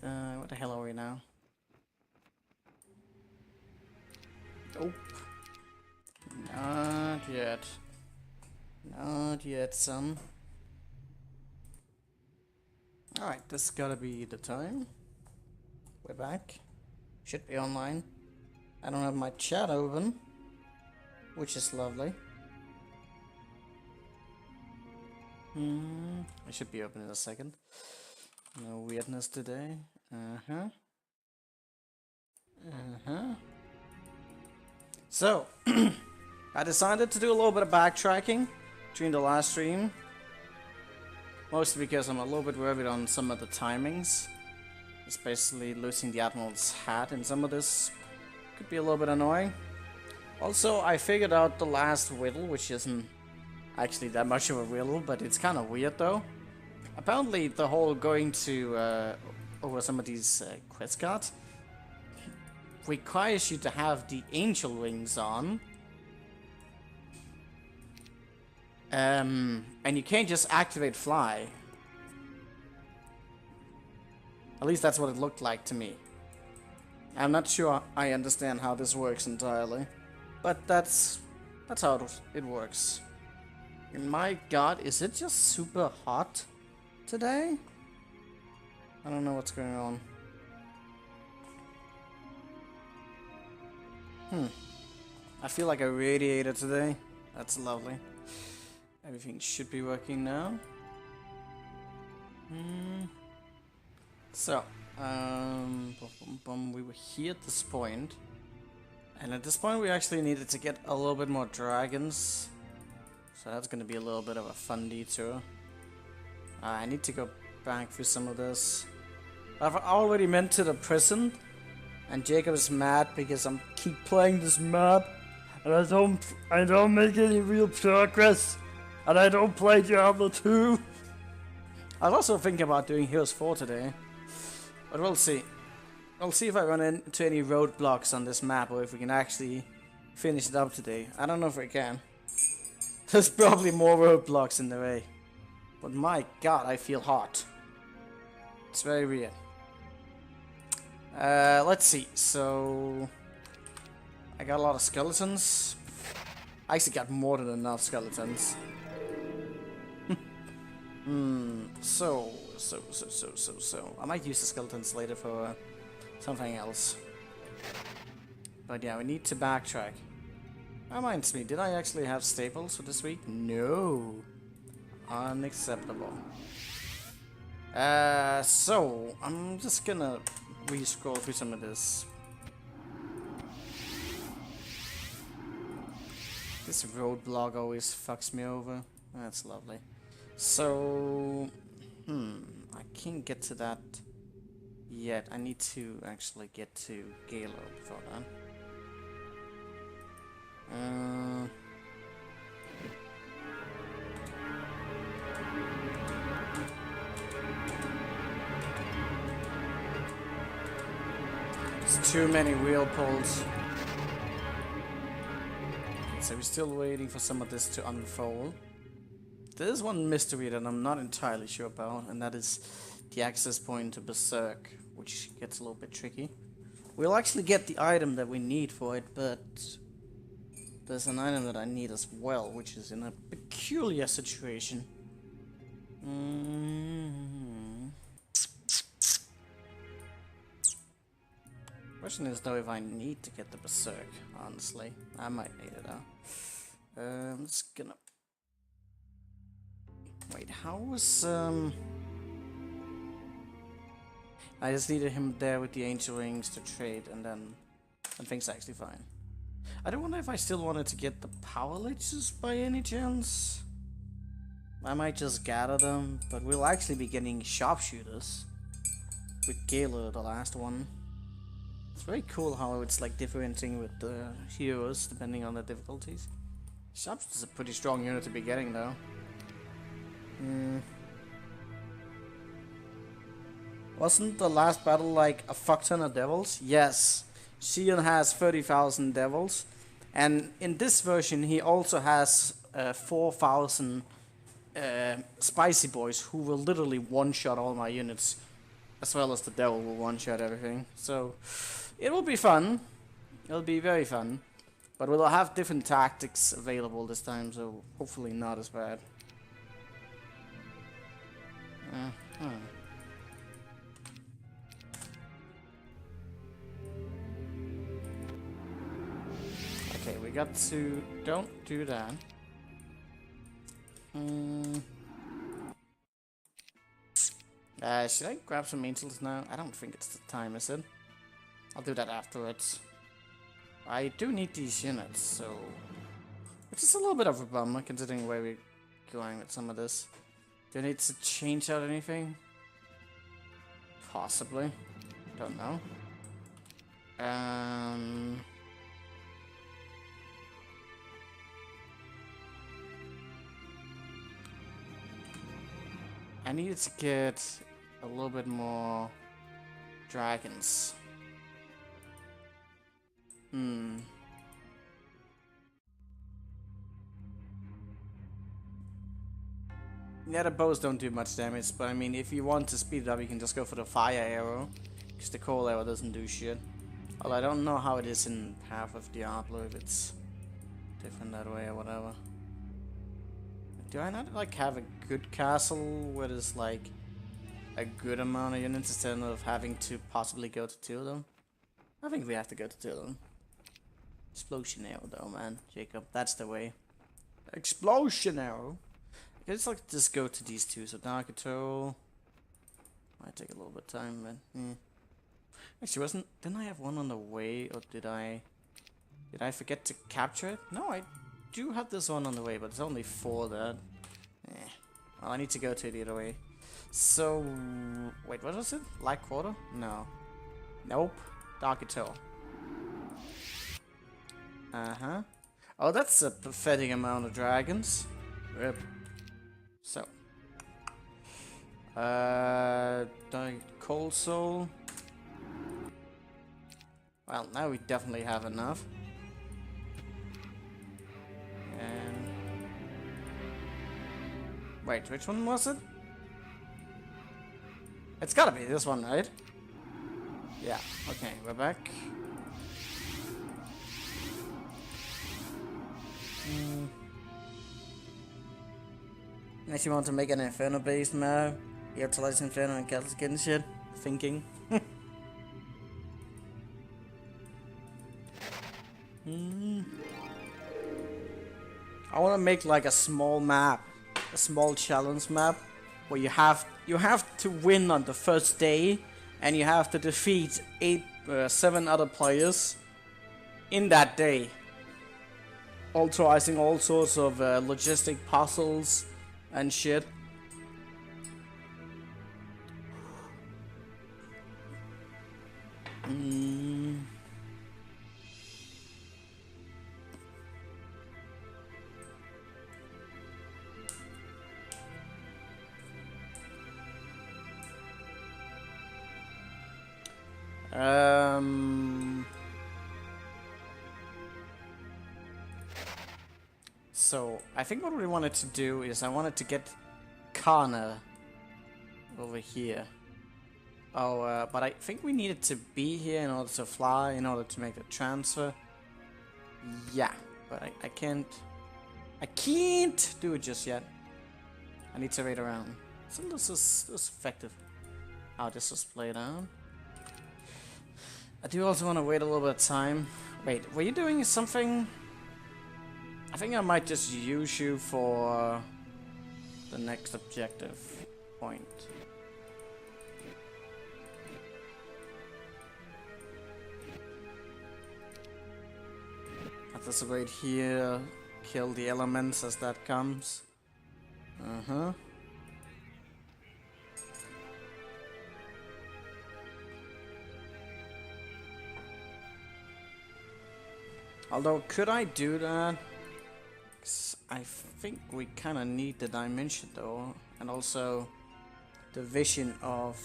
what the hell are we now? Oh. Not yet. Not yet, son. Alright, this gotta be the time. We're back. Should be online. I don't have my chat open, which is lovely. I should be open in a second. No weirdness today. So, I decided to do a little bit of backtracking during the last stream. Mostly because I'm a little bit worried on some of the timings. Especially losing the Admiral's hat in some of this could be a little bit annoying. Also, I figured out the last riddle, which isn't actually that much of a riddle, but it's kind of weird though. Apparently, the whole going to over some of these quest cards requires you to have the angel wings on. And you can't just activate fly. At least that's what it looked like to me. I'm not sure I understand how this works entirely, but that's how it works. And my god, is it just super hot today? I don't know what's going on. I feel like a radiator today. That's lovely. Everything should be working now. So, we were here at this point, and at this point we actually needed to get a little bit more dragons. So that's gonna be a little bit of a fun detour. I need to go back through some of this. I've already been to the prison, and Jacob is mad because I'm keep playing this map, and I don't make any real progress, and I don't play Diablo 2. I was also thinking about doing Heroes 4 today, but we'll see. I'll see if I run into any roadblocks on this map, or if we can actually finish it up today. I don't know if we can. There's probably more roadblocks in the way. But my god, I feel hot. It's very weird. Let's see. So, I got a lot of skeletons. I actually got more than enough skeletons. So. I might use the skeletons later for something else. But yeah, we need to backtrack. Reminds me, did I actually have staples for this week? No. Unacceptable. So, I'm just gonna re-scroll through some of this. This roadblock always fucks me over. That's lovely. So, I can't get to that yet. I need to actually get to Galo before that. There's too many wheel pulls. Okay, so we're still waiting for some of this to unfold. There's one mystery that I'm not entirely sure about, and that is the access point to Berserk, which gets a little bit tricky. We'll actually get the item that we need for it, but there's an item that I need as well, which is in a peculiar situation. Question is though if I need to get the Berserk, honestly. I might need it though. I'm just gonna... Wait, how was... I just needed him there with the Angel Rings to trade, and things are actually fine. I don't wonder if I still wanted to get the Power Liches by any chance. I might just gather them, but we'll actually be getting Sharpshooters with Galo, the last one. It's very cool how it's like differentiating with the heroes depending on the difficulties. Sharpshooters is a pretty strong unit to be getting though. Wasn't the last battle like a fuck ton of devils? Yes. Xion has 30,000 devils, and in this version he also has 4,000 spicy boys who will literally one-shot all my units as well as the devil will one-shot everything. So it will be fun. It'll be very fun. But we'll have different tactics available this time, so hopefully not as bad. Okay, we got to... Don't do that. Should I grab some angels now? I don't think it's the time, is it? I'll do that afterwards. I do need these units, so... Which is a little bit of a bummer, considering where we're going with some of this. Do I need to change out anything? Possibly. Don't know. I needed to get a little bit more dragons. Yeah, the bows don't do much damage, but I mean, if you want to speed it up, you can just go for the fire arrow, because the coal arrow doesn't do shit. Although I don't know how it is in Path of Diablo, if it's different that way or whatever. Do I not like have a good castle where there's like a good amount of units instead of having to possibly go to 2 of them? I think we have to go to 2 of them. Explosion arrow though, man, Jacob, that's the way. Explosion arrow. It's like just go to these 2. So Dark Control might take a little bit of time, but actually didn't I have one on the way, or did I forget to capture it? No, I do have this one on the way, but it's only 4 that. Well, I need to go to it the other way. So wait, what was it? Light Quarter? No. Nope. Dark Control. Oh, that's a pathetic amount of dragons. Rip. So. Cold Soul. Well, now we definitely have enough. And... Wait, which one was it? It's gotta be this one, right? Yeah, okay, we're back. Unless you want to make an Inferno based map, utilize Inferno and Celtic and shit. Thinking. I want to make like a small map, a small challenge map, where you have to win on the first day, and you have to defeat 7 other players in that day, authorizing all sorts of logistic puzzles and shit. So I think what we wanted to do is I wanted to get Kana over here. Oh, but I think we needed to be here in order to fly, in order to make the transfer. Yeah, but I can't do it just yet. I need to wait around. So this is effective. I'll just play it out. I do also want to wait a little bit of time. Wait, were you doing something? I think I might just use you for the next objective point. I'll just wait here, kill the elements as that comes. Although, could I do that? I think we kind of need the dimension though, and also the vision of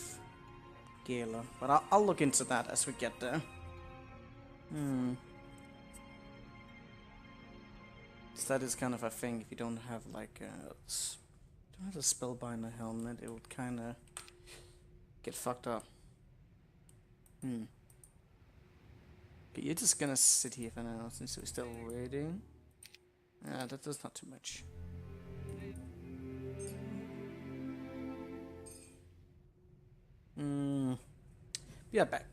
Gala. But I'll look into that as we get there. So that is kind of a thing. If you don't have like don't have a spellbinder helmet, it would kind of get fucked up. Okay, you're just gonna sit here for now since we're still waiting. That's not too much. Be right back.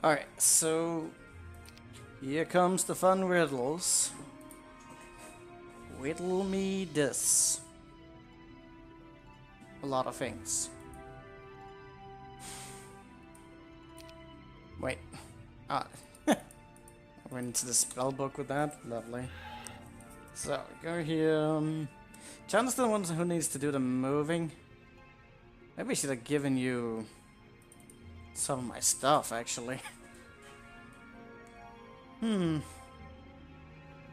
Alright, so here comes the fun riddles. Riddle me this. A lot of things. Wait. Ah. I went into the spell book with that. Lovely. So, go here. Chan's the one who needs to do the moving. Maybe I should have given you some of my stuff, actually.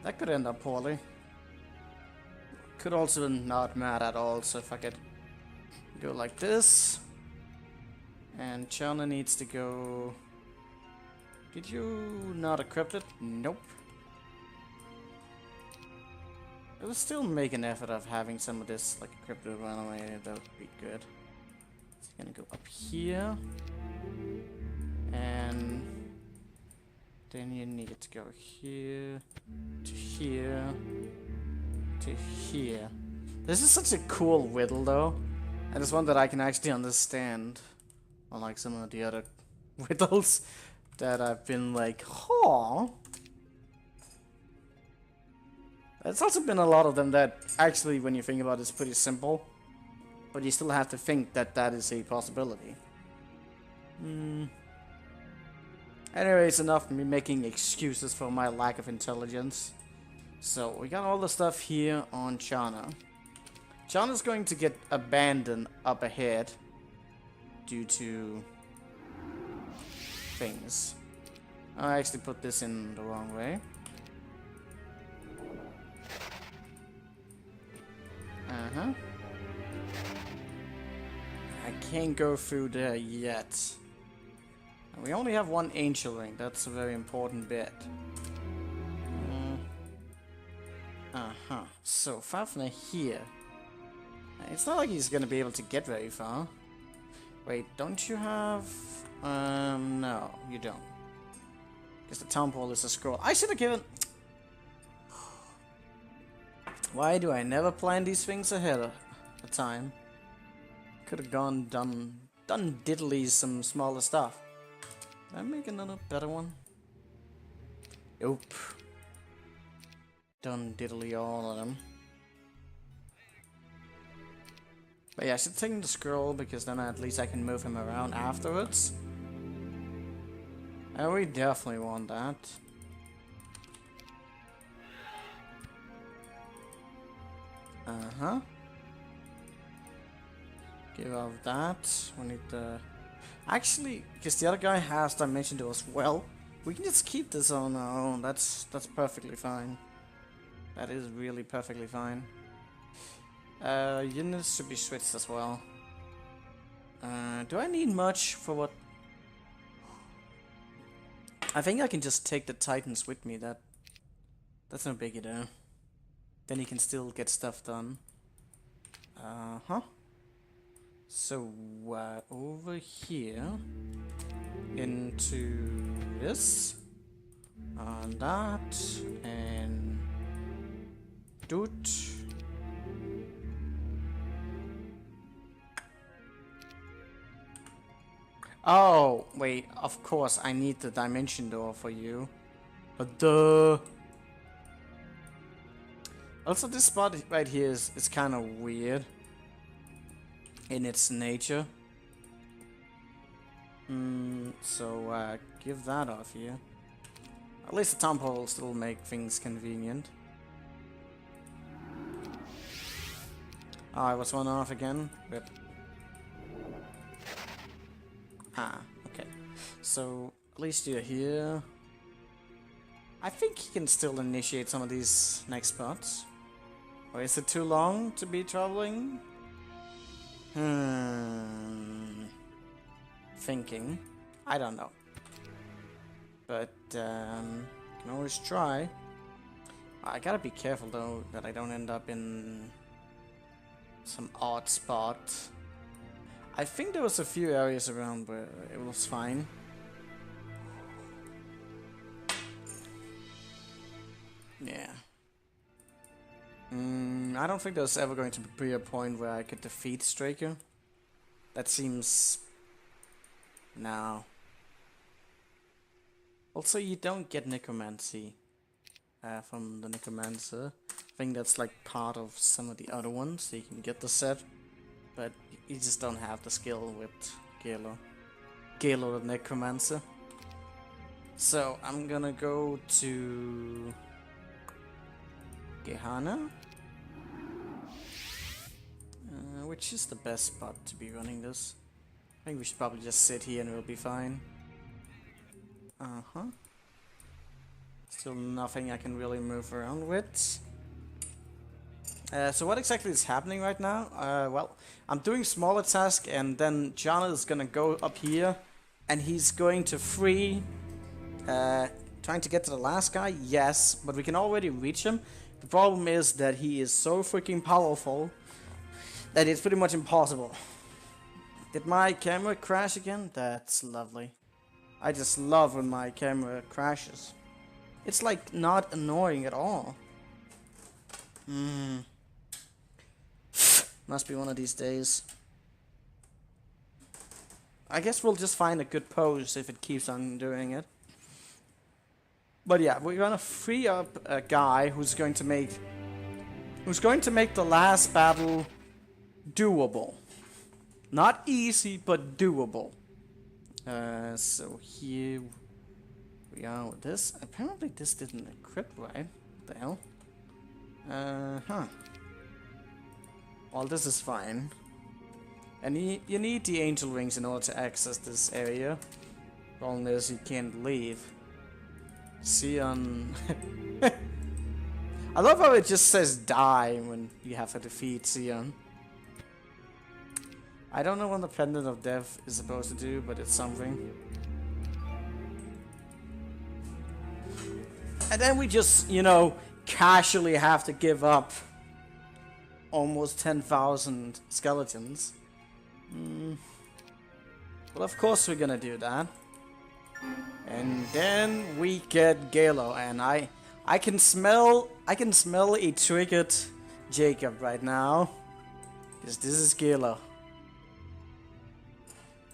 That could end up poorly. Could also not mad at all, so if I could go like this. And Chana needs to go... Did you not equip it? Nope. It would still make an effort of having some of this like equipped to run away, that would be good. It's gonna go up here. And then you need to go here, to here, to here. This is such a cool riddle though. And it's one that I can actually understand. Unlike some of the other riddles that I've been like, huh. There's also been a lot of them that actually, when you think about it, is pretty simple. But you still have to think that that is a possibility. Anyways, enough me making excuses for my lack of intelligence. So, we got all the stuff here on Chana. Chana's going to get abandoned up ahead due to things. I actually put this in the wrong way. I can't go through there yet. We only have one angel ring, that's a very important bit. So Fafnir here. It's not like he's gonna be able to get very far. Wait, don't you have... no, you don't. Because the town hall is a scroll. I should have given... Why do I never plan these things ahead of time? Could have done diddly some smaller stuff. Did I make another better one? Nope. Done diddly all of them. But yeah, I should take the scroll because then at least I can move him around afterwards. And we definitely want that. Give off that. We need the... Actually, because the other guy has dimension door as well, we can just keep this on our own. That's perfectly fine. That is really perfectly fine. Units should be switched as well. Do I need much for what? I think I can just take the Titans with me. That's no biggie though. Then you can still get stuff done. So over here into this, and that, and doot. Oh, wait, of course, I need the dimension door for you. But duh. Also, this spot right here is kind of weird in its nature. So, give that off here. At least the town portal will still make things convenient. Oh, I was one off again. Rip. Ah, okay. So, at least you're here. I think he can still initiate some of these next spots. Or is it too long to be traveling? Thinking. I don't know. But, can always try. I gotta be careful though that I don't end up in some odd spot. I think there was a few areas around where it was fine. Yeah. I don't think there's ever going to be a point where I could defeat Straker. That seems... No. Also, you don't get Necromancy from the Necromancer. I think that's like part of some of the other ones, so you can get the set. But you just don't have the skill with Galo. Galo the Necromancer. So, I'm gonna go to... Gehenna? Which is the best spot to be running this? I think we should probably just sit here and we'll be fine. Still nothing I can really move around with. So what exactly is happening right now? Well, I'm doing smaller tasks and then John is gonna go up here and he's going to free... trying to get to the last guy? Yes, but we can already reach him. The problem is that he is so freaking powerful that it's pretty much impossible. Did my camera crash again? That's lovely. I just love when my camera crashes. It's like not annoying at all. Must be one of these days. I guess we'll just find a good pose if it keeps on doing it. But yeah, we're gonna free up a guy who's going to make the last battle doable. Not easy, but doable. So here we are with this. Apparently this didn't equip right. What the hell? Well, this is fine. And you need the angel rings in order to access this area. Problem is you can't leave. Sion. I love how it just says die when you have to defeat Sion. I don't know what the Pendant of Death is supposed to do, but it's something. And then we just, you know, casually have to give up almost 10,000 skeletons. Well, of course we're gonna do that. And then we get Galo, and I can smell a triggered Jacob right now. Because this is Galo.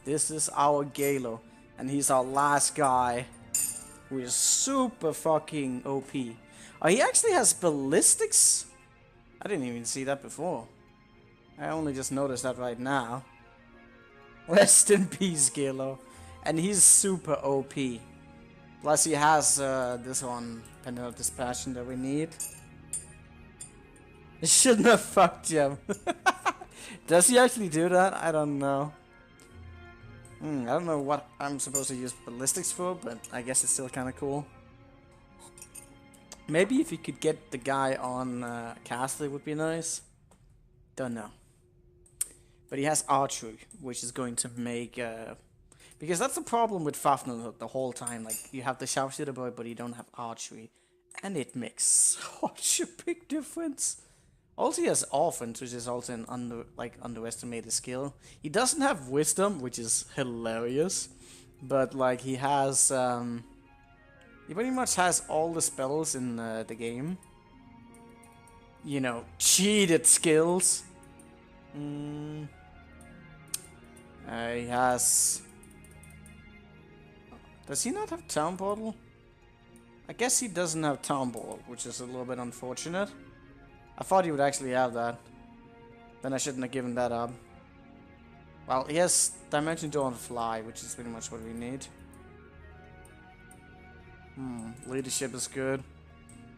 This is our Galo, and he's our last guy, who is super fucking OP. Oh, he actually has ballistics? I didn't even see that before. I only just noticed that right now. Rest in peace, Galo. And he's super OP. Plus he has this one, Pendant of Dispassion, that we need. It shouldn't have fucked him. Does he actually do that? I don't know. I don't know what I'm supposed to use ballistics for, but I guess it's still kind of cool. Maybe if you could get the guy on Castle, it would be nice. Don't know. But he has archery, which is going to make... because that's the problem with Fafnir the whole time. Like, you have the sharpshooter boy, but you don't have archery. And it makes such a big difference. Also, he has offense, which is also an underestimated skill. He doesn't have wisdom, which is hilarious. But, like, he has... he pretty much has all the spells in the game. You know, cheated skills. He has... Does he not have Town Portal? I guess he doesn't have Town Portal, which is a little bit unfortunate. I thought he would actually have that. Then I shouldn't have given that up. Well, he has Dimension Door on Fly, which is pretty much what we need. Leadership is good.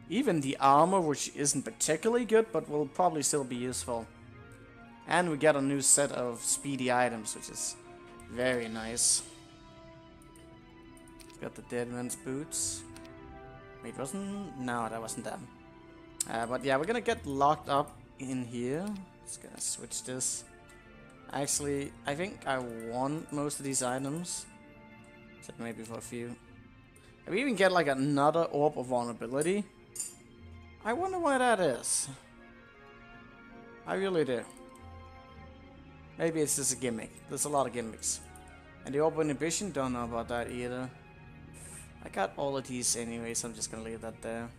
Even the armor, which isn't particularly good, but will probably still be useful. And we get a new set of speedy items, which is very nice. Got the dead man's boots. Wait, wasn't... No, that wasn't them. But yeah, we're gonna get locked up in here. Just gonna switch this. Actually, I think I want most of these items. Except maybe for a few. If we even get like another orb of vulnerability, I wonder why that is. I really do. Maybe it's just a gimmick. There's a lot of gimmicks. And the orb of inhibition, don't know about that either. I got all of these anyway, so I'm just gonna leave that there.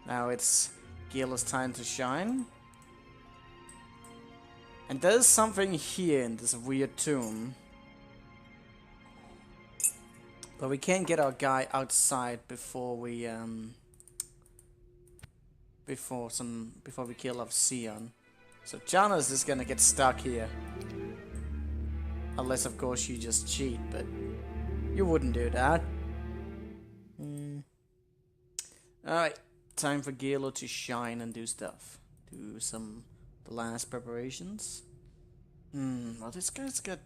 Now it's Gala's time to shine. And there's something here in this weird tomb. But we can't get our guy outside before we before we kill off Sion. So Jana's is gonna get stuck here. Unless of course you just cheat, but you wouldn't do that. Alright, time for Galo to shine and do stuff. Do the last preparations. Well this guy's got...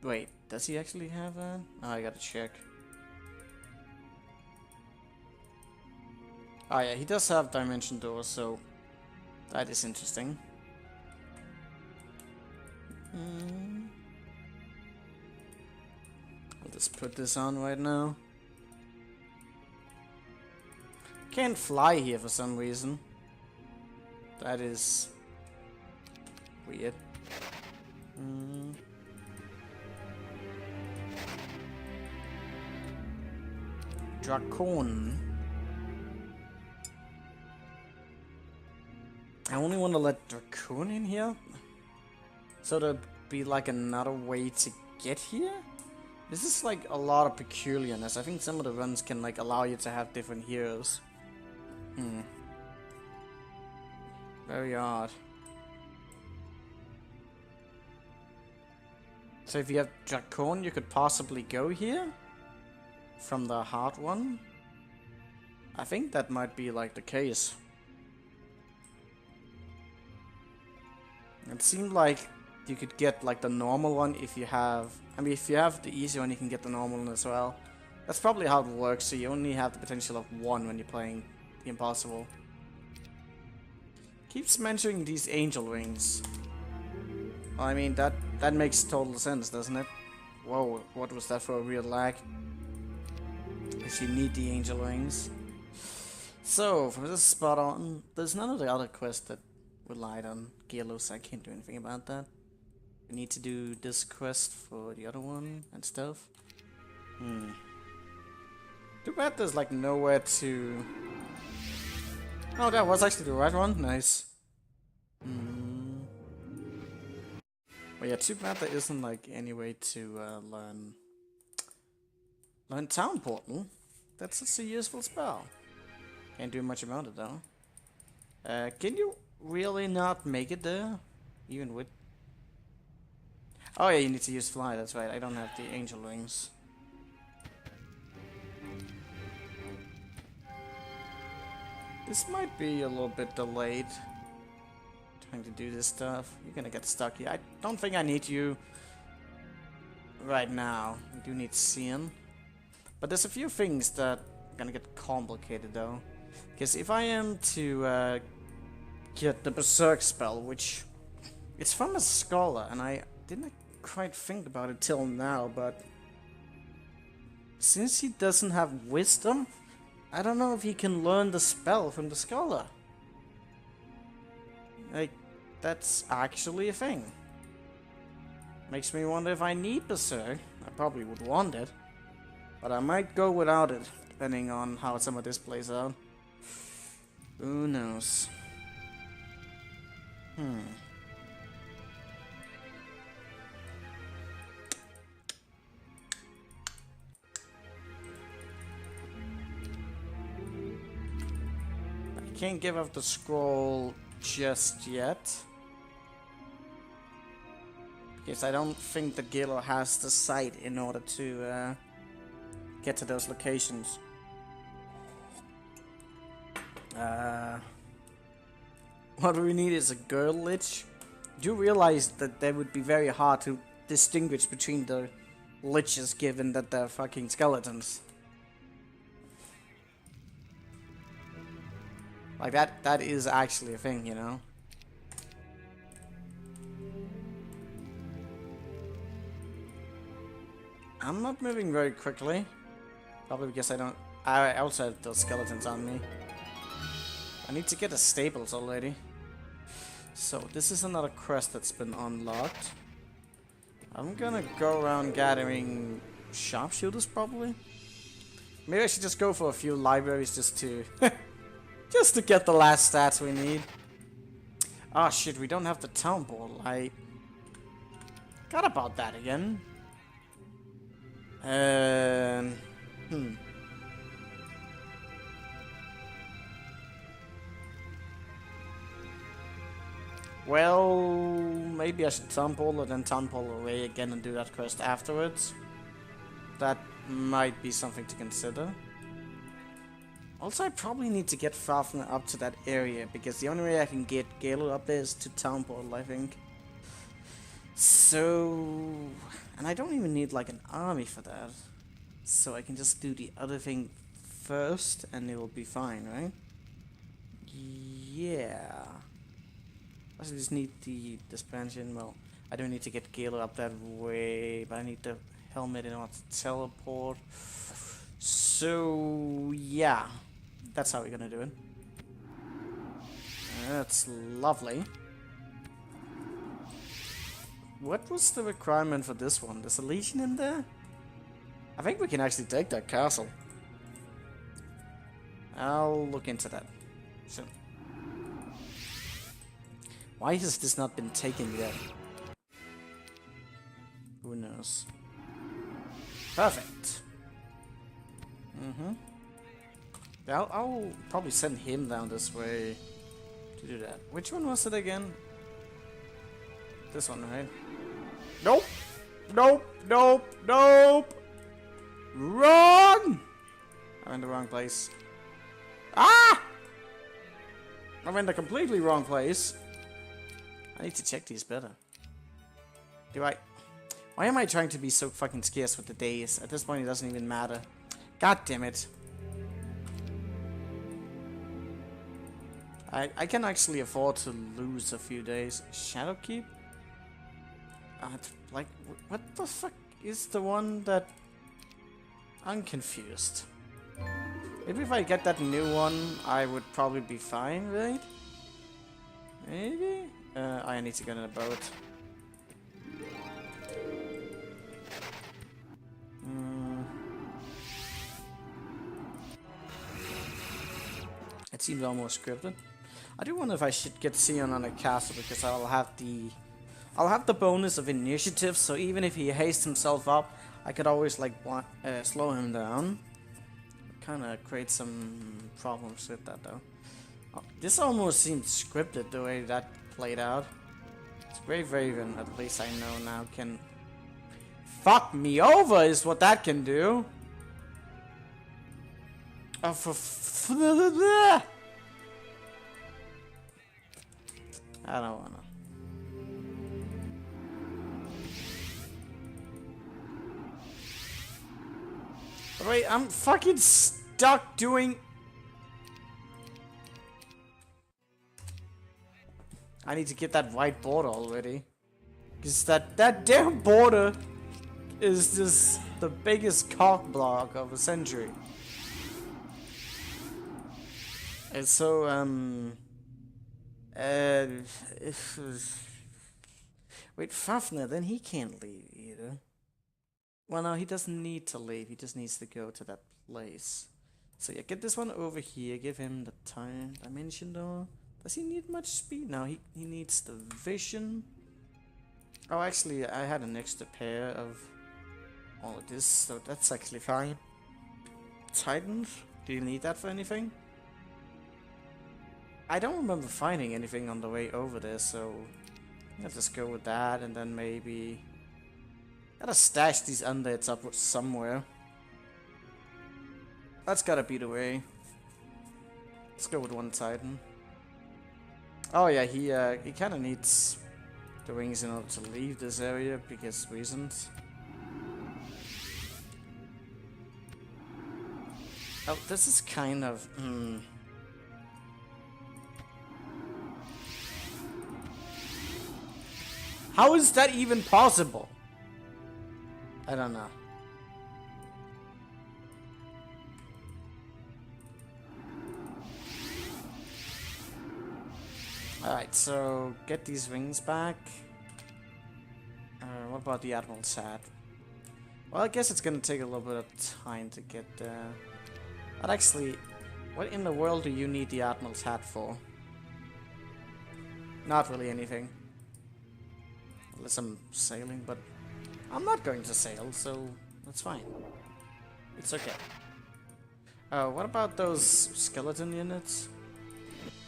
Wait, does he actually have that? Oh, I gotta check. Oh yeah, he does have dimension doors, so that is interesting. I'll just put this on right now. Can't fly here for some reason. That is weird. Dracon. I only want to let Dracon in here. So there'd be like another way to get here? This is like a lot of peculiarness. I think some of the runs can like allow you to have different heroes. Very odd. So if you have Dracon, you could possibly go here? From the hard one? I think that might be like the case. It seemed like you could get like the normal one if you have... I mean, if you have the easy one, you can get the normal one as well. That's probably how it works, so you only have the potential of one when you're playing the impossible. Keeps mentioning these angel wings. Well, I mean, that makes total sense, doesn't it? Whoa, what was that for a real lag? Because you need the angel wings. So, from this spot on, there's none of the other quests that relied on Galo, so I can't do anything about that. We need to do this quest for the other one and stuff. Too bad there's like nowhere to... Oh, that was actually the right one. Nice. But yeah, too bad there isn't like any way to learn Town Portal. That's just a useful spell. Can't do much about it though. Can you really not make it there? Even with... Oh yeah, you need to use fly, that's right. I don't have the angel wings. This might be a little bit delayed. Trying to do this stuff. You're gonna get stuck here. I don't think I need you right now. We do need Sion. But there's a few things that are gonna get complicated though. Because if I am to get the Berserk spell, which it's from a scholar, and I didn't quite think about it till now, but since he doesn't have wisdom, I don't know if he can learn the spell from the scholar. Like, that's actually a thing. Makes me wonder if I need Berserk. I probably would want it, but I might go without it, depending on how some of this plays out. Who knows? I can't give up the scroll just yet. Because I don't think that Galo has the sight in order to get to those locations. What we need is a girl lich. Do you realize that they would be very hard to distinguish between the liches, given that they're fucking skeletons? Like that is actually a thing, you know? I'm not moving very quickly. Probably because I also have those skeletons on me. I need to get the stables already. So this is another quest that's been unlocked. I'm gonna go around gathering sharpshooters probably. Maybe I should just go for a few libraries just to just to get the last stats we need. Ah shit, we don't have the town portal. I forgot about that again. Well, maybe I should town portal and then town portal away again and do that quest afterwards. That might be something to consider. Also, I probably need to get Fafnir up to that area, because the only way I can get Galo up there is to town portal, I think. So... and I don't even need like an army for that. So I can just do the other thing first and it will be fine, right? Yeah. I just need the expansion. Well, I don't need to get Galo up that way, but I need the helmet in order to teleport. So yeah, that's how we're gonna do it. That's lovely. What was the requirement for this one? There's a legion in there? I think we can actually take that castle. I'll look into that soon. Why has this not been taken yet? Who knows? Perfect. I'll probably send him down this way to do that. Which one was it again? This one, right? Nope! Nope! Nope! Nope! Wrong! I'm in the wrong place. Ah! I'm in the completely wrong place. I need to check these better. Why am I trying to be so fucking scarce with the days? At this point it doesn't even matter. God damn it. I can actually afford to lose a few days. Shadowkeep? Like, what the fuck is the one that... I'm confused. Maybe if I get that new one, I would probably be fine, right? Maybe? I need to get in a boat. It seems almost scripted. I do wonder if I should get Sion on a castle, because I'll have the bonus of initiative, so even if he hastes himself up, I could always like slow him down. Kinda create some problems with that though. Oh, this almost seems scripted the way that played out. It's Grave Raven, at least I know now, can fuck me over is what that can do. Oh, I don't wanna. Wait, I'm fucking stuck doing... I need to get that white border already. Because that damn border is just the biggest cock block of a century. And so, wait, Fafnir, then he can't leave either. Well, no, he doesn't need to leave. He just needs to go to that place. So yeah, get this one over here. Give him the time dimension though. Does he need much speed? No, he needs the vision. Oh, actually, I had an extra pair of all of this, so that's actually fine. Titans? Do you need that for anything? I don't remember finding anything on the way over there, so I'll just go with that, and then maybe... Gotta stash these undeads up somewhere. That's gotta be the way. Let's go with one Titan. Oh yeah, he kind of needs the wings in order to leave this area because reasons. Oh, this is kind of How is that even possible? I don't know. Alright, so get these wings back. What about the Admiral's hat? Well, I guess it's gonna take a little bit of time to get there. But actually, what in the world do you need the Admiral's hat for? Not really anything. Unless I'm sailing, but I'm not going to sail, so that's fine. It's okay. What about those skeleton units?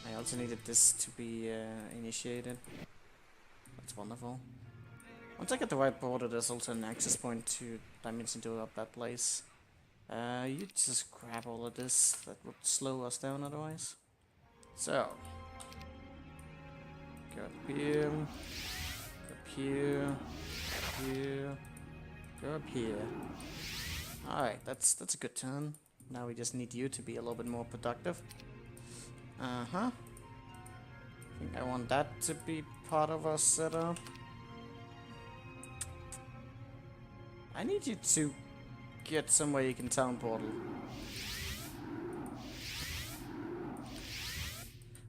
I also needed this to be initiated. That's wonderful. Once I get the right border, there's also an access point to Dimension 2 up that place. You just grab all of this. That would slow us down otherwise. So. Go up here. Go up here. Here. Go up here. Alright, that's a good turn. Now we just need you to be a little bit more productive. I think I want that to be part of our setup. I need you to get somewhere you can town portal.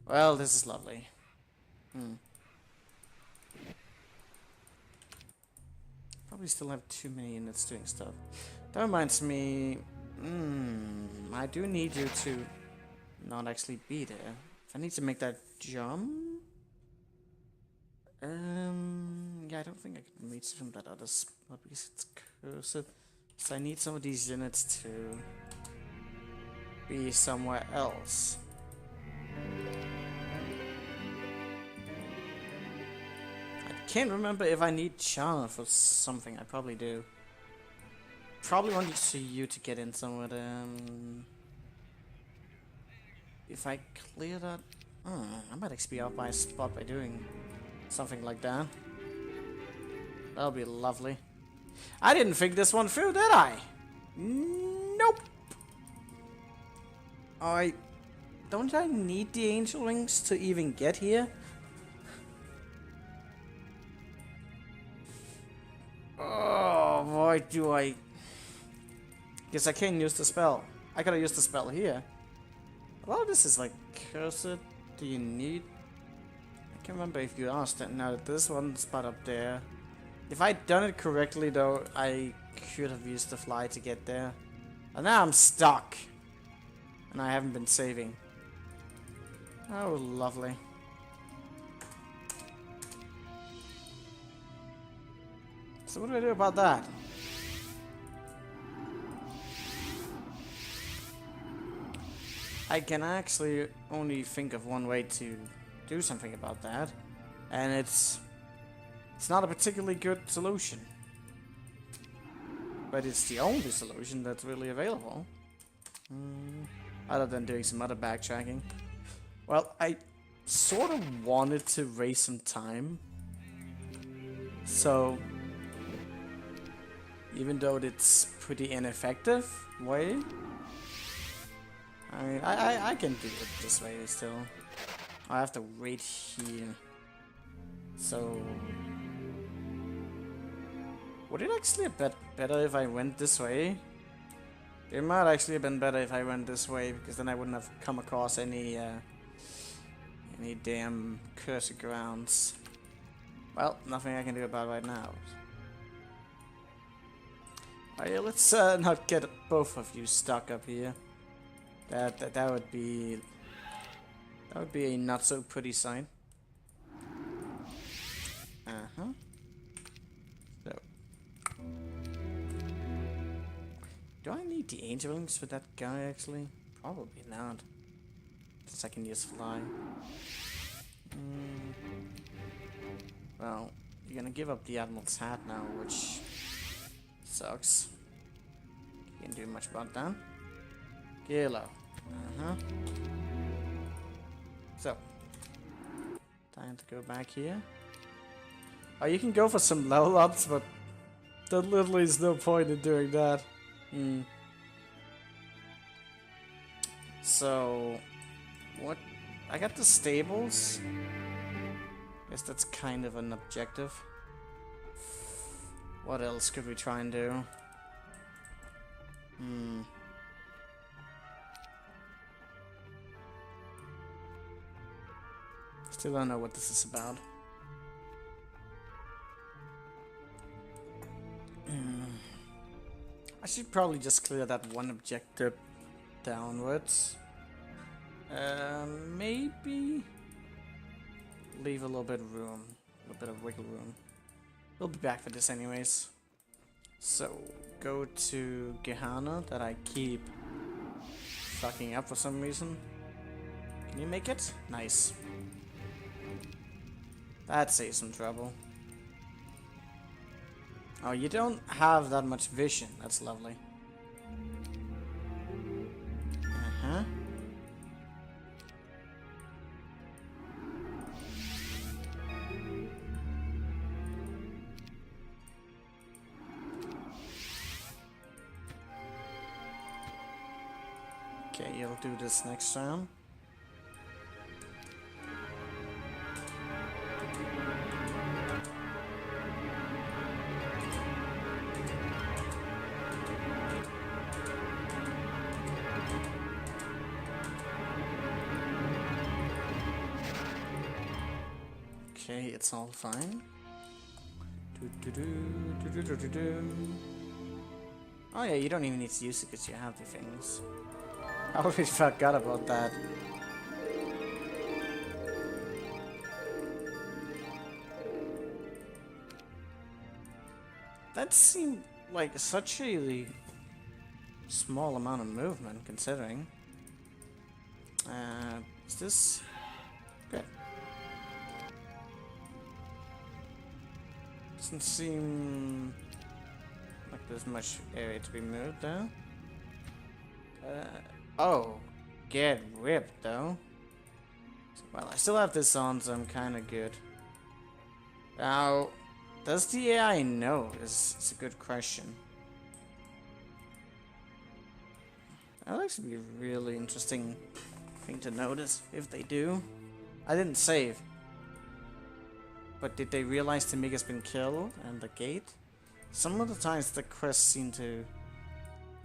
Well, this is lovely. Probably still have too many units doing stuff. That reminds me, I do need you to not actually be there. If I need to make that jump, yeah, I don't think I can reach from that other spot because it's cursed. So I need some of these units to be somewhere else. I can't remember if I need Charm for something. I probably do. Probably want to see you to get in somewhere. If I clear that, I might XP out my spot by doing something like that. That'll be lovely. I didn't think this one through, did I? Nope. Don't I need the angel wings to even get here? Oh boy, do I. Guess I can't use the spell. I gotta use the spell here. Well, this is like cursed. Do you need? I can't remember if you asked that. Now this one spot up there. If I'd done it correctly though, I could have used the fly to get there. And now I'm stuck. And I haven't been saving. Oh, lovely. So what do I do about that? I can actually only think of one way to do something about that. And it's not a particularly good solution. But it's the only solution that's really available. Other than doing some other backtracking. Well, I sort of wanted to waste some time. So, even though it's pretty ineffective way, I mean, I can do it this way still. I have to wait here. So, would it actually have been better if I went this way? It might actually have been better if I went this way, because then I wouldn't have come across any damn cursed grounds. Well, nothing I can do about it right now. Alright, let's not get both of you stuck up here. That would be a not so pretty sight. So, do I need the angel wings for that guy actually? Probably not. Since I can use fly. Well, you're gonna give up the Admiral's hat now, which sucks. Can't do much about that. Get low. So, time to go back here. Oh, you can go for some level ups, but there literally is no point in doing that. So, what? I got the stables. Guess that's kind of an objective. What else could we try and do? Still don't know what this is about. I should probably just clear that one objective downwards. Maybe leave a little bit of room, a little bit of wiggle room. We'll be back for this anyways. So, go to Gehenna that I keep fucking up for some reason. Can you make it? Nice. That saves some trouble. Oh, you don't have that much vision. That's lovely. Okay, you'll do this next time. Okay, it's all fine. Oh yeah, you don't even need to use it because you have the things. I always forgot about that. That seemed like such a small amount of movement, considering. Is this good? Doesn't seem like there's much area to be moved though. Oh, get ripped though. Well, I still have this on, so I'm kind of good. Now, does the AI know? Is a good question. That would actually be a really interesting thing to notice if they do. I didn't save. But did they realize Tamika's been killed and the gate? Some of the times the quests seem to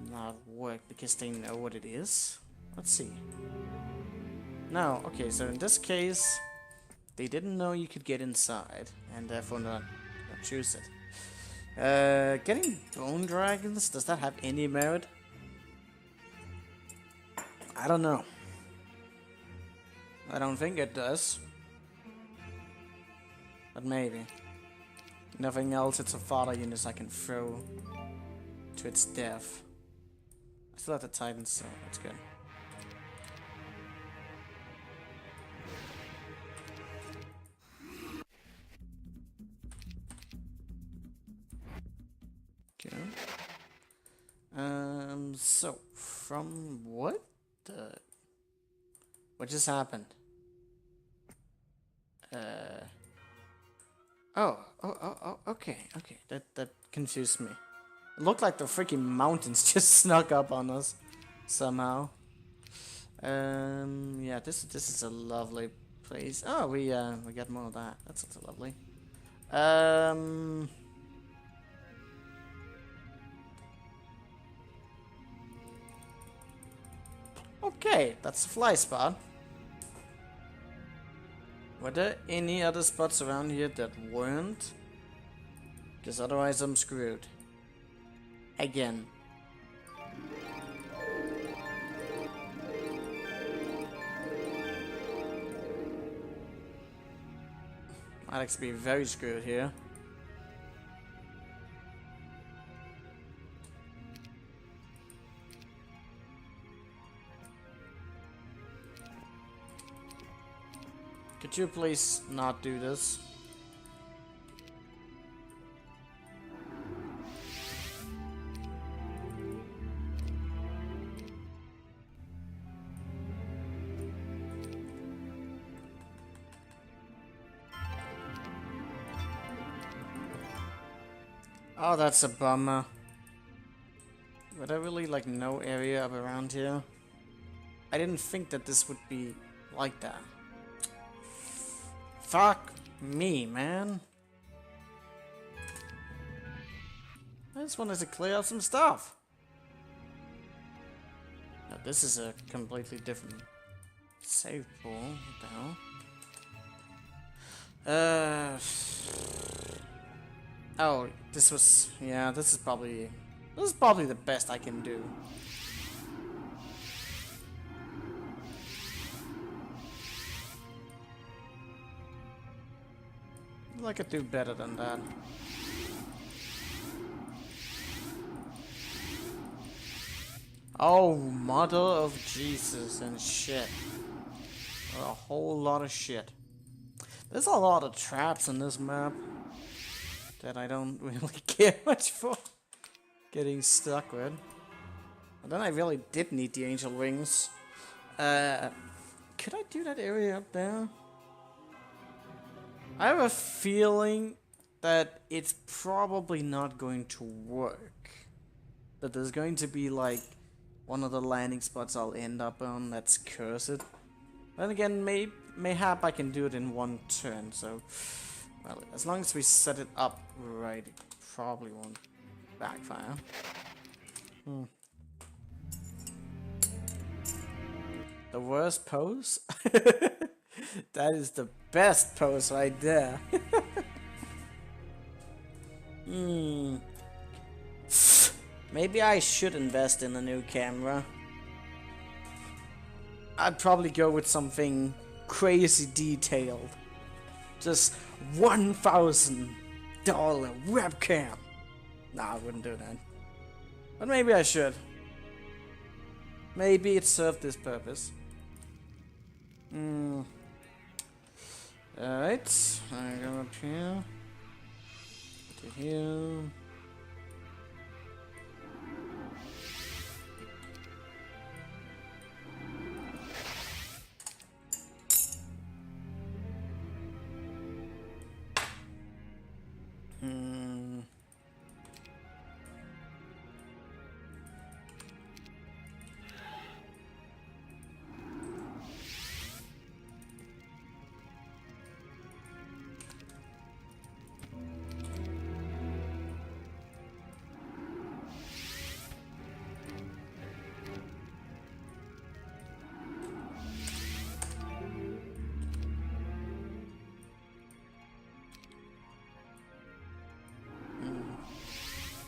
not work because they know what it is. Let's see. No, okay, so in this case, they didn't know you could get inside and therefore not choose it. Getting bone dragons, does that have any merit? I don't know. I don't think it does. But maybe. Nothing else, it's a fodder unit I can throw to its death. I still have the Titans, so that's good. Okay. So, from what the... What just happened? Oh, okay. That confused me. It looked like the freaking mountains just snuck up on us somehow. Yeah, this is a lovely place. Oh, we got more of that. That's also lovely. Okay, that's a fly spot. Were there any other spots around here that weren't? Because otherwise I'm screwed. Again. I'd actually be very screwed here. Could you please not do this? Oh, that's a bummer. But I really like no area up around here. I didn't think that this would be like that. Fuck me, man. I just wanted to clear out some stuff. Now, this is a completely different save pool. What the hell? Oh, this was... Yeah, this is probably the best I can do. I could do better than that. Oh, mother of Jesus and shit. A whole lot of shit. There's a lot of traps in this map that I don't really care much for getting stuck with. And then I really did need the angel wings. Could I do that area up there? I have a feeling that it's probably not going to work. That there's going to be like one of the landing spots I'll end up on that's cursed. Then again, mayhap I can do it in one turn, so... Well, as long as we set it up right, it probably won't backfire. The worst pose? That is the best pose right there. Maybe I should invest in a new camera. I'd probably go with something crazy detailed. Just $1,000 webcam. Nah, I wouldn't do that. But maybe I should. Maybe it served this purpose. Alright, I go up here. To here.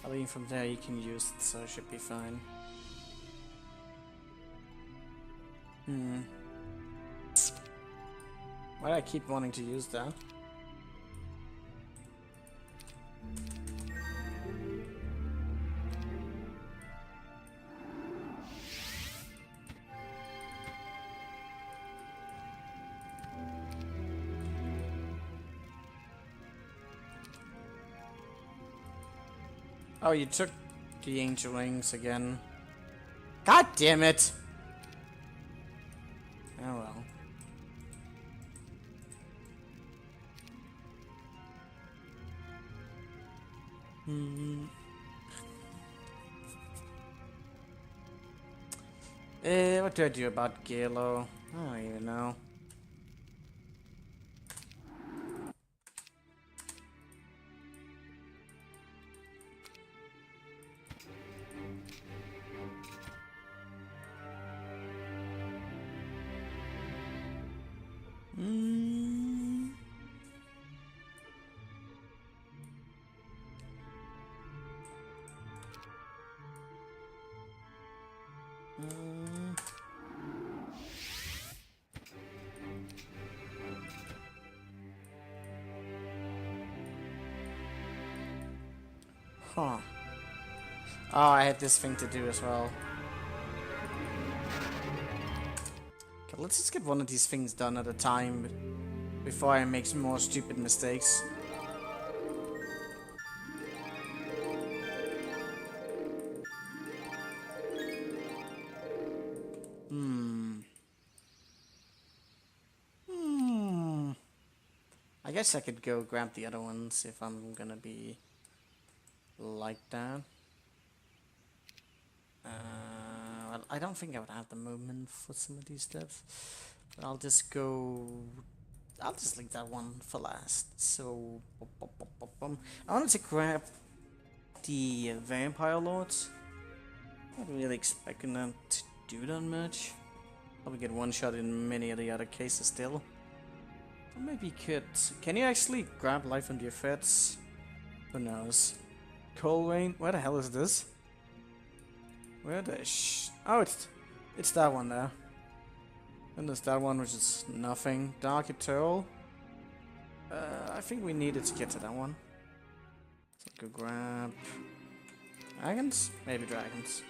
I mean, from there you can use it, so it should be fine. Why do I keep wanting to use that? Oh, you took the angel wings again. God damn it! Oh well. What do I do about Galo? I don't even know. Huh. Oh, I had this thing to do as well. Okay, let's just get one of these things done at a time before I make some more stupid mistakes. I guess I could go grab the other ones if I'm gonna be like that. Well, I don't think I would have the movement for some of these steps, but I'll just go. I'll just leave that one for last. So, I wanted to grab the vampire lords. Not really expecting them to do that much. Probably get one shot in many of the other cases still. But maybe you could. Can you actually grab life from the effects? Who knows? Cold rain. Where the hell is this? Where the oh, it's that one there. And there's that one which is nothing. Dark Eternal. I think we needed to get to that one. So go grab dragons? Maybe dragons.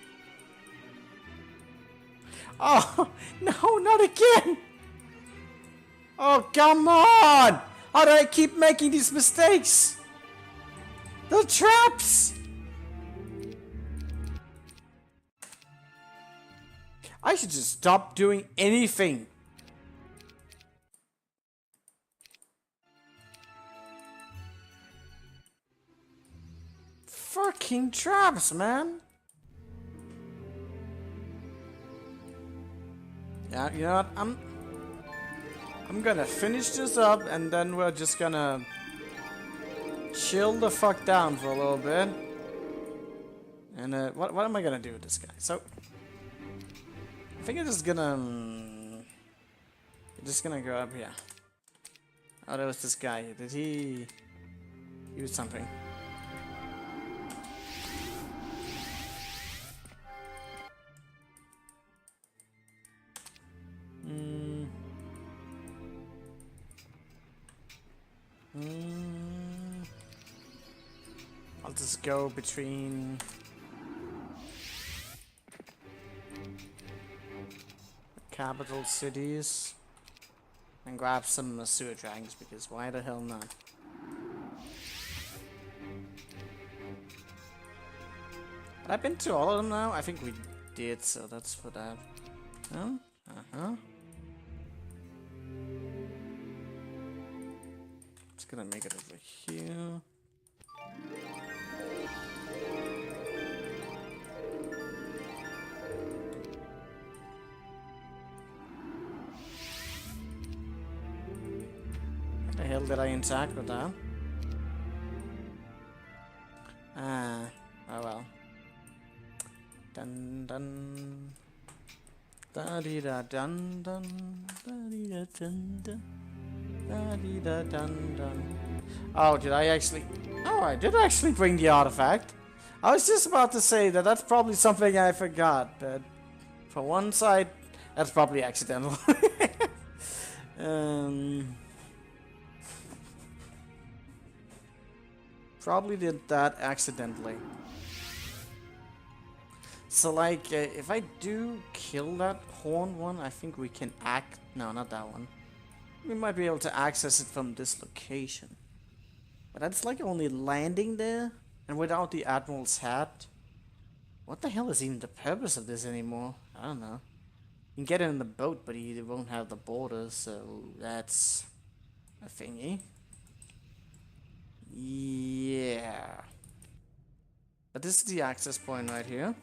Oh no, not again! Oh come on! How do I keep making these mistakes? The traps! I should just stop doing anything. Fucking traps, man. Yeah, you know what? I'm gonna finish this up and then we're just gonna chill the fuck down for a little bit. And what am I gonna do with this guy? So I think I'm just gonna go up here. Oh, there was this guy. Did he use something? I'll just go between capital cities and grab some sewer dragons because why the hell not? But I've been to all of them now. I think we did, so that's for that. Huh? Just gonna make it over here. What the hell did I interact with that? Oh well. Dun dun. Da dee da dun dun. Da dee da dun dun. Da dee da dun dun. Oh, did I actually? Oh, I did actually bring the artifact. I was just about to say that that's probably something I forgot, but for one side, that's probably accidental. Probably did that accidentally. So like, if I do kill that horn one, I think we can no, not that one. We might be able to access it from this location. But that's like only landing there, and without the Admiral's hat. What the hell is even the purpose of this anymore? I don't know. You can get it in the boat, but you won't have the border, so that's a thingy. Yeah. But this is the access point right here.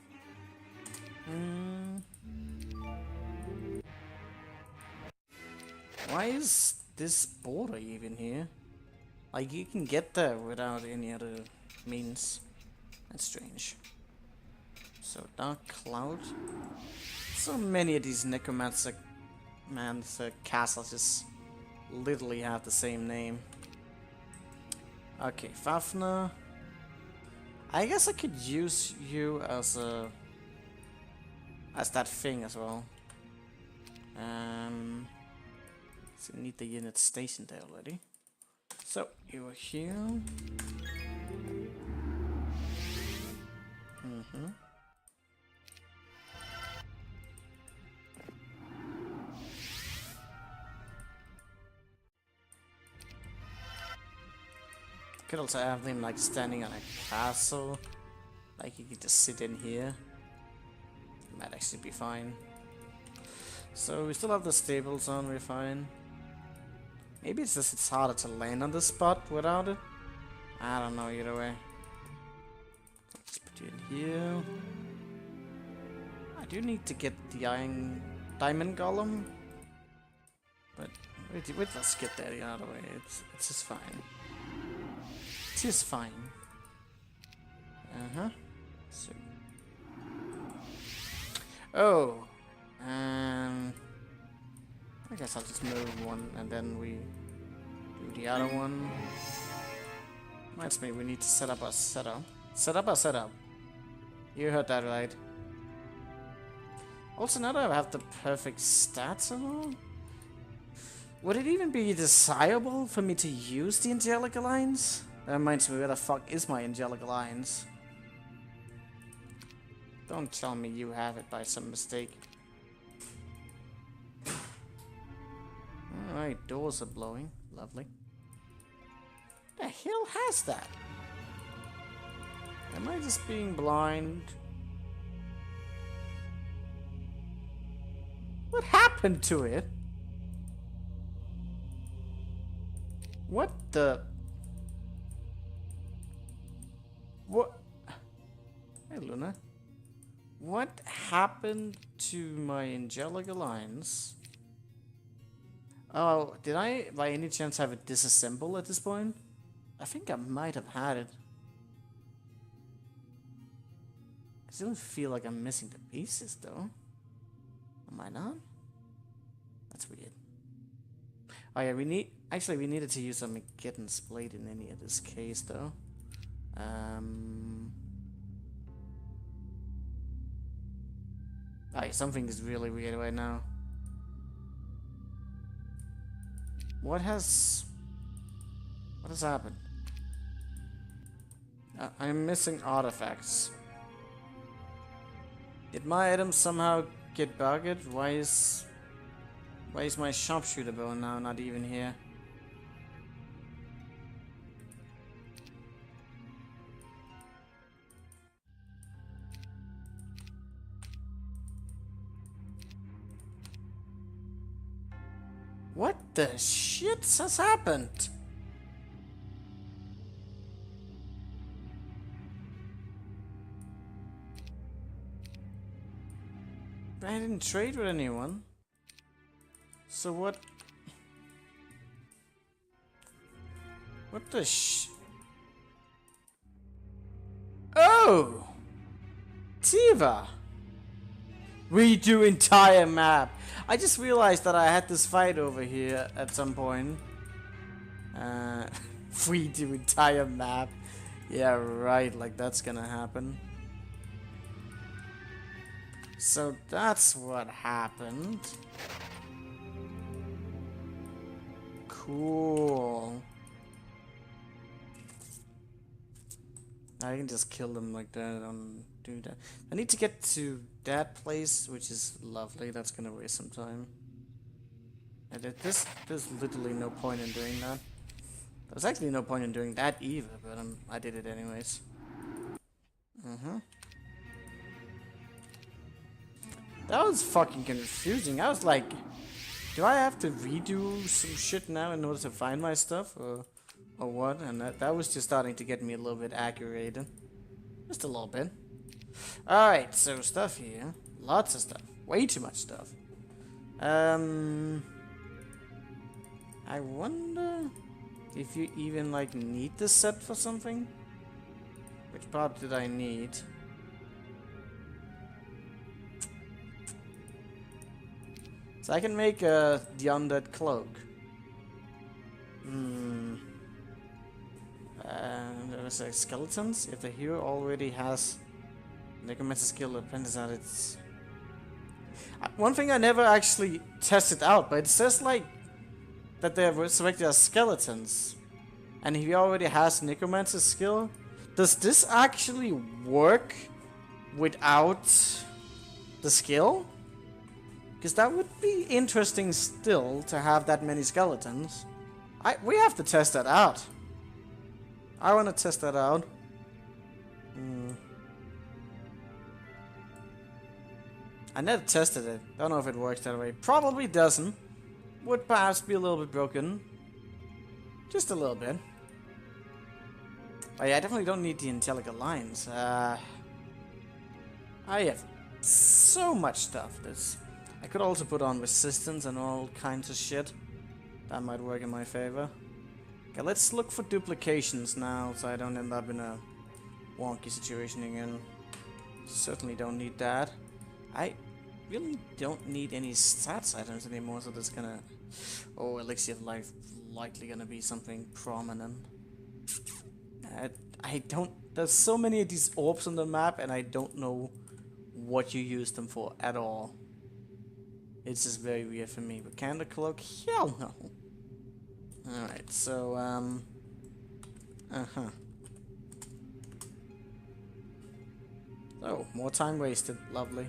Why is this border even here? Like, you can get there without any other means. That's strange. So, Dark Cloud. So many of these necromancer castles just literally have the same name. Okay, Fafnir. I guess I could use you as that thing as well. So I need the unit stationed there already. So you are here. Could also have him like standing on a castle. Like he could just sit in here. Might actually be fine. So we still have the stables on, we're fine. Maybe it's just harder to land on the spot without it. I don't know either way. Do it here. I do need to get the iron diamond golem, but wait, let's get that out of the way. It's just fine. It's just fine. So. Oh. I guess I'll just move one and then we do the other one. Reminds me, we need to set up our setup. Set up our setup. You heard that right. Also, now that I have the perfect stats and all, would it even be desirable for me to use the Angelic Alliance? That reminds me, where the fuck is my Angelic Alliance? Don't tell me you have it by some mistake. Alright, doors are blowing. Lovely. The hell has that? Am I just being blind? What happened to it? What the... What? Hey, Luna. What happened to my Angelic Alliance? Oh, did I by any chance have it disassemble at this point? I think I might have had it. I still feel like I'm missing the pieces though. Am I not? That's weird. Oh yeah, we needed to use a Mageddon's blade in any of this case though. Oh yeah, something is really weird right now. What has happened? I'm missing artifacts. Did my items somehow get bugged? Why is my sharpshooter bow now not even here? What the shit has happened? I didn't trade with anyone. So what? What the Oh! Tiva! Redo entire map. I just realized that I had this fight over here at some point. Redo entire map. Yeah, right, like that's gonna happen. So that's what happened. Cool. I can just kill them like that. Do that. I need to get to that place, which is lovely. That's gonna waste some time. And there's literally no point in doing that. There's actually no point in doing that either, but I did it anyways. That was fucking confusing. I was like, do I have to redo some shit now in order to find my stuff, or what? And that was just starting to get me a little bit aggravated. Just a little bit. Alright, so stuff here. Lots of stuff. Way too much stuff. I wonder if you even like need this set for something? Which part did I need? So I can make the undead cloak. There's like skeletons. If the hero already has necromancer skill, apprentice at its. One thing I never actually tested out, but it says like that they're resurrected as skeletons, and if he already has necromancer skill, does this actually work without the skill? Because that would be interesting still to have that many skeletons. We have to test that out. I want to test that out. I never tested it. Don't know if it works that way. Probably doesn't. Would perhaps be a little bit broken. Just a little bit. Oh yeah, I definitely don't need the Angelic Alliance. I have so much stuff. I could also put on resistance and all kinds of shit. That might work in my favor. Okay, let's look for duplications now, so I don't end up in a wonky situation again. Certainly don't need that. I really don't need any stats items anymore, so that's gonna... Oh, Elixir of Life likely gonna be something prominent. I don't... There's so many of these orbs on the map, and I don't know what you use them for at all. It's just very weird for me. But Candle Cloak? Hell no. Alright, so, Oh, more time wasted. Lovely.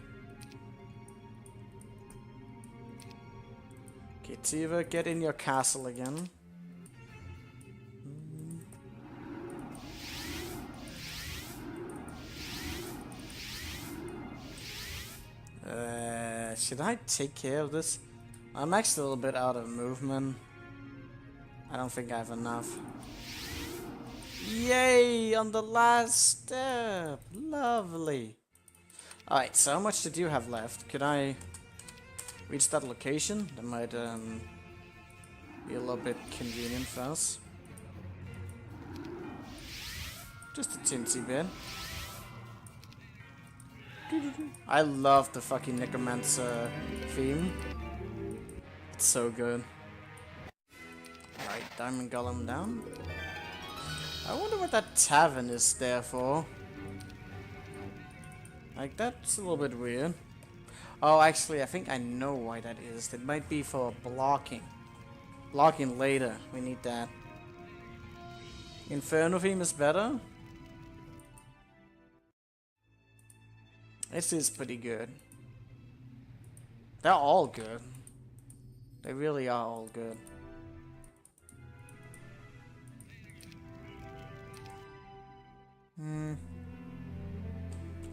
Okay, Tiva, get in your castle again. Should I take care of this? I'm actually a little bit out of movement. I don't think I have enough. Yay! On the last step! Lovely! Alright, so how much did you have left? Could I reach that location? That might be a little bit convenient for us. Just a teensy bit. I love the fucking Necromancer theme. It's so good. Alright, Diamond Golem down. I wonder what that tavern is there for. Like, that's a little bit weird. Oh, actually, I think I know why that is. It might be for blocking. Blocking later. We need that. Inferno theme is better. This is pretty good. They're all good. They really are all good.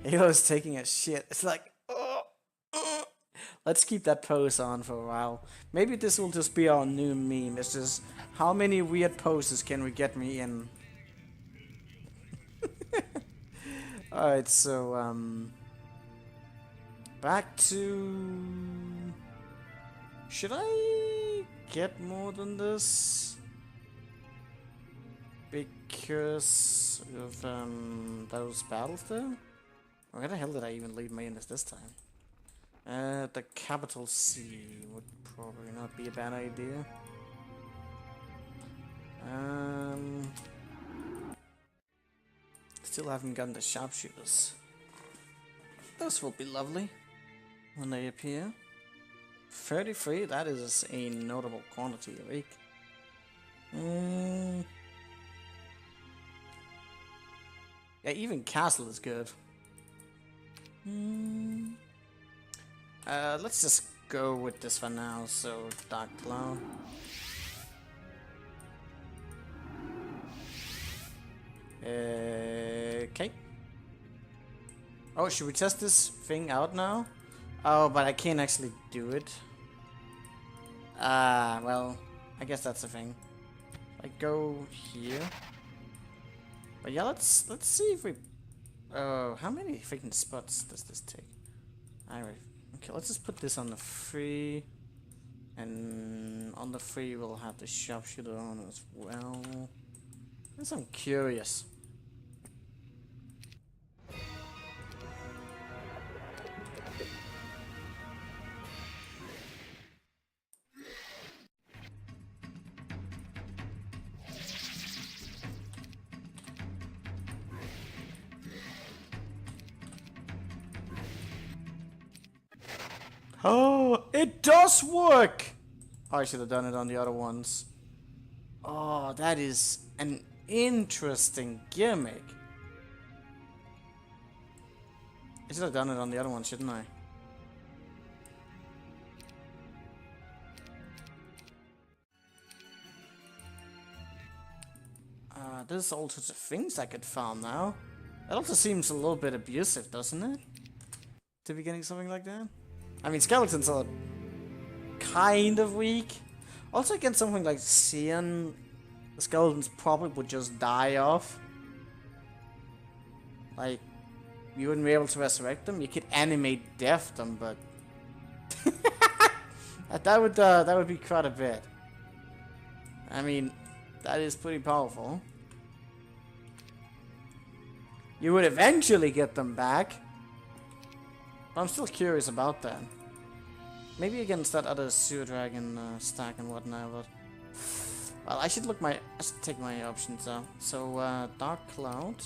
Halo's taking a shit. It's like, let's keep that pose on for a while. Maybe this will just be our new meme. It's just, how many weird poses can we get me in? Alright, so, back to... Should I get more than this? Because of those battles there? Where the hell did I even leave my units this time? The capital C would probably not be a bad idea. Still haven't gotten the sharpshooters. Those will be lovely when they appear. 33, that is a notable quantity of ink. Yeah, even castle is good. Let's just go with this for now. So, Dark Cloud. Okay. Oh, should we test this thing out now? Oh, but I can't actually do it. Well, I guess that's the thing. I go here. But yeah, let's see if we... Oh, how many freaking spots does this take? Alright. Okay, let's just put this on the free. And on the free we'll have the sharpshooter on as well. Because I'm curious. Oh, it does work! Oh, I should have done it on the other ones. Oh, that is an interesting gimmick. I should have done it on the other one, shouldn't I? There's all sorts of things I could farm now. That also seems a little bit abusive, doesn't it? To be getting something like that? I mean, skeletons are kind of weak. Also, against something like Sion, the skeletons probably would just die off. Like, you wouldn't be able to resurrect them. You could animate death them, but that would be quite a bit. I mean, that is pretty powerful. You would eventually get them back. But I'm still curious about that. Maybe against that other sewer dragon stack and whatnot, but well, I should take my options out. So Dark Cloud.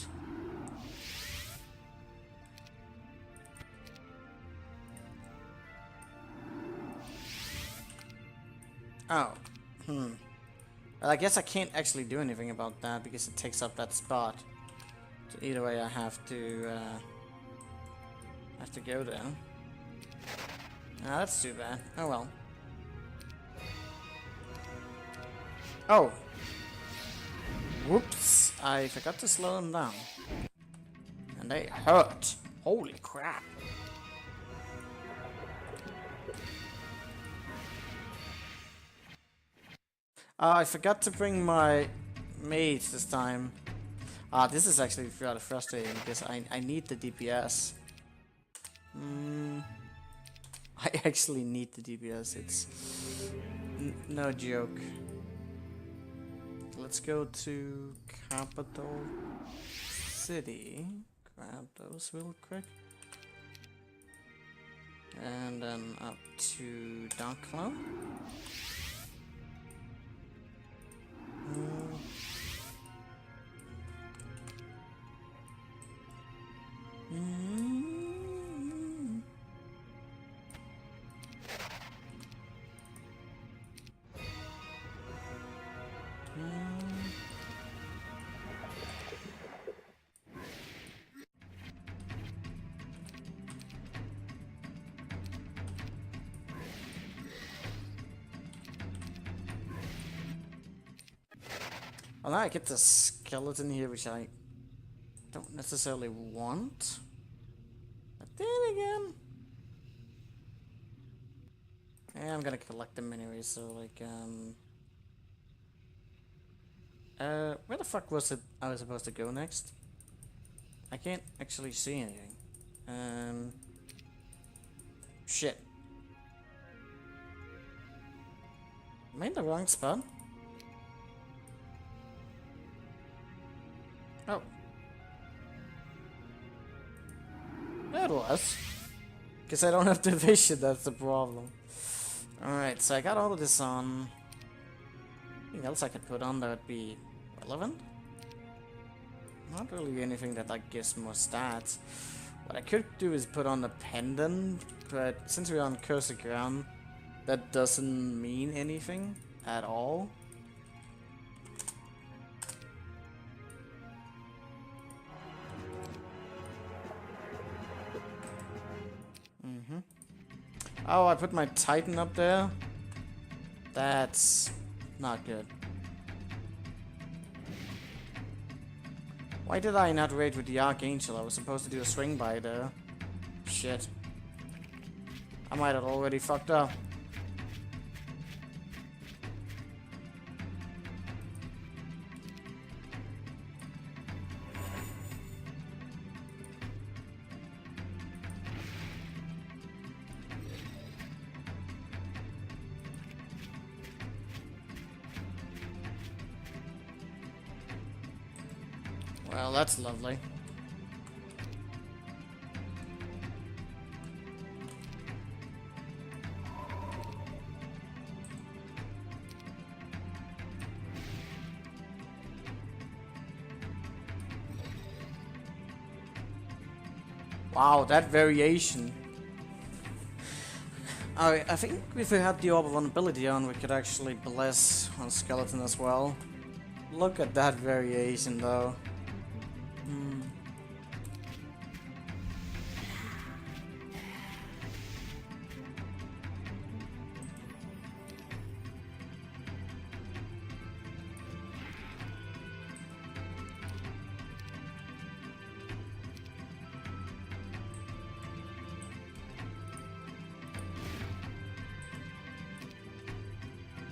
Oh. Well, I guess I can't actually do anything about that because it takes up that spot. So either way, I have to go there. Ah, that's too bad. Oh well. Oh. Whoops. I forgot to slow them down. And they hurt. Holy crap. I forgot to bring my mage this time. This is actually rather frustrating because I need the DPS. I actually need the DPS. It's no joke. Let's go to Capital City. Grab those real quick. And then up to Dark Cloud. Well, now I get the skeleton here, which I don't necessarily want. But then again, yeah, I'm gonna collect them anyway. So like, where the fuck was it I was supposed to go next? I can't actually see anything. Shit. Am I in the wrong spot? Oh. That was. Because I don't have the vision, that's the problem. Alright, so I got all of this on. Anything else I could put on that would be relevant? Not really anything that like gives more stats. What I could do is put on the pendant, but since we're on cursed ground, that doesn't mean anything at all. Oh, I put my Titan up there? That's not good. Why did I not raid with the Archangel? I was supposed to do a swing by there. Shit. I might have already fucked up. Well, that's lovely. Wow, that variation. I think if we had the Orb of Vulnerability on, we could actually bless on Skeleton as well. Look at that variation though.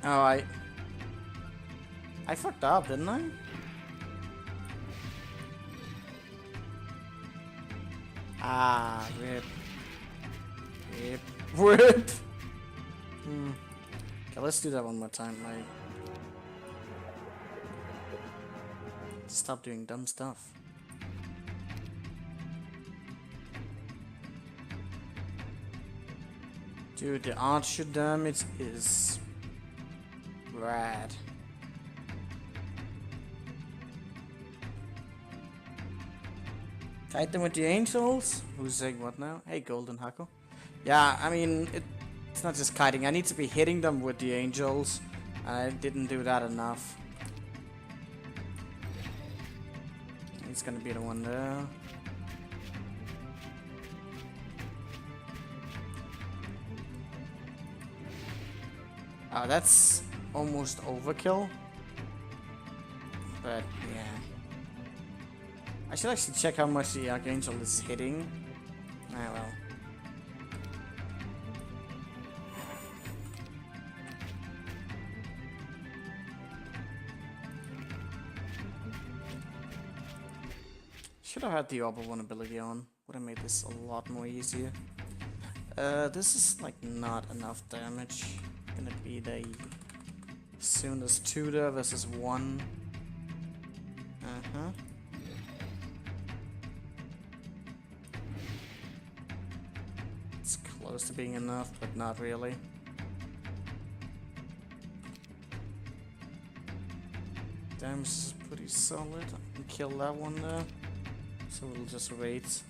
Oh, I fucked up, didn't I? Ah, rip. Rip. Rip! Okay, let's do that one more time, like... Stop doing dumb stuff. Dude, the archer damage is... rad. Fight them with the angels? Who's saying what now? Hey, Golden Hako. Yeah, I mean, it's not just kiting. I need to be hitting them with the angels. I didn't do that enough. He's gonna be the one there. Oh, that's almost overkill. But, yeah. I should actually check how much the Archangel is hitting. Ah, well. Should have had the Orb of Vulnerability on. Would have made this a lot more easier. This is like not enough damage. Gonna be the soon as 2 there versus 1. It's close to being enough, but not really. Damage is pretty solid. I can kill that one there. So we'll just wait.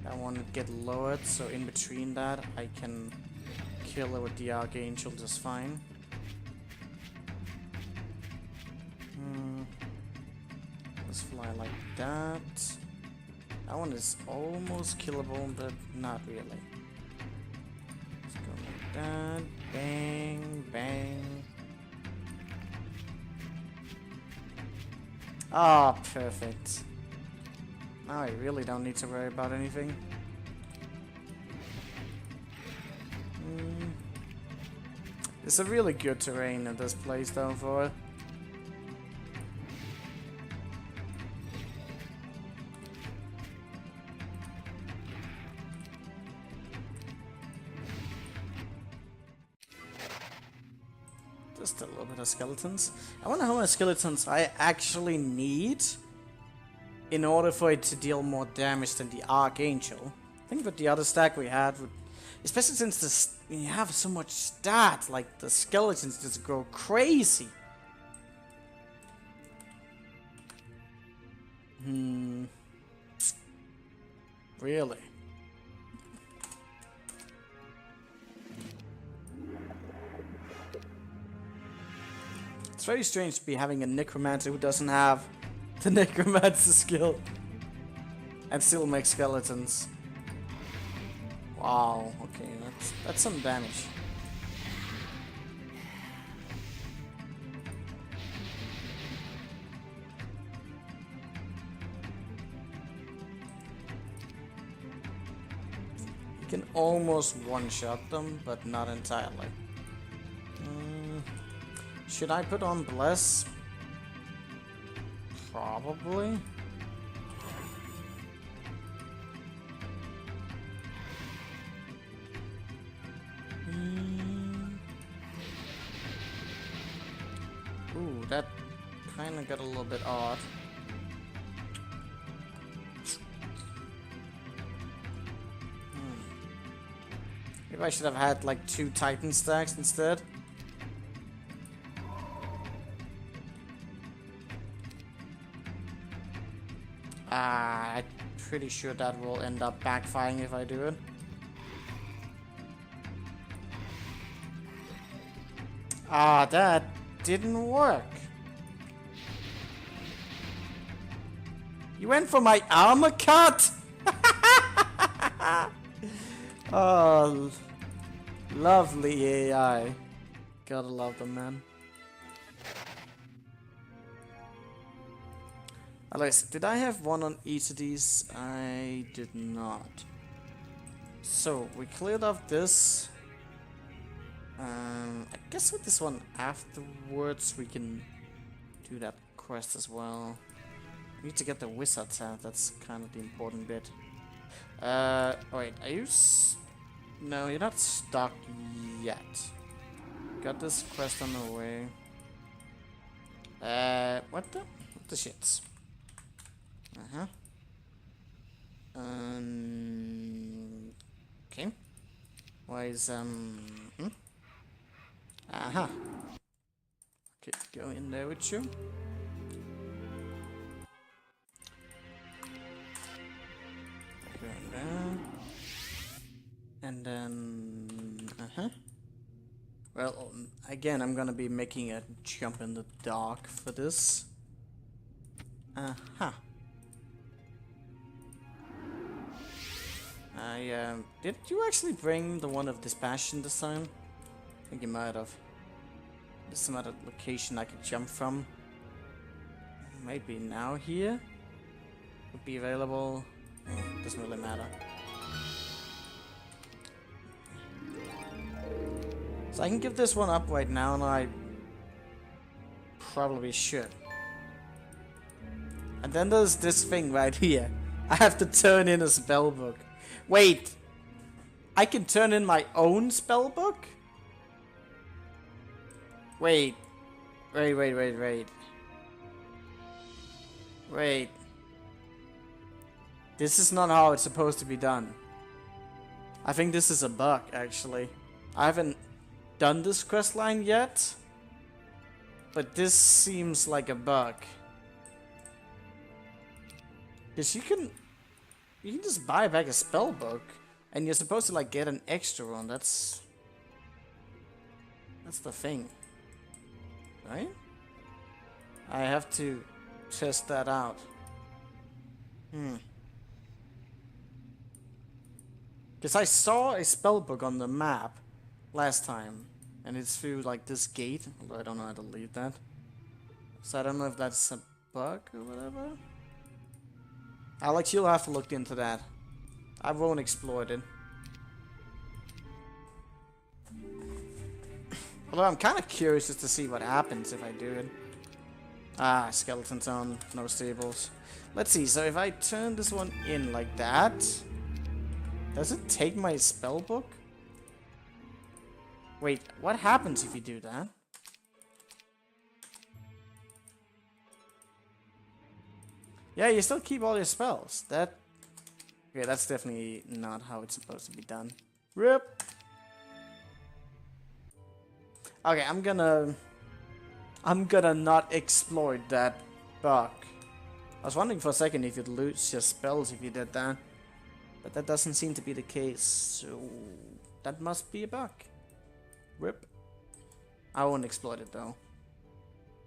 That one would get lowered, so in between that I can kill her with the Archangel just fine. Let's fly like that. That one is almost killable, but not really. Let's go like that. Bang, bang. Ah, perfect. Now I really don't need to worry about anything. It's a really good terrain in this place though for it. Just a little bit of skeletons. I wonder how many skeletons I actually need in order for it to deal more damage than the Archangel. I think with the other stack we had, especially since when you have so much stat, like the skeletons just go crazy. Really? It's very strange to be having a necromancer who doesn't have the necromancer skill and still make skeletons. Wow, okay, that's some damage. You can almost one-shot them, but not entirely. Should I put on Bless? Probably. Ooh, that kind of got a little bit odd. Maybe I should have had like 2 Titan stacks instead. I'm pretty sure that will end up backfiring if I do it. Ah, that didn't work. You went for my armor cut? Oh, lovely AI. Gotta love them, man. Alex, did I have one on each of these? I did not. So, we cleared off this. I guess with this one afterwards we can do that quest as well. We need to get the wizards out, that's kind of the important bit. Wait, are you No, you're not stuck yet. Got this quest on the way. What the shits? Uh-huh. Okay. Why is, Aha. Okay, go in there with you. Go in there. And then, well, again, I'm gonna be making a jump in the dark for this. Did you actually bring the one of dispassion this time? I think you might have. There's some other location I could jump from. Maybe now here? Would be available. Doesn't really matter. So I can give this one up right now, and I probably should. And then there's this thing right here. I have to turn in a spellbook. Wait! I can turn in my own spellbook? Wait. Wait. This is not how it's supposed to be done. I think this is a bug, actually. I haven't done this quest line yet, but this seems like a bug. Because you can just buy back a spellbook, and you're supposed to like get an extra one. That's the thing, right? I have to test that out. Because I saw a spellbook on the map last time, and it's through like this gate, although I don't know how to leave that. So I don't know if that's a bug or whatever. Alex, you'll have to look into that. I won't exploit it. Although I'm kind of curious just to see what happens if I do it. Ah, skeleton town, no stables. Let's see, so if I turn this one in like that, does it take my spellbook? Wait, what happens if you do that? Yeah, you still keep all your spells. Okay, that's definitely not how it's supposed to be done. RIP! Okay, I'm gonna not exploit that bug. I was wondering for a second if you'd lose your spells if you did that. But that doesn't seem to be the case, so that must be a bug. RIP. I won't exploit it though.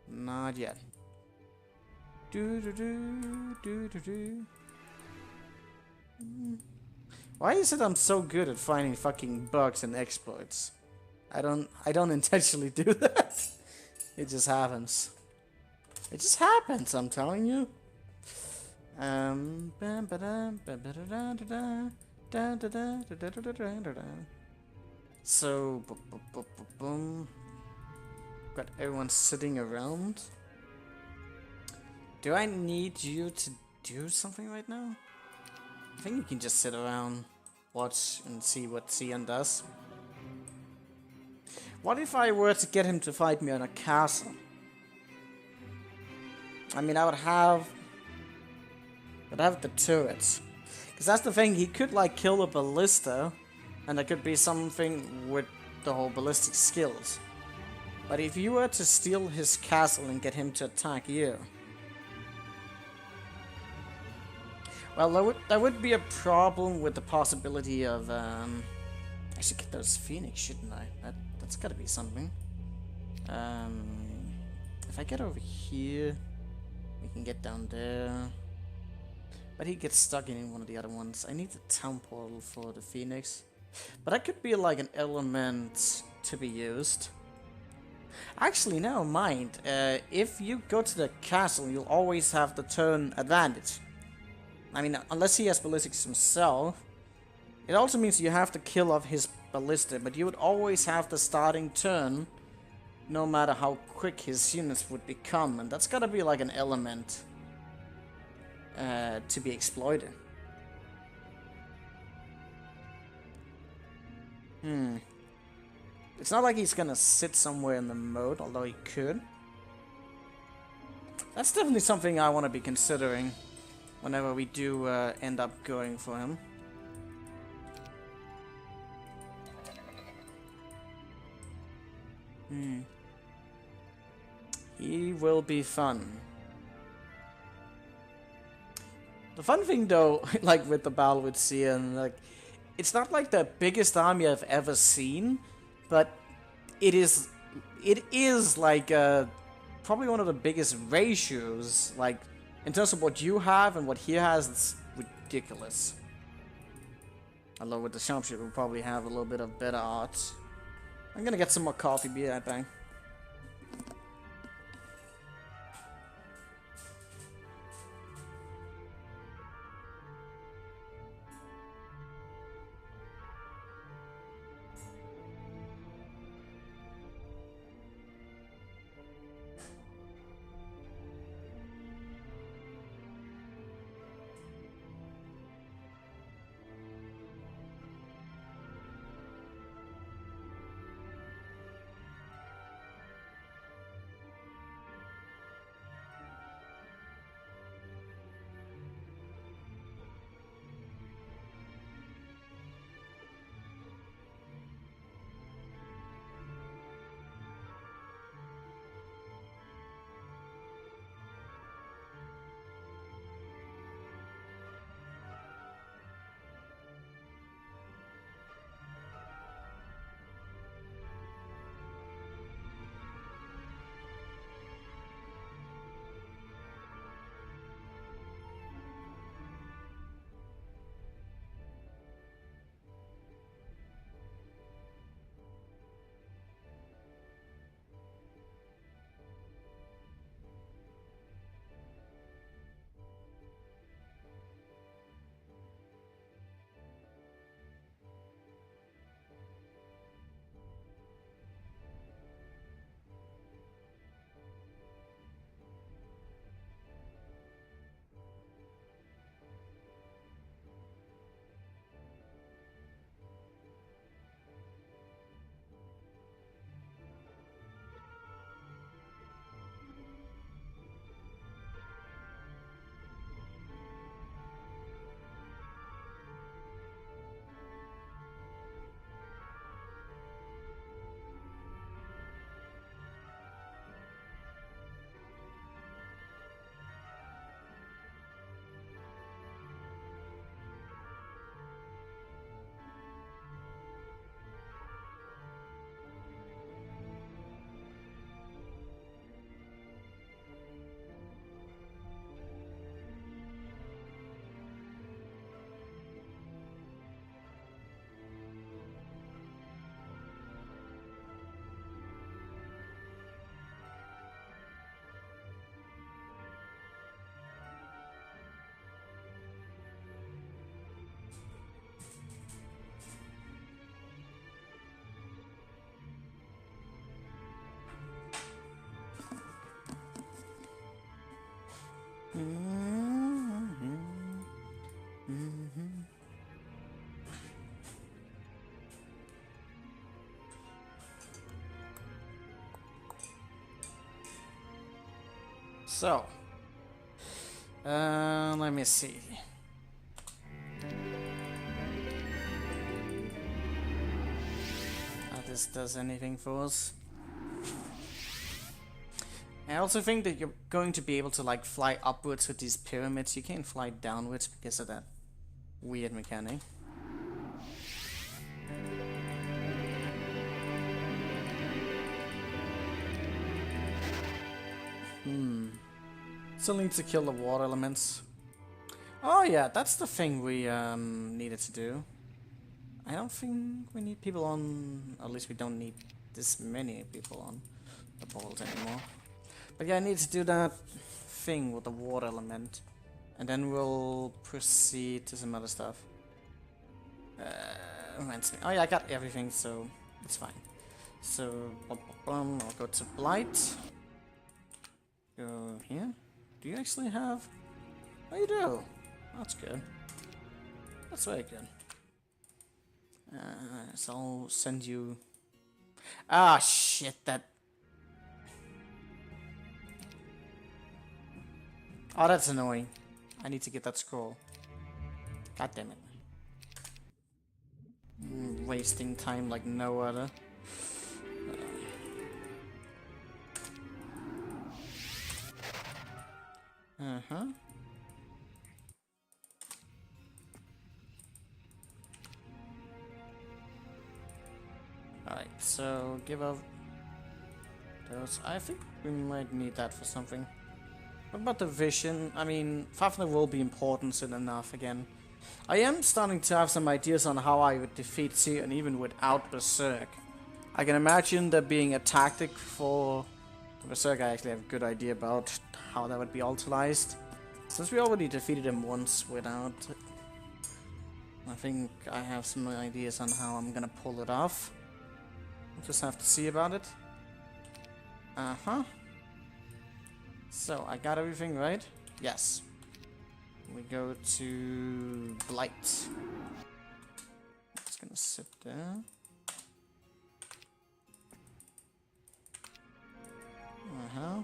Not yet. Why is it I'm so good at finding fucking bugs and exploits? I don't intentionally do that. It just happens. It just happens, I'm telling you. So, got everyone sitting around. Do I need you to do something right now? I think you can just sit around, watch, and see what Sion does. What if I were to get him to fight me on a castle? I mean, I would have the turrets. Because that's the thing, he could like kill a ballista, and there could be something with the whole ballistic skills. But if you were to steal his castle and get him to attack you, well, there would be a problem with the possibility of, I should get those phoenix, shouldn't I? That's gotta be something. If I get over here, we can get down there. But he gets stuck in one of the other ones. I need the town portal for the phoenix. But that could be like an element to be used. Actually, never mind. If you go to the castle, you'll always have the turn advantage. I mean, unless he has ballistics himself. It also means you have to kill off his ballista, but you would always have the starting turn, no matter how quick his units would become, and that's gotta be like an element to be exploited. Hmm. It's not like he's gonna sit somewhere in the moat, although he could. That's definitely something I want to be considering whenever we do end up going for him. Hmm. He will be fun. The fun thing though, like with the battle with Cian, like, it's not like the biggest army I've ever seen, but it is like probably one of the biggest ratios, like in terms of what you have and what he has. It's ridiculous. Although with the sharpshooter we'll probably have a little bit of better odds. I'm gonna get some more coffee, be right back. So, let me see. If this does anything for us. I also think that you're going to be able to like fly upwards with these pyramids. You can't fly downwards because of that weird mechanic. Still need to kill the water elements. Oh yeah, that's the thing we needed to do. I don't think we need people on, at least we don't need this many people on the balls anymore. But yeah, I need to do that thing with the water element. And then we'll proceed to some other stuff. Reminds me. Oh yeah, I got everything, so it's fine. So, I'll go to Blight. Go here. Do you actually have? Oh, you do. That's good. That's very good. So I'll send you... Ah, shit, that... Oh, that's annoying. I need to get that scroll. God damn it. Wasting time like no other. Uh-huh. Alright, so give up those. I think we might need that for something. What about the vision? I mean, Fafnir will be important soon enough again. I am starting to have some ideas on how I would defeat Sion even without Berserk. I can imagine there being a tactic for Berserk. I actually have a good idea about how that would be utilized. Since we already defeated him once without... I think I have some ideas on how I'm gonna pull it off. We'll just have to see about it. Uh-huh. So, I got everything right? Yes. We go to Blight. It's gonna sit there. Uh-huh.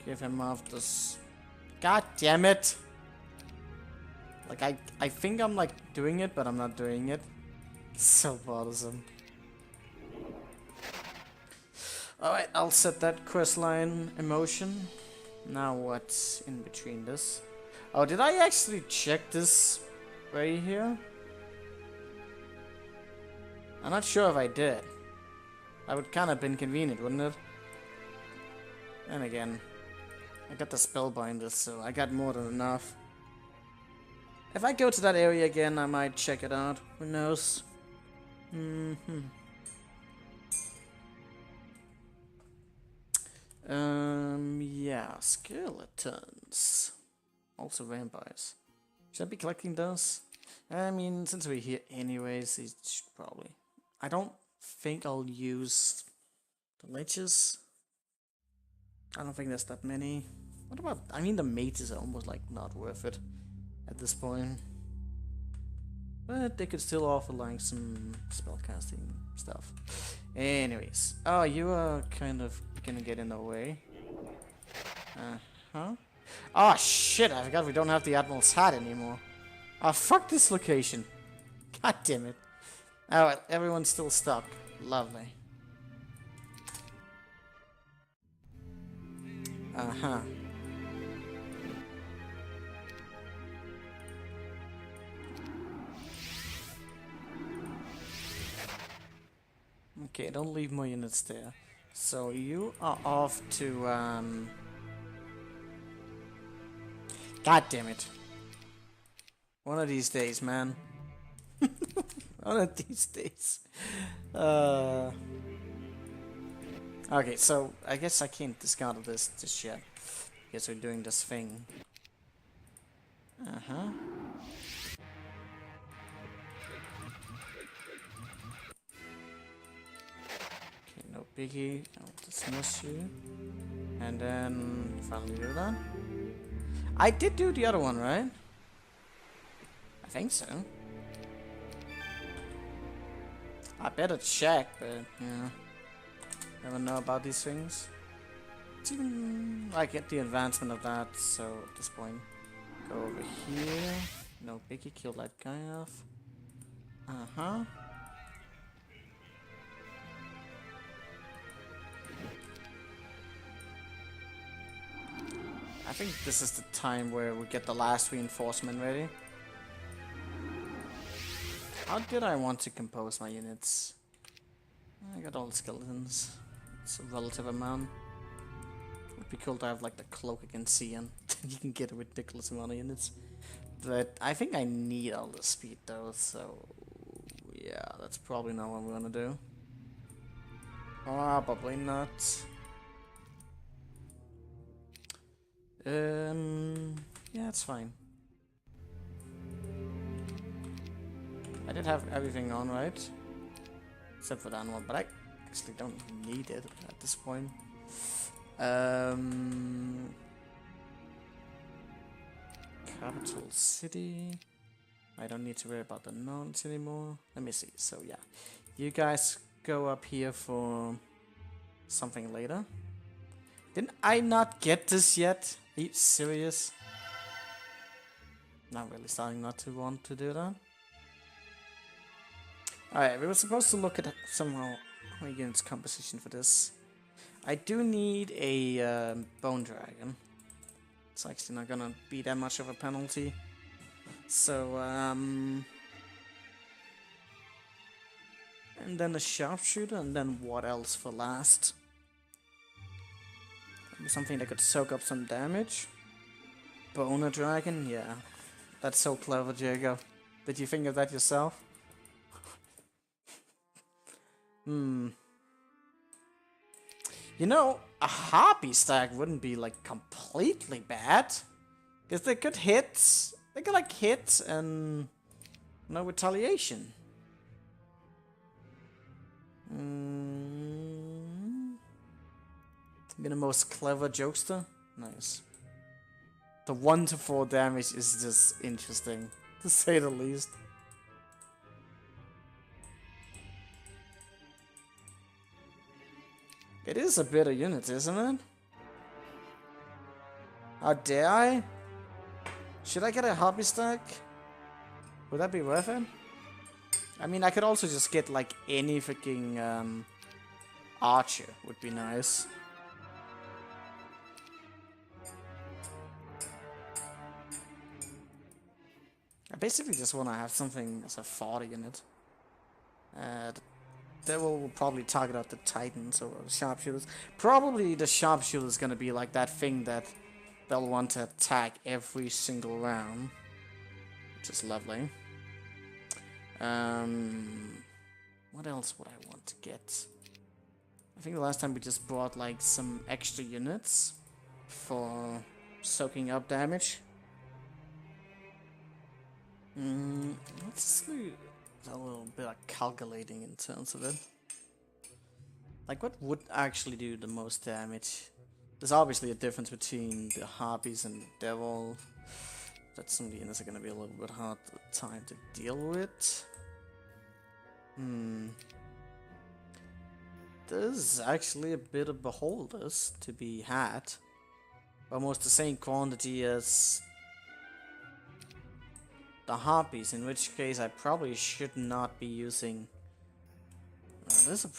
Give him off this... God damn it! Like, I think I'm, like, doing it, but I'm not doing it. It's so bothersome. Alright, I'll set that quest line in motion. Now what's in between this? Oh, did I actually check this right here? I'm not sure if I did. That would kind of been convenient, wouldn't it? And again, I got the spellbinder, so I got more than enough. If I go to that area again, I might check it out. Who knows? Yeah, skeletons. Also vampires. Should I be collecting those? I mean, since we're here anyways, these should probably... I don't think I'll use the liches. I don't think there's that many. What about... I mean, the mages are almost, like, not worth it at this point. But they could still offer, like, some spellcasting stuff. Anyways. Oh, you are kind of gonna get in the way. Uh-huh. Oh, shit, I forgot we don't have the Admiral's hat anymore. Oh, fuck this location. God damn it. Alright, everyone's still stuck. Lovely. Uh-huh. Okay, don't leave more units there. So you are off to, God damn it. One of these days, man. One of these days. Okay, so I guess I can't discard this just yet. Because we're doing this thing. Uh-huh. Okay, no biggie. I'll dismiss you. And then finally do that. I did do the other one, right? I think so. I better check, but yeah. Never know about these things. It's even... I get the advancement of that, so at this point. Go over here. No biggie, kill that guy off. Uh-huh. I think this is the time where we get the last reinforcement ready. How did I want to compose my units? I got all the skeletons. It's a relative amount. It'd be cool to have like the cloak against Sion. You can get a ridiculous amount of units. But I think I need all the speed though, so yeah, that's probably not what I'm gonna do. Probably not. Yeah, it's fine. I did have everything on, right? Except for that one, but I actually don't need it at this point. Capital City. I don't need to worry about the knowledge anymore. Let me see. So yeah, you guys go up here for something later. Didn't I not get this yet? Are you serious? Not really starting not to want to do that. Alright, we were supposed to look at somehow my unit's composition for this. I do need a bone dragon. It's actually not gonna be that much of a penalty. So, and then a sharpshooter, and then what else for last? Something that could soak up some damage. Boner dragon, yeah. That's so clever, Jacob. Did you think of that yourself? You know, a harpy stack wouldn't be like completely bad. Because they could hit. They could like hit and no retaliation. Be the most clever jokester? Nice. The 1 to 4 damage is just interesting, to say the least. It is a bit of unit, isn't it? How dare I? Should I get a hobby stack? Would that be worth it? I mean, I could also just get like any freaking archer, would be nice. I basically just want to have something as a 40 unit. They will probably target out the Titans or the Sharpshooters. Probably the Sharpshooter is going to be like that thing that they'll want to attack every single round. Which is lovely. What else would I want to get? I think the last time we just bought like some extra units for soaking up damage. Let's do a little bit of calculating in terms of it. Like, what would actually do the most damage? There's obviously a difference between the Harpies and the Devil. That some of the units are going to be a little bit hard time to deal with. There's actually a bit of Beholders to be had. Almost the same quantity as the Harpies, in which case I probably should not be using... there's a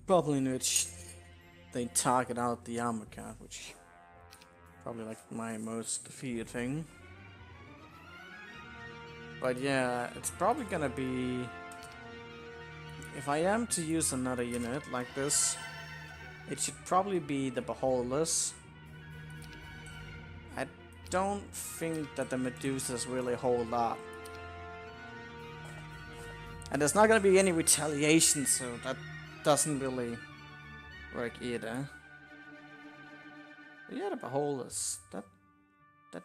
problem in which they target out the armor card, which probably like my most defeated thing. But yeah, it's probably gonna be... If I am to use another unit like this, it should probably be the Beholders. I don't think that the Medusas really hold up. And there's not gonna be any retaliation, so that doesn't really work either. But yeah, the Beholders, that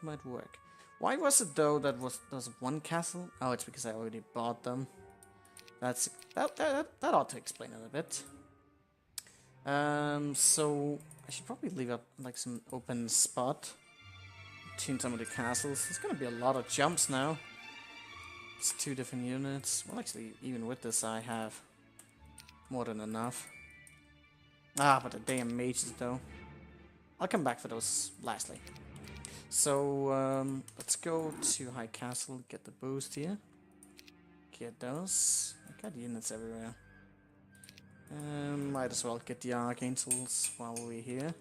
might work. Why was it though that was one castle? Oh, it's because I already bought them. That ought to explain it a bit. So I should probably leave up like some open spot between some of the castles. There's gonna be a lot of jumps now. It's 2 different units. Well, actually, even with this, I have more than enough. Ah, but the damn mages, though. I'll come back for those lastly. So, let's go to High Castle, get the boost here. Get those. I got units everywhere. Might as well get the Archangels while we're here.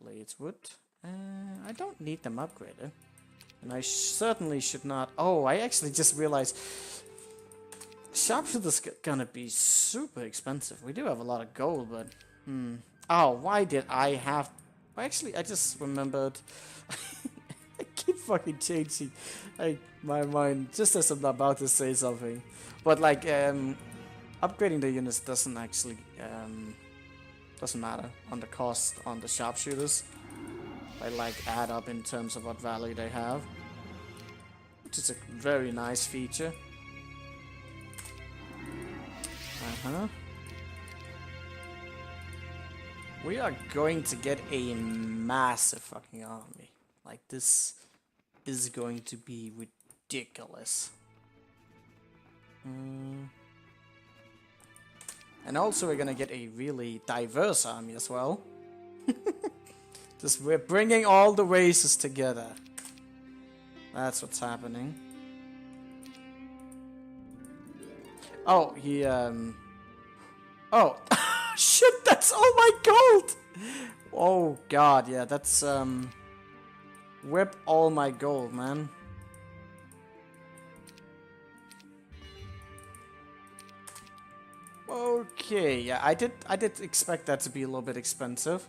Glades wood. I don't need them upgraded. And I certainly should not... Oh, I actually just realized... Sharpshooter's gonna be super expensive. We do have a lot of gold, but... Oh, why did I have... Well, actually, I just remembered... I keep fucking changing my mind just as I'm about to say something. But, like, upgrading the units doesn't actually... doesn't matter on the cost on the Sharpshooters. They like add up in terms of what value they have, which is a very nice feature. We are going to get a massive fucking army. Like this is going to be ridiculous. And also we're gonna get a really diverse army as well. Just we're bringing all the races together. That's what's happening. Oh, he oh, shit! That's all my gold. Oh god, yeah, that's whip all my gold, man. Okay, yeah, I did expect that to be a little bit expensive.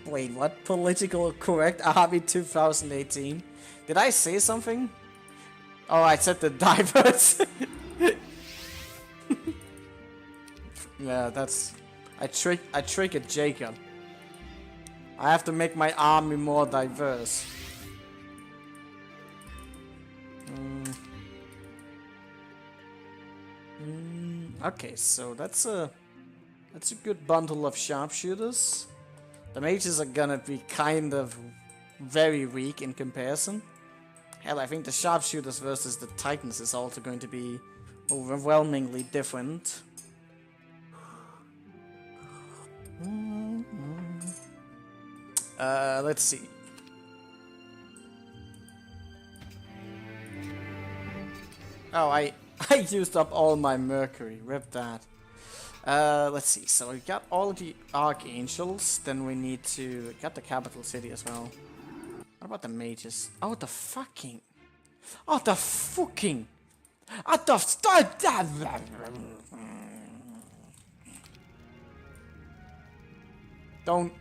Wait, what? Political correct Army 2018? Did I say something? Oh, I said the diverse. Yeah, that's... I triggered Jacob. I have to make my army more diverse. Okay, so that's a good bundle of sharpshooters. The mages are gonna be kind of very weak in comparison. Hell, I think the sharpshooters versus the titans is also going to be overwhelmingly different. Let's see. Oh, I used up all my mercury. Rip that. Let's see. So we got all the archangels. Then we need to get the capital city as well. What about the mages? Oh, the fucking. Oh, the fucking. At the start.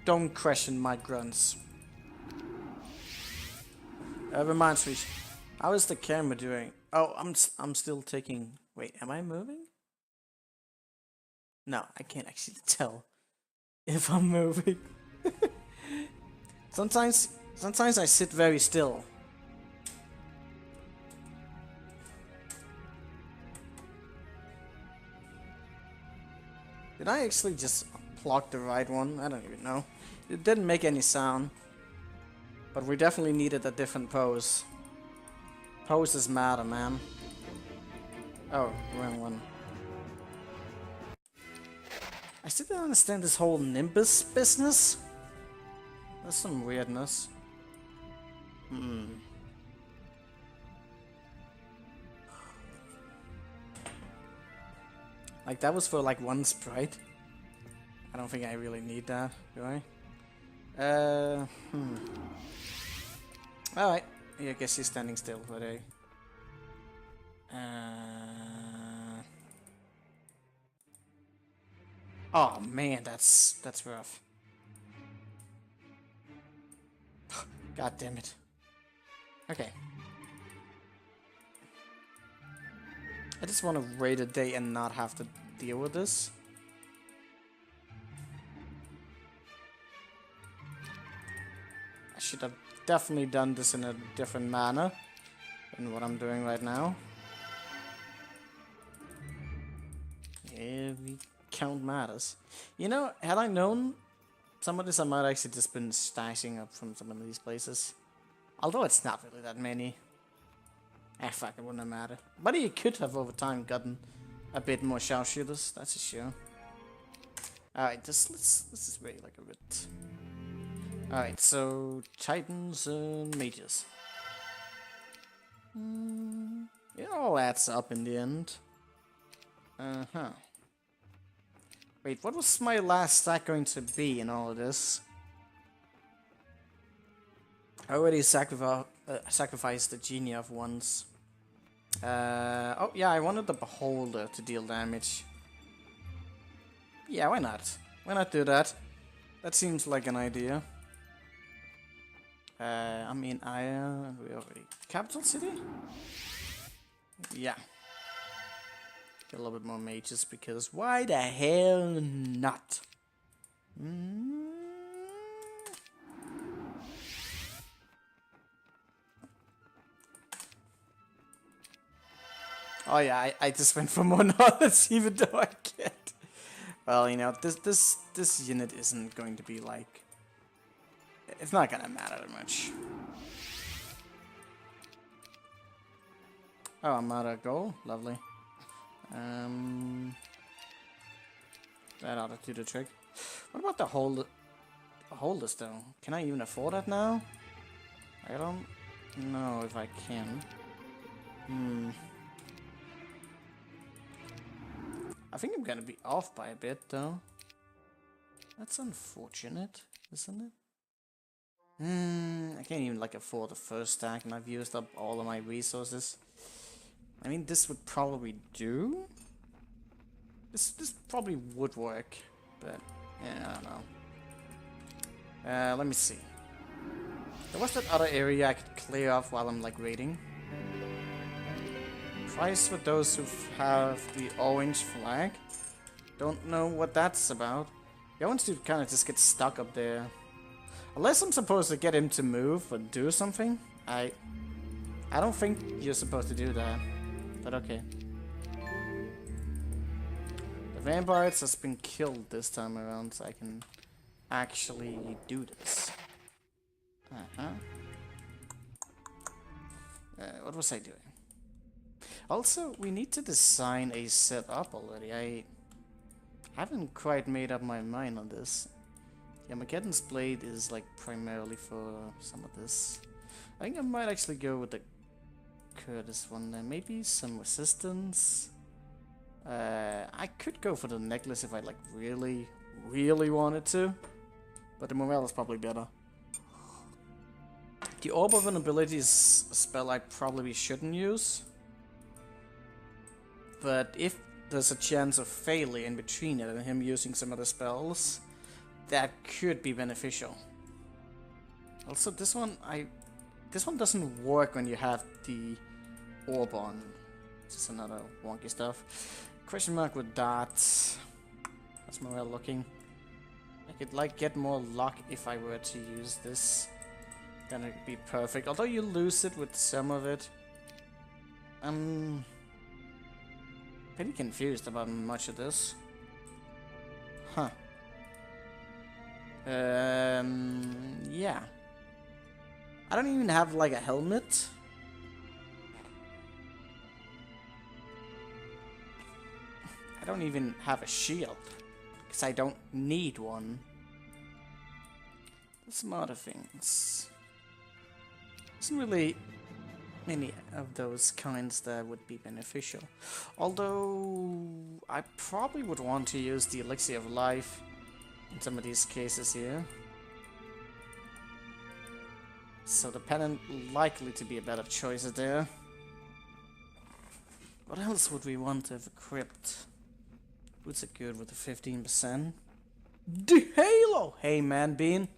Don't question my grunts. Reminds me. How is the camera doing? Oh, I'm still taking. Wait, am I moving? No, I can't actually tell if I'm moving. Sometimes I sit very still. Did I actually just pluck the right one? I don't even know. It didn't make any sound. But we definitely needed a different pose. Poses matter, man. Oh, wrong one. I still don't understand this whole Nimbus business. That's some weirdness. Like, that was for like one sprite. I don't think I really need that, do I? Alright. Yeah, I guess he's standing still today. Oh man, that's rough. God damn it. Okay. I just want to wait a day and not have to deal with this. I should have definitely done this in a different manner than what I'm doing right now. Every count matters. You know, had I known some of this, I might actually just been stashing up from some of these places. Although it's not really that many. Fuck, it wouldn't matter. But you could have over time gotten a bit more sharpshooters, that's for sure. Alright, let's just wait like a bit. Alright, so Titans and Mages. It all adds up in the end. Wait, what was my last stack going to be in all of this? I already sacrificed the Genie of once. Oh yeah, I wanted the Beholder to deal damage. Yeah, why not? Why not do that? That seems like an idea. I mean, we already... Capital City? Yeah. Get a little bit more mages, because why the hell not? Oh yeah, I just went for more knowledge, even though I can't. Well, you know, this unit isn't going to be like... It's not gonna matter that much. Oh, I'm out of gold. Lovely. That ought to do the trick. What about the holders though? Can I even afford that now? I don't know if I can. I think I'm gonna be off by a bit though. That's unfortunate, isn't it? I can't even like afford the first stack and I've used up all of my resources. I mean, this would probably do. This probably would work, but yeah, I don't know. Let me see. There was that other area I could clear off while I'm like raiding. Price for those who have the orange flag. Don't know what that's about. The orange dude kind of just gets stuck up there. Unless I'm supposed to get him to move or do something. I don't think you're supposed to do that. But okay. The vampires has been killed this time around, so I can actually do this. What was I doing? Also, we need to design a setup already. I haven't quite made up my mind on this. Yeah, Mageddon's Blade is like primarily for some of this. I think I might actually go with the Curtis one there. Maybe some resistance. I could go for the necklace if I like really wanted to. But the morale is probably better. The Orb of Invulnerability is a spell I probably shouldn't use. But if there's a chance of failure in between it and him using some other spells, that could be beneficial. Also, this one doesn't work when you have the orb on. Just another wonky stuff. Question mark with that. That's morale looking. I could like get more luck if I were to use this. Then it'd be perfect. Although you lose it with some of it. I'm pretty confused about much of this. Huh. Yeah. I don't even have like a helmet. I don't even have a shield. Because I don't need one. There's some other things. Isn't really many of those kinds that would be beneficial. Although I probably would want to use the Elixir of Life in some of these cases here. So the Pennant likely to be a better choice there. What else would we want to have equipped? Boots are good with the 15%. The Halo! Hey man bean,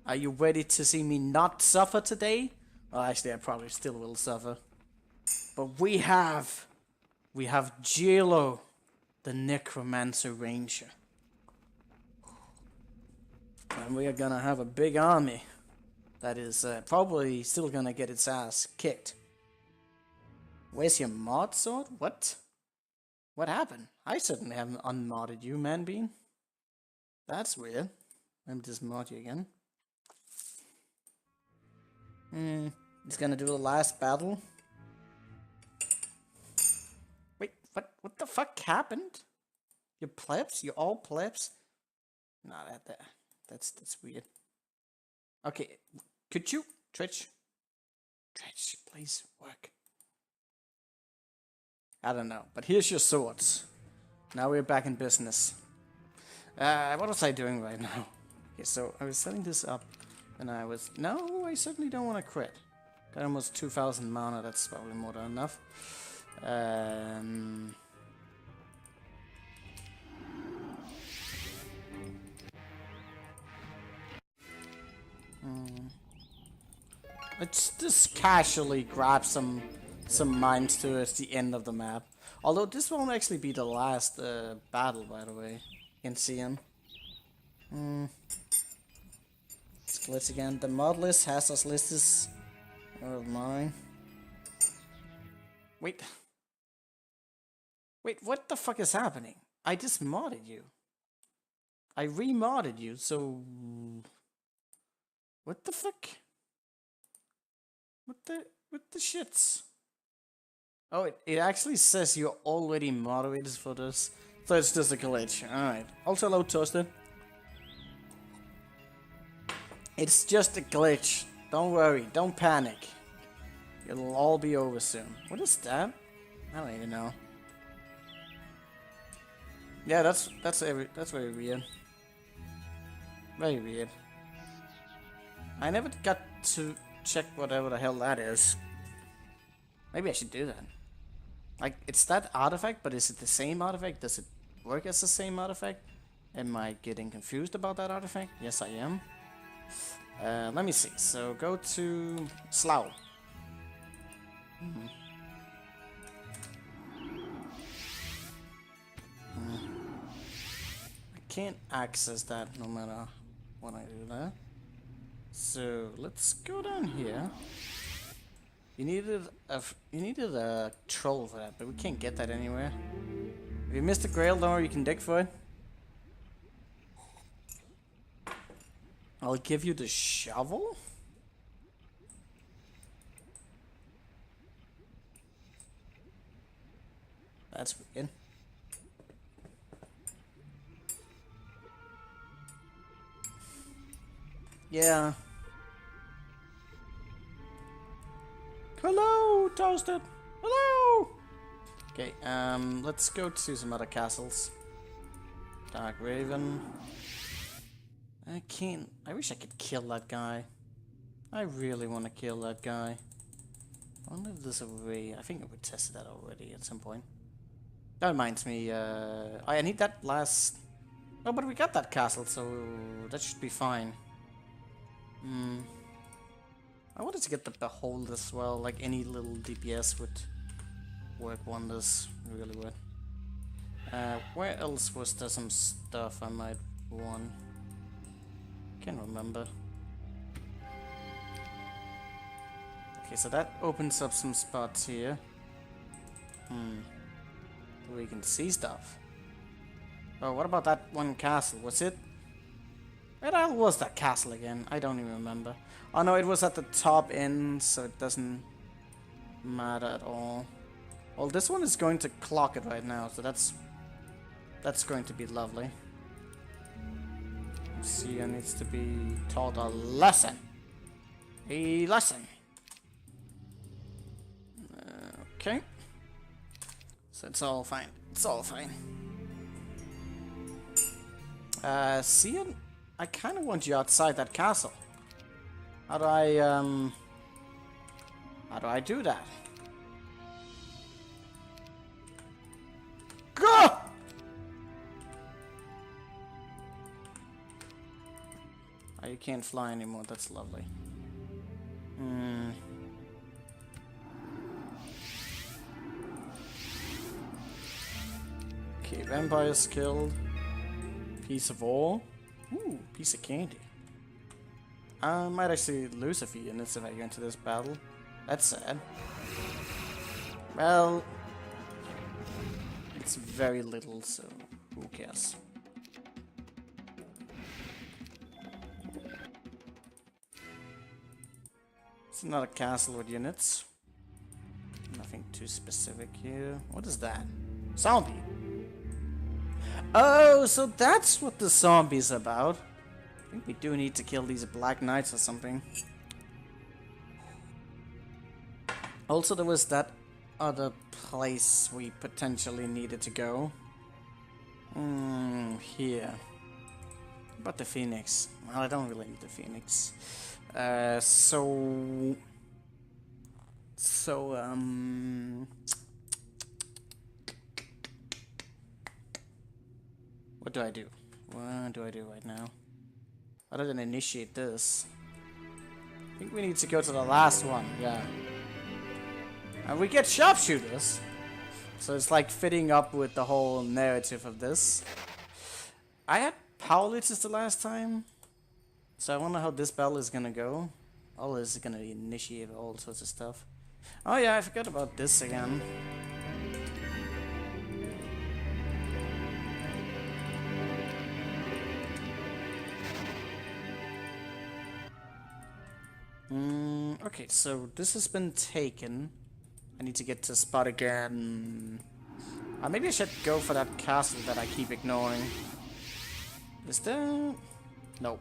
are you ready to see me not suffer today? Well, actually I probably still will suffer. But we have Jilo, the Necromancer Ranger. And we are gonna have a big army that is probably still gonna get its ass kicked. Where's your mod sword? What? What happened? I certainly haven't unmodded you, man bean. That's weird. Let me just mod you again. He's gonna do the last battle. Wait, what the fuck happened? You plebs? You all plebs? No, that's weird. Okay, could you, Twitch, please work. I don't know, but here's your swords. Now we're back in business. What was I doing right now? Okay, so I was setting this up, and I was... No, I certainly don't want to quit. Got almost 2,000 mana, that's probably more than enough. Let's just casually grab some mines towards the end of the map. Although this won't actually be the last battle, by the way. You can see him. Let's again. The mod list has us listed. Oh, mine. Wait, what the fuck is happening? I just modded you. I remodded you, so... What the fuck? What the shits? Oh, it actually says you're already moderators for this. So it's just a glitch. Alright. Also hello, Toasted. It's just a glitch. Don't worry. Don't panic. It'll all be over soon. What is that? I don't even know. Yeah, that's very weird. Very weird. I never got to check whatever the hell that is. Maybe I should do that. Like, it's that artifact, but is it the same artifact? Does it work as the same artifact? Am I getting confused about that artifact? Yes, I am. Let me see. So, go to Slough. I can't access that no matter what I do there. So, let's go down here. You needed a troll for that, but we can't get that anywhere. If you missed the grail, don't worry, you can dig for it. I'll give you the shovel. That's weird. Yeah. Hello, Toasted. Hello. Okay, let's go to some other castles. Dark Raven. I can't. I wish I could kill that guy. I really want to kill that guy. I wonder if there's a way. I think we tested that already at some point. That reminds me. I need that last. Oh, but we got that castle, so that should be fine. I wanted to get the Behold as well. Like any little DPS would work wonders. Really would. Where else was there some stuff I might want? Can't remember. Okay, so that opens up some spots here. We can see stuff. Oh, what about that one castle? Was it? Where the hell was that castle again? I don't even remember. Oh no, it was at the top end, so it doesn't matter at all. Well, this one is going to clock it right now, so that's going to be lovely. Sia needs to be taught a lesson. A lesson. Okay. So it's all fine. It's all fine. Sia, I kind of want you outside that castle. How do I do that? Go! Oh, you can't fly anymore. That's lovely. Okay, vampires killed. Piece of ore. Ooh, piece of candy. I might actually lose a few units if I go into this battle. That's sad. Well, it's very little, so who cares? It's not a castle with units. Nothing too specific here. What is that? Zombie. Oh, so that's what the zombie's about. I think we do need to kill these Black Knights or something. Also, there was that other place we potentially needed to go. Here. But the Phoenix. Well, I don't really need the Phoenix. What do I do? What do I do right now? Other than initiate this. I think we need to go to the last one, yeah. And we get sharpshooters. So it's like fitting up with the whole narrative of this. I had power leeches the last time. So I wonder how this battle is gonna go. All this is gonna initiate all sorts of stuff. Oh yeah, I forgot about this again. Okay, so this has been taken. I need to get to spot again. Maybe I should go for that castle that I keep ignoring. Is there... No.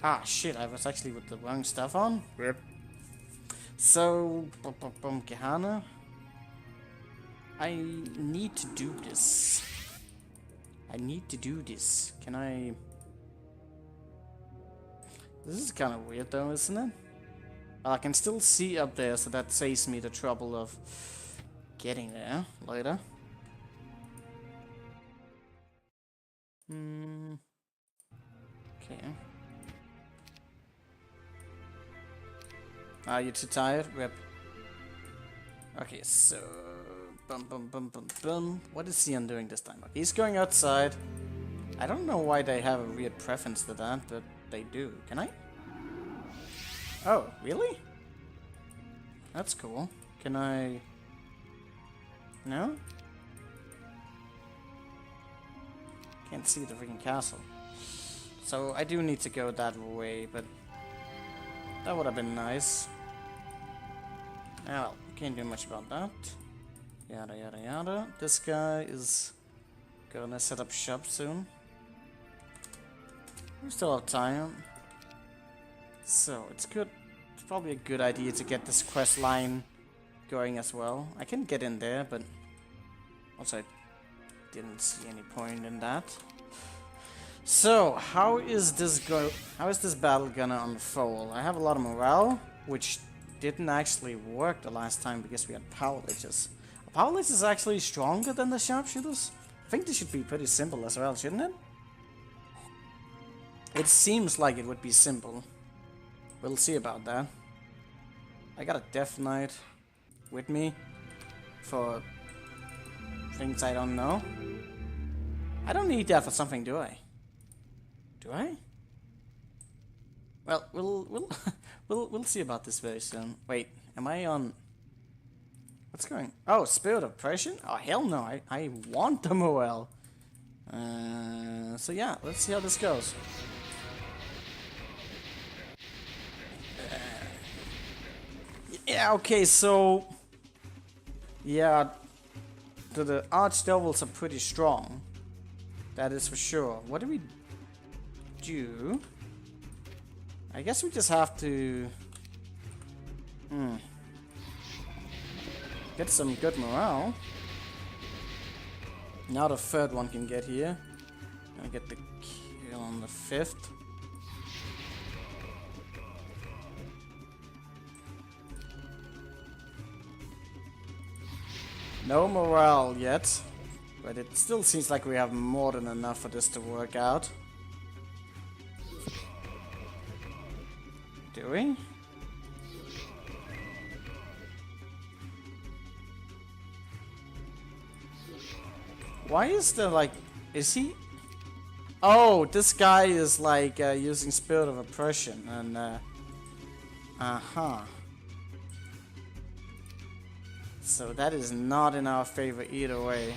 Ah, shit, I was actually with the wrong stuff on. Rip. So, Gehana. I need to do this. Can I... This is kind of weird though, isn't it? Well, I can still see up there, so that saves me the trouble of getting there later. Okay. Are you too tired? Rip. Okay, so... What is Sion doing this time? Okay, he's going outside. I don't know why they have a weird preference to that, but they do. Can I? Oh, really? That's cool. Can I... No? Can't see the freaking castle. So I do need to go that way, but that would have been nice. Well, can't do much about that. Yada yada yada. This guy is gonna set up shop soon. We still have time. So it's good. It's probably a good idea to get this quest line going as well. I can get in there, but also I didn't see any point in that. So how is this battle gonna unfold? I have a lot of morale, which didn't actually work the last time because we had power leeches. Power leech is actually stronger than the sharpshooters. I think this should be pretty simple as well, shouldn't it? It seems like it would be simple. We'll see about that. I got a Death Knight with me for things I don't know. I don't need that for something, do I? Do I? Well, we'll see about this very soon. Wait, am I on? What's going? Oh, Spirit of Oppression? Oh hell no! I want the morale. So yeah, let's see how this goes. Yeah, okay, so... Yeah, the Archdevils are pretty strong. That is for sure. What do we do? I guess we just have to... Get some good morale. Now the third one can get here. Gonna get the kill on the fifth. No morale yet, but it still seems like we have more than enough for this to work out. Do we? Why is there like... Is he... Oh, this guy is like using Spirit of Oppression and... So that is not in our favor either way.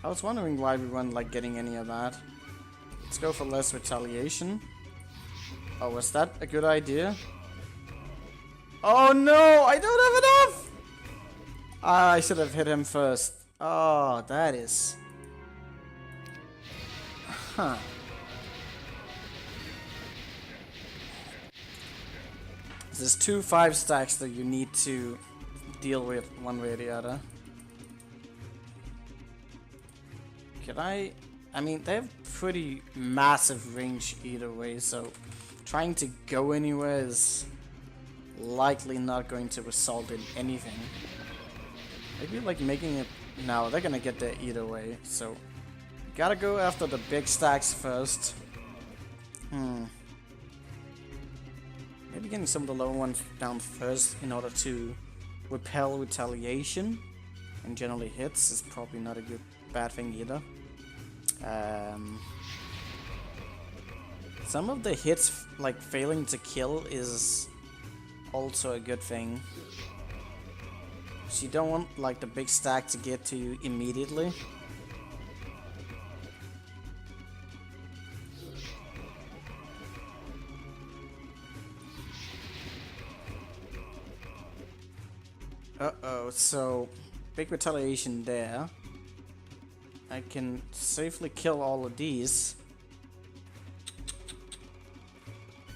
I was wondering why we weren't like getting any of that. Let's go for less retaliation. Oh, was that a good idea? Oh no, I don't have enough! I should have hit him first. Oh, that is... Huh. There's 2 5-stacks that you need to deal with one way or the other. Could I mean, they have pretty massive range either way, so trying to go anywhere is likely not going to result in anything. Maybe like making it... No, they're gonna get there either way, so gotta go after the big stacks first. Maybe getting some of the lower ones down first in order to repel retaliation and generally hits is probably not a bad thing either. Some of the hits like failing to kill is also a good thing. So you don't want like the big stack to get to you immediately. Uh-oh, so big retaliation there. I can safely kill all of these.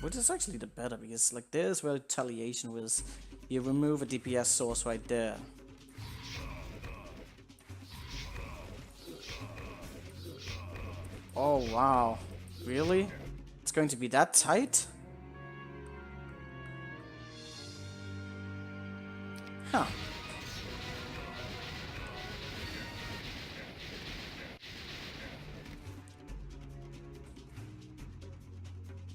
Which is actually the better, because like there's where retaliation was. You remove a DPS source right there. Oh wow, really? It's going to be that tight? Huh.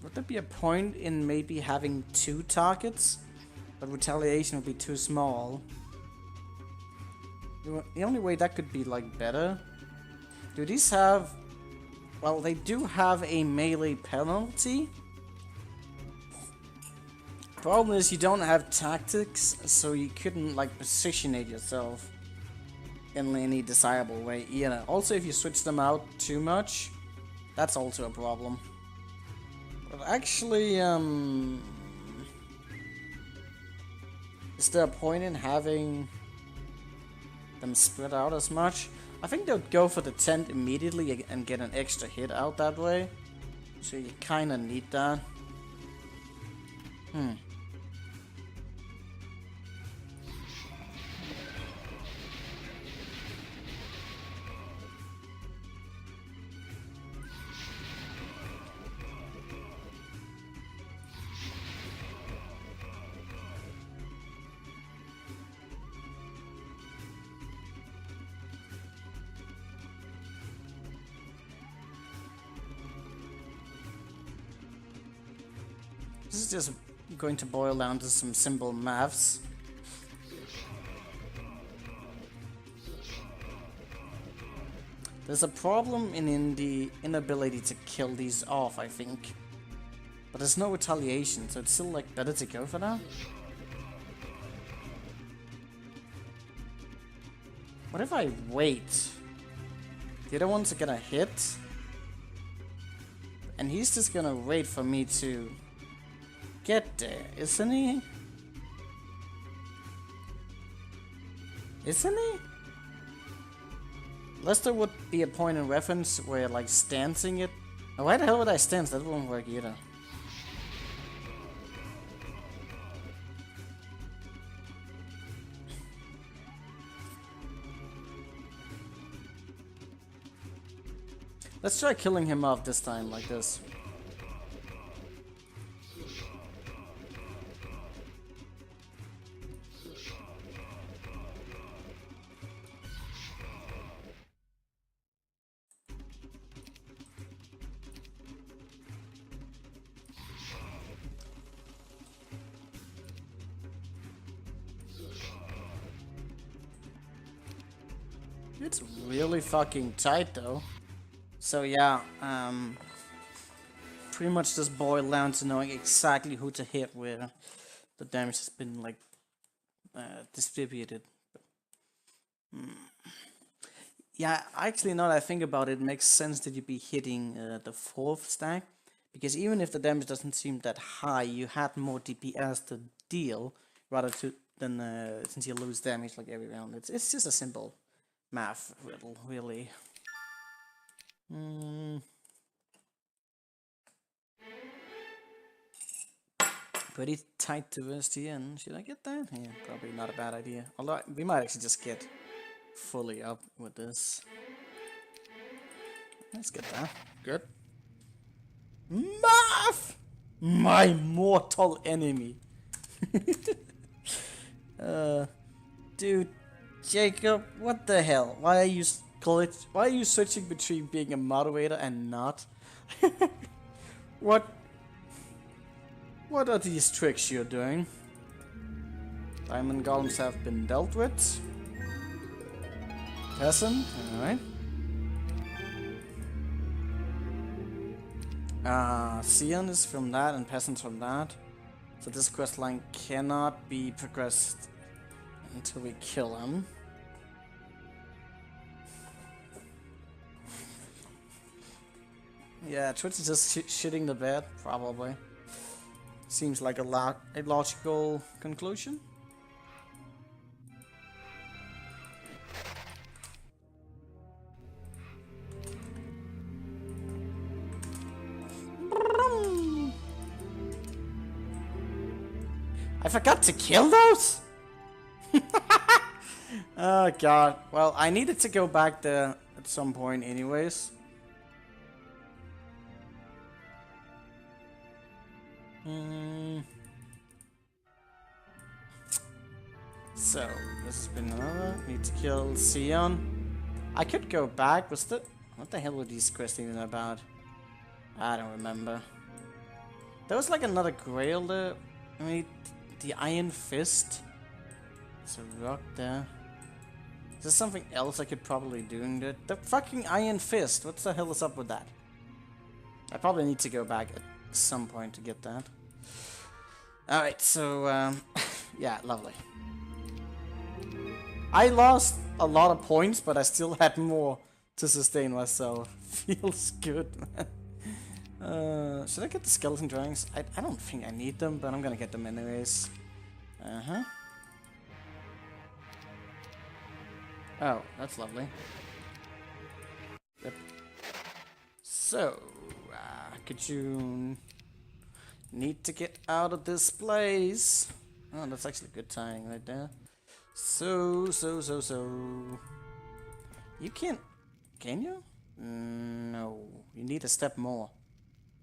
Would there be a point in maybe having 2 targets? But retaliation would be too small. The only way that could be like better. Do these have... Well, they do have a melee penalty. Problem is you don't have tactics, so you couldn't like positionate yourself in any desirable way either. Also, if you switch them out too much, that's also a problem. But actually, is there a point in having them spread out as much? I think they'll go for the tent immediately and get an extra hit out that way. So you kinda need that. This is just going to boil down to some simple maths. There's a problem in the inability to kill these off, I think. But there's no retaliation, so it's still like better to go for that. What if I wait? The other ones are gonna hit. And he's just gonna wait for me to get there, isn't he? Isn't he? Unless there would be a point in reference where like stancing it. Oh, why the hell would I stance? That won't work either. Let's try killing him off this time like this. It's really fucking tight though. So yeah, pretty much just boiled down to knowing exactly who to hit where the damage has been like distributed. Yeah, actually now that I think about it, it makes sense that you'd be hitting the 4th stack, because even if the damage doesn't seem that high, you had more DPS to deal rather than since you lose damage like every round. It's just a simple math riddle, really. Pretty tight towards the end. Should I get that? Yeah, probably not a bad idea. Although we might actually just get fully up with this. Let's get that. Good. Math! My mortal enemy. Dude, Jacob, what the hell? Why are you switching between being a moderator and not? What are these tricks you're doing? Diamond golems have been dealt with. Peasant, alright. Sion is from that and Peasant from that. So this quest line cannot be progressed until we kill him. Yeah, Twitch is just shitting the bed, probably. Seems like a logical conclusion. I forgot to kill those? Oh god. Well, I needed to go back there at some point anyways. So, this has been another. Need to kill Sion. I could go back. What the hell were these quests even about? I don't remember. There was like another grail there. I mean, the Iron Fist. There's a rock there. Is there something else I could probably do in there? The fucking Iron Fist. What the hell is up with that? I probably need to go back at some point to get that. Alright, so, yeah, lovely. I lost a lot of points, but I still had more to sustain myself. Feels good, man. Should I get the skeleton drawings? I don't think I need them, but I'm gonna get them anyways. Oh, that's lovely. Yep. So, could you... Need to get out of this place. Oh, that's actually good timing right there. So. You can't... Can you? No. You need a step more.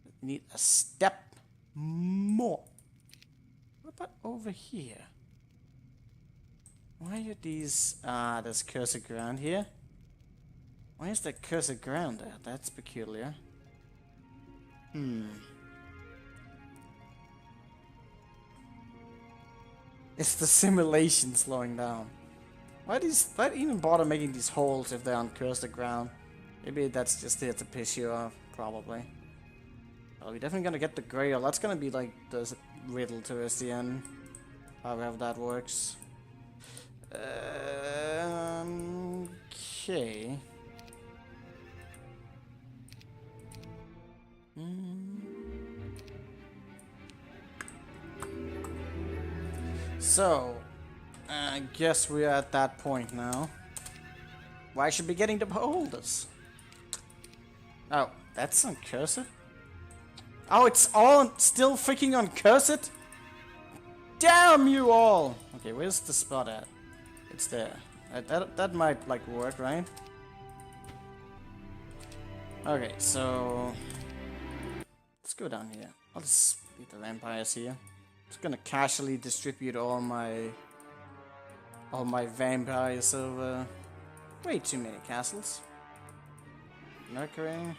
You need a step more. What about over here? Why are these... there's cursed ground here. Why is there cursed ground there? That's peculiar. It's the simulation slowing down. Why even bother making these holes if they're on cursed ground? Maybe that's just there to piss you off, probably. Oh, we're definitely gonna get the grail. That's gonna be like the riddle to us the end. However that works. Okay. So, I guess we're at that point now. Why should be getting the beholders? Oh, that's uncursed? Oh, it's all still freaking uncursed? Damn you all! Okay, where's the spot at? It's there. That might, like, work, right? Okay, so... Let's go down here. I'll just beat the vampires here. Just gonna casually distribute all my vampires over way too many castles. Mercury.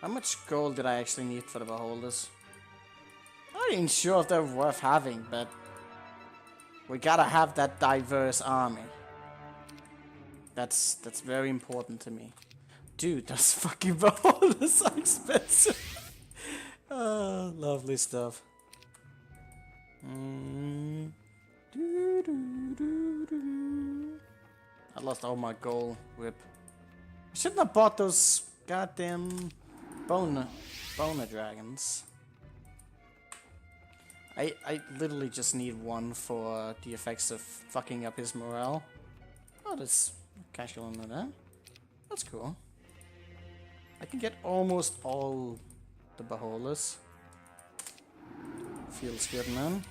How much gold did I actually need for the beholders? I'm not even sure if they're worth having, but we gotta have that diverse army. That's very important to me. Dude, those fucking beholders are expensive. Oh, lovely stuff. I lost all my gold whip. I shouldn't have bought those goddamn boner dragons. I literally just need one for the effects of fucking up his morale. Oh, there's casual into that. That's cool. I can get almost all the beholders. Feels good, man.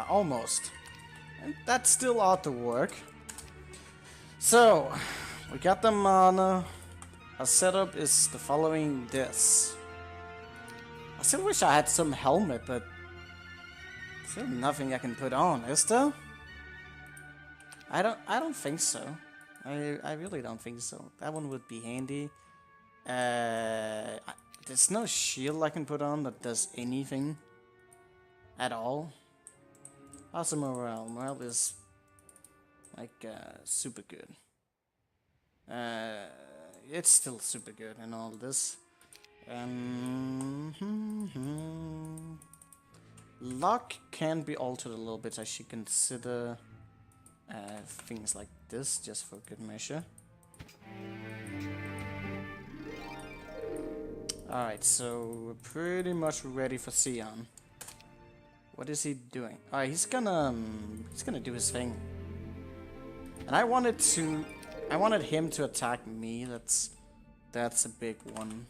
Almost. And that still ought to work. So, we got the mana. Our setup is the following this. I still wish I had some helmet, but still nothing I can put on, is there? I don't think so. I really don't think so. That one would be handy. There's no shield I can put on that does anything at all. How's morale? Morale is like super good. It's still super good in all this. Luck can be altered a little bit. I should consider things like this just for good measure. Alright, so we're pretty much ready for Sion. What is he doing? Alright, he's gonna do his thing. And I wanted him to attack me. That's that's a big one.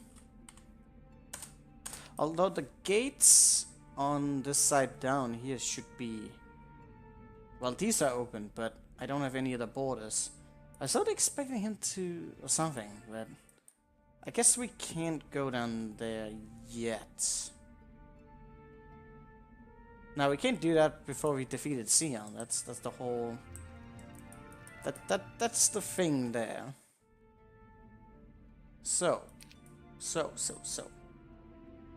Although the gates on this side down here should be... Well, these are open, but I don't have any other borders. I started expecting him to... or something, but... I guess we can't go down there yet. Now, we can't do that before we defeated Sion. That's the whole... That's the thing there. So.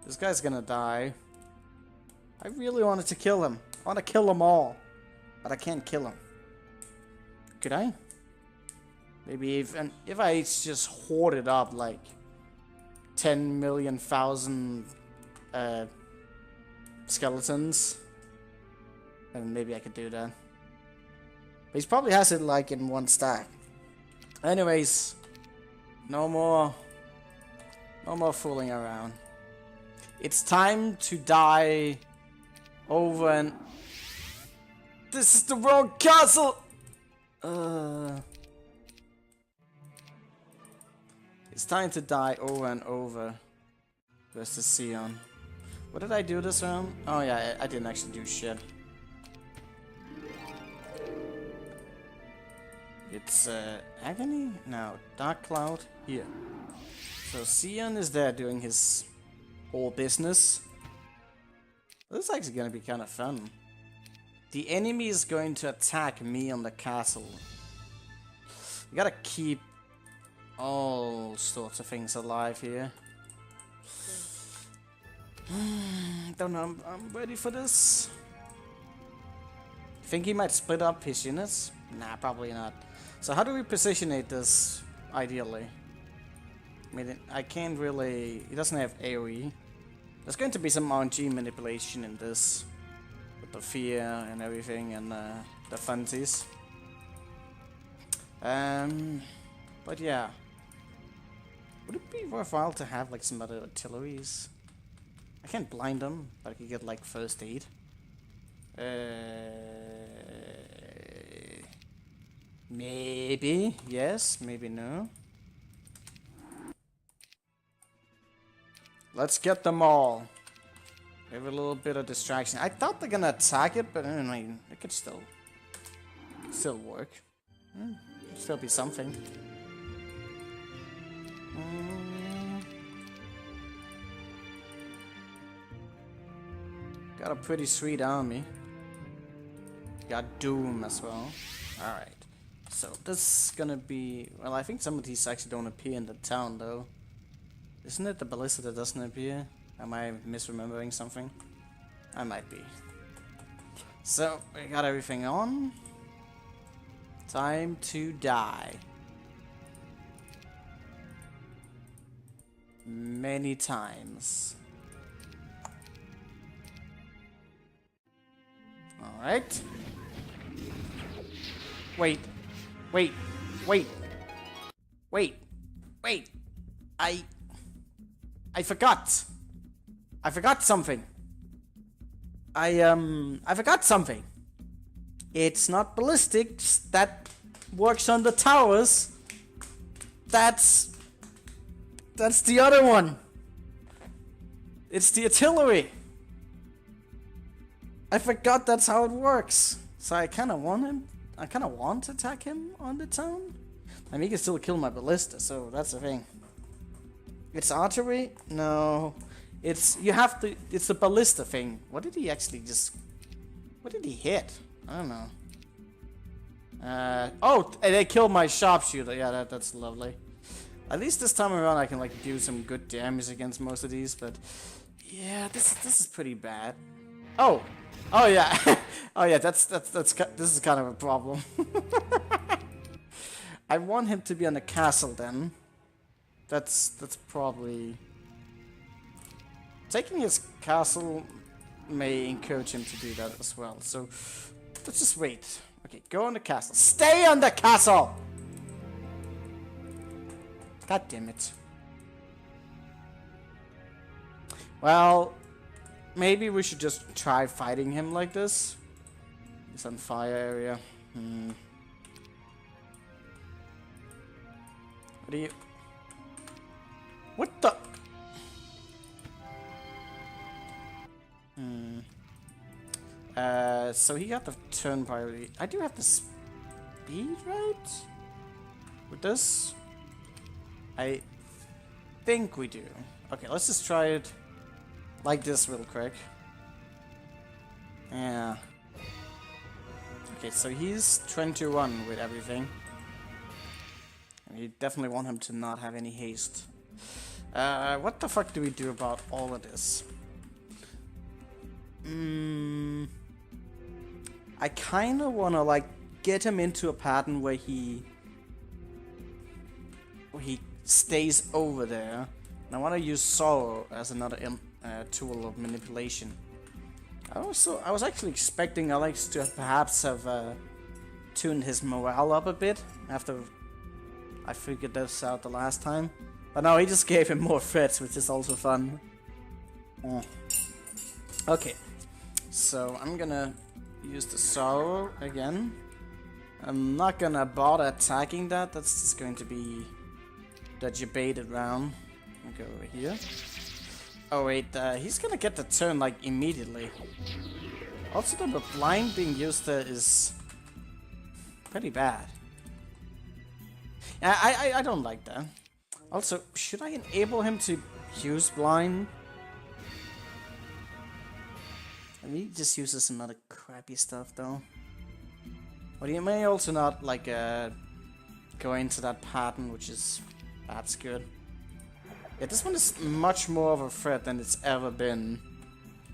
This guy's gonna die. I really wanted to kill him. I want to kill them all. But I can't kill him. Could I? Maybe if I just hoarded up like 10 million thousand skeletons, then maybe I could do that. But he probably has it like in one stack. Anyways, no more fooling around. It's time to die over and... This is the wrong castle! It's time to die over and over versus Sion. What did I do this round? Oh yeah, I didn't actually do shit. It's Agony? No, Dark Cloud here. So Sion is there doing his whole business. This is actually gonna be kind of fun. The enemy is going to attack me on the castle. We gotta keep all sorts of things alive here. Don't know, I'm ready for this. Think he might split up his units? Nah, probably not. So how do we positionate this, ideally? I mean, I can't really... He doesn't have AoE. There's going to be some RNG manipulation in this. With the fear and everything, and the funsies. But yeah. Would it be worthwhile to have like some other artilleries? I can't blind them, but I could get like first aid. Maybe yes, maybe no. Let's get them all. Have a little bit of distraction. I thought they're gonna attack it, but I mean, it could still work. Still be something. Got a pretty sweet army. Got Doom as well. Alright. So this is gonna be... Well, I think some of these actually don't appear in the town though. Isn't it the ballista that doesn't appear? Am I misremembering something? I might be. So, we got everything on. Time to die. Many times. Alright. Wait. I forgot. I forgot something. I forgot something. It's not ballistic, that works on the towers. That's the other one. It's the artillery. I forgot that's how it works. So I kinda want to attack him on the town. I mean, he can still kill my ballista, so that's the thing. It's archery? No. It's the ballista thing. What did he actually what did he hit? I don't know. Oh, they killed my sharpshooter. Yeah, that's lovely. At least this time around I can like do some good damage against most of these, but yeah, this is pretty bad. Oh yeah. Oh yeah, this is kind of a problem. I want him to be on the castle then. That's probably... Taking his castle may encourage him to do that as well, so let's just wait. Okay, go on the castle. Stay on the castle! God damn it. Well, maybe we should just try fighting him like this. He's on fire area. What do you... What the? So he got the turn priority. I do have the speed, right? With this? I think we do. Okay, let's just try it like this real quick. Yeah. Okay, so he's 21 with everything. And you definitely want him to not have any haste. What the fuck do we do about all of this? I kinda wanna, like, get him into a pattern where he stays over there. And I wanna use Sorrow as another tool of manipulation. I was actually expecting Alex to perhaps have tuned his morale up a bit after I figured this out the last time. But no, he just gave him more threats, which is also fun. Okay, so I'm gonna use the Sorrow again. I'm not gonna bother attacking that, that's just going to be the debated round. I'll go over here. Oh wait, he's gonna get the turn like immediately. Also, the blind being used there is pretty bad. I don't like that. Also, should I enable him to use blind? I mean, he just uses some other crappy stuff though. But he may also not like go into that pattern, which is that's good. Yeah, this one is much more of a threat than it's ever been.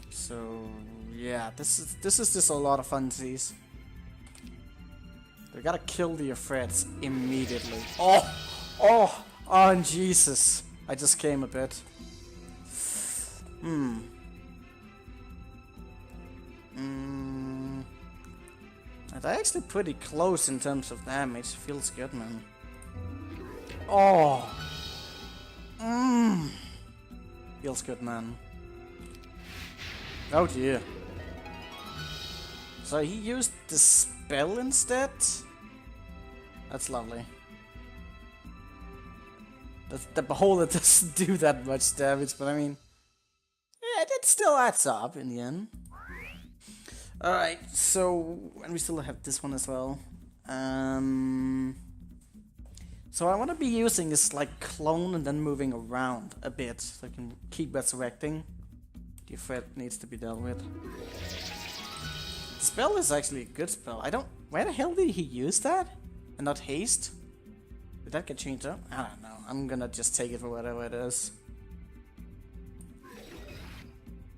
So yeah, this is just a lot of funsies. We gotta kill the threats immediately. Oh, Jesus! I just came a bit. They're actually pretty close in terms of damage. Feels good, man. Oh. Feels good, man. Oh dear. So he used the spell instead? That's lovely. The beholder doesn't do that much damage, but I mean... yeah, it still adds up in the end. Alright, so... and we still have this one as well. So I want to be using this like clone and then moving around a bit so I can keep resurrecting. The threat needs to be dealt with. The spell is actually a good spell. I don't... where the hell did he use that? And not haste? Did that get changed up? I don't know. I'm gonna just take it for whatever it is.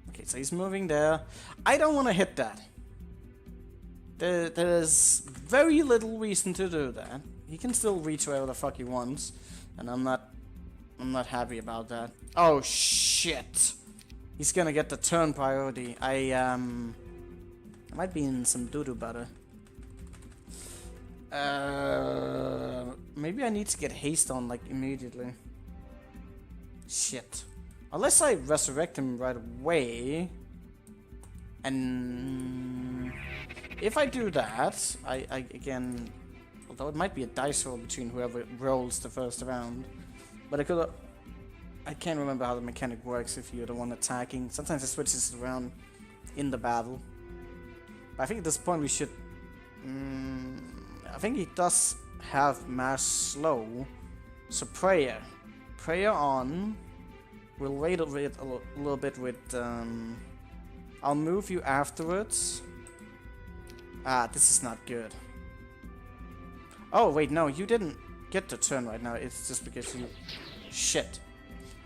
Okay, so he's moving there. I don't want to hit that. There's very little reason to do that. He can still reach wherever the fuck he wants, and I'm not happy about that. Oh shit! He's gonna get the turn priority. I might be in some doo-doo butter. Maybe I need to get haste on like immediately. Shit. Unless I resurrect him right away, and if I do that, I again. Although it might be a dice roll between whoever rolls the first round. But I can't remember how the mechanic works if you're the one attacking. Sometimes it switches around in the battle. But I think at this point we should... I think he does have mass slow. So prayer. Prayer on. We'll wait a little bit with... I'll move you afterwards. Ah, this is not good. Oh, wait, no, you didn't get the turn right now. It's just because you... shit.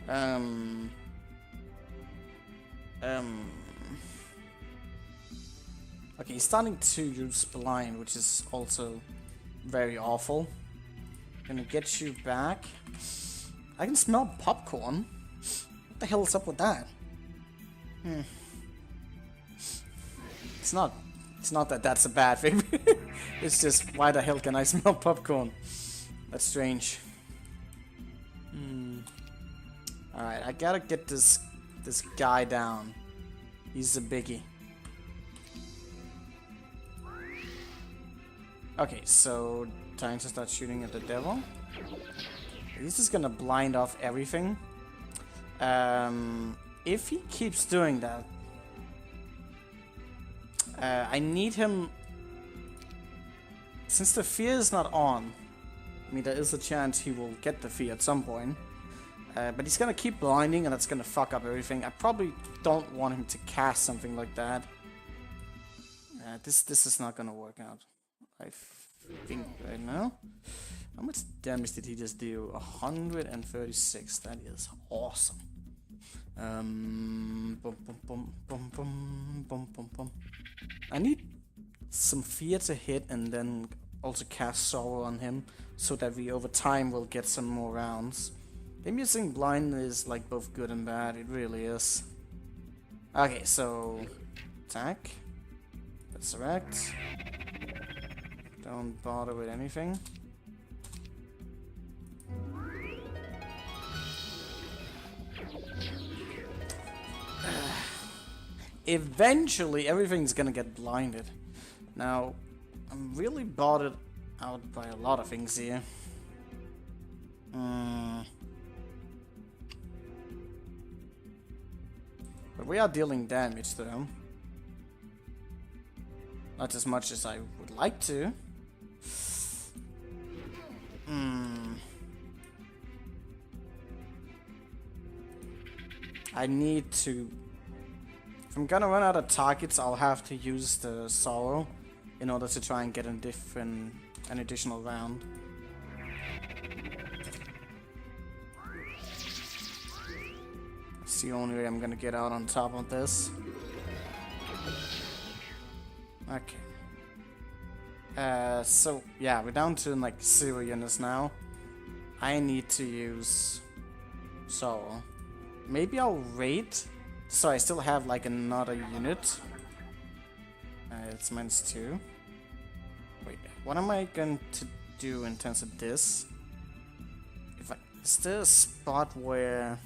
Okay, he's starting to use blind, which is also very awful. Gonna get you back. I can smell popcorn. What the hell is up with that? It's not that that's a bad thing. It's just, why the hell can I smell popcorn? That's strange. Alright, I gotta get this guy down. He's a biggie. Okay, so time to start shooting at the devil. He's just gonna blind off everything. If he keeps doing that, I need him. Since the fear is not on, I mean, there is a chance he will get the fear at some point. But he's gonna keep blinding, and that's gonna fuck up everything. I probably don't want him to cast something like that. This is not gonna work out. I think right now. How much damage did he just do? 136. That is awesome. I need some fear to hit, and then also cast sorrow on him, so that we over time will get some more rounds. Him using blind is like both good and bad. It really is. Okay, so attack. Resurrect. Don't bother with anything. Eventually, everything's gonna get blinded. Now, I'm really bothered out by a lot of things here. But we are dealing damage to him. Not as much as I would like to. I need to... If I'm gonna run out of targets, I'll have to use the sorrow in order to try and get an additional round. It's the only way I'm gonna get out on top of this. Okay. So yeah, we're down to like 0 units now. I need to use sorrow. Maybe I'll raid, so I still have like another unit. It's -2. Wait, what am I going to do in terms of this? Is there a spot where...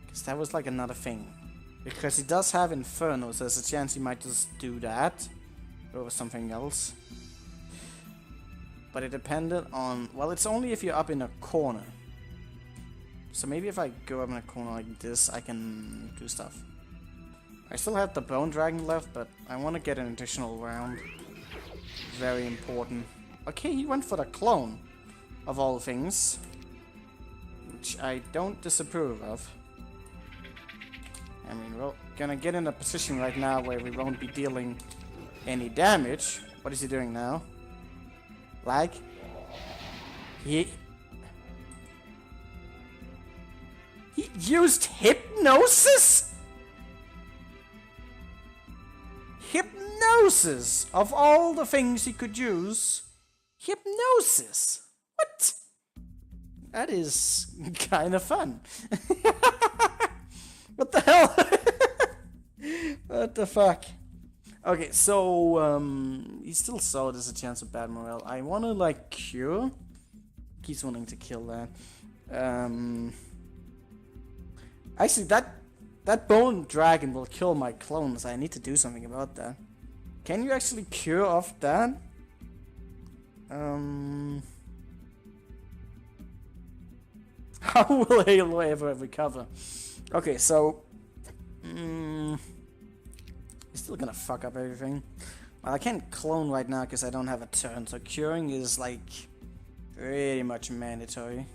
Because that was like another thing. Because he does have Inferno, so there's a chance he might just do that over something else. But it depended on... Well, it's only if you're up in a corner. So maybe if I go up in a corner like this, I can do stuff. I still have the Bone Dragon left, but I want to get an additional round. Very important. Okay, he went for the clone, of all things. Which I don't disapprove of. I mean, we're gonna get in a position right now where we won't be dealing any damage. What is he doing now? Lag? He used hypnosis? Hypnosis! Of all the things he could use, hypnosis! What? That is kind of fun. What the hell? What the fuck? Okay, so he still saw there's a chance of bad morale. I want to like cure. He's wanting to kill that. Actually, that bone dragon will kill my clones. I need to do something about that. Can you actually cure off that? How will Halo ever recover? Okay, so he's still gonna fuck up everything. Well, I can't clone right now because I don't have a turn, so curing is like pretty much mandatory.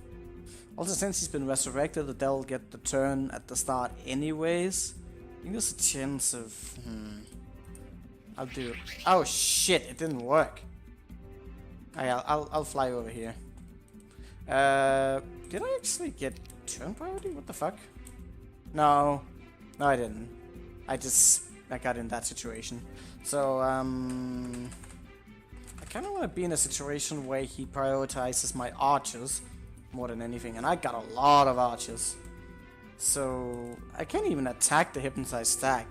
Also, since he's been resurrected, they'll get the turn at the start anyways. I think there's a chance of... I'll do it. Oh shit, it didn't work. Okay, I'll fly over here. Did I actually get turn priority? What the fuck? No. No, I didn't. I got in that situation. So, I kind of want to be in a situation where he prioritizes my archers more than anything, and I got a lot of archers. So, I can't even attack the hypnotized stack.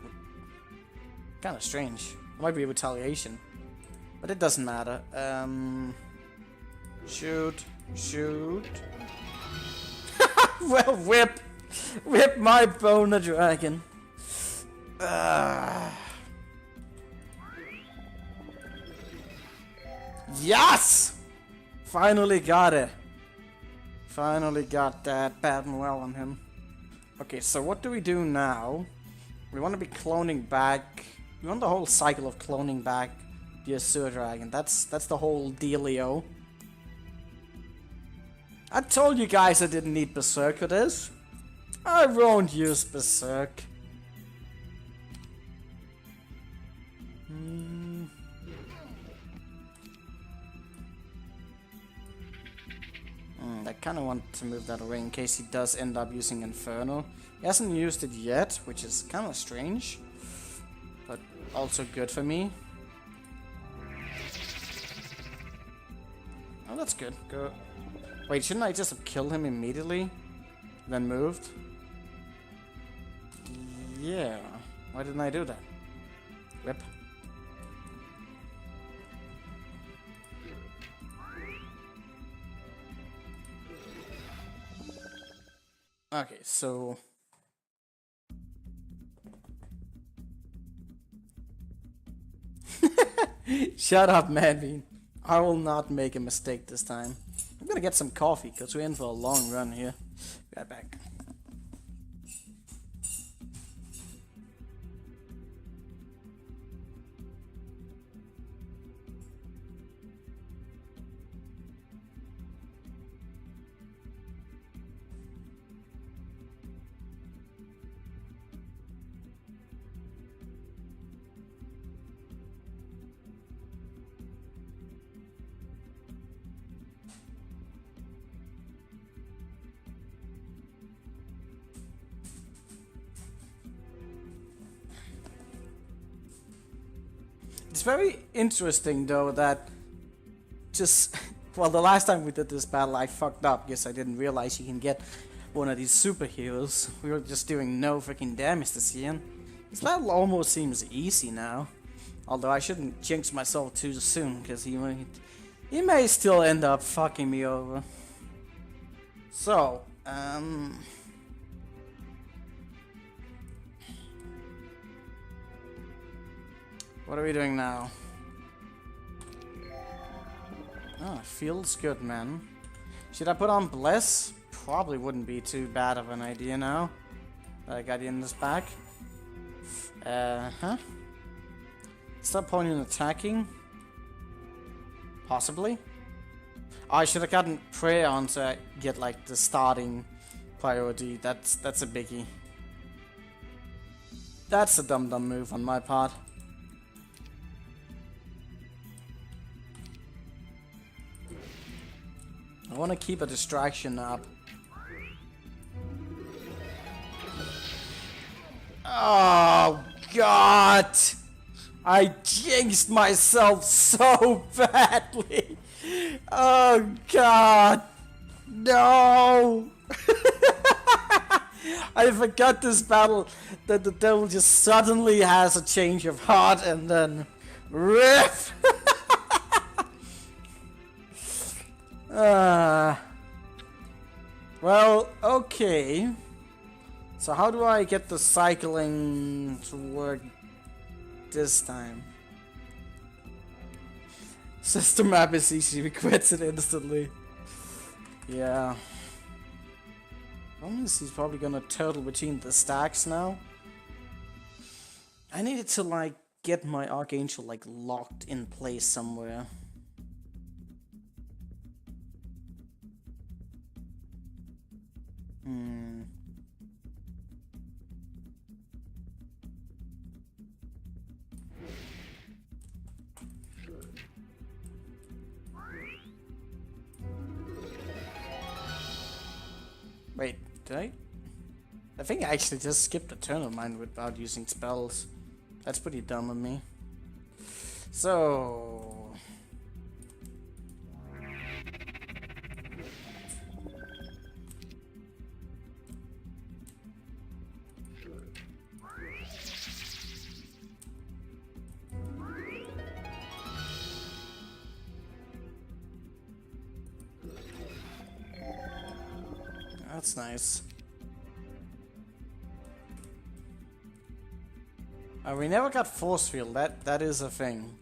Kind of strange. It might be a retaliation. But it doesn't matter. Shoot. Shoot. Well, whip. Whip my boner dragon. Yes! Finally got it. Finally got that bad morale on him. Okay, so what do we do now? We want to be cloning back. We want the whole cycle of cloning back the Azure Dragon. That's the whole dealio. I told you guys I didn't need Berserk for this. I won't use Berserk. I kind of want to move that away in case he does end up using Inferno. He hasn't used it yet, which is kind of strange, but also good for me. Oh, that's good. Go. Wait, shouldn't I just have killed him immediately, then moved? Yeah. Why didn't I do that? Rip. Okay, so... Shut up, Madbean. I will not make a mistake this time. I'm gonna get some coffee, because we're in for a long run here. Be right back. It's very interesting though that just, well, the last time we did this battle I fucked up because I didn't realize you can get one of these superheroes. We were just doing no freaking damage this year. This battle almost seems easy now. Although I shouldn't jinx myself too soon because he may still end up fucking me over. So, what are we doing now? Oh, it feels good, man. Should I put on Bless? Probably wouldn't be too bad of an idea now that I got you in this back. Stop pointing and attacking? Possibly. Oh, I should have gotten Prayer on to get like the starting priority. That's a biggie. That's a dumb move on my part. I want to keep a distraction up. Oh, God! I jinxed myself so badly! Oh, God! No! I forgot this battle, that the devil just suddenly has a change of heart and then... RIP! Well, okay. So how do I get the cycling to work this time? System map is easy, we quits it instantly. Yeah. He's probably gonna turtle between the stacks now. I needed to like get my Archangel like locked in place somewhere. Wait, did I? I think I actually just skipped a turn of mine without using spells. That's pretty dumb of me. So... That's nice. We never got force field. That is a thing.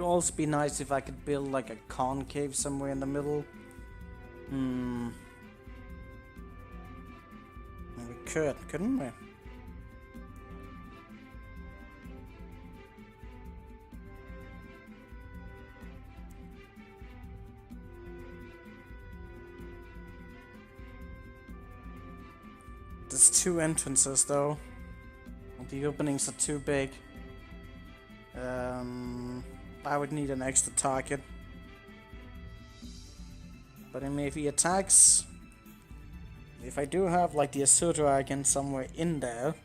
Would also be nice if I could build like a concave somewhere in the middle. We could, couldn't we? There's 2 entrances though. The openings are too big. I would need an extra target. But if he attacks, if I do have like the Azure Dragon somewhere in there,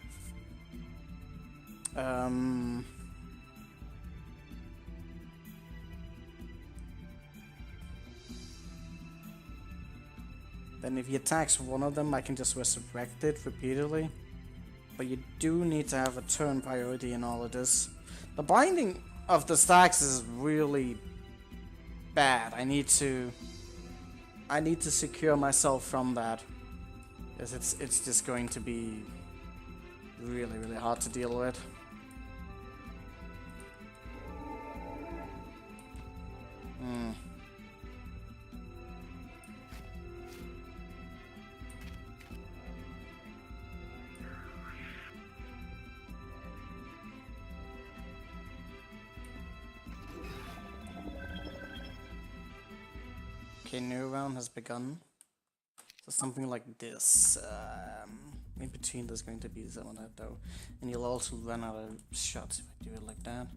then if he attacks one of them, I can just resurrect it repeatedly. But you do need to have a turn priority in all of this. The binding of the stacks is really bad. I need to secure myself from that, because it's just going to be really hard to deal with. Okay, new round has begun. So something like this. In between there's going to be some of that though. And you'll also run out of shots if I do it like that.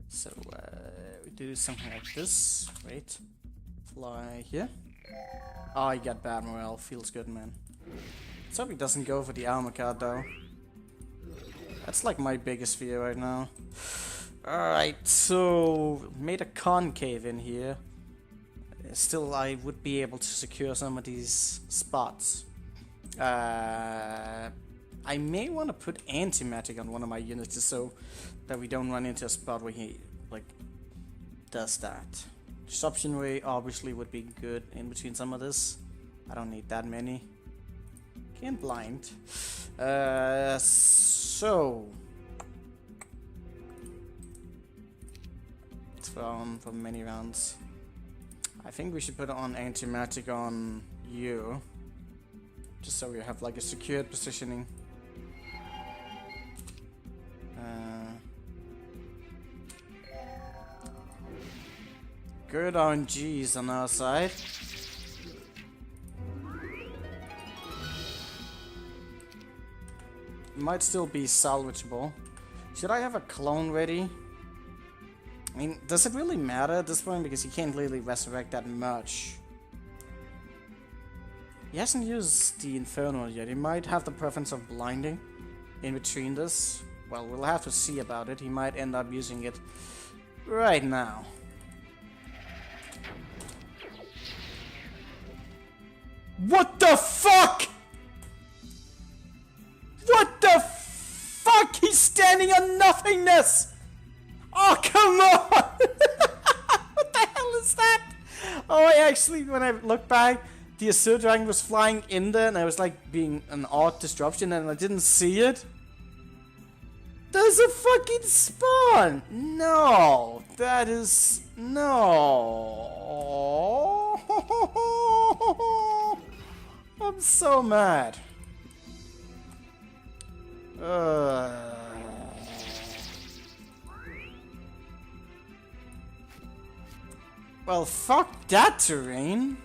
So we do something like this. Wait. Fly here. Oh, you got bad morale. Feels good, man. Let's hope he doesn't go for the armor card though. That's like my biggest fear right now. Alright, so made a concave in here. Still, I would be able to secure some of these spots. I may want to put anti-magic on one of my units just so that we don't run into a spot where he like does that. Disruption ray obviously would be good in between some of this. I don't need that many. Can't blind. So it's for many rounds. I think we should put on anti-magic on you, just so we have like a secured positioning. Good RNGs on our side. Might still be salvageable. Should I have a clone ready? I mean, does it really matter at this point? Because he can't really resurrect that much. He hasn't used the Inferno yet. He might have the preference of blinding in between this. Well, we'll have to see about it. He might end up using it right now. What the fuck? What the fuck? He's standing on nothingness! Oh, come on! What the hell is that? Oh, I actually, when I look back, the Azure Dragon was flying in there and I was like being an odd disruption and I didn't see it. There's a fucking spawn! No! That is... No! I'm so mad. Well, fuck that terrain.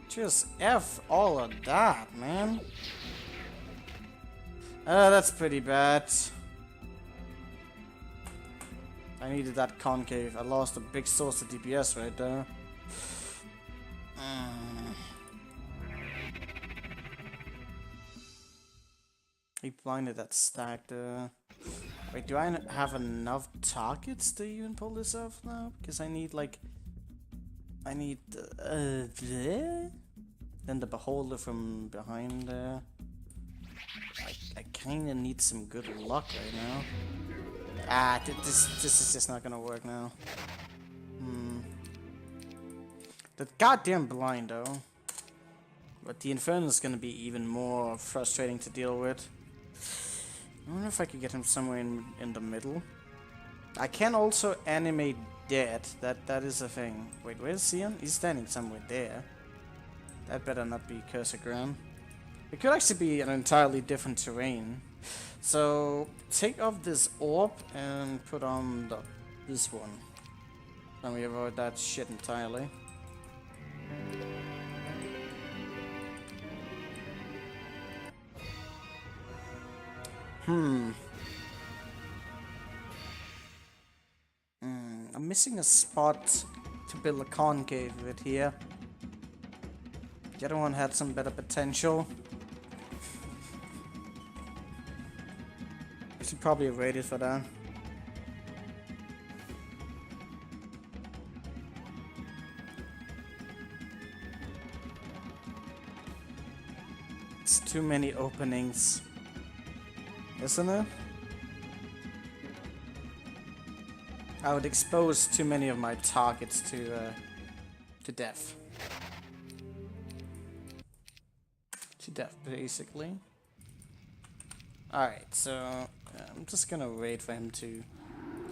Just F all of that, man. That's pretty bad. I needed that concave. I lost a big source of DPS right there. He blinded that stack there. Wait, do I have enough targets to even pull this off now? Because I need like... I need... there? Then the beholder from behind there. I kinda need some good luck right now. Ah, this is just not gonna work now. The goddamn blind though. But the Inferno is gonna be even more frustrating to deal with. I wonder if I could get him somewhere in the middle. I can also animate dead. That is a thing. Wait, where's Sion? He's standing somewhere there. That better not be cursor ground. It could actually be an entirely different terrain. So take off this orb and put on this one. Then we avoid that shit entirely. I'm missing a spot to build a concave with here. The other one had some better potential. I should probably have waited for that. It's too many openings, isn't it? I would expose too many of my targets to death. To death, basically. Alright, so I'm just gonna wait for him to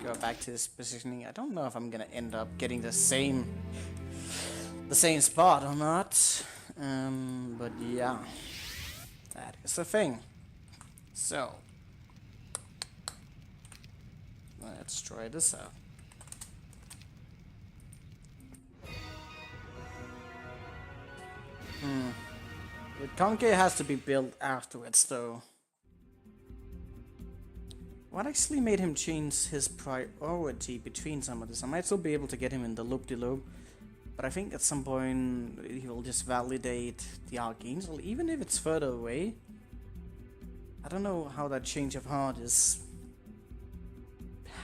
go back to his positioning. I don't know if I'm gonna end up getting the same spot or not. But yeah, that is the thing. So let's try this out. The concave has to be built afterwards, though. What actually made him change his priority between some of this? I might still be able to get him in the loop-de-loop, but I think at some point he will just validate the Archangel, even if it's further away. I don't know how that change of heart is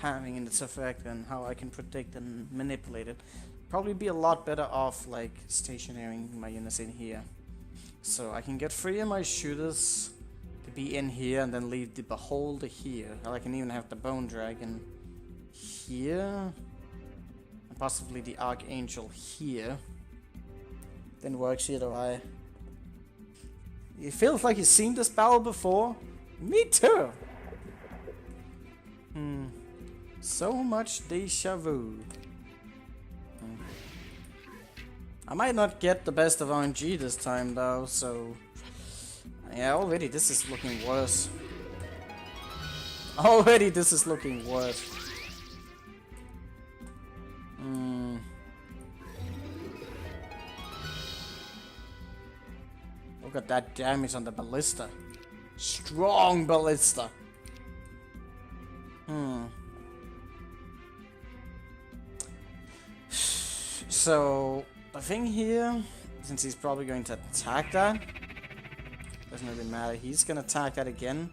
having in its effect and how I can predict and manipulate it. Probably be a lot better off like stationaring my units in here. So I can get 3 of my shooters to be in here and then leave the Beholder here. Or I can even have the Bone Dragon here. And possibly the Archangel here. Then works either way. It feels like you've seen this battle before. Me too! So much deja vu. I might not get the best of RNG this time though, so... Yeah, already this is looking worse. Already this is looking worse. Look at that damage on the ballista. Strong ballista. So, the thing here, since he's probably going to attack that, doesn't really matter. He's going to attack that again.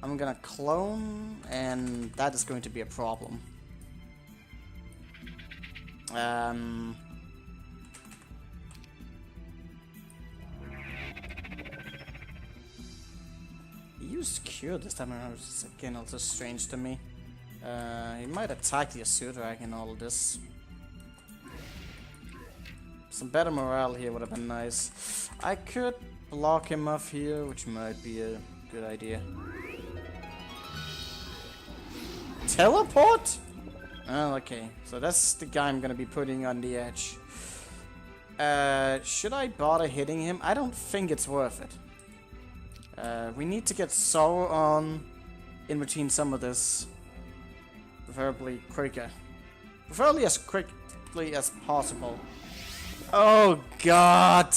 I'm going to clone, and that is going to be a problem. He used Cure this time around, which is again also strange to me. He might attack the Azure Dragon and all of this. Some better morale here would have been nice. I could block him off here, which might be a good idea. Teleport? Oh, okay. So that's the guy I'm gonna be putting on the edge. Should I bother hitting him? I don't think it's worth it. We need to get Sorrow on in between some of this. Preferably quicker. Preferably as quickly as possible. Oh god!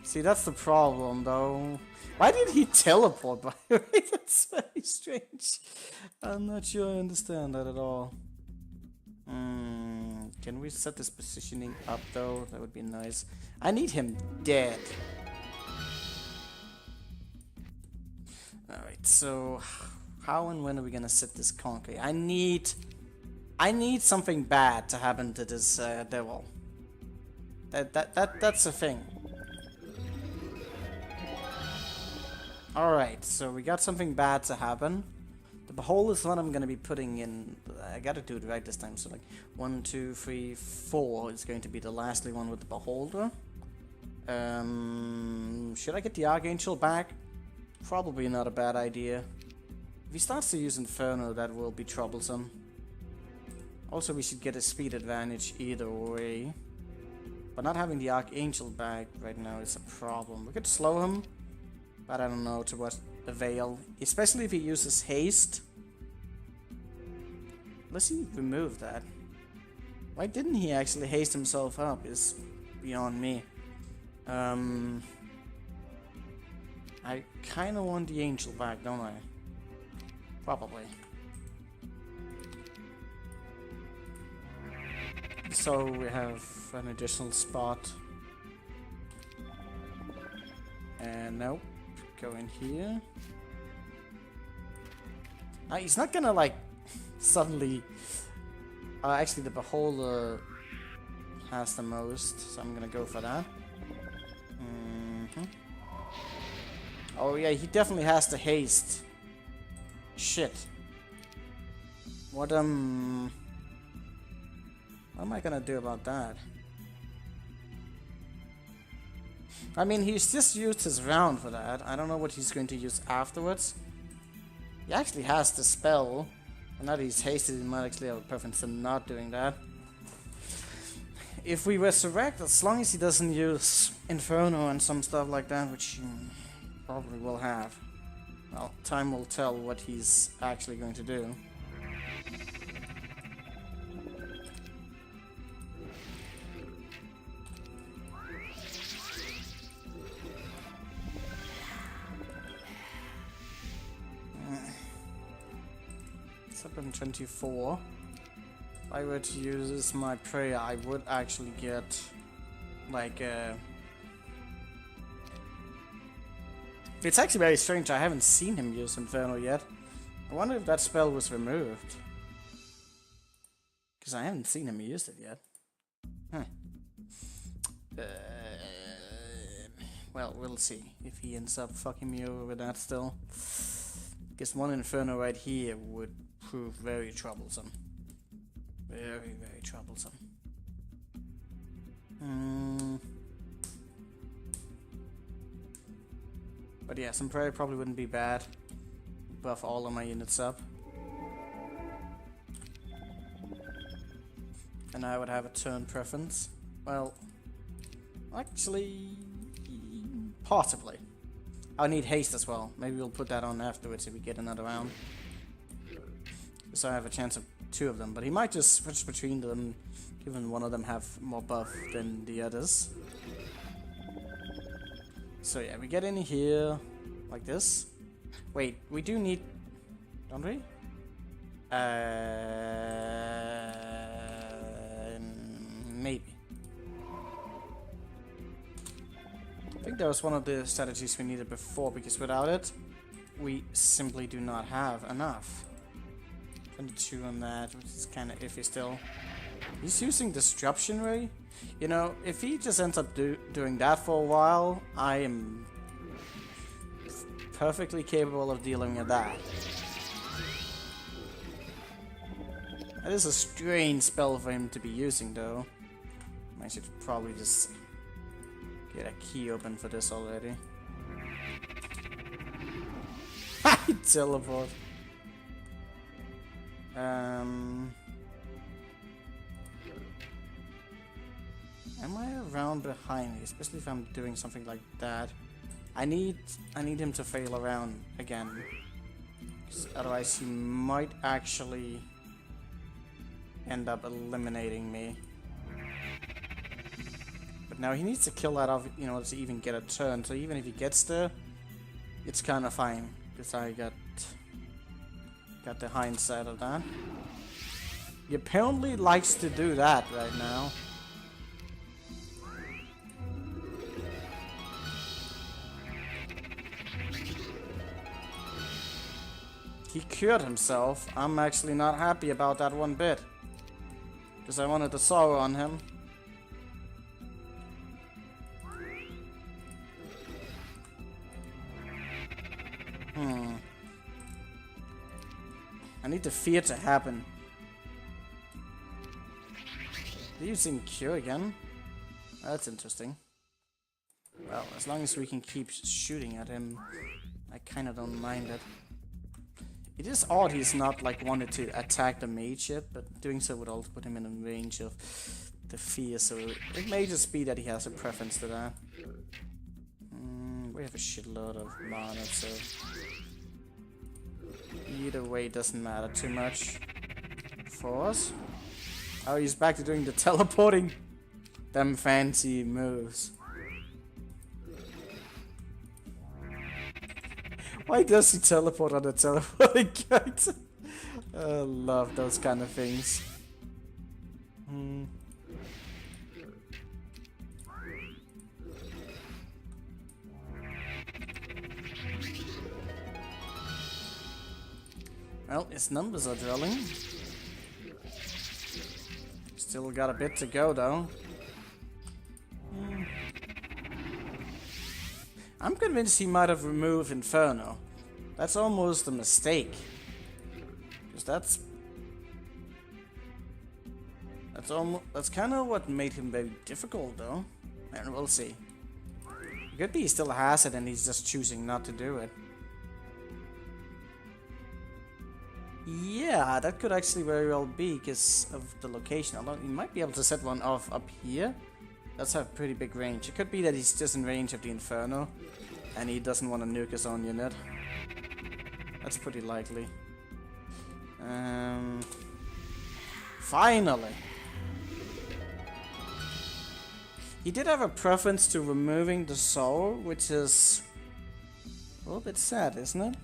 See, that's the problem though. Why did he teleport, by the way? That's very strange. I'm not sure I understand that at all. Can we set this positioning up though? That would be nice. I need him dead. Alright, so how and when are we gonna set this concave? I need something bad to happen to this devil. That's the thing. Alright, so we got something bad to happen. The Beholder is what I'm gonna be putting in. I gotta do it right this time. So like 1, 2, 3, 4 is going to be the lastly one with the Beholder. Should I get the Archangel back? Probably not a bad idea. If he starts to use Inferno, that will be troublesome. Also, we should get a speed advantage either way. But not having the Archangel back right now is a problem. We could slow him, but I don't know to what avail. Especially if he uses haste. Let's see, remove that. Why didn't he actually haste himself up is beyond me. I kinda want the Angel back, don't I? Probably. So we have an additional spot. And nope. Go in here. He's not gonna like suddenly... actually the Beholder has the most, so I'm gonna go for that. Oh yeah, he definitely has the haste. Shit. What am I gonna do about that? I mean, he's just used his round for that. I don't know what he's going to use afterwards. He actually has the spell. And now that he's hasted, he might actually have a preference for not doing that. If we resurrect, as long as he doesn't use Inferno and some stuff like that, which he probably will have. Well, time will tell what he's actually going to do. It's up in 24. If I were to use my prayer, I would actually get like it's actually very strange. I haven't seen him use Inferno yet. I wonder if that spell was removed. Because I haven't seen him use it yet. Huh. Well, we'll see if he ends up fucking me over with that still. Because one Inferno right here would prove very troublesome. Very, very troublesome. But yeah, some prayer probably wouldn't be bad. Buff all of my units up. And I would have a turn preference. Well, actually, possibly. I'll need haste as well. Maybe we'll put that on afterwards if we get another round. So I have a chance of 2 of them. But he might just switch between them, given one of them have more buff than the others. So yeah, we get in here like this. Wait, we do need... Don't we? Maybe. I think that was one of the strategies we needed before, because without it, we simply do not have enough. 22 on that, which is kind of iffy still. He's using Disruption Ray. You know, if he just ends up doing that for a while, I am perfectly capable of dealing with that. That is a strange spell for him to be using, though. I should probably just get a key open for this already. Teleport. Am I around behind me? Especially if I'm doing something like that. I need him to fail around again. 'Cause otherwise he might actually end up eliminating me. But now he needs to kill that off in order to even get a turn. So even if he gets there, it's kind of fine. Because I got the hindsight of that. He apparently likes to do that right now. He cured himself. I'm actually not happy about that one bit. Because I wanted the sorrow on him. I need the fear to happen. They're using cure again? That's interesting. Well, as long as we can keep shooting at him, I kinda don't mind it. It is odd he's not like wanted to attack the mage yet, but doing so would also put him in range of the fear, so it may just be that he has a preference to that. We have a shitload of mana, so either way it doesn't matter too much for us. Oh, he's back to doing the teleporting. Them fancy moves. Why does he teleport on a teleporting character? I love those kind of things. Well, his numbers are drilling. Still got a bit to go though. I'm convinced he might have removed Inferno. That's almost a mistake. Because that's kind of what made him very difficult though. And we'll see. It could be he still has it and he's just choosing not to do it. Yeah, that could actually very well be because of the location. Although he might be able to set one off up here. That's a pretty big range. It could be that he's just in range of the Inferno and he doesn't want to nuke his own unit. That's pretty likely. Finally! He did have a preference to removing the soul, which is a little bit sad, isn't it?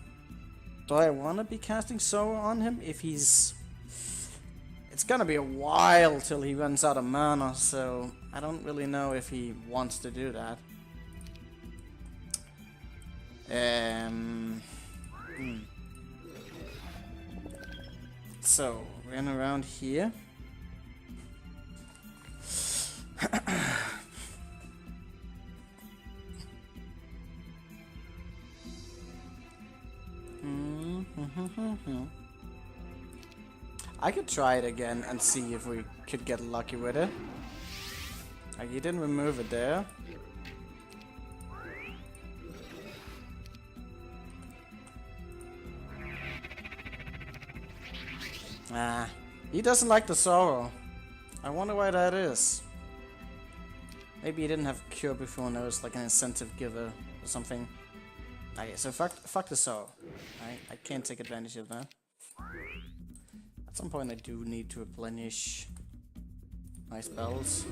Do I want to be casting soul on him if he's... It's gonna be a while till he runs out of mana, so I don't really know if he wants to do that. So, run around here. I could try it again and see if we could get lucky with it. Like, you didn't remove it there. Ah, he doesn't like the sorrow. I wonder why that is. Maybe he didn't have cure before and there was like an incentive giver or something. Okay, so fuck the sorrow. I can't take advantage of that. At some point I do need to replenish my spells.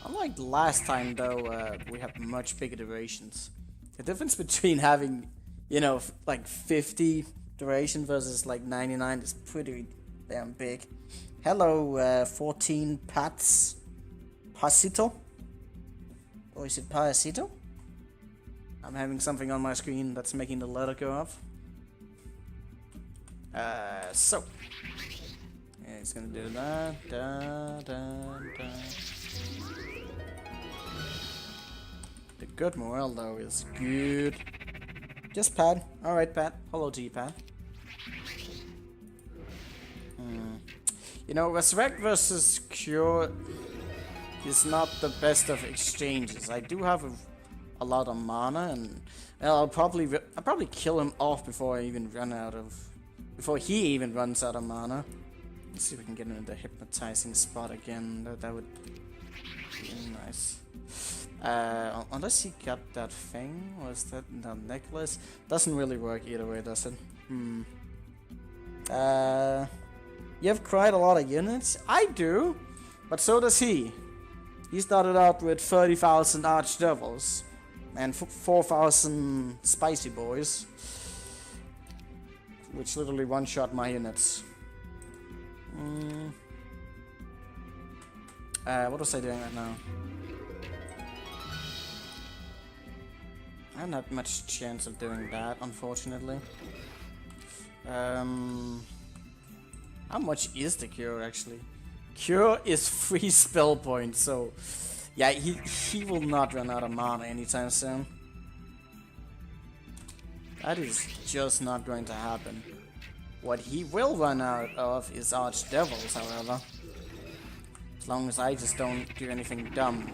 Unlike last time though, we have much bigger durations. The difference between having, you know, like 50 duration versus like 99 is pretty damn big. Hello, 14 Pats. Pasito? Or is it Parasito? I'm having something on my screen that's making the letter go off. So. Yeah, it's gonna do that. The good morale though is good. Just Pat. Alright, Pat. Hello to you, Pat. You know, Resurrect versus Cure is not the best of exchanges. I do have a lot of mana, and I'll probably kill him off before I even run out of, before he even runs out of mana. Let's see if we can get him in the hypnotizing spot again. That would be nice. Unless he got that thing, or is that the necklace? Doesn't really work either way, does it? You have cried a lot of units? I do, but so does he. He started out with 30,000 archdevils and 4,000 spicy boys, which literally one-shot my units. What was I doing right now? I haven't had much chance of doing that, unfortunately. How much is the cure actually? Cure is 3 spell points, so yeah, he will not run out of mana anytime soon. That is just not going to happen. What he will run out of is archdevils, however. As long as I just don't do anything dumb.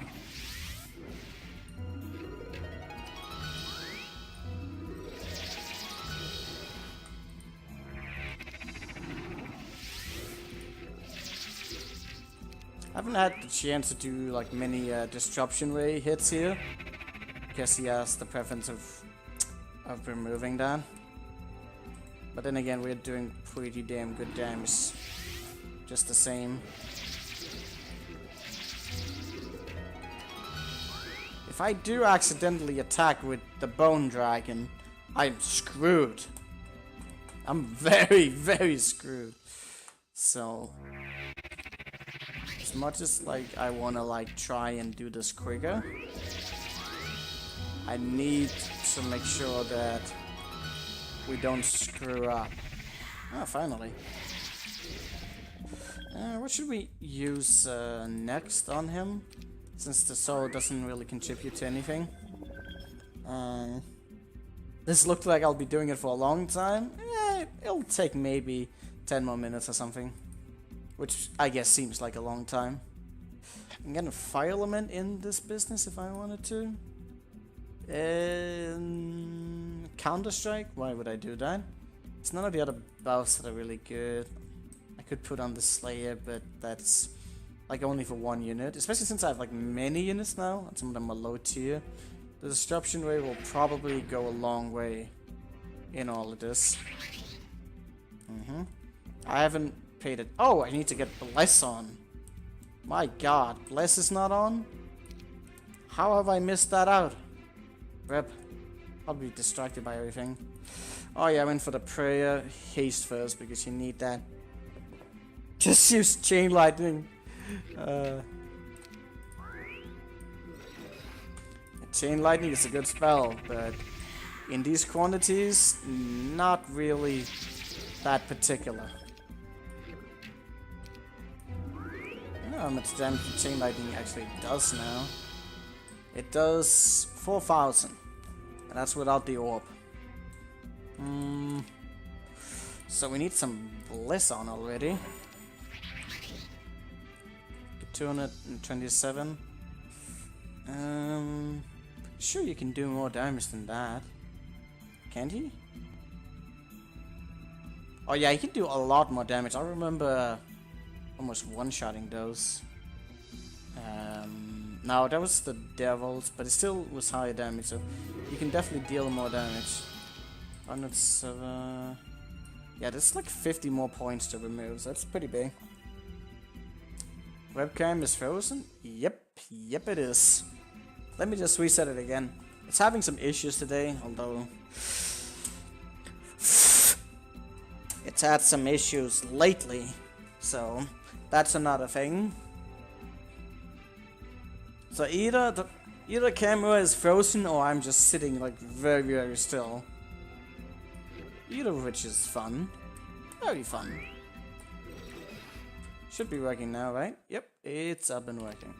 I haven't had the chance to do like many disruption ray hits here. Guess he has the preference of removing that. But then again, we're doing pretty damn good damage. Just the same. If I do accidentally attack with the bone dragon, I'm screwed. I'm very, very screwed. So, as much as like I wanna like try and do this quicker, I need to make sure that we don't screw up. Ah, finally. What should we use next on him? Since the soul doesn't really contribute to anything. This looked like I'll be doing it for a long time. It'll take maybe 10 more minutes or something. Which I guess seems like a long time. I'm gonna fire element in this business if I wanted to. Counter-strike? Why would I do that? It's none of the other buffs that are really good. I could put on the Slayer, but that's like only for one unit. Especially since I have like many units now, and some of them are low tier. The disruption ray will probably go a long way in all of this. I haven't paid it. Oh, I need to get Bless on. My god, Bless is not on? How have I missed that out? Rep. I'll be distracted by everything. Oh yeah, I went for the prayer haste first because you need that. Just use chain lightning. Chain lightning is a good spell, but in these quantities, not really that particular. I don't know how much damage the chain lightning actually does now. It does 4,000, and that's without the orb. So we need some bliss on already. 227. Sure you can do more damage than that. Can't he? Oh yeah, he can do a lot more damage. I remember almost one-shotting those. No, that was the devils, but it still was higher damage, so you can definitely deal more damage. 107. Yeah, that's like 50 more points to remove, so that's pretty big. Webcam is frozen? Yep, it is. Let me just reset it again. It's having some issues today, although it's had some issues lately, so that's another thing. So either camera is frozen or I'm just sitting like very, very still. Either of which is fun. Very fun. Should be working now, right? Yep, it's up and working.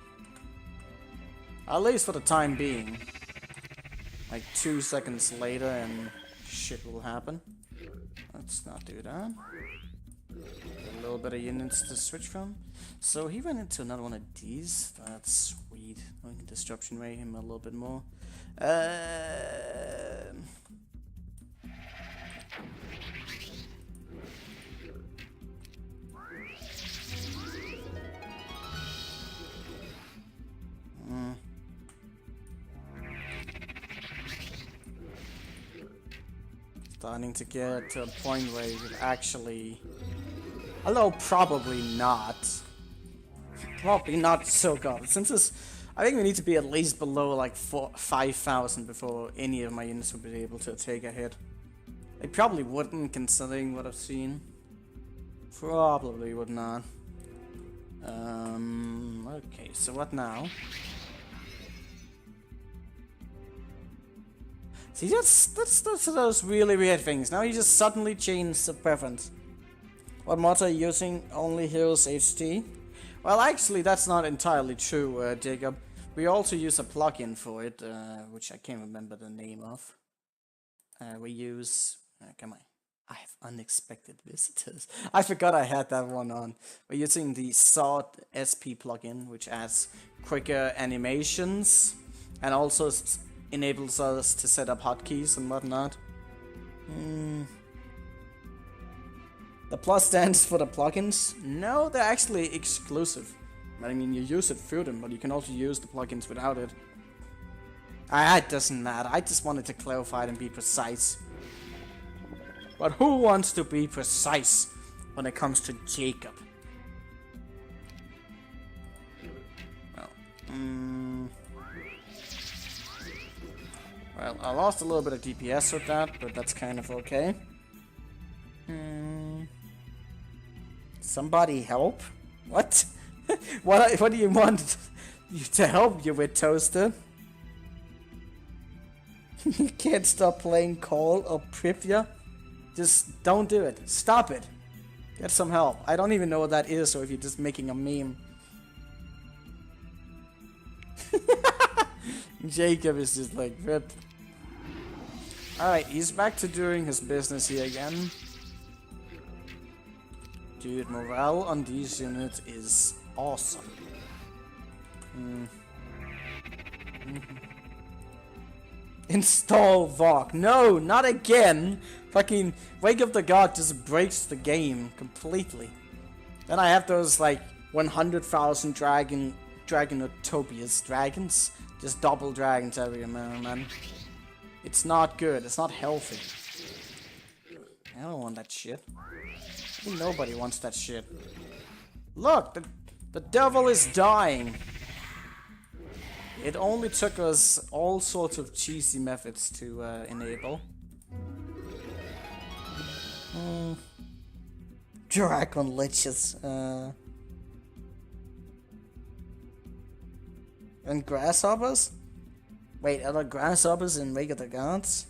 At least for the time being. Like 2 seconds later and shit will happen. Let's not do that. A little bit of units to switch from. So he went into another one of these. That's sweet. We can disruption ray him a little bit more. Starting to get to a point where you could actually... Although probably not. Probably not so good. Since this... I think we need to be at least below like 5,000 before any of my units would be able to take a hit. They probably wouldn't, considering what I've seen. Probably would not. Okay, so what now? See, that's those really weird things. Now you just suddenly change the preference. What mods are you using? Only Heroes HT? Well, actually, that's not entirely true, Jacob. We also use a plugin for it, which I can't remember the name of. We use... come on. I have unexpected visitors. I forgot I had that one on. We're using the Sword SP plugin, which adds quicker animations and also enables us to set up hotkeys and whatnot. The plus stands for the plugins. No, they're actually exclusive. I mean, you use it through them, but you can also use the plugins without it. It doesn't matter. I just wanted to clarify it and be precise. But who wants to be precise when it comes to Jacob? Well, well, I lost a little bit of DPS with that, but that's kind of okay. Somebody help? What? What do you want to help you with, Toaster? You can't stop playing Call of Pripyat? Just don't do it. Stop it. Get some help. I don't even know what that is, or if you're just making a meme. Jacob is just like ripped. Alright, he's back to doing his business here again. Dude, morale on these units is awesome. Install VOG. No, not again. Fucking Wake of the God just breaks the game completely. Then I have those like 100,000 Dragonotopias dragons. Just double dragons every man. It's not good. It's not healthy. I don't want that shit. Nobody wants that shit. Look, the devil is dying. It only took us all sorts of cheesy methods to enable. Dragon liches. And grasshoppers? Wait, are there grasshoppers in Wake of the Gods?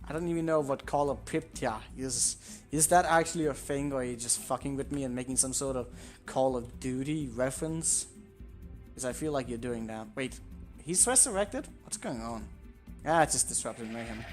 I don't even know what Call of Pripyat is. Is that actually a thing, or are you just fucking with me and making some sort of Call of Duty reference? Because I feel like you're doing that. Wait, he's resurrected? What's going on? Ah, it's just disrupted mayhem.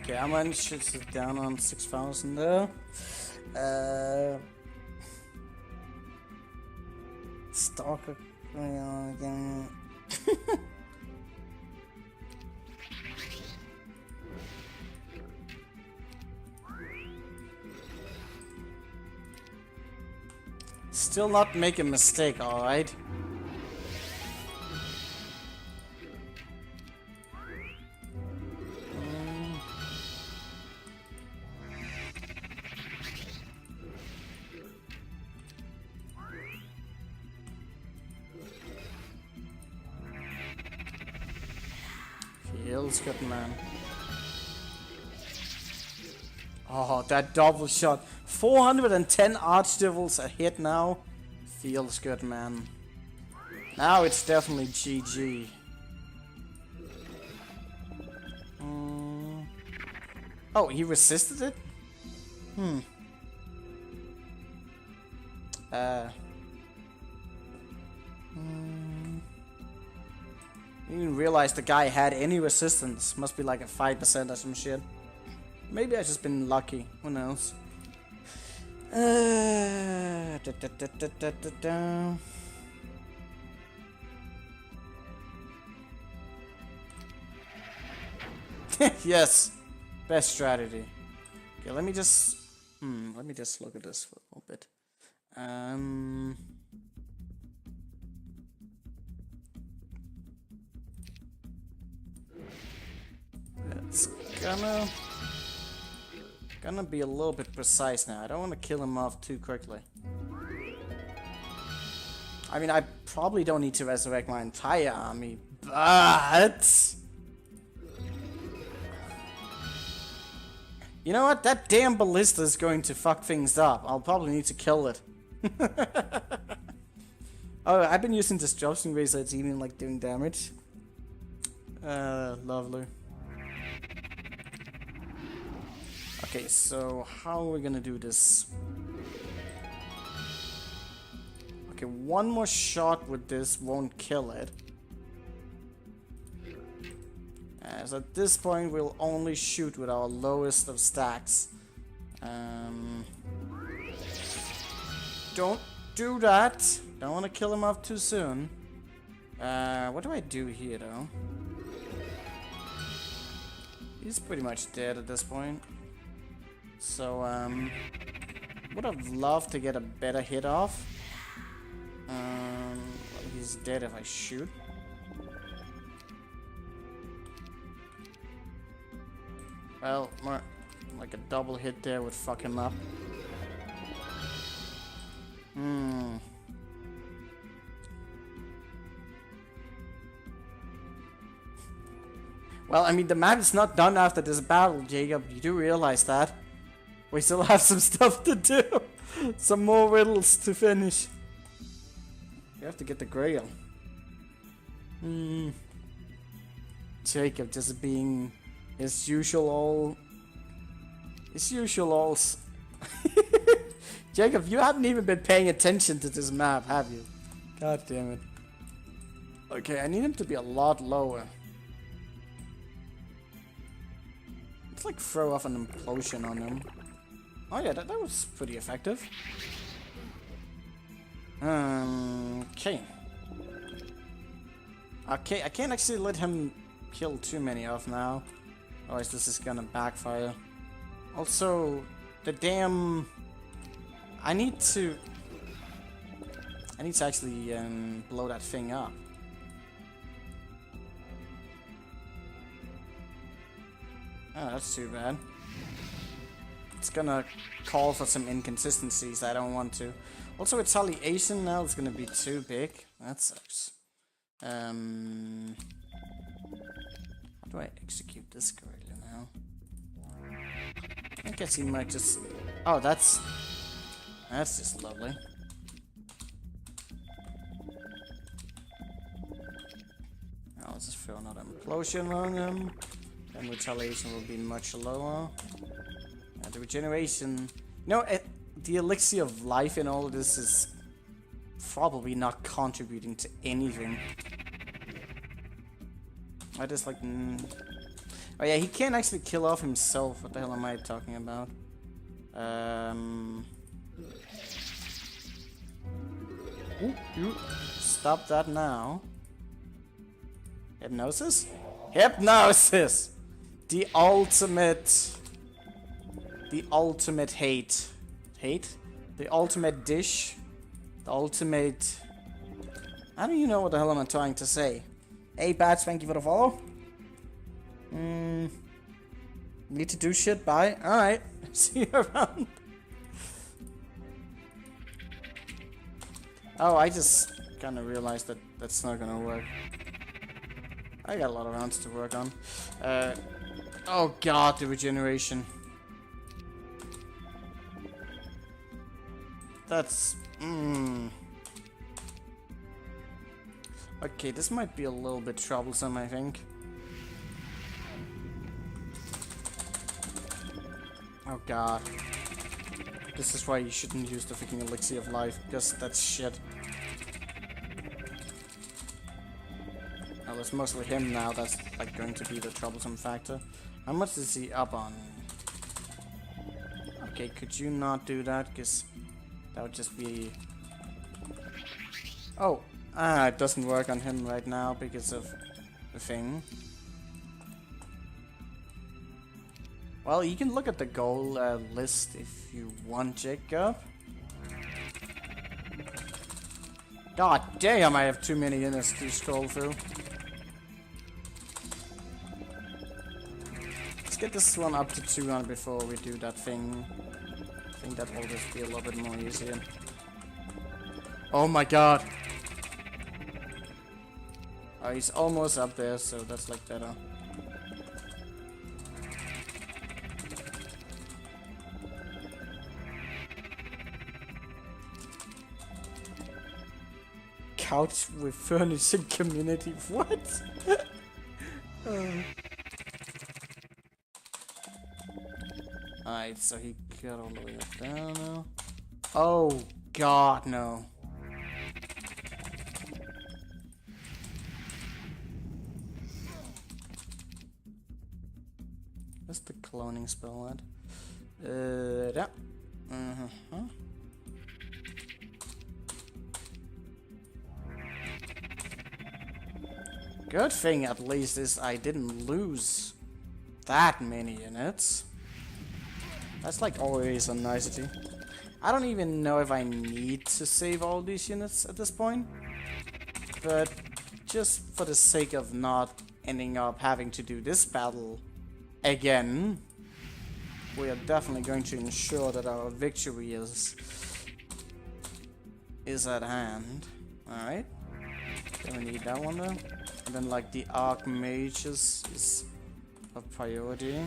Okay, I'm gonna shit it down on 6,000 there. Stalker going on again. Still not make a mistake, alright? Feels good, man. Oh, that double shot. 410 Archdevils a hit now. Feels good, man. Now it's definitely GG. Oh, he resisted it? You didn't realize the guy had any resistance. Must be like a 5% or some shit. Maybe I've just been lucky. Who knows? Yes, best strategy. Okay, let me just look at this for a little bit. It's gonna be a little bit precise now. I don't want to kill him off too quickly. I mean, I probably don't need to resurrect my entire army, but you know what? That damn ballista is going to fuck things up. I'll probably need to kill it. Oh, I've been using disruption ray, so it's even like doing damage. Lovely. Okay, so how are we gonna do this? Okay, one more shot with this won't kill it. As at this point, we'll only shoot with our lowest of stacks. Don't do that. Don't want to kill him off too soon. What do I do here, though? He's pretty much dead at this point. So, would have loved to get a better hit off. He's dead if I shoot. Well, more like a double hit there would fuck him up. Well, I mean, the map is not done after this battle, Jacob. You do realize that? We still have some stuff to do. Some more riddles to finish. You have to get the grail. Jacob just being his usual Jacob, you haven't even been paying attention to this map, have you? God damn it. Okay, I need him to be a lot lower. Let's like throw off an implosion on him. Oh yeah, that was pretty effective. Okay. Okay, I can't actually let him kill too many off now. Otherwise this is gonna backfire. Also, the damn... I need to actually blow that thing up. Oh, that's too bad. It's gonna call for some inconsistencies I don't want to. Also, retaliation now is gonna be too big. That sucks. How do I execute this correctly now? I guess he might just... Oh, that's just lovely. I'll just throw another implosion on him. Then retaliation will be much lower. The regeneration... No, the elixir of life in all of this is probably not contributing to anything. I just like... Oh yeah, he can't actually kill off himself. What the hell am I talking about? Stop that now. Hypnosis? Hypnosis! The ultimate hate. Hate? The ultimate dish? The ultimate... I don't even know what the hell I'm trying to say. Hey, Bats, thank you for the follow. Need to do shit, bye. Alright, see you around. Oh, I just kinda realized that that's not gonna work. I got a lot of rounds to work on. Oh god, the regeneration. That's... Okay, this might be a little bit troublesome, I think. Oh god. This is why you shouldn't use the freaking elixir of life, because that's shit. Well, it's mostly him now that's like going to be the troublesome factor. How much is he up on? Okay, could you not do that? Because that would just be... Oh! It doesn't work on him right now because of the thing. Well, you can look at the goal list if you want, Jacob. God damn, I have too many units to scroll through. Let's get this one up to 200 before we do that thing. I think that will just be a little bit more easier. Oh my god! Oh, he's almost up there, so that's like better. Couch with furnishing community. What? Alright, so he got all the way up there now. Oh god, no. Where's the cloning spell at? Yeah. Good thing at least is I didn't lose that many units. That's like always a nicety. I don't even know if I need to save all these units at this point. But just for the sake of not ending up having to do this battle again, we are definitely going to ensure that our victory is at hand. Alright. Don't need that one though. And then like the Archmages is a priority.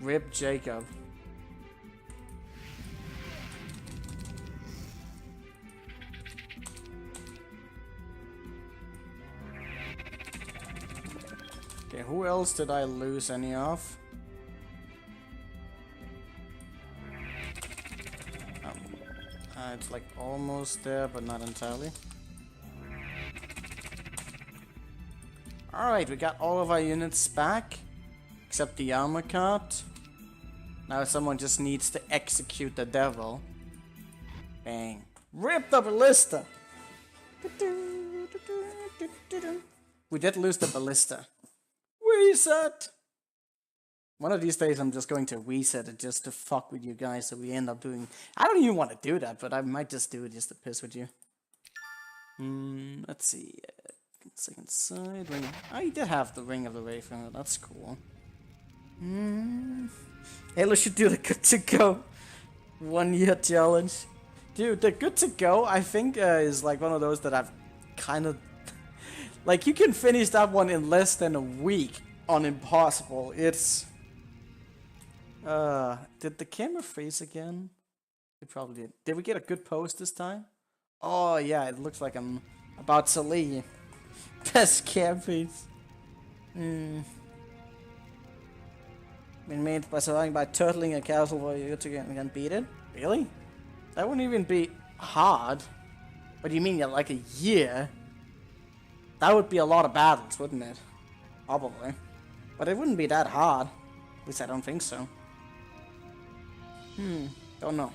Rip Jacob. Okay, who else did I lose any of? It's like almost there, but not entirely. Alright, we got all of our units back, except the armor cart. Now someone just needs to execute the devil. Bang. Rip the ballista! We did lose the ballista. Reset! One of these days I'm just going to reset it just to fuck with you guys, so we end up doing... I don't even want to do that, but I might just do it just to piss with you. Let's see. Second side, ring. Oh, you did have the Ring of the Raven, that's cool. Halo should do the good to go 1 year challenge. Dude, the good to go, I think, is like one of those that I've kind of... like, you can finish that one in less than a week on Impossible. It's... did the camera freeze again? It probably did. Did we get a good pose this time? Oh, yeah, it looks like I'm about to leave. Best cam face. Been made by surviving by turtling a castle where you can beat it? Really? That wouldn't even be hard. What do you mean, like a year? That would be a lot of battles, wouldn't it? Probably. But it wouldn't be that hard. At least I don't think so. Don't know.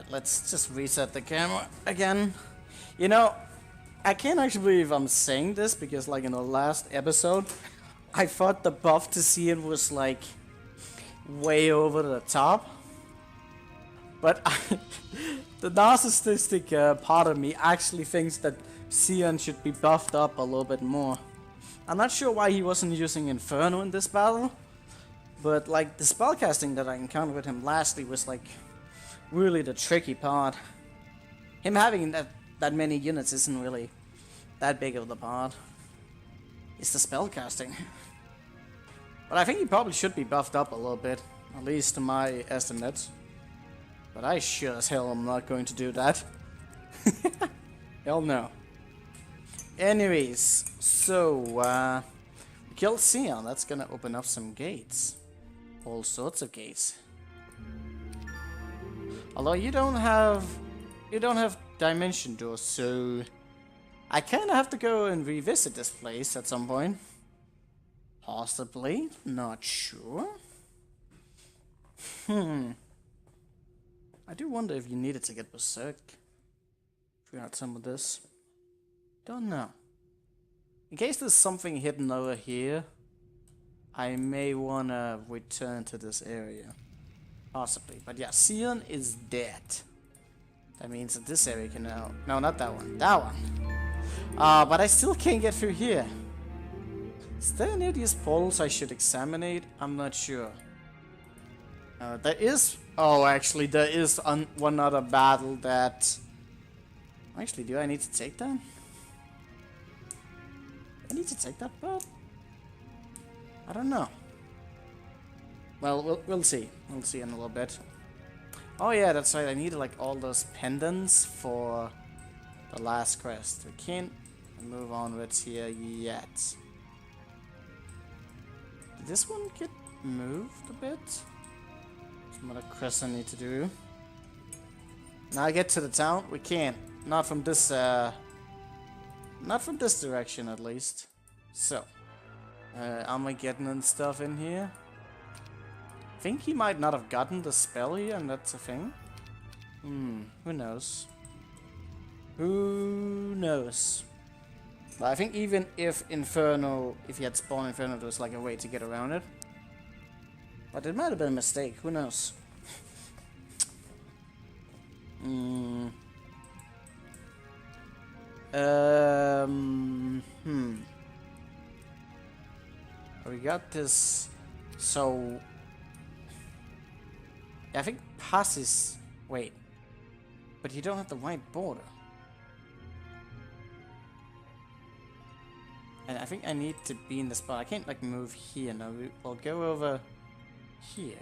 let's just reset the camera again. You know, I can't actually believe I'm saying this because, like, in the last episode, I thought the buff to see it was, like, way over the top. But the narcissistic part of me actually thinks that Sion should be buffed up a little bit more. I'm not sure why he wasn't using Inferno in this battle, but like the spellcasting that I encountered with him lastly was like really the tricky part. Him having that many units isn't really that big of the part. It's the spellcasting. But I think he probably should be buffed up a little bit, at least to my estimates. But I sure as hell am not going to do that. Hell no. Anyways, so, we killed Sion. That's gonna open up some gates. All sorts of gates. Although you don't have dimension doors, so I kinda have to go and revisit this place at some point. Possibly, not sure. I do wonder if you needed to get berserk. If we had some of this. Don't know. In case there's something hidden over here, I may wanna return to this area. Possibly. But yeah, Sion is dead. That means that this area can now... No, not that one. That one. But I still can't get through here. Is there any of these portals I should examine? I'm not sure. There is... Oh, actually, there is one other battle that... Actually, do I need to take that? I need to take that part? I don't know. Well, we'll see. We'll see in a little bit. Oh yeah, that's right. I needed like all those pendants for the last quest. We can't move onwards here yet. Did this one get moved a bit? Some other quests I need to do. Now I get to the town. We can't. Not from this. Not from this direction, at least. So, am I getting stuff in here? I think he might not have gotten the spell here, and that's a thing. Who knows? Who knows? But I think even if Inferno, if he had spawned Inferno, there was like a way to get around it. But it might have been a mistake, who knows? We got this, so... I think passes... Wait. But you don't have the white border. And I think I need to be in the spot. I can't like move here now. I'll go over here.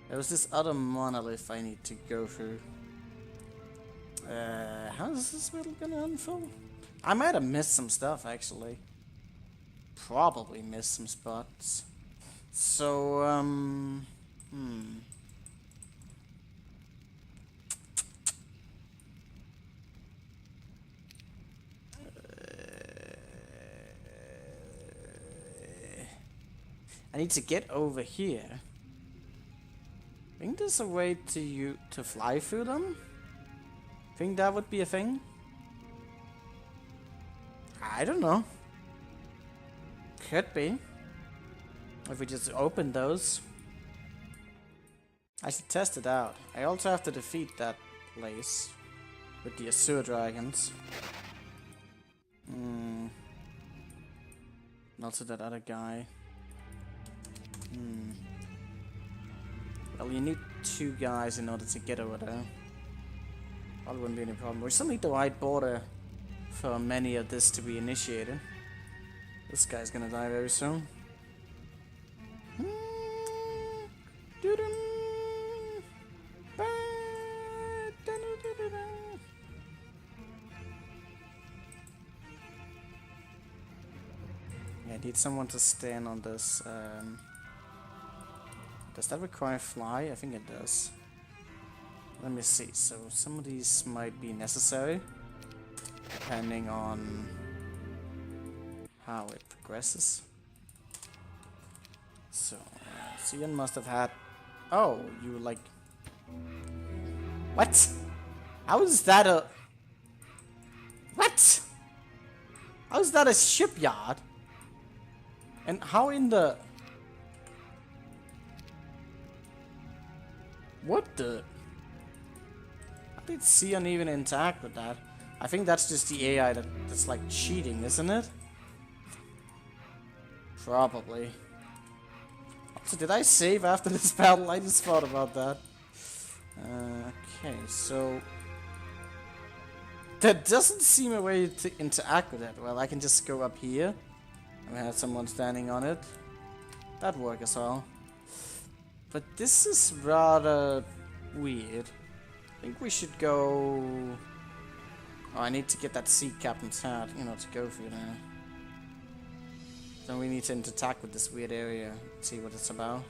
There was this other monolith I need to go through. How's this battle gonna unfold? I might have missed some stuff actually. Probably missed some spots. So, I need to get over here. I think there's a way to fly through them. Think that would be a thing? I don't know. Could be. If we just open those. I should test it out. I also have to defeat that place with the Azure dragons. And also that other guy. Well, you need 2 guys in order to get over there. Probably wouldn't be any problem. We still need the white border for many of this to be initiated. This guy's gonna die very soon. Yeah, I need someone to stand on this. Does that require fly? I think it does. Let me see. So some of these might be necessary, depending on how it progresses. So, Sion must have had... Oh, you like... What? How is that a... What? How is that a shipyard? And how in the... What the... How did Sion even interact with that? I think that's just the AI that's like cheating, isn't it? Probably. So did I save after this battle? I just thought about that. Okay, so... There doesn't seem a way to interact with it. Well, I can just go up here and have someone standing on it. That'd work as well. But this is rather weird. I think we should go... Oh, I need to get that sea captain's hat, you know, to go through there. Then we need to interact with this weird area, see what it's about.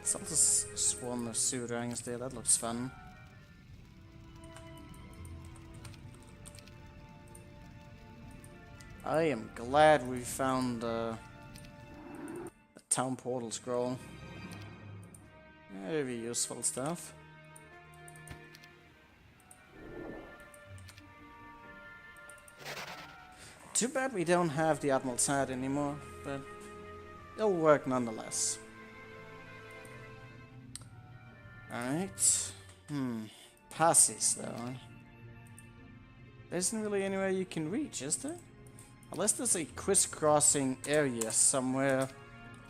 It's all this swarm of sewer dragons there, that looks fun. I am glad we found the town portal scroll. Very useful stuff. Too bad we don't have the Admiral's hat anymore, but it'll work nonetheless. Alright. Passes though. There isn't really anywhere you can reach, is there? Unless there's a crisscrossing area somewhere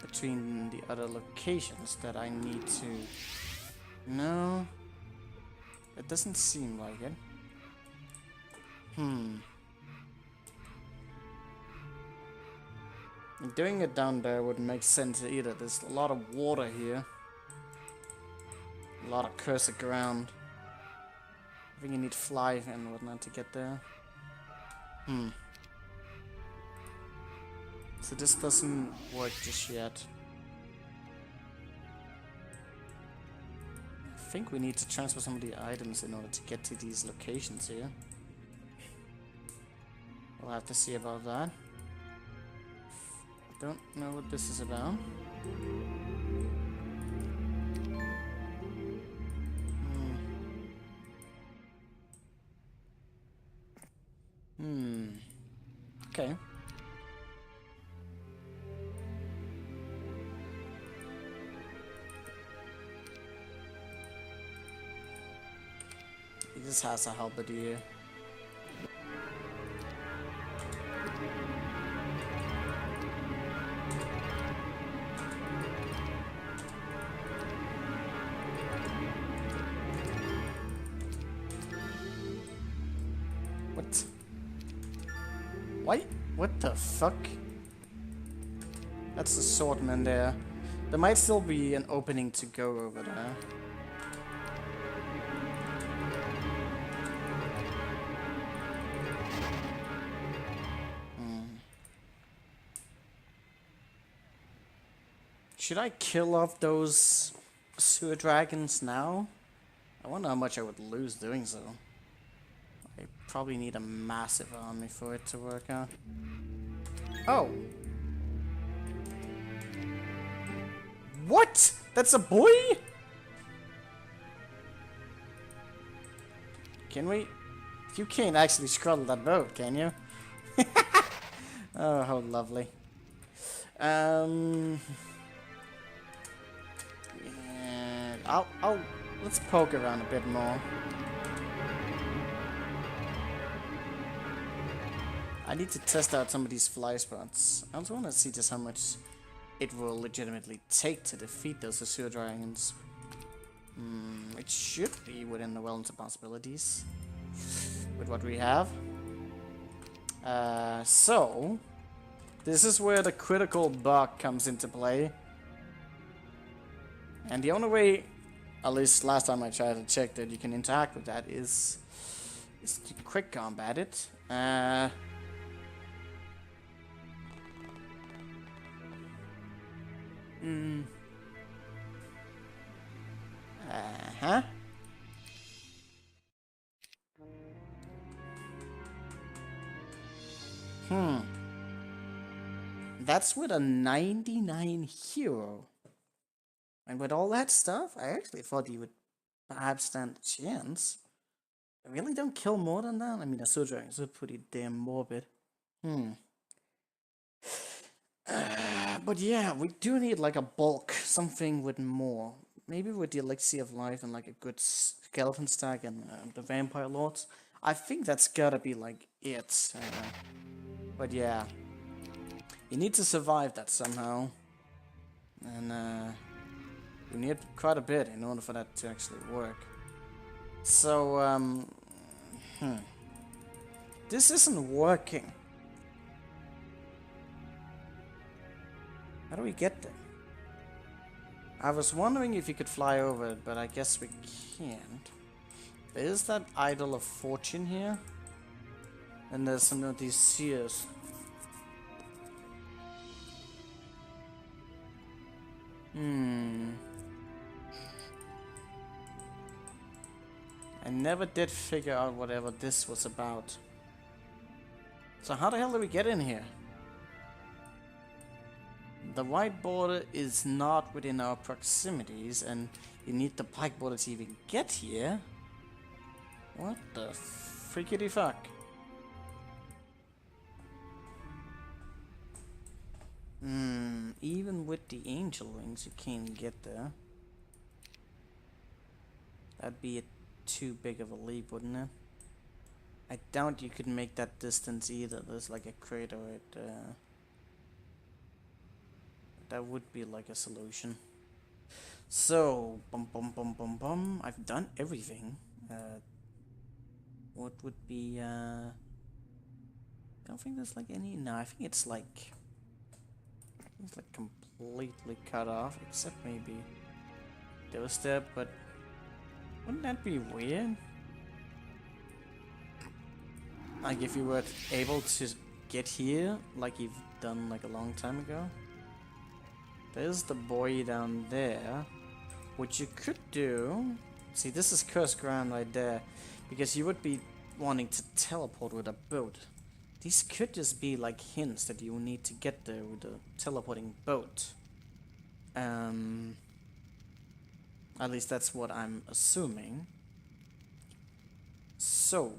between the other locations that I need to... No. It doesn't seem like it. Doing it down there wouldn't make sense either. There's a lot of water here. A lot of cursed ground. I think you need fly and whatnot to get there. So this doesn't work just yet. I think we need to transfer some of the items in order to get to these locations here. We'll have to see about that. Don't know what this is about. Okay. He just has a halberdier. What? Why? What the fuck? That's the swordman there. There might still be an opening to go over there. Should I kill off those sewer dragons now? I wonder how much I would lose doing so. I probably need a massive army for it to work out. Oh! What? That's a boy? Can we? You can't actually scroll that boat, can you? Oh, how lovely. Let's poke around a bit more. I need to test out some of these fly spots. I also want to see just how much it will legitimately take to defeat those sewer dragons. It should be within the realms of possibilities with what we have. So this is where the critical bug comes into play. And the only way, at least last time I tried to check, that you can interact with that is to quick combat it. That's with a 99 hero. And with all that stuff, I actually thought you would perhaps stand a chance. I really don't kill more than that. I mean, Asura dragons are pretty damn morbid. Hmm. But yeah, we do need like a bulk, something with more. Maybe with the Elixir of Life and like a good skeleton stack and the Vampire Lords. I think that's gotta be like it. But yeah, you need to survive that somehow. And you need quite a bit in order for that to actually work. So, this isn't working. How do we get there? I was wondering if you could fly over it, but I guess we can't. There is that Idol of Fortune here. And there's some of these seers. I never did figure out whatever this was about. So how the hell do we get in here? The white border is not within our proximities, and you need the black border to even get here? What the freakity fuck? Even with the angel wings, you can't get there. That'd be too big of a leap, wouldn't it? I doubt you could make that distance either. There's like a crater right there. That would be like a solution. So, I've done everything. What would be, I don't think there's like any, no, I think it's like completely cut off, except maybe those there, but wouldn't that be weird? Like if you were able to get here, like you've done like a long time ago. There's the boy down there. What you could do... See, this is cursed ground right there. Because you would be wanting to teleport with a boat. These could just be like hints that you need to get there with a teleporting boat. At least that's what I'm assuming. So,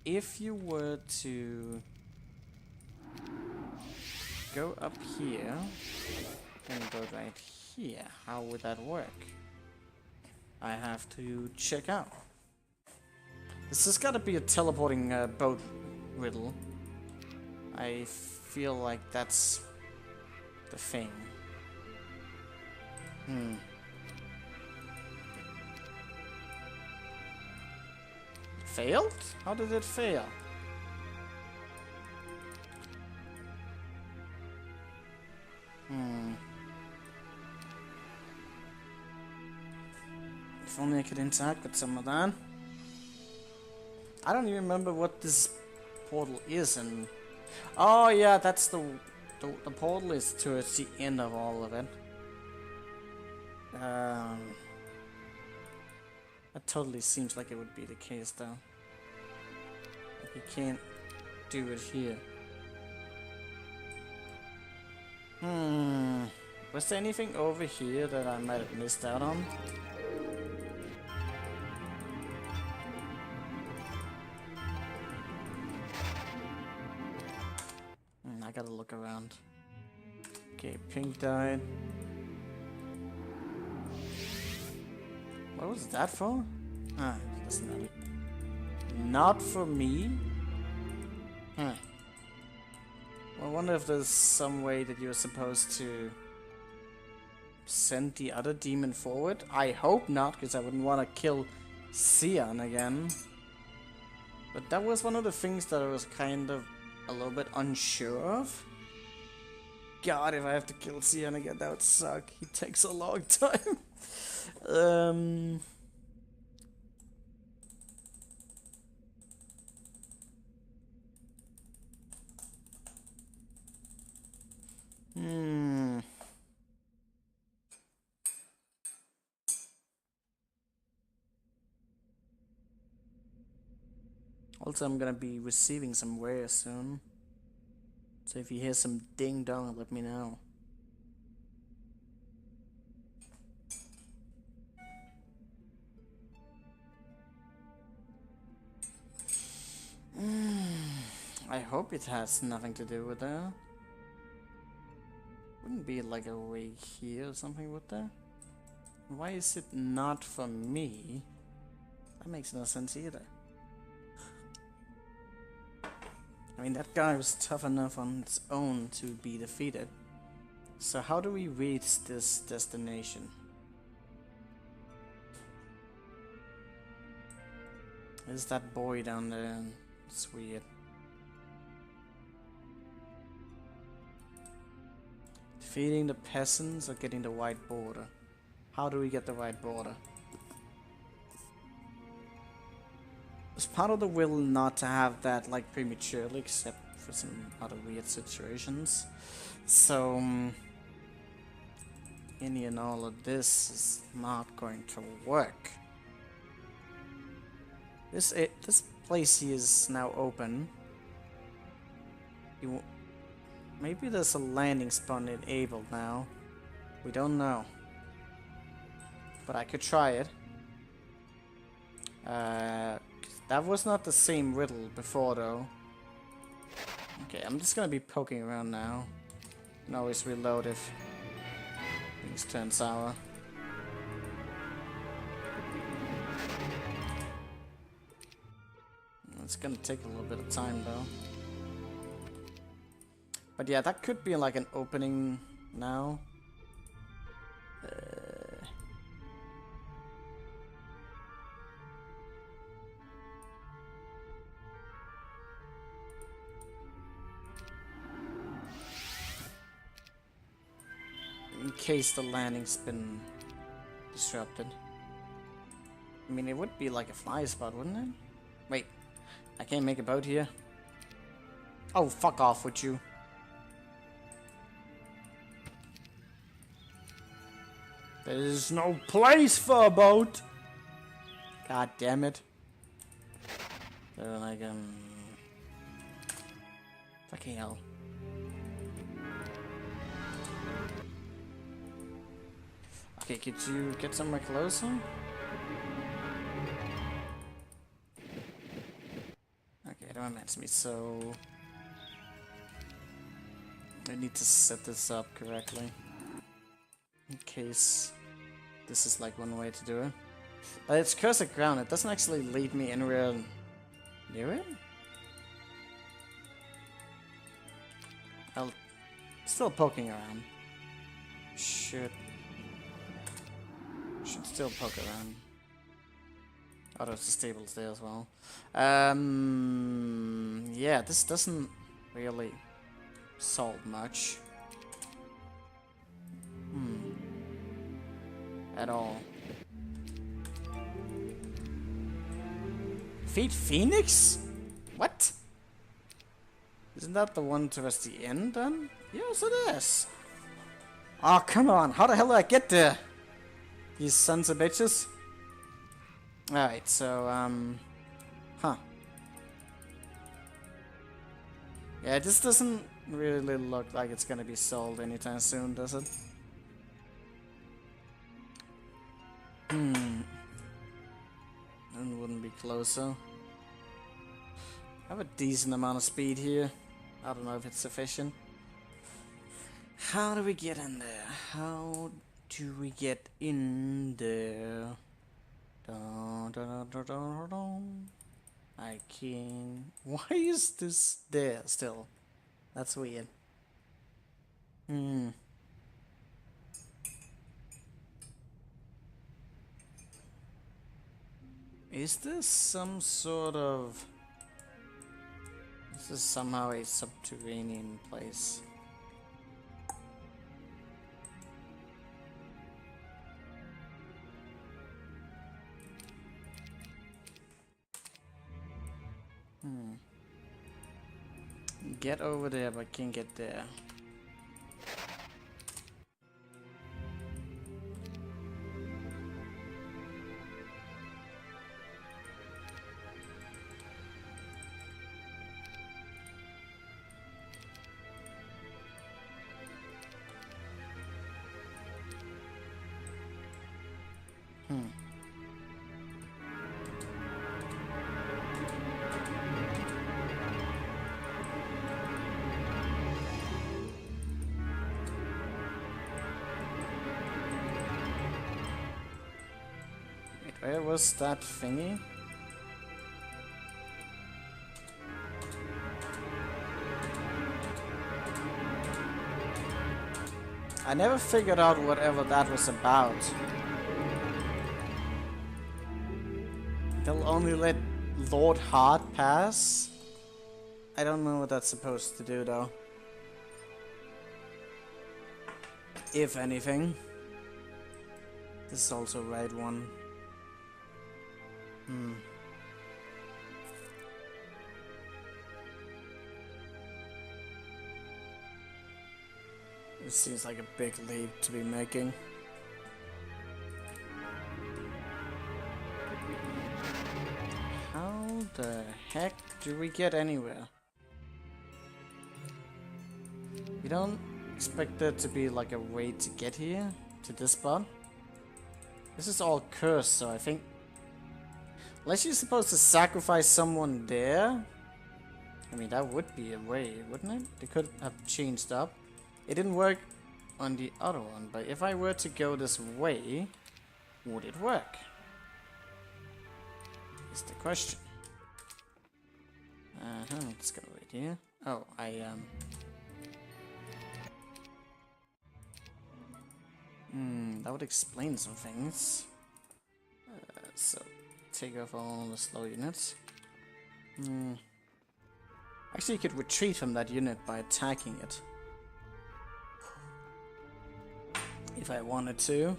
if you were to go up here and go right here, how would that work? I have to check out. This has got to be a teleporting boat riddle. I feel like that's the thing. Failed? How did it fail? If only I could interact with some of that. I don't even remember what this portal is, and oh yeah, that's the portal is towards the end of all of it. That totally seems like it would be the case, though. Like you can't do it here. Was there anything over here that I might have missed out on? I gotta look around. Okay, pink died. What was that for? Ah, it doesn't matter. Not for me? Huh. Well, I wonder if there's some way that you're supposed to send the other demon forward. I hope not, because I wouldn't want to kill Sion again. But that was one of the things that I was kind of a little bit unsure of. God, if I have to kill Sion again, that would suck. He takes a long time. Also, I'm gonna be receiving some wares soon. So if you hear some ding dong, let me know. I hope it has nothing to do with that. Wouldn't be like a way here or something, would there? Why is it not for me? That makes no sense either. I mean, that guy was tough enough on its own to be defeated. So how do we reach this destination? There's that boy down there. It's weird. Defeating the peasants or getting the white border? How do we get the white border? It's part of the will not to have that like prematurely, except for some other weird situations. So any and all of this is not going to work. This place here is now open. Maybe there's a landing spot enabled now. We don't know. But I could try it. That was not the same riddle before though. Okay, I'm just gonna be poking around now. Can always reload if things turn sour. It's gonna take a little bit of time though. But yeah, that could be like an opening now. In case the landing's been disrupted. I mean, it would be like a fly spot, wouldn't it? Wait, I can't make a boat here? Oh, fuck off with you. There's no place for a boat! God damn it. They're like, fucking hell. Okay, could you get somewhere closer? Okay, don't reminds me, so I need to set this up correctly. In case this is like one way to do it. But it's cursed ground, it doesn't actually lead me anywhere near it. I'll still poking around. Should still poke around. Oh, there's the stables there as well. Yeah, this doesn't really solve much. At all. Feed Phoenix? What? Isn't that the one towards the end then? Yes, it is. Oh, come on. How the hell did I get there? You sons of bitches. Alright, so, huh. Yeah, this doesn't really look like it's gonna be sold anytime soon, does it? And wouldn't be closer. I have a decent amount of speed here. I don't know if it's sufficient. How do we get in there? How do we get in there? Dun, dun, dun, dun, dun. I can't. Why is this there still? That's weird. Is this some sort of... This is somehow a subterranean place. Get over there, but can't get there. Where was that thingy? I never figured out whatever that was about. They'll only let Lord Hart pass? I don't know what that's supposed to do though. If anything. This is also right one. This seems like a big leap to be making. How the heck do we get anywhere? We don't expect there to be like a way to get here, to this spot. This is all cursed, so I think... Unless you're supposed to sacrifice someone there? I mean, that would be a way, wouldn't it? They could have changed up. It didn't work on the other one, but if I were to go this way, would it work? Is the question. Let's go right here. Oh, that would explain some things. So, take off all the slow units. Actually, you could retreat from that unit by attacking it. If I wanted to.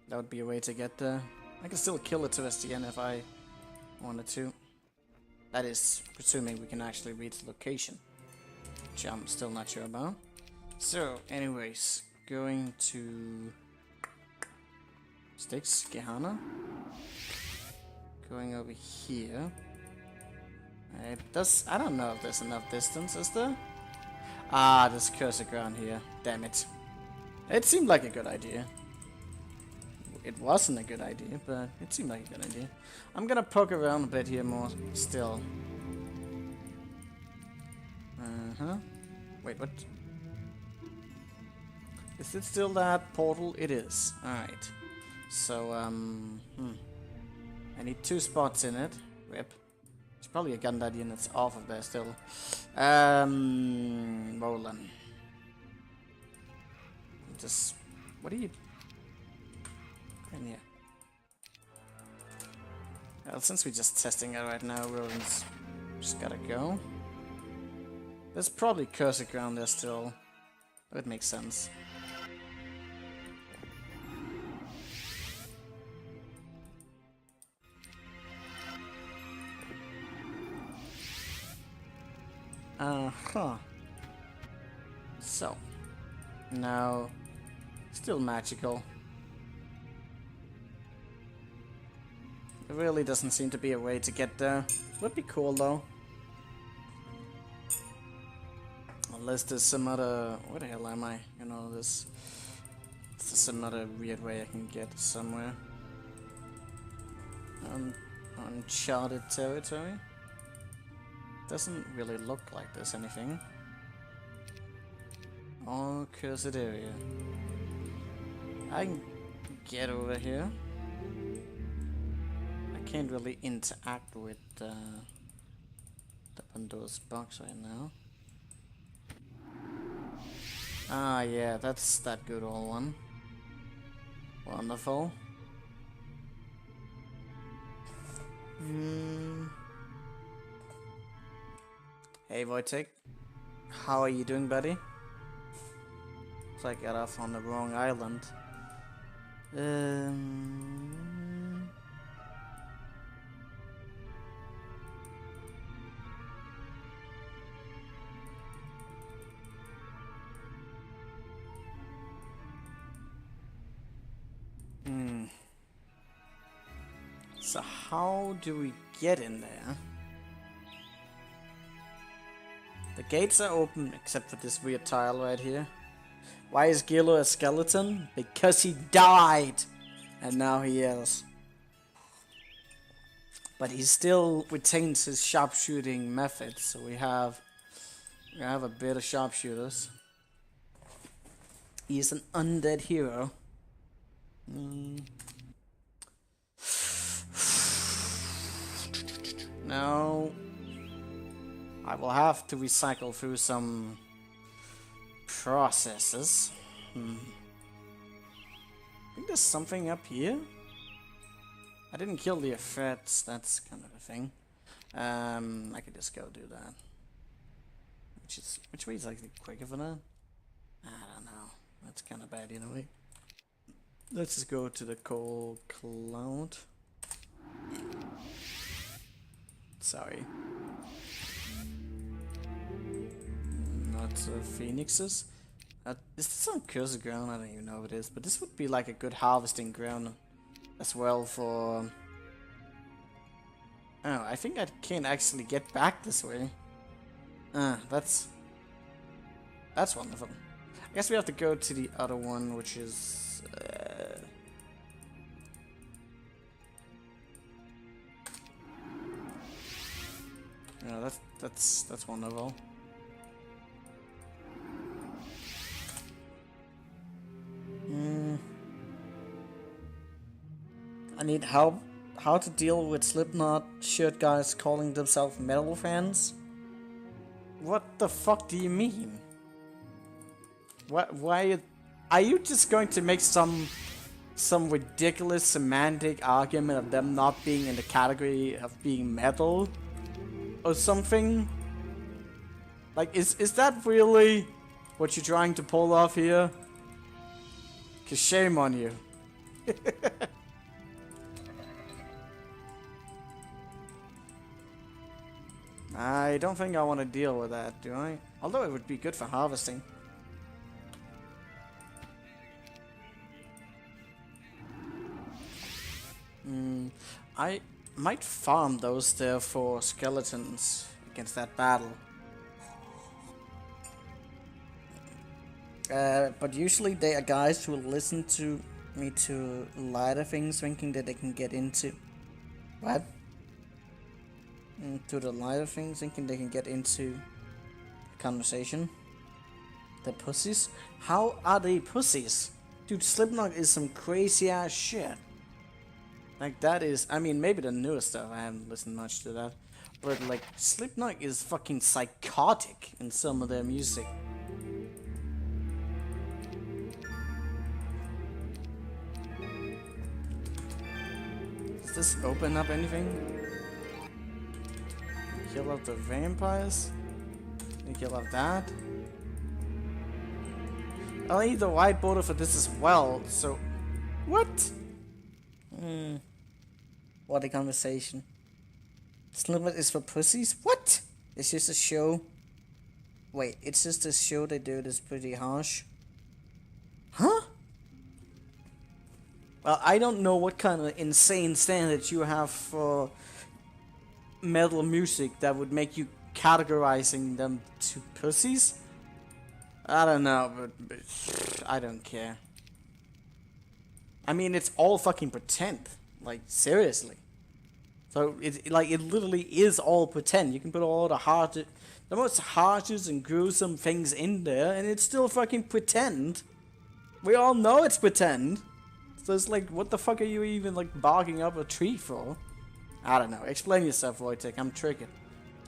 That would be a way to get there. I can still kill it towards the end if I wanted to. That is, presuming we can actually reach the location. Which I'm still not sure about. So, anyways, going to... Sticks, Gehenna. Going over here. It does... I don't know if there's enough distance, is there? Ah, there's cursor ground here. Damn it. It seemed like a good idea. It wasn't a good idea, but it seemed like a good idea. I'm gonna poke around a bit here more still. Wait, what? Is it still that portal? It is. Alright. So, I need 2 spots in it. Rip. There's probably a gun that unit's off of there still. Roland. Just... What are you... in here? Well, since we're just testing it right now, Roland's just gotta go. There's probably cursor ground there still. That makes sense. So, now, still magical. There really doesn't seem to be a way to get there. Would be cool though. Unless there's some other... Where the hell am I? You know, there's some other weird way I can get somewhere. Uncharted territory? Doesn't really look like there's anything. Oh, cursed area. I can get over here. I can't really interact with the Pandora's box right now. Ah, yeah, that's that good old one. Wonderful. Hey, Wojtek. How are you doing, buddy? So I got off on the wrong island. So how do we get in there? The gates are open except for this weird tile right here. Why is Gilo a skeleton? Because he died! And now he is. But he still retains his sharpshooting methods, so we have a bit of sharpshooters. He is an undead hero. No. I will have to recycle through some processes. I think there's something up here. I didn't kill the effects, that's kind of a thing. I could just go do that. Which way is actually quicker for that? I don't know. That's kind of bad in a way. Let's just go to the coal cloud. Sorry. Not phoenixes. Is this on cursed ground? I don't even know what it is, but this would be like a good harvesting ground as well for... Oh, I think I can actually get back this way. That's wonderful. I guess we have to go to the other one, which is... Yeah, that's wonderful. I need help how to deal with Slipknot shirt guys calling themselves metal fans. What the fuck do you mean? Why are you just going to make some ridiculous semantic argument of them not being in the category of being metal or something? Like, is that really what you're trying to pull off here? 'Cause shame on you. I don't think I want to deal with that, do I? Although it would be good for harvesting. I might farm those there for skeletons against that battle. But usually they are guys who listen to me to lighter things, thinking that they can get into... What? To the lighter things, thinking they can get into conversation. The pussies? How are they pussies? Dude, Slipknot is some crazy ass shit. Like, that is... I mean, maybe the newer stuff, I haven't listened much to that. But, like, Slipknot is fucking psychotic in some of their music. Does this open up anything? Kill off the vampires? And kill off that? I'll need the white border for this as well, so... What? What a conversation. Slipknot is for pussies? What? It's just a show. Wait, it's just a show they do that's pretty harsh. Huh? Well, I don't know what kind of insane standards you have for metal music that would make you categorizing them to pussies. I don't know, but I don't care. I mean, it's all fucking pretend. Like, seriously. So, it literally is all pretend. You can put all the most harshest and gruesome things in there, and it's still fucking pretend. We all know it's pretend. So it's like, what the fuck are you even, like, barking up a tree for? I don't know. Explain yourself, Wojtek. I'm triggered.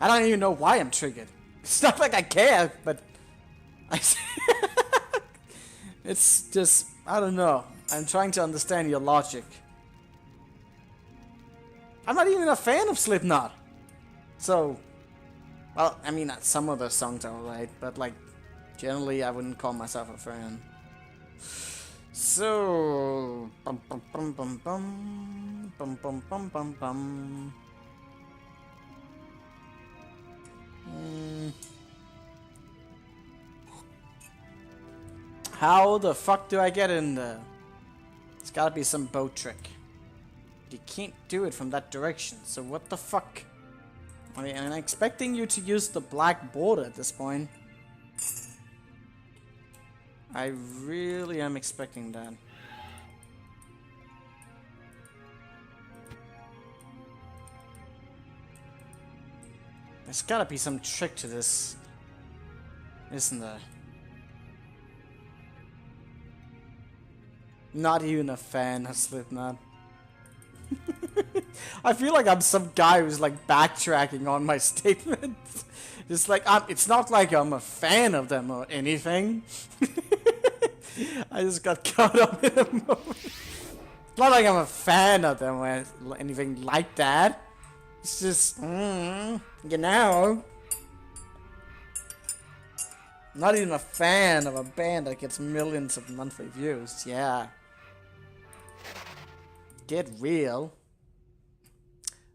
I don't even know why I'm triggered. It's not like I care, but... It's just... I don't know. I'm trying to understand your logic. I'm not even a fan of Slipknot. So... Well, I mean, some of the songs are alright, but, like, generally I wouldn't call myself a fan. So... Bum bum bum bum bum... Bum bum bum bum bum... How the fuck do I get in there? It's gotta be some boat trick. You can't do it from that direction, so what the fuck? I mean, I'm expecting you to use the black border at this point. I really am expecting that. There's gotta be some trick to this, isn't there? Not even a fan of Slipknot. I feel like I'm some guy who's like backtracking on my statement. It's like it's not like I'm a fan of them or anything. I just got caught up in a moment. It's not like I'm a fan of them or anything like that. It's just, you know. Not even a fan of a band that gets millions of monthly views. Yeah. Get real.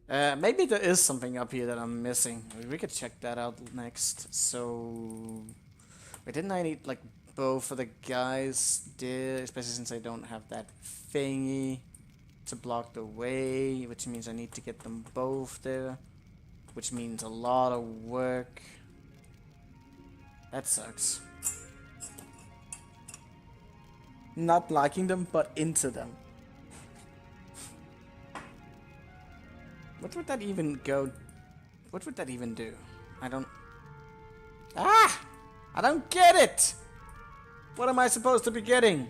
Maybe there is something up here that I'm missing. We could check that out next. So, wait, didn't I need like both of the guys there? Especially since I don't have that thingy to block the way, which means I need to get them both there, which means a lot of work. That sucks. Not liking them, but into them. What would that even go? What would that even do? I don't... Ah! I don't get it! What am I supposed to be getting?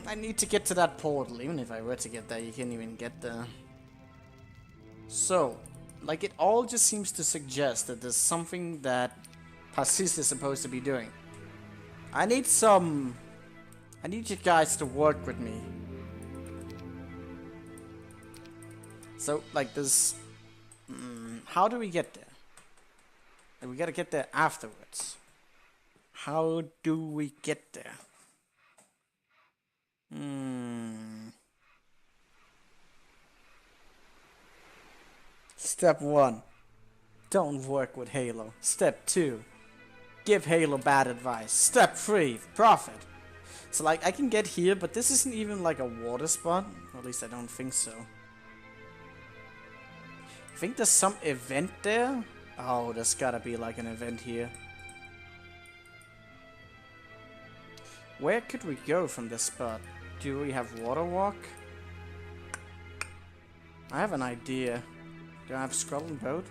I need to get to that portal. Even if I were to get there, you can't even get there. So, like, it all just seems to suggest that there's something that Passis is supposed to be doing. I need you guys to work with me. So, like, this... how do we get there? Like, we gotta get there afterwards. How do we get there? Step 1. Don't work with Halo. Step 2. Give Halo bad advice. Step 3. Profit. So like I can get here, but this isn't even like a water spot. Or at least I don't think so. I think there's some event there. Oh, there's gotta be like an event here. Where could we go from this spot? Do we have water walk? I have an idea. Do I have scroll and boat?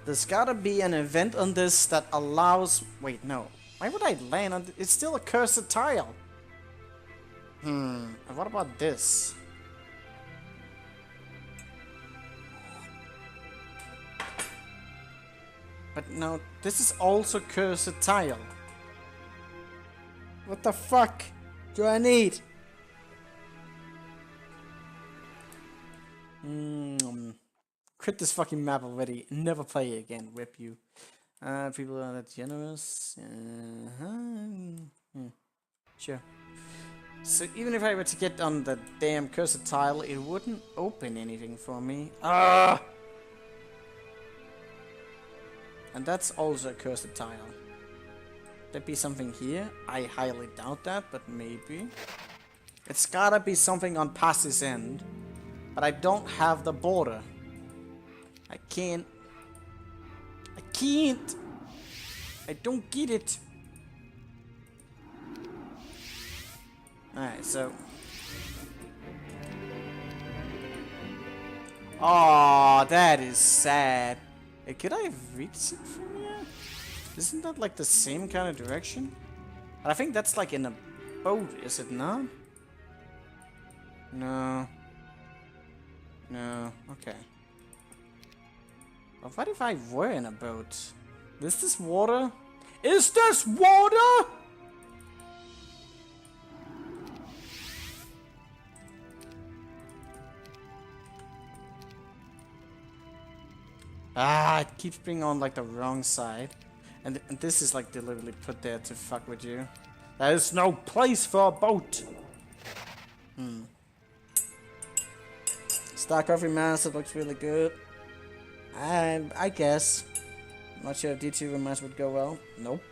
There's gotta be an event on this that allows... Wait, no. Why would I land on... It's still a cursed tile. What about this? But no, this is also cursed tile. What the fuck do I need? Quit this fucking map already. Never play it again. Rip you. People are that generous. Sure. So even if I were to get on the damn cursed tile, it wouldn't open anything for me. Ah! And that's also a cursed tile. There'd be something here. I highly doubt that, but maybe. It's gotta be something on Pass's end. But I don't have the border. I can't. I don't get it. Alright, so. Oh, that is sad. Hey, could I have reached it from here? Isn't that like the same kind of direction? But I think that's like in a boat, is it not? No. No, okay. But what if I were in a boat? Is this water? Is this water? Ah, it keeps being on like the wrong side. And this is like deliberately put there to fuck with you. There's no place for a boat. Star Coffee Mask, it looks really good. I guess. I'm not sure if D2 rematch would go well. Nope.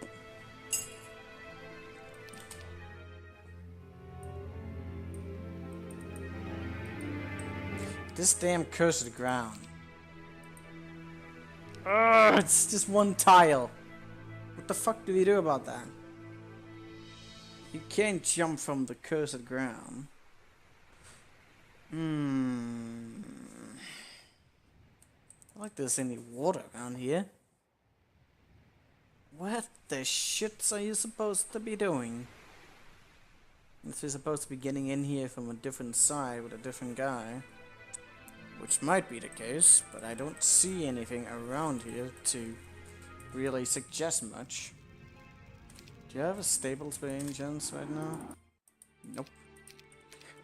This damn cursed ground. Ugh, it's just one tile. What the fuck do we do about that? You can't jump from the cursed ground. Not like there's any water around here. What the shits are you supposed to be doing? If you're supposed to be getting in here from a different side with a different guy, which might be the case, but I don't see anything around here to really suggest much. Do you have a stables by any chance right now? Nope.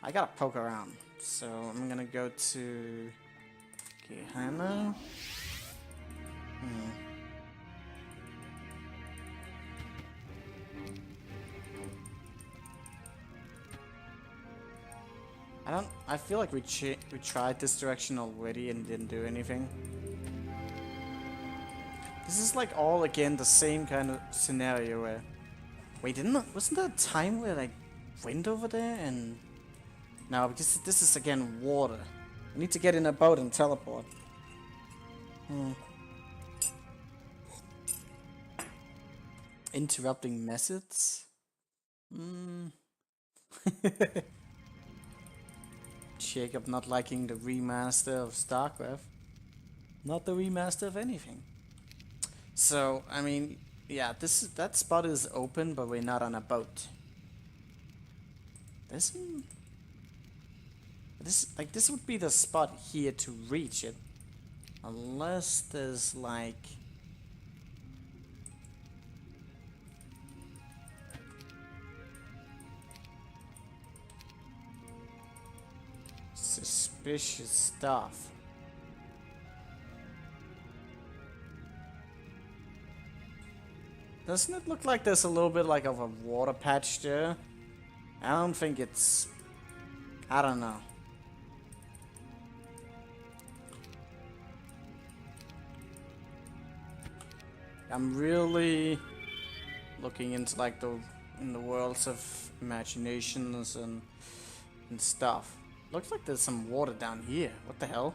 I gotta poke around, so I'm gonna go to Gehenna. I feel like we tried this direction already and didn't do anything. This is like all again the same kind of scenario where... Wait, wasn't there a time where I went over there and... No, because this is again water. I need to get in a boat and teleport. Interrupting methods? Jacob not liking the remaster of StarCraft. Not the remaster of anything. So, I mean, yeah, that spot is open, but we're not on a boat. This would be the spot here to reach it. Unless there's like... suspicious stuff. Doesn't it look like there's a little bit like of a water patch there? I don't think it's... I don't know. I'm really looking into like in the worlds of imaginations and stuff. Looks like there's some water down here. What the hell?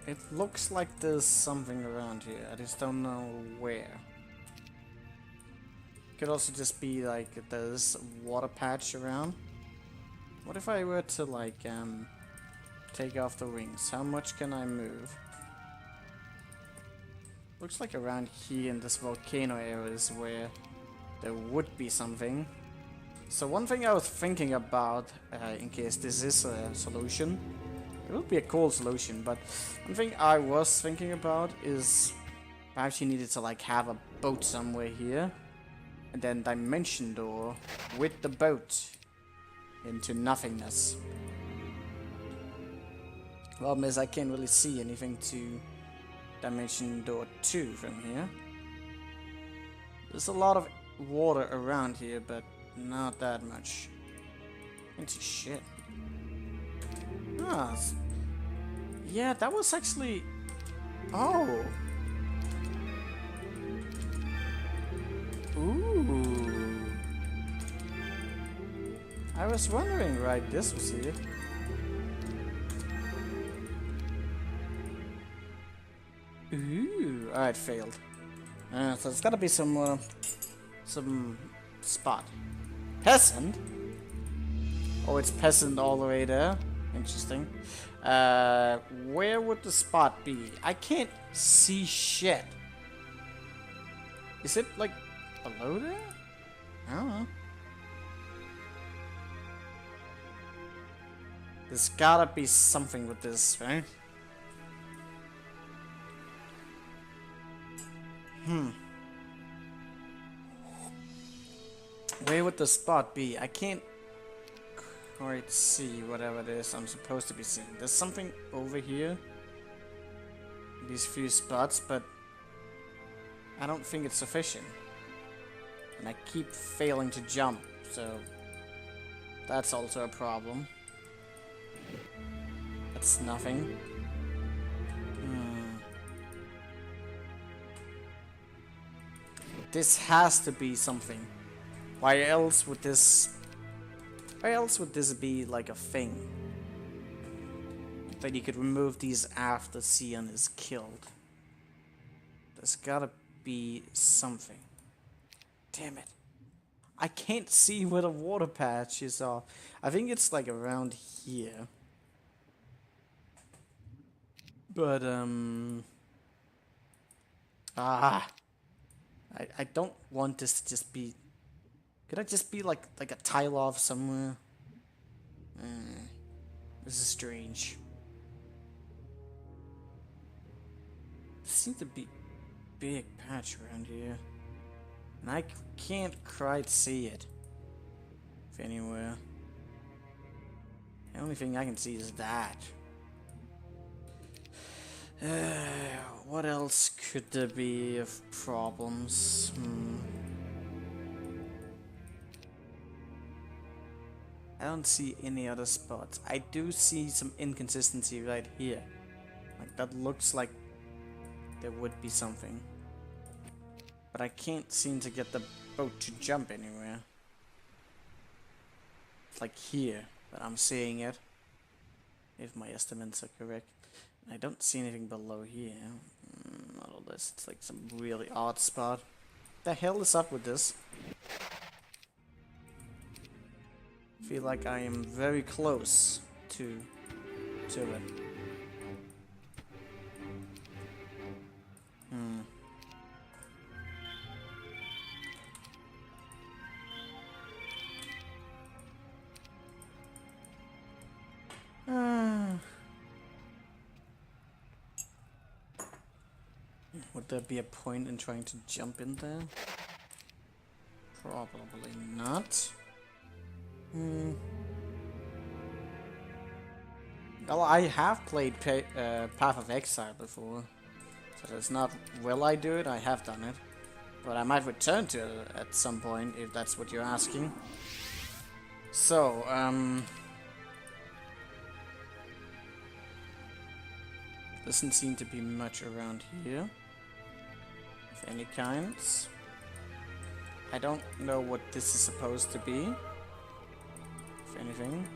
It looks like there's something around here. I just don't know where. Could also just be like there's a water patch around. What if I were to like take off the wings? How much can I move? Looks like around here in this volcano area is where there would be something. So one thing I was thinking about, in case this is a solution, it would be a cool solution, but one thing I was thinking about is perhaps you needed to like have a boat somewhere here, and then dimension door with the boat into nothingness. Problem is I can't really see anything to dimension door 2 from here. There's a lot of water around here, but not that much. Into shit. Ah, yeah, that was actually... Oh. Ooh. I was wondering, right, this was it. Ooh, alright, failed. So it's gotta be some spot. Peasant? Oh, it's peasant all the way there. Interesting. Where would the spot be? I can't see shit. Is it like below there? I don't know. There's gotta be something with this, right? Where would the spot be? I can't quite see whatever it is I'm supposed to be seeing. There's something over here. These few spots, but I don't think it's sufficient. And I keep failing to jump, so that's also a problem. That's nothing. This has to be something. Why else would this be like a thing? That you could remove these after Sion is killed. There's gotta be something. Damn it. I can't see where the water patches are. I think it's like around here. But, I don't want this to just be... Could I just be like a tile off somewhere? This is strange. There seems to be big patch around here. And I can't quite see it. If anywhere. The only thing I can see is that. What else could there be of problems? I don't see any other spots. I do see some inconsistency right here. Like, that looks like there would be something. But I can't seem to get the boat to jump anywhere. It's like here that I'm seeing it. If my estimates are correct. I don't see anything below here. Not all this. It's like some really odd spot. The hell is up with this? Feel like I am very close to it. Would there be a point in trying to jump in there? Probably not. Well, I have played Path of Exile before, so it's not will I do it, I have done it. But I might return to it at some point, if that's what you're asking. So, doesn't seem to be much around here. Of any kinds. I don't know what this is supposed to be. If anything.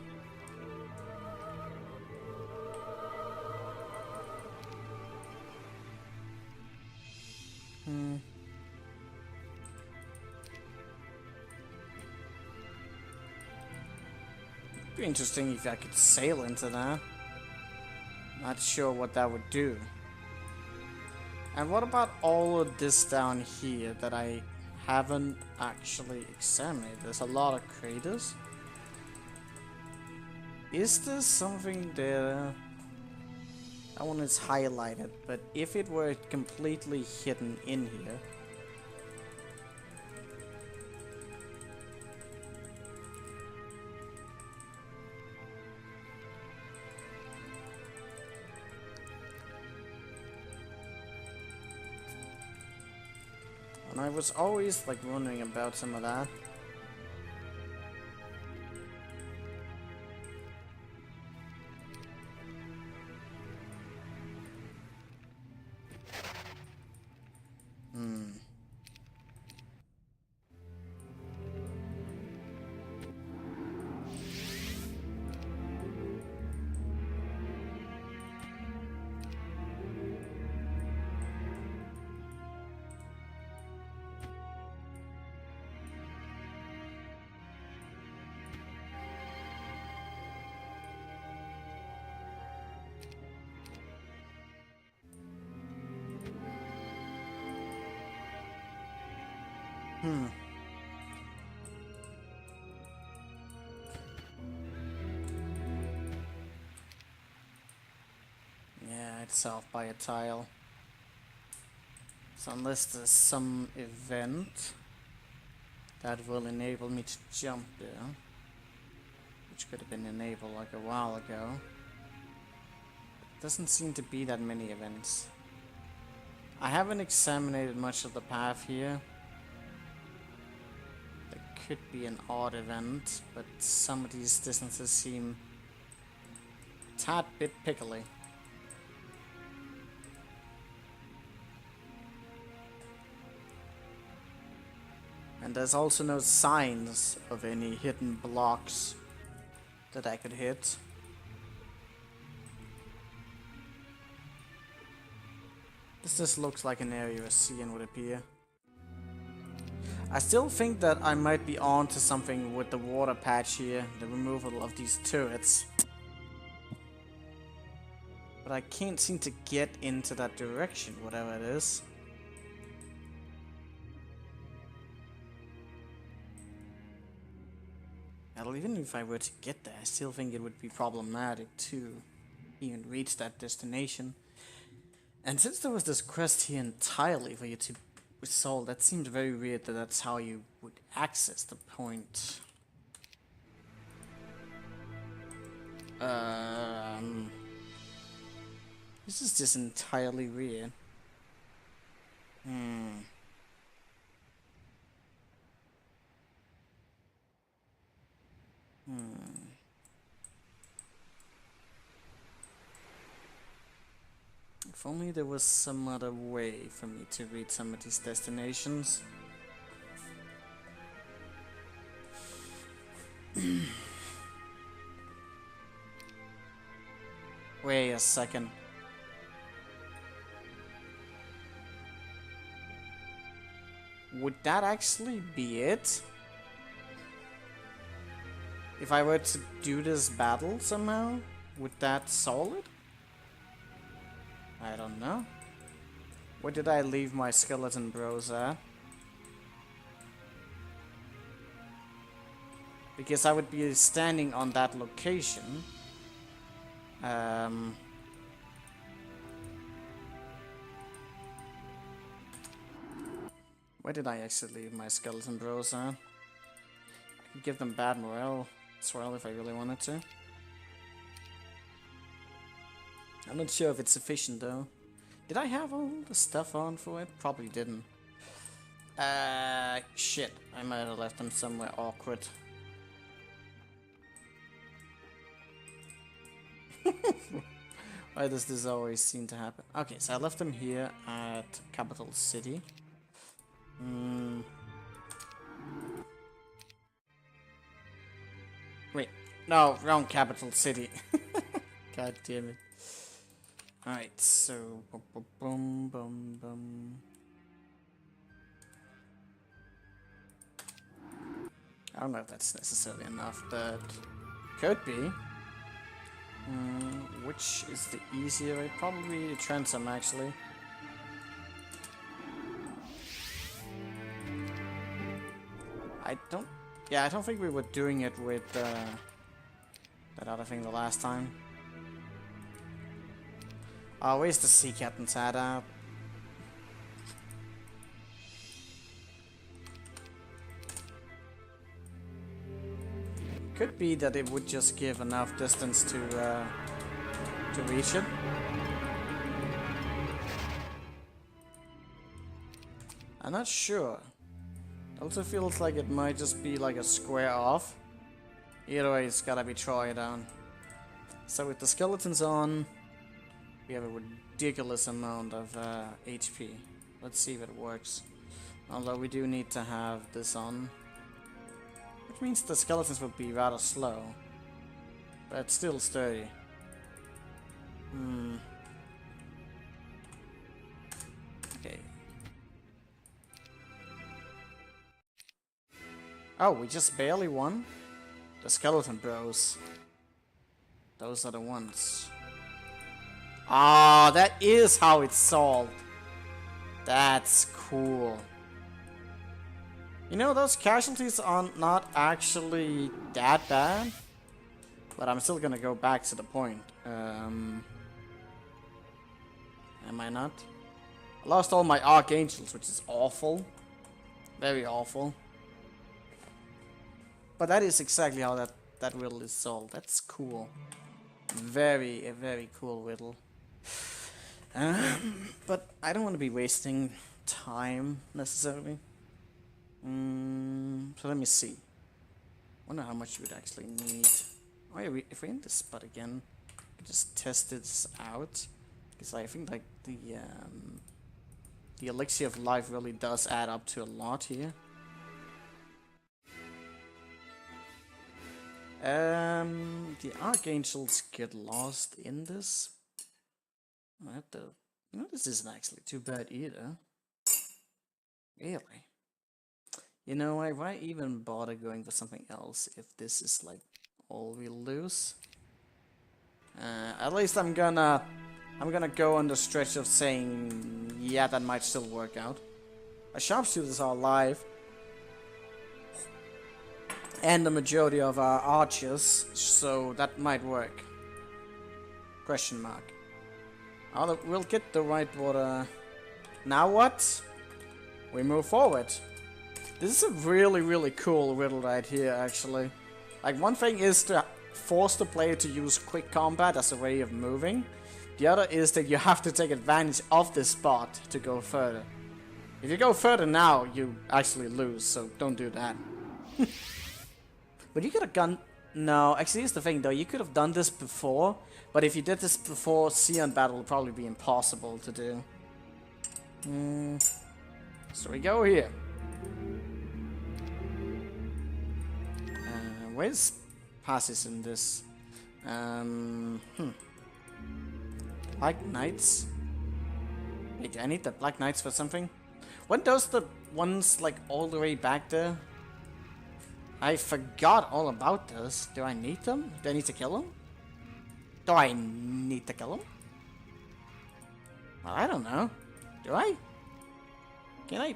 Be interesting if I could sail into that. Not sure what that would do. And what about all of this down here that I haven't actually examined? There's a lot of craters. Is there something there? That one is highlighted, but if it were completely hidden in here. And I was always like wondering about some of that. Yeah, it's off by a tile. So unless there's some event that will enable me to jump there, which could have been enabled like a while ago, it doesn't seem to be that many events. I haven't examined much of the path here. Could be an odd event, but some of these distances seem a tad bit pickly. And there's also no signs of any hidden blocks that I could hit. This just looks like an area a CN would appear. I still think that I might be on to something with the water patch here, the removal of these turrets. But I can't seem to get into that direction, whatever it is. Well, even if I were to get there, I still think it would be problematic to even reach that destination. And since there was this quest here entirely for you to resolve, that seemed very weird that that's how you would access the point. This is just entirely weird. If only there was some other way for me to reach some of these destinations. Wait a second. Would that actually be it? If I were to do this battle somehow, would that solve it? I don't know. Where did I leave my skeleton bros at? Because I would be standing on that location. Where did I actually leave my skeleton bros at? I could give them bad morale as well if I really wanted to. I'm not sure if it's sufficient though. Did I have all the stuff on for it? Probably didn't. Shit. I might have left them somewhere awkward. Why does this always seem to happen? Okay, so I left them here at Capital City. Wait, no, wrong Capital City. God damn it. Alright, so boom, boom, boom. I don't know if that's necessarily enough, but could be. Which is the easier way? Probably the transom, actually. I don't think we were doing it with that other thing the last time. Oh, where's the sea captain's hat at? Could be that it would just give enough distance to reach it. I'm not sure. Also feels like it might just be like a square off. Either way, it's gotta be Troy down. So with the skeletons on, we have a ridiculous amount of HP. Let's see if it works. Although we do need to have this on. Which means the skeletons will be rather slow. But still sturdy. Okay. Oh, we just barely won? The skeleton bros. Those are the ones. Ah, that is how it's solved. That's cool. You know, those casualties are not actually that bad. But I'm still gonna go back to the point. Am I not? I lost all my archangels, which is awful. Very awful. But that is exactly how that riddle is solved. That's cool. A very cool riddle. But I don't want to be wasting time necessarily. So let me see. Wonder how much we'd actually need. Oh yeah, if we're in this spot again, we can just test this out. Because I think like the elixir of life really does add up to a lot here. The archangels get lost in this. I have to No, this isn't actually too bad either. Really? You know, why even bother going for something else if this is like all we lose? At least I'm gonna go on the stretch of saying, yeah, that might still work out. Our sharpshooters are alive, and the majority of our archers, so that might work. Question mark. We'll get the right water. Now what? We move forward. This is a really, really cool riddle right here, actually. Like, one thing is to force the player to use quick combat as a way of moving. The other is that you have to take advantage of this spot to go further. If you go further now, you actually lose, so don't do that. But you could have gone... No, actually here's the thing though, you could have done this before, but if you did this before Sion battle, it would probably be impossible to do. So we go here. Where's passes in this? Black Knights? Wait, I need the Black Knights for something? Weren't those the ones like all the way back there? I forgot all about those. Do I need them? Do I need to kill them? Do I need to kill them? Well, I don't know. Do I? Can I?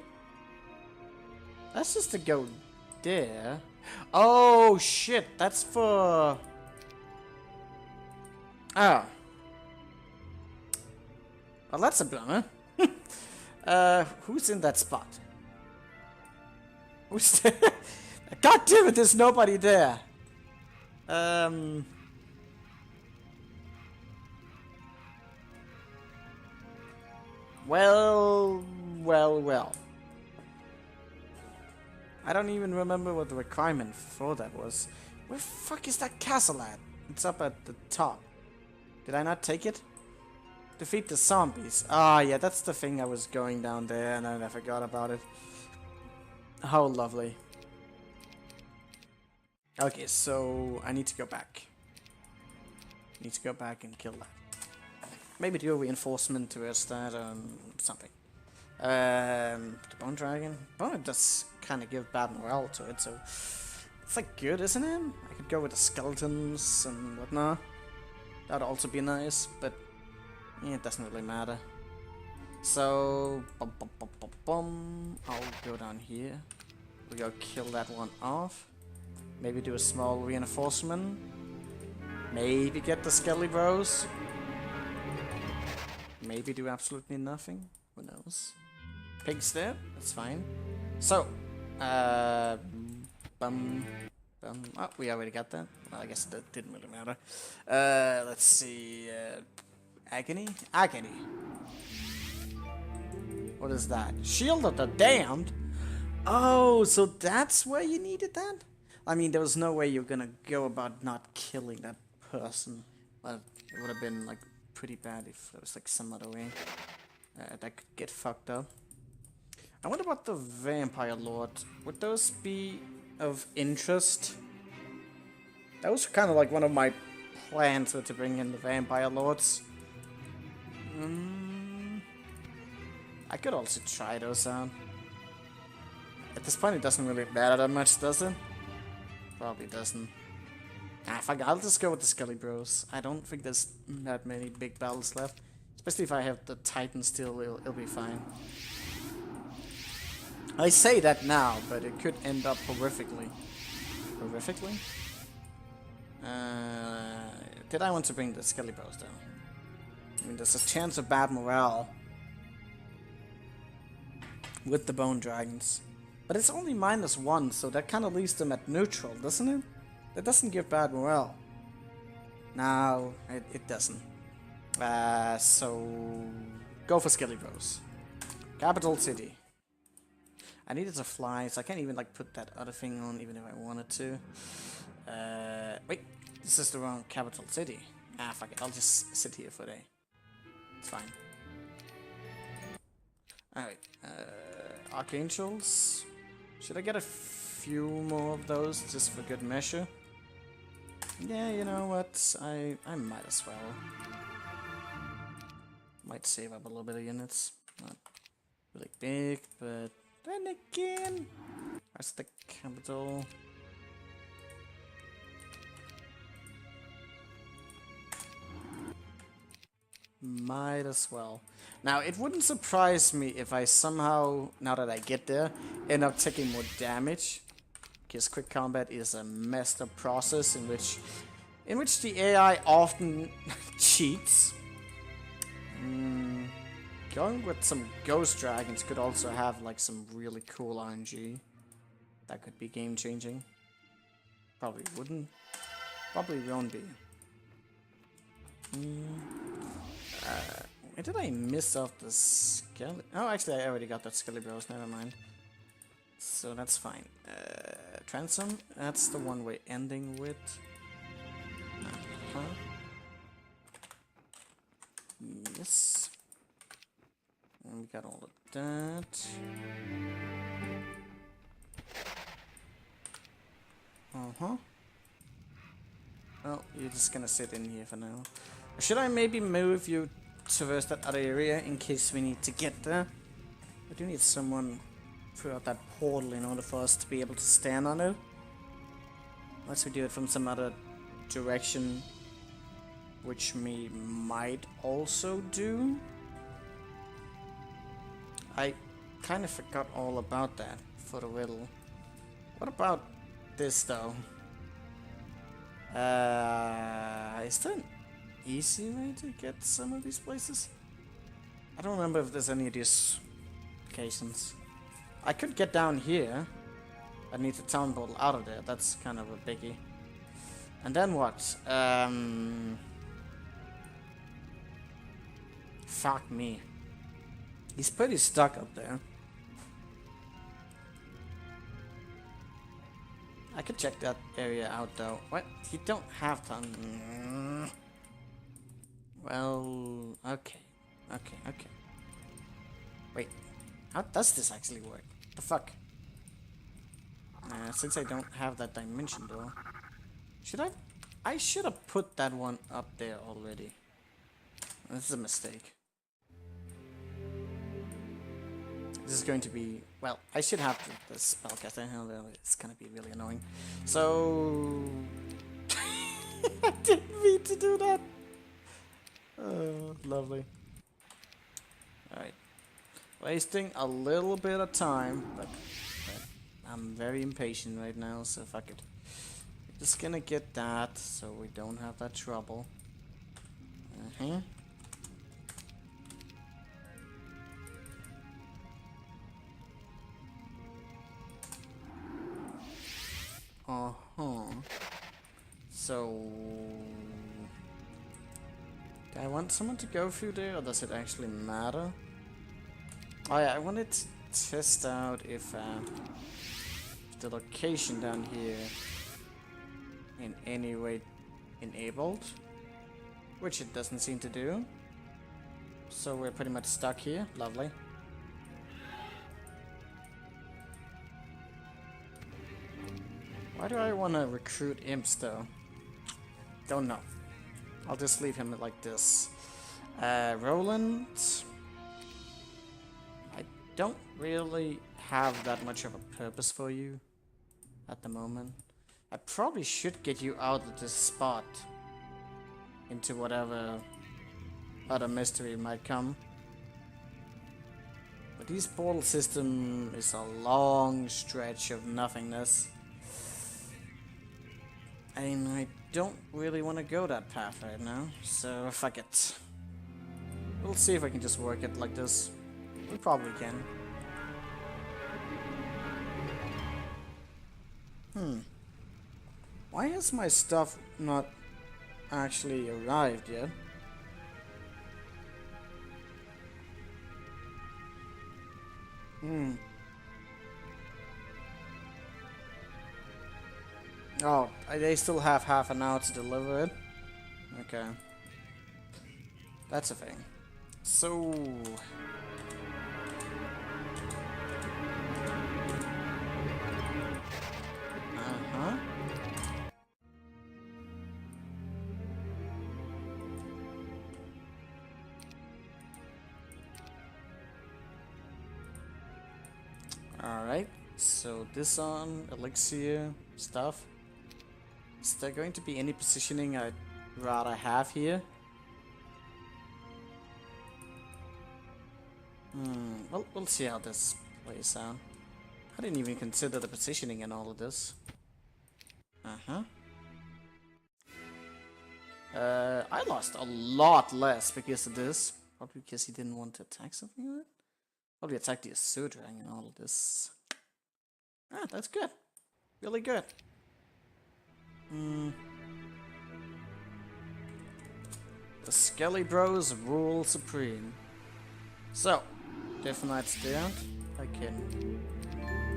That's just to go there. Oh shit, that's for... Oh. Well, that's a bummer. Who's in that spot? Who's there? God damn it, there's nobody there. Well. I don't even remember what the requirement for that was. Where the fuck is that castle at? It's up at the top. Did I not take it? Defeat the zombies. Ah, yeah, that's the thing I was going down there and I forgot about it. How lovely. Okay, so I need to go back. Need to go back and kill that. Maybe do a reinforcement towards that or something. The Bone Dragon? Bone does kind of give bad morale to it, so it's like good, isn't it? I could go with the skeletons and whatnot. That'd also be nice, but yeah, it doesn't really matter. So, I'll go down here. We'll go kill that one off. Maybe do a small reinforcement. Maybe get the Skelly Bros. Maybe do absolutely nothing. Who knows? Pigs there. That's fine. So, oh, we already got that. Well, I guess that didn't really matter. Let's see. Agony? Agony. What is that? Shield of the Damned? Oh, so that's where you needed that? I mean, there was no way you're gonna go about not killing that person. But it would have been, like, pretty bad if there was, like, some other way that could get fucked up. I wonder about the Vampire Lord. Would those be of interest? That was kind of like one of my plans to bring in the Vampire Lords. I could also try those out. At this point, it doesn't really matter that much, does it? Probably doesn't. Ah, fuck, I'll just go with the Skelly Bros. I don't think there's that many big battles left. Especially if I have the Titan still, it'll be fine. I say that now, but it could end up horrifically. Horrifically? Did I want to bring the Skelly Bros down? I mean, there's a chance of bad morale with the Bone Dragons. But it's only -1, so that kind of leaves them at neutral, doesn't it? That doesn't give bad morale. No, it doesn't. So go for Skelly Bros. Capital City. I needed to fly, so I can't even like put that other thing on, even if I wanted to. Wait, this is the wrong capital city. Ah, fuck it, I'll just sit here for a day. It's fine. Alright, Archangels. Should I get a few more of those, just for good measure? Yeah, you know what, I might as well. Might save up a little bit of units. Not really big, but then again, where's the capital? Might as well. Now, it wouldn't surprise me if I somehow, now that I get there, end up taking more damage. Because quick combat is a messed up process in which the AI often cheats. Going with some ghost dragons could also have like some really cool RNG. That could be game changing. Probably wouldn't. Probably won't be. Where did I miss off the skeleton? Oh, actually, I already got that skelly bros. Never mind. So that's fine. Transom. That's the one we're ending with. Yes. And we got all of that. Well, you're just gonna sit in here for now. Should I maybe move you towards that other area in case we need to get there? I do need someone throughout that portal in order for us to be able to stand on it. Unless we do it from some other direction, which we might also do. I kind of forgot all about that for the riddle. What about this though? Is there an easy way to get some of these places? I don't remember if there's any of these locations. I could get down here. I need the town portal out of there. That's kind of a biggie. And then what? Fuck me. He's pretty stuck up there. I could check that area out though. What? You don't have to. Well, okay. Okay. Wait. How does this actually work? The fuck? Since I don't have that dimension though. Should I? I should have put that one up there already. This is a mistake. This is going to be, well, I should have the spellcaster. It's gonna be really annoying. So I didn't mean to do that. Oh, lovely. Alright. Wasting a little bit of time, but I'm very impatient right now, so fuck it. Just gonna get that so we don't have that trouble. So, do I want someone to go through there, or does it actually matter? Oh yeah, I wanted to test out if the location down here in any way enabled, which it doesn't seem to do. So we're pretty much stuck here. Lovely. Why do I want to recruit imps though? Don't know. I'll just leave him like this. Roland. I don't really have that much of a purpose for you at the moment. I probably should get you out of this spot into whatever other mystery might come. But this portal system is a long stretch of nothingness. And I don't really want to go that path right now, so fuck it. We'll see if I can just work it like this. We probably can. Why has my stuff not actually arrived yet? Oh, they still have half an hour to deliver it? Okay. That's a thing. So... Alright, so this on, elixir, stuff. Is there going to be any positioning I'd rather have here? Well, we'll see how this plays out. I didn't even consider the positioning in all of this. I lost a lot less because of this. Probably because he didn't want to attack something with it. Probably attack the Azure Dragon and all of this. Ah, that's good. Really good. The Skelly Bros rule supreme. So, Death Knight's down. I can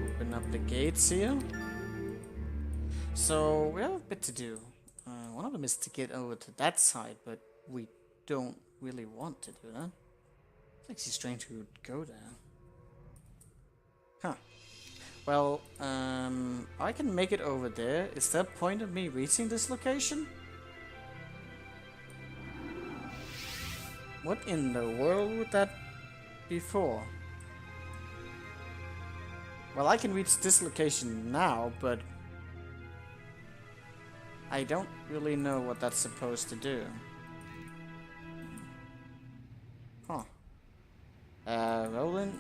open up the gates here. So, we have a bit to do. One of them is to get over to that side, but we don't really want to do that. It's actually strange we would go there. Huh. Well, I can make it over there. Is there a point of me reaching this location? What in the world would that be for? Well, I can reach this location now, but I don't really know what that's supposed to do. Huh. Roland?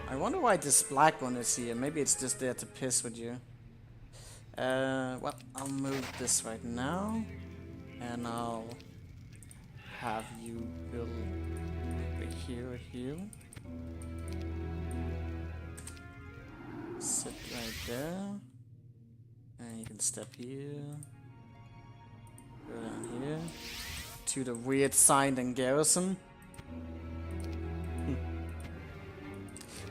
I wonder why this black one is here. Maybe it's just there to piss with you. Well, I'll move this right now. And I'll have you build over here with you. Sit right there. And you can step here. Go down here. To the weird sign and garrison.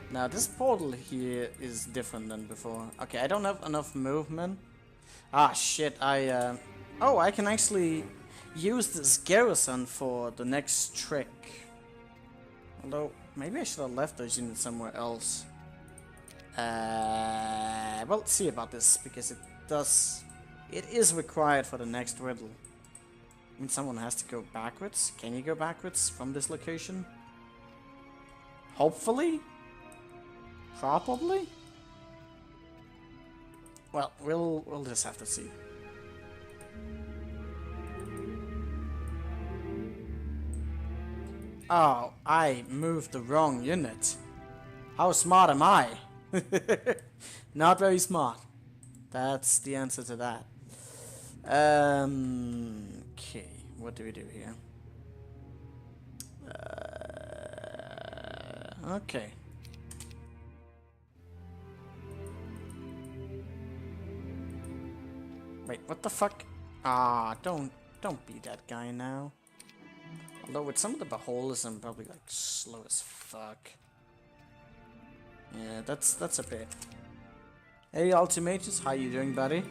Now this portal here is different than before. Okay, I don't have enough movement. Ah shit, oh, I can actually use this garrison for the next trick. Although, maybe I should have left those units somewhere else. Well, see about this, because it is required for the next riddle. I mean, someone has to go backwards. Can you go backwards from this location? Hopefully? Probably? Well, we'll just have to see. Oh, I moved the wrong unit. How smart am I? Not very smart. That's the answer to that. Okay, what do we do here? Okay. Wait, what the fuck? Ah, don't be that guy now. Although with some of the beholders, I'm probably like slow as fuck. Yeah, that's a bit. Hey, Ultimatus, how you doing, buddy?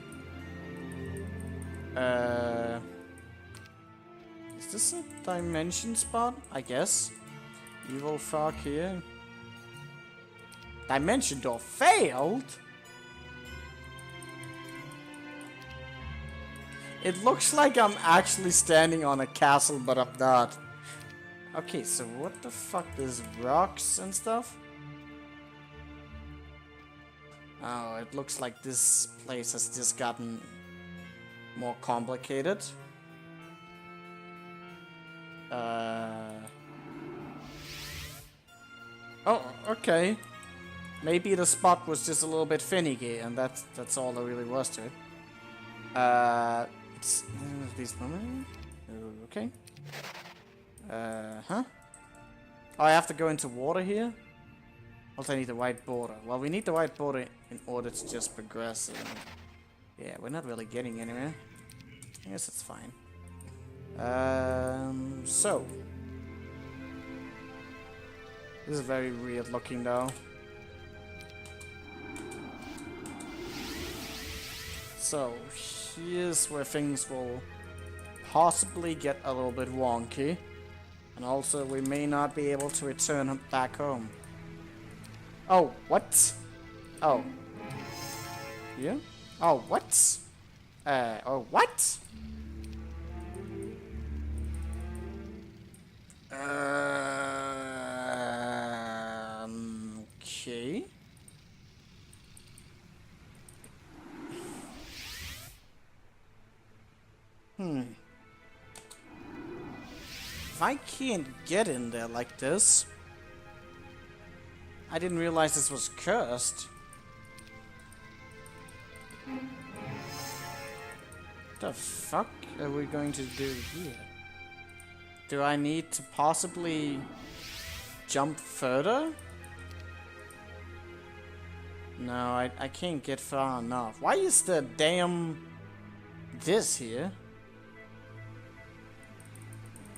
Is this a dimension spot? I guess. Evil fuck here. Dimension door failed? It looks like I'm actually standing on a castle, but I'm not. Okay, so what the fuck? There's rocks and stuff? Oh, it looks like this place has just gotten more complicated. Oh, okay. Maybe the spot was just a little bit finicky, and that's all there really was to it. It's this moment. Okay. Huh? Oh, I have to go into water here? Also, I need the white border. Well, we need the white border in order to just progress. Yeah, we're not really getting anywhere. I guess it's fine. So. This is very weird looking, though. So, here's where things will possibly get a little bit wonky. And also, we may not be able to return back home. Oh, what? Oh. Yeah? Oh, what? Oh, what? If I can't get in there like this... I didn't realize this was cursed. What the fuck are we going to do here? Do I need to possibly jump further? No, I can't get far enough. Why is the damn this here?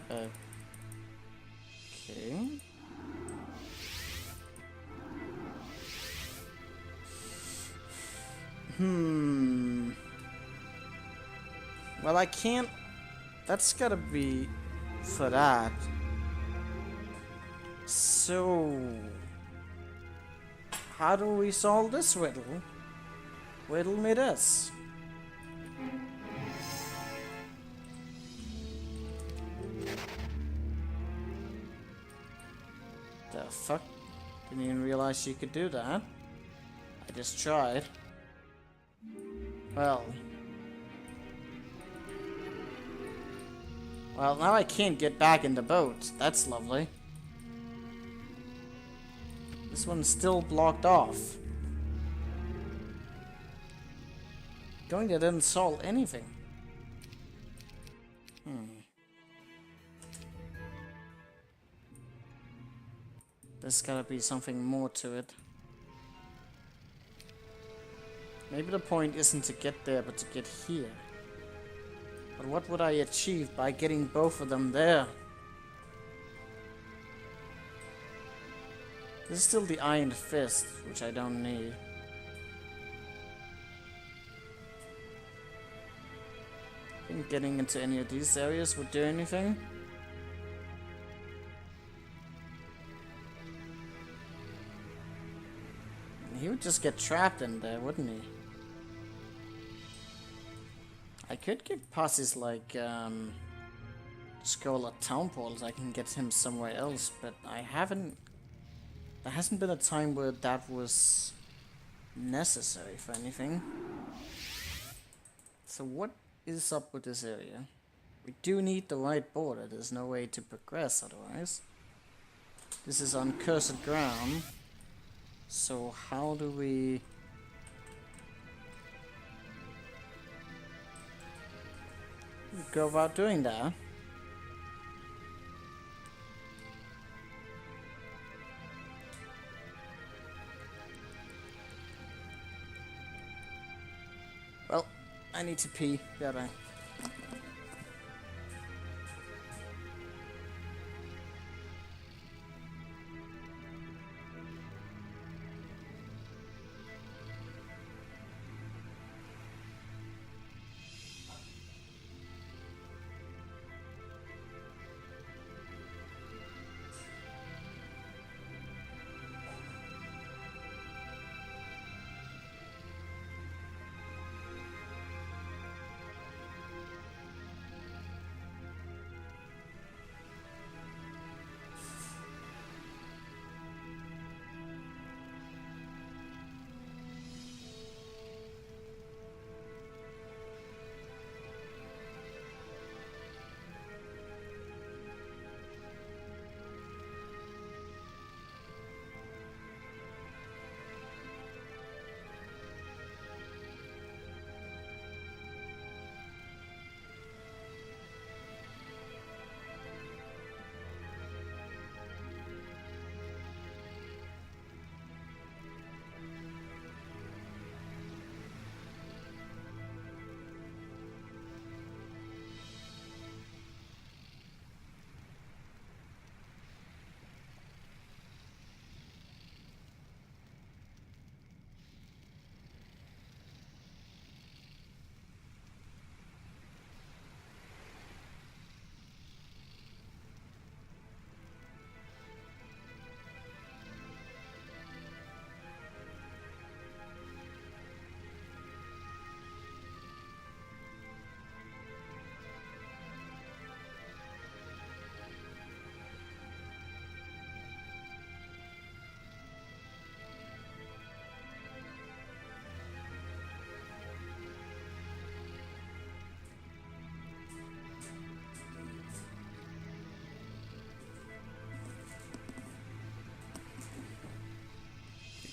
Okay. Well, I can't... That's gotta be for that. So... how do we solve this riddle? Riddle me this. The fuck? Didn't even realize she could do that. I just tried. Well, now I can't get back in the boat. That's lovely. This one's still blocked off. Going there didn't solve anything. There's gotta be something more to it. Maybe the point isn't to get there, but to get here. But what would I achieve by getting both of them there? This is still the Iron Fist, which I don't need. I think getting into any of these areas would do anything. He would just get trapped in there, wouldn't he? I could get passes like, Skull at Town Portals. I can get him somewhere else, but I haven't... There hasn't been a time where that was necessary for anything. So what is up with this area? We do need the right border. There's no way to progress otherwise. This is on cursed ground. So how do we... go about doing that? Well, I need to pee, don't I?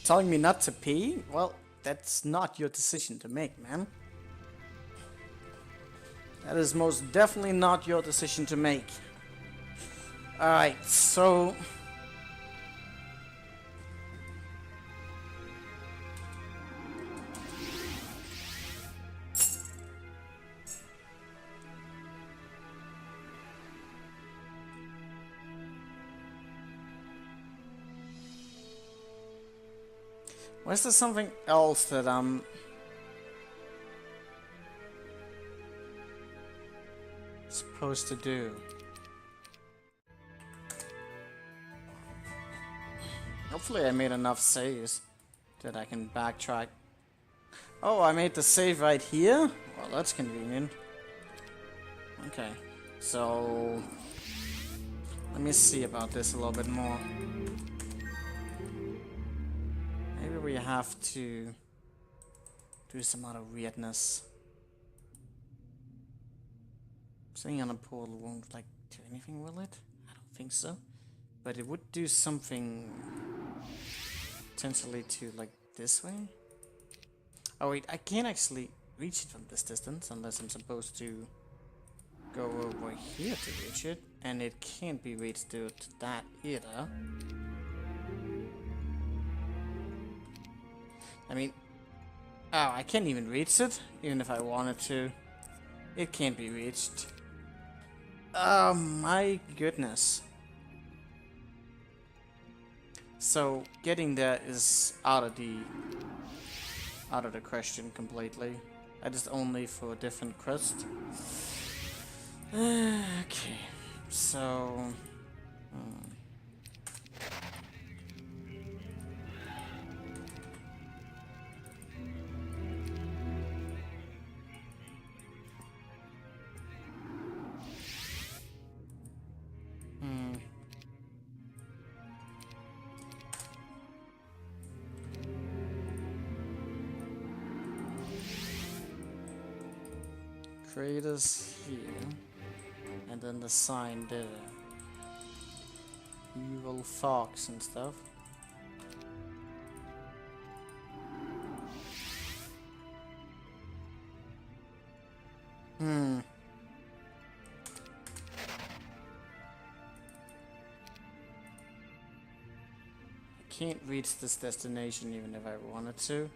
Telling me not to pee? Well, that's not your decision to make, man. That is most definitely not your decision to make. Alright, so... Was there something else that I'm supposed to do? Hopefully I made enough saves that I can backtrack. Oh, I made the save right here? Well, that's convenient. Okay, so... let me see about this a little bit more. Maybe we have to do some other weirdness. Sitting on a portal won't, like, do anything, will it? I don't think so. But it would do something... potentially to, like, this way? Oh wait, I can't actually reach it from this distance unless I'm supposed to go over here to reach it. And it can't be reached to that either. I mean... oh, I can't even reach it, even if I wanted to. It can't be reached. Oh my goodness. So, getting there is out of the question completely. I just only for a different quest. Okay, so... Craters here, and then the sign there. Evil fox and stuff. I can't reach this destination even if I wanted to.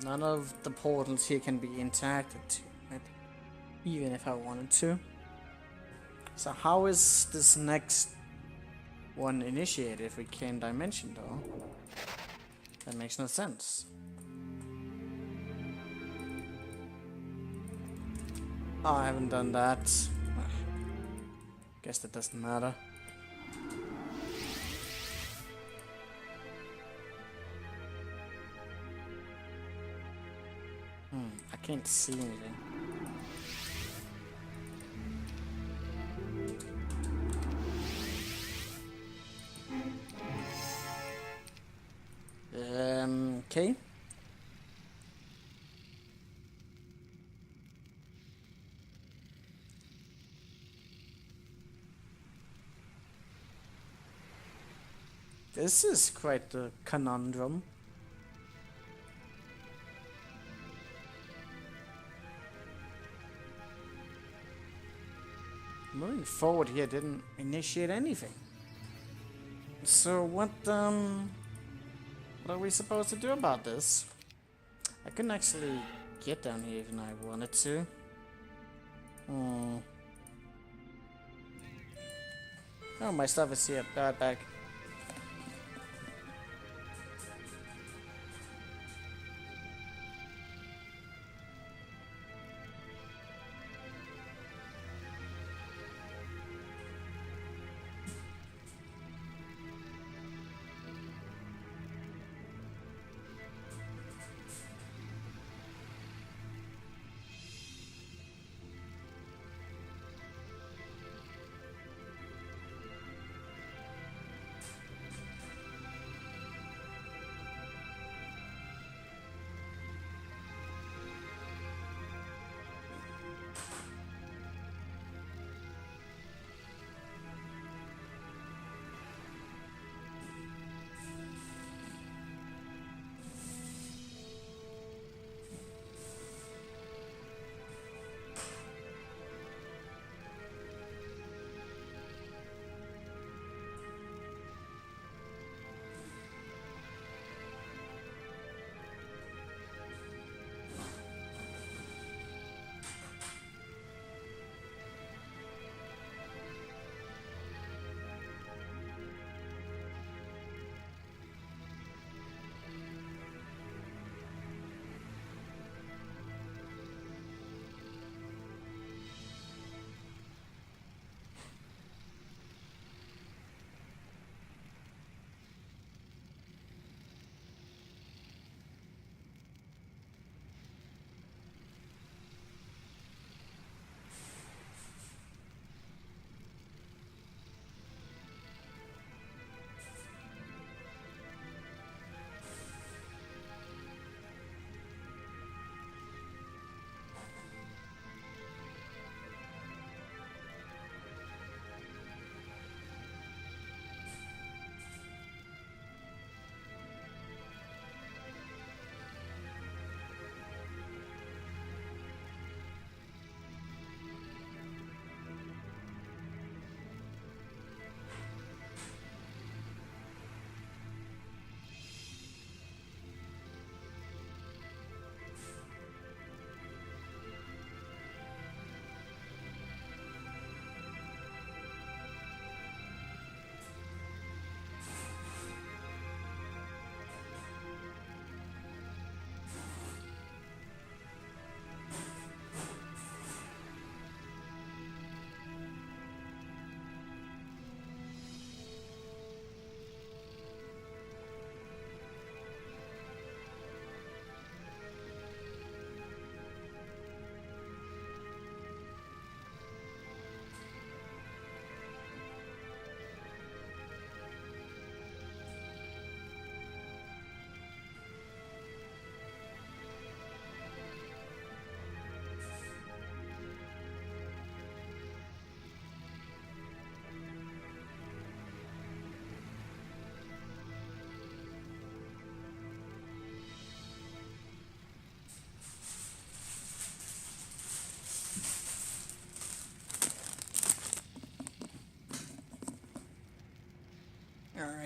None of the portals here can be interacted to it, even if I wanted to. So how is this next one initiated if we can't dimension though? That makes no sense. Oh, I haven't done that. Guess that doesn't matter. I can't see anything. Okay. This is quite a conundrum. Moving forward here didn't initiate anything. So what are we supposed to do about this? I couldn't actually get down here even I wanted to. Oh, my stuff is here. Back.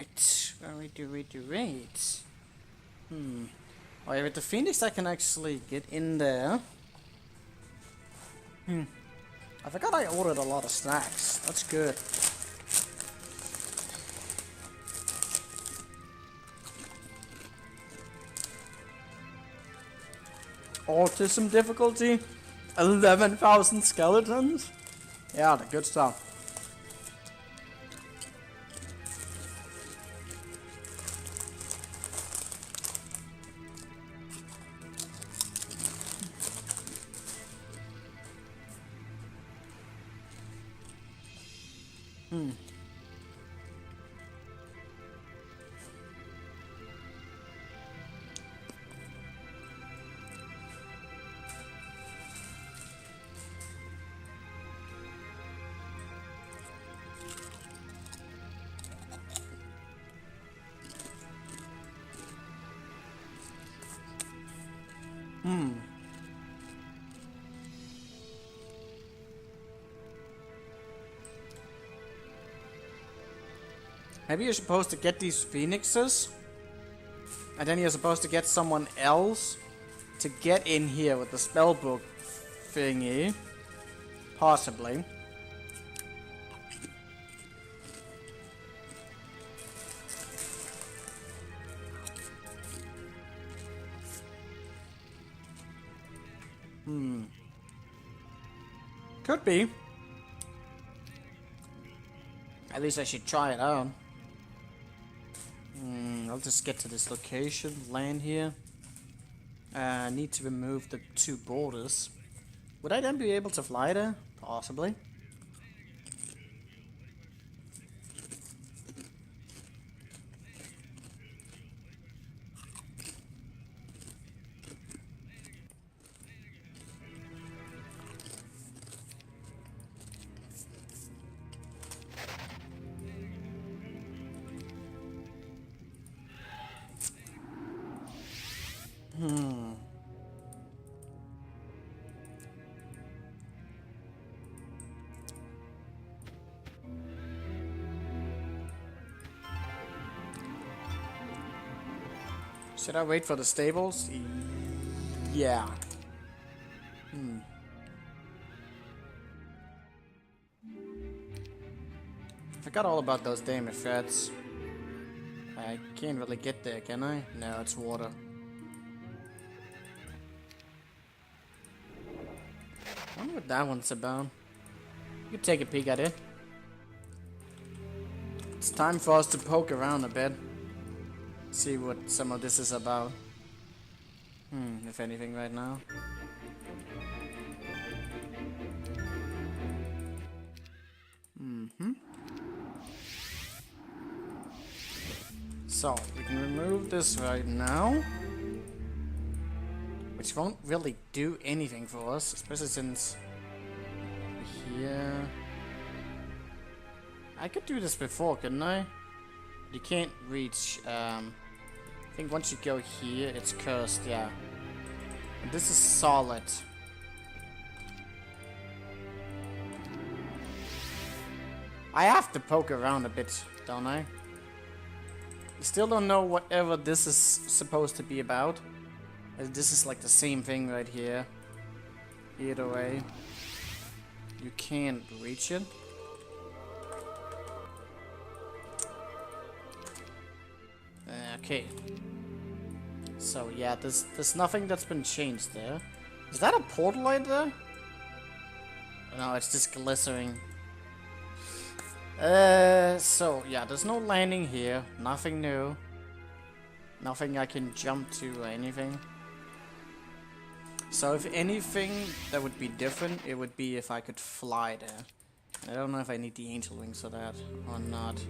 Alright, wait. Oh yeah, with the Phoenix I can actually get in there. I forgot I ordered a lot of snacks. That's good. Autism difficulty? 11,000 skeletons? Yeah, the good stuff. Maybe you're supposed to get these phoenixes, and then you're supposed to get someone else to get in here with the spellbook thingy. Possibly. Could be. At least I should try it out. I'll just get to this location, land here. I need to remove the 2 borders. Would I then be able to fly there? Possibly. Should I wait for the stables? Yeah. Forgot all about those damn effects. I can't really get there, can I? No, it's water. I wonder what that one's about. You can take a peek at it. It's time for us to poke around a bit. See what some of this is about. If anything right now. So, we can remove this right now. Which won't really do anything for us, especially since here. I could do this before, couldn't I? You can't reach, I think once you go here, it's cursed, yeah. And this is solid. I have to poke around a bit, don't I? I still don't know whatever this is supposed to be about. This is like the same thing right here. Either way. You can't reach it. Okay. So yeah, there's nothing that's been changed there. Is that a portal light there? No, it's just glittering. So yeah, there's no landing here. Nothing new. Nothing I can jump to or anything. So if anything that would be different, it would be if I could fly there. I don't know if I need the angel wings for that or not.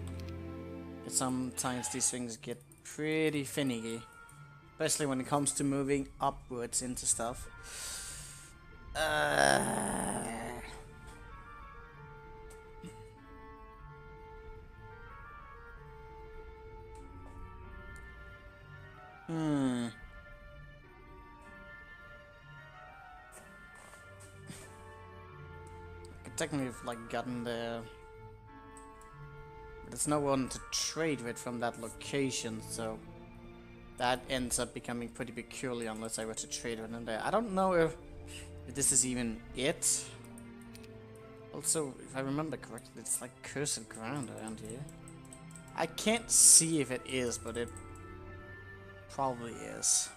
But sometimes these things get pretty finicky. Especially when it comes to moving upwards into stuff. I could technically have like gotten there. But there's no one to trade with from that location, so that ends up becoming pretty peculiar unless I were to trade with them there. I don't know if this is even it. Also, if I remember correctly, it's like cursed ground around here. I can't see if it is, but it probably is.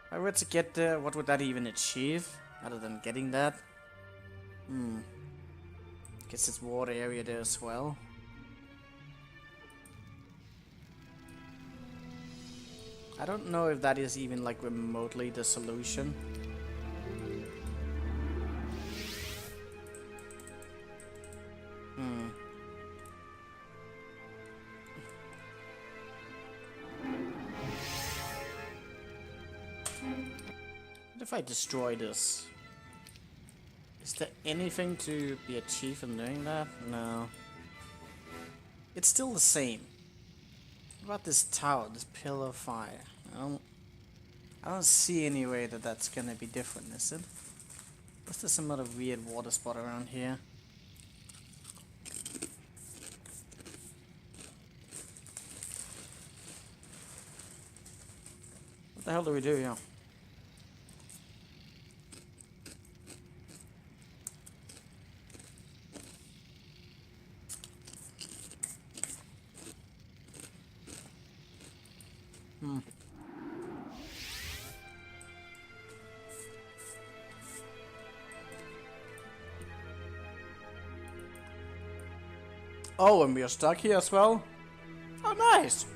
If I were to get there, what would that even achieve, other than getting that? Guess it's water area there as well. I don't know if that is even like remotely the solution. What if I destroy this? Is there anything to be achieved in doing that? No. It's still the same. What about this tower, this pillar of fire? I don't see any way that that's gonna be different, is it? Was there some other weird water spot around here? What the hell do we do here? Oh, and we are stuck here as well? Oh, nice!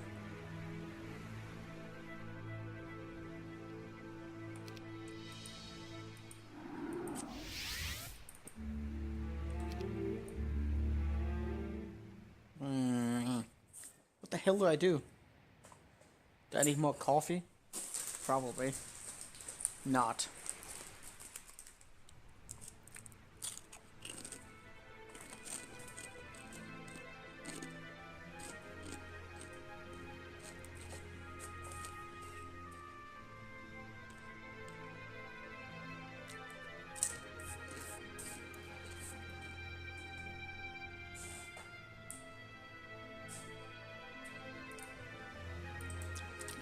What the hell do I do? Do I need more coffee? Probably. Not.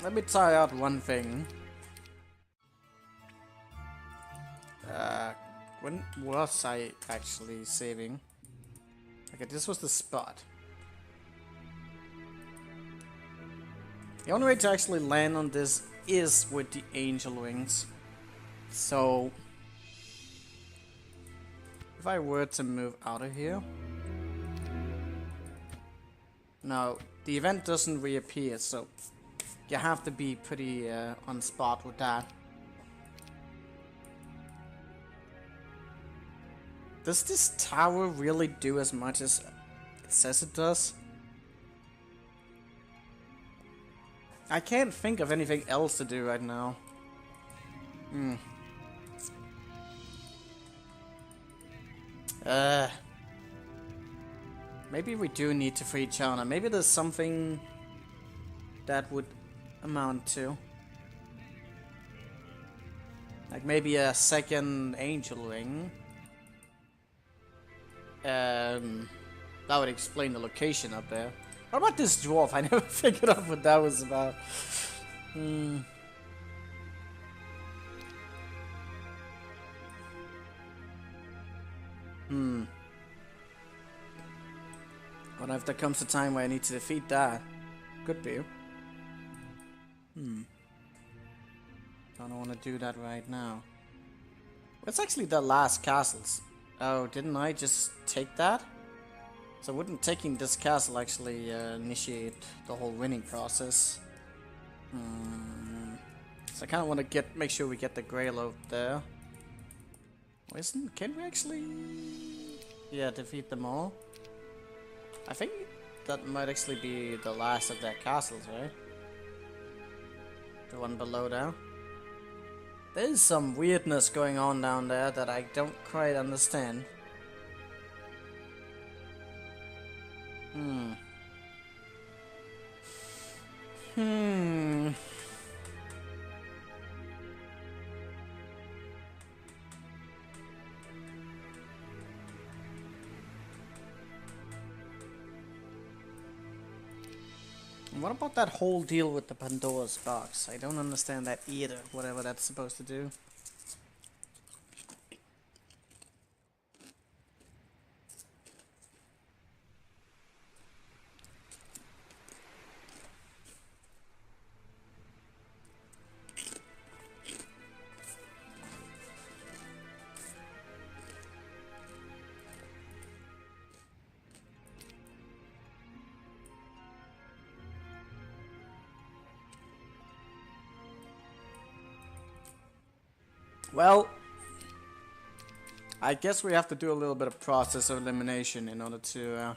Let me try out one thing. When was I actually saving? Okay, this was the spot. The only way to actually land on this is with the angel wings. So, if I were to move out of here... No, the event doesn't reappear, so you have to be pretty on spot with that. Does this tower really do as much as it says it does? I can't think of anything else to do right now. Maybe we do need to free China. Maybe there's something that would amount to. Like maybe a second angel ring. That would explain the location up there. What about this dwarf? I never figured out what that was about. What if there comes a time where I need to defeat that? Could be. I don't want to do that right now. It's actually the last castles. Oh, didn't I just take that? So wouldn't taking this castle actually initiate the whole winning process? So I kind of want to make sure we get the Grail out there. Can we actually... Yeah, defeat them all? I think that might actually be the last of their castles, right? The one below there. There's some weirdness going on down there that I don't quite understand. what about that whole deal with the Pandora's box? I don't understand that either, whatever that's supposed to do. Well, I guess we have to do a little bit of process of elimination in order to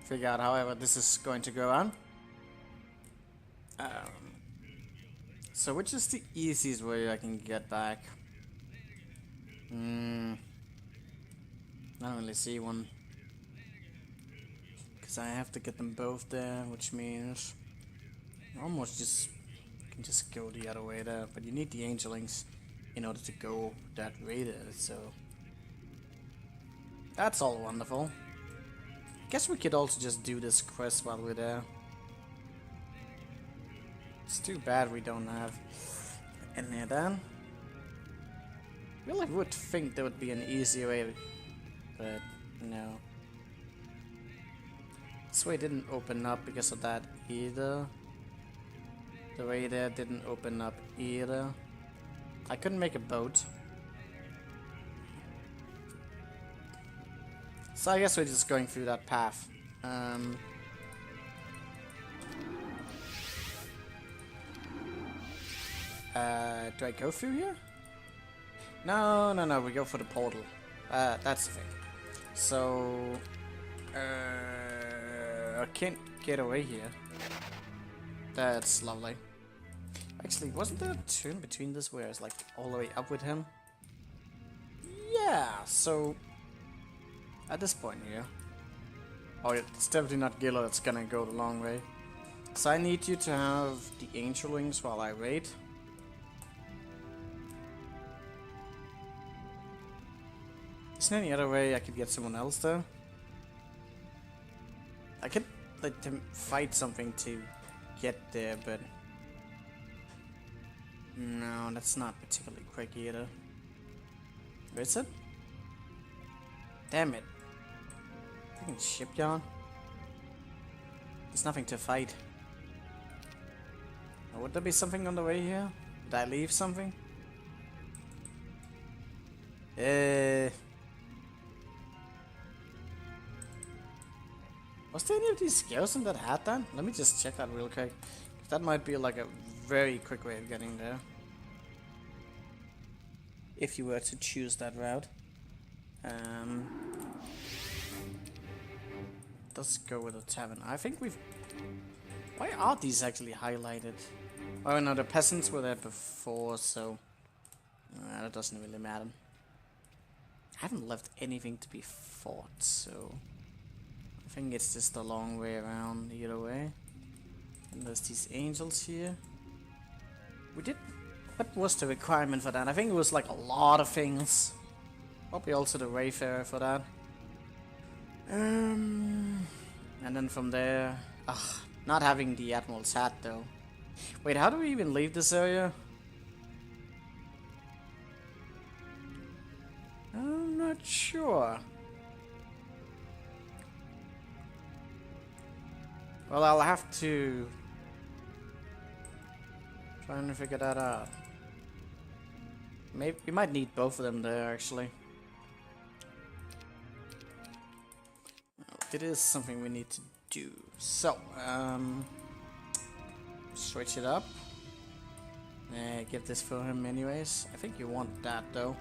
figure out however this is going to go on. So which is the easiest way I can get back? I don't really see one. Because I have to get them both there, which means almost just can just go the other way there. But you need the angelings in order to go that way there, so that's all wonderful. Guess we could also just do this quest while we're there. It's too bad we don't have any of that. Really would think there would be an easier way, but no. This way didn't open up because of that either. The way there didn't open up either. I couldn't make a boat. So I guess we're just going through that path. Do I go through here? No, we go for the portal. That's the thing. So, I can't get away here. That's lovely. Actually, wasn't there a turn between this where it's like all the way up with him? Yeah, so at this point here. Oh, it's definitely not Gila that's gonna go the long way. So I need you to have the angelings while I wait. Is there any other way I could get someone else though? I could let them fight something to get there, but no, that's not particularly quick either. Where is it? Damn it. Fucking shipyard. There's nothing to fight. Oh, would there be something on the way here? Did I leave something? Was there any of these scales in that hat then? Let me just check that real quick. That might be like a very quick way of getting there. If you were to choose that route. Let's go with a tavern. I think we've... Why are these actually highlighted? Oh no, the peasants were there before, so... that doesn't really matter. I haven't left anything to be fought, so... I think it's just a long way around either way. And there's these angels here. We did... What was the requirement for that? I think it was like a lot of things. Probably also the Wayfarer for that. And then from there... not having the Admiral's hat though. Wait, how do we even leave this area? I'm not sure. Well, I'll have to... trying to figure that out. Maybe we might need both of them there actually. It is something we need to do. So, switch it up. Give this for him anyways. I think you want that though.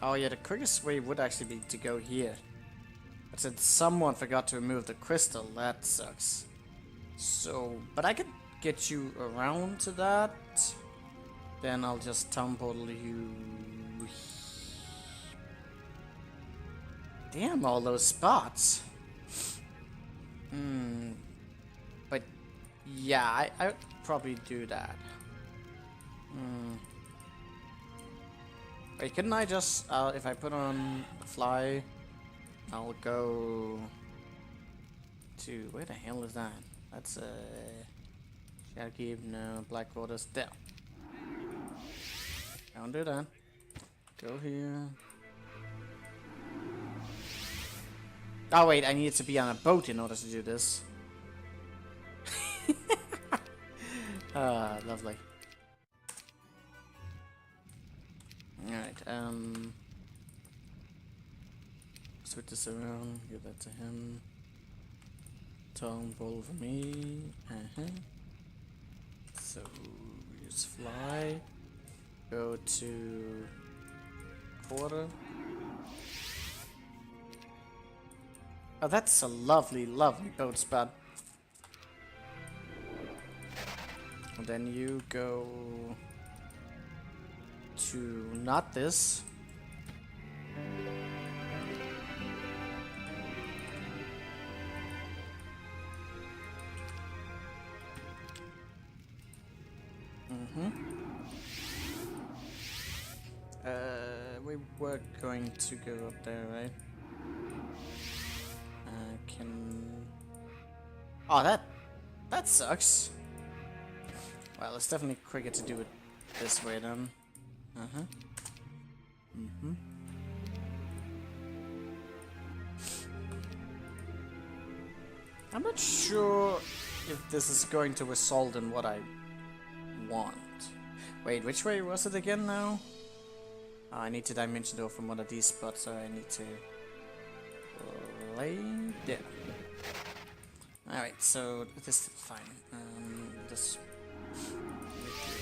Oh yeah, the quickest way would actually be to go here. But since someone forgot to remove the crystal, that sucks. So, but I could get you around to that. Then I'll just tumble you. Damn, all those spots. But yeah, I would probably do that. Wait, couldn't I just, if I put on fly, I'll go to, where the hell is that? That's, Shadowkeep, no, Black Waters, there. Don't do that. Go here. Oh wait, I need to be on a boat in order to do this. Ah, lovely. Alright, switch this around, give that to him. Tongue ball for me. So, use fly. Go to quarter. Oh, that's a lovely, lovely boat spot. And then you go to not this. We were going to go up there, right? Oh, that sucks. Well, it's definitely quicker to do it this way then. I'm not sure if this is going to result in what I want. Wait, which way was it again now? Oh, I need to dimension door from one of these spots, so I need to lay there. Alright, so this is fine. This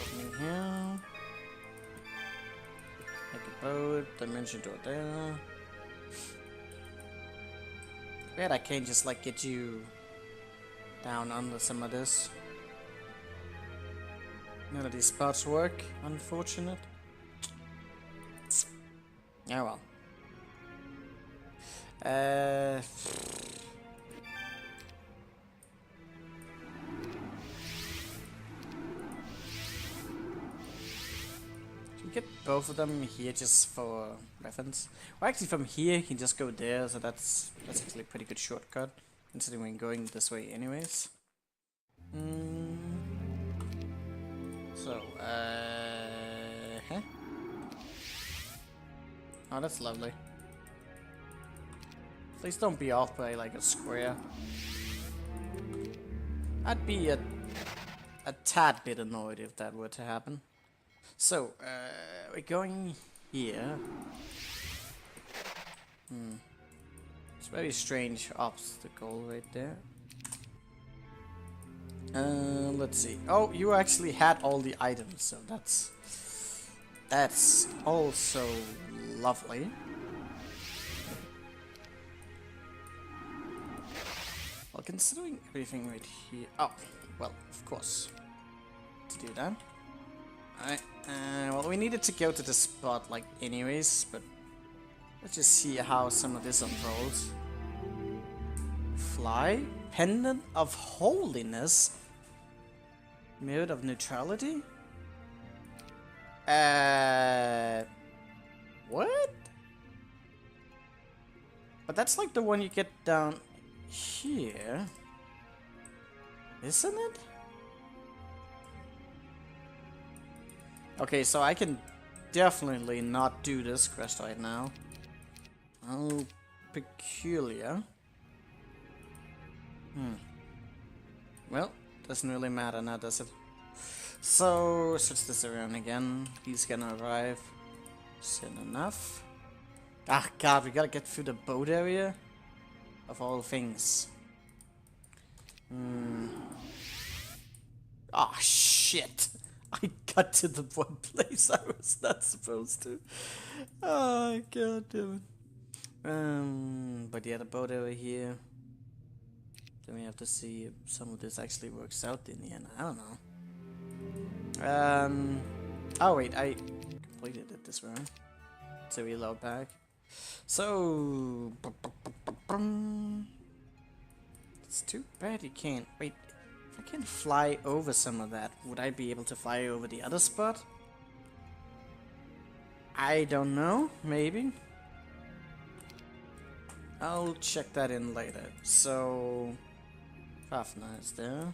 opening here. Make a boat, dimension door there. Bet I can't just like get you down under some of this. None of these spots work, unfortunate. Oh well. Can get both of them here just for reference. Well, actually, from here you can just go there, so that's actually a pretty good shortcut, considering we're going this way anyways. So, huh? Oh, that's lovely. Please don't be off by like a square. I'd be a tad bit annoyed if that were to happen. So, we're going here. It's a very strange obstacle right there. Let's see. Oh, you actually had all the items, so that's also lovely. Well, considering everything right here. Oh, well, of course. To do that. Alright. Well, we needed to go to the spot, like, anyways, but let's just see how some of this unfolds. Fly? Pendant of Holiness? Mirror of Neutrality? What? But that's like the one you get down here, isn't it? Okay, so I can definitely not do this quest right now. Oh, peculiar. Well, doesn't really matter now, does it? So, switch this around again. He's gonna arrive soon enough. Ah, God, we gotta get through the boat area? Of all things. Ah, shit! I got to the one place I was not supposed to. Oh, God damn it. But yeah, the boat area here. Then we have to see if some of this actually works out in the end. I don't know. Oh wait, I completed it this round. So reload back. So it's too bad you can't. Wait, if I can fly over some of that, would I be able to fly over the other spot? I don't know, maybe. I'll check that in later. So, Fafner is there.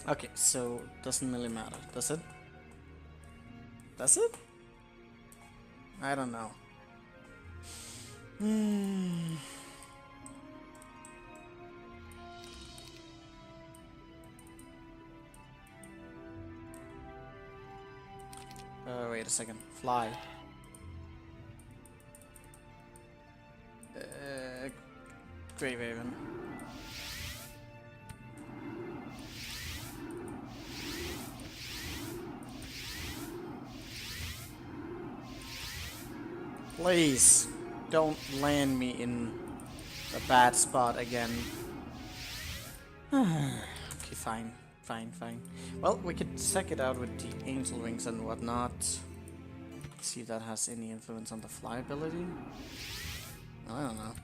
Okay, so doesn't really matter, does it? Does it? I don't know. Wait a second. Fly. Grave Haven. Please, don't land me in a bad spot again. Okay, fine. Fine. Well, we could check it out with the angel wings and whatnot. See if that has any influence on the fly ability. I don't know.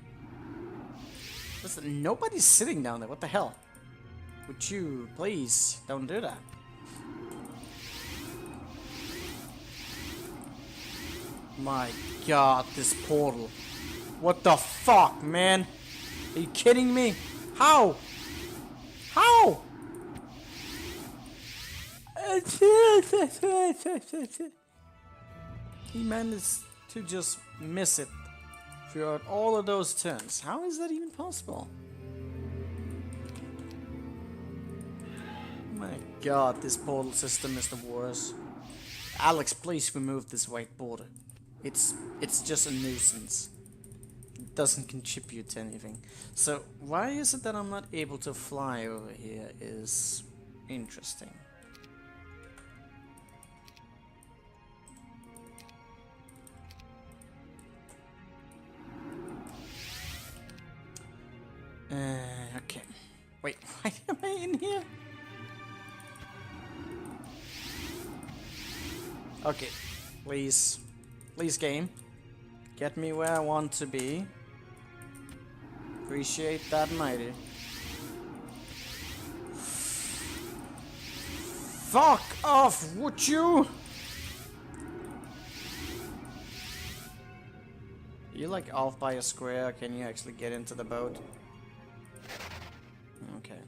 Listen, nobody's sitting down there. What the hell? Would you please don't do that? My god, this portal. What the fuck, man? Are you kidding me? How? How? He managed to just miss it throughout all of those turns. How is that even possible? My god, this portal system is the worst. Alex, please remove this white border. It's just a nuisance. It doesn't contribute to anything. So why is it that I'm not able to fly over here is interesting. Okay. Wait, why am I in here? Okay, please. Please, game. Get me where I want to be. Appreciate that mighty. Fuck off, would you? You like off by a square? Can you actually get into the boat? Okay.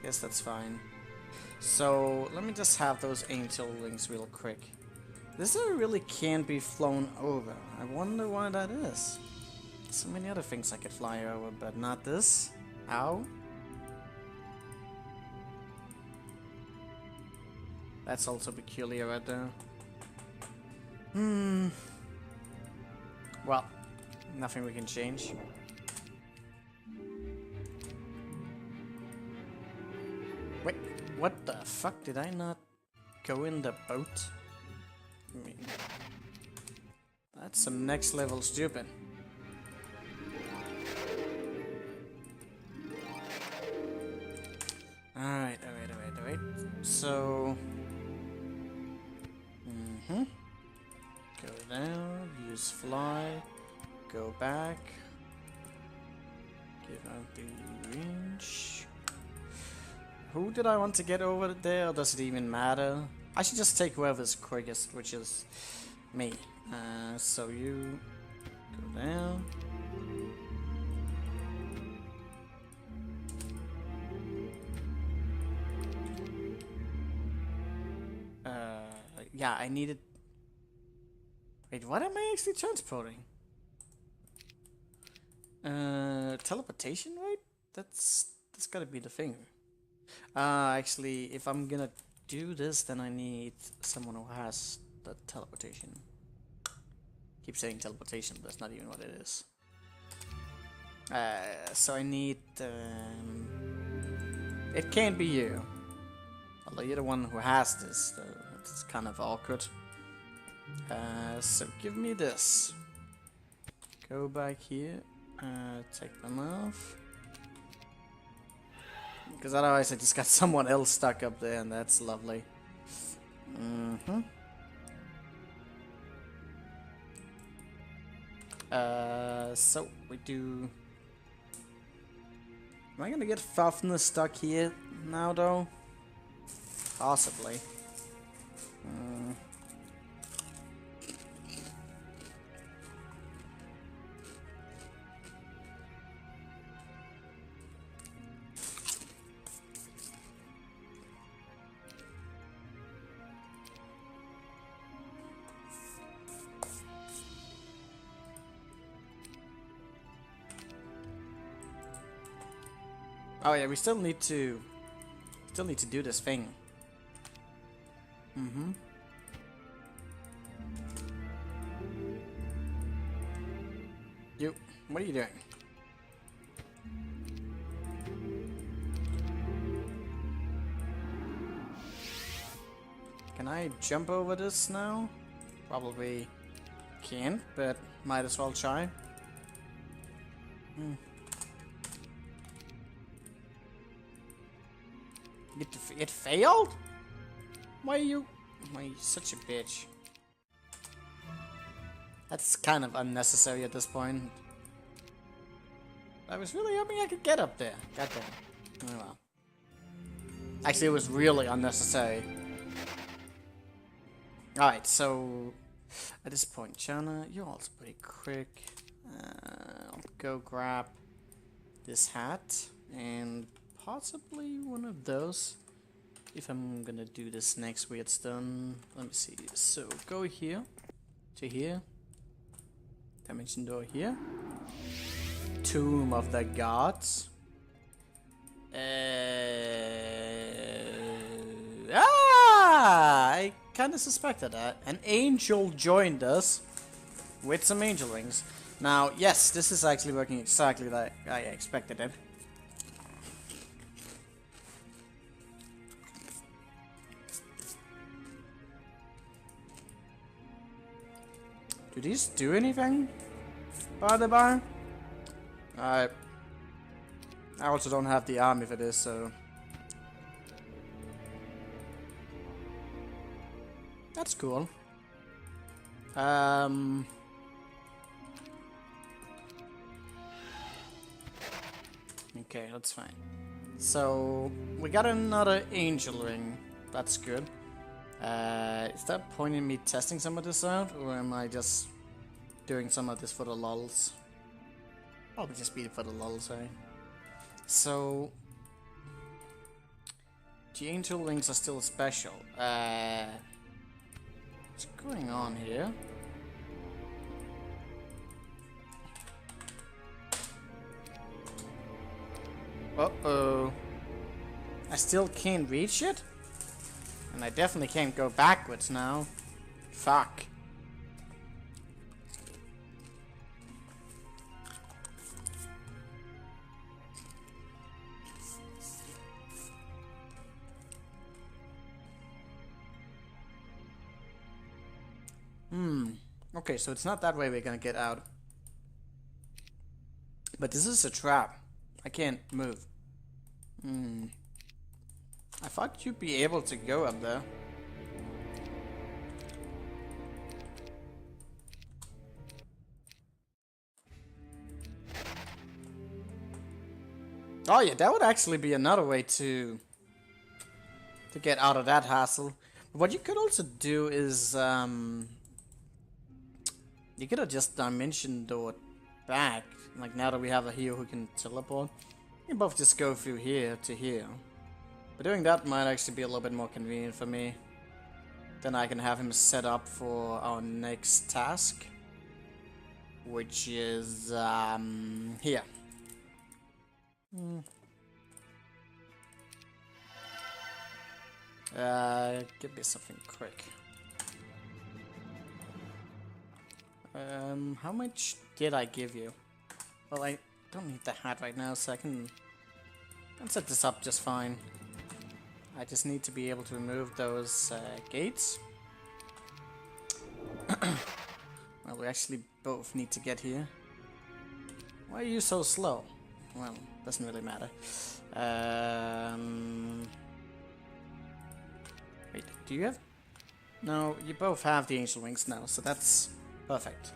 Guess that's fine. So, let me just have those angel wings real quick. This really can't be flown over. I wonder why that is. So many other things I could fly over, but not this. Ow. That's also peculiar right there. Well, nothing we can change. Wait, what the fuck? Did I not go in the boat? I mean, that's some next level stupid. Alright. So... Go down, use fly, go back, give out the range. Who did I want to get over there, or does it even matter? I should just take whoever's quickest, which is me. So you go down. Yeah, I needed... Wait, what am I actually transporting? Teleportation, right? That's gotta be the thing. Actually, if I'm gonna do this, then I need someone who has the teleportation. Keep saying teleportation, but that's not even what it is. So I need... it can't be you. Although you're the one who has this, so it's kind of awkward. So give me this. Go back here. Take them off. Because otherwise I just got someone else stuck up there, and that's lovely. So we do... Am I gonna get Fafnir stuck here now, though? Possibly. Oh yeah, we still need to do this thing. You, what are you doing? Can I jump over this now? Probably can't, but might as well try. It failed? Why are you such a bitch? That's kind of unnecessary at this point. I was really hoping I could get up there. Goddamn. Oh well. Actually, it was really unnecessary. Alright, so... At this point, Chana, you're also pretty quick. I'll go grab this hat. And possibly one of those. If I'm gonna do this next weird stone. Let me see. So, go here. To here. Dimension door here. Tomb of the Gods. I kinda suspected that. An angel joined us with some angel rings. Now, yes, this is actually working exactly like I expected it. Do these do anything? By the by? I also don't have the army for this, so... That's cool. Okay, that's fine. So, we got another angel ring. That's good. Is that point in me testing some of this out, or am I just doing some of this for the lulz? Probably just be for the lulz, right? So, the angel rings are still special. What's going on here? Uh-oh. I still can't reach it? And I definitely can't go backwards now. Fuck. Okay, so it's not that way we're gonna get out. But this is a trap. I can't move. I thought you'd be able to go up there. Oh yeah, that would actually be another way to get out of that hassle. But what you could also do is you could have just dimension door back. Like now that we have a hero who can teleport, you can both just go through here to here. But doing that might actually be a little bit more convenient for me. Then I can have him set up for our next task, which is here. Give me something quick. How much did I give you? Well, I don't need the hat right now, so I can set this up just fine. I just need to be able to remove those gates. Well, we actually both need to get here. Why are you so slow? Well, doesn't really matter. Wait, do you have... No, you both have the angel wings now, so that's perfect.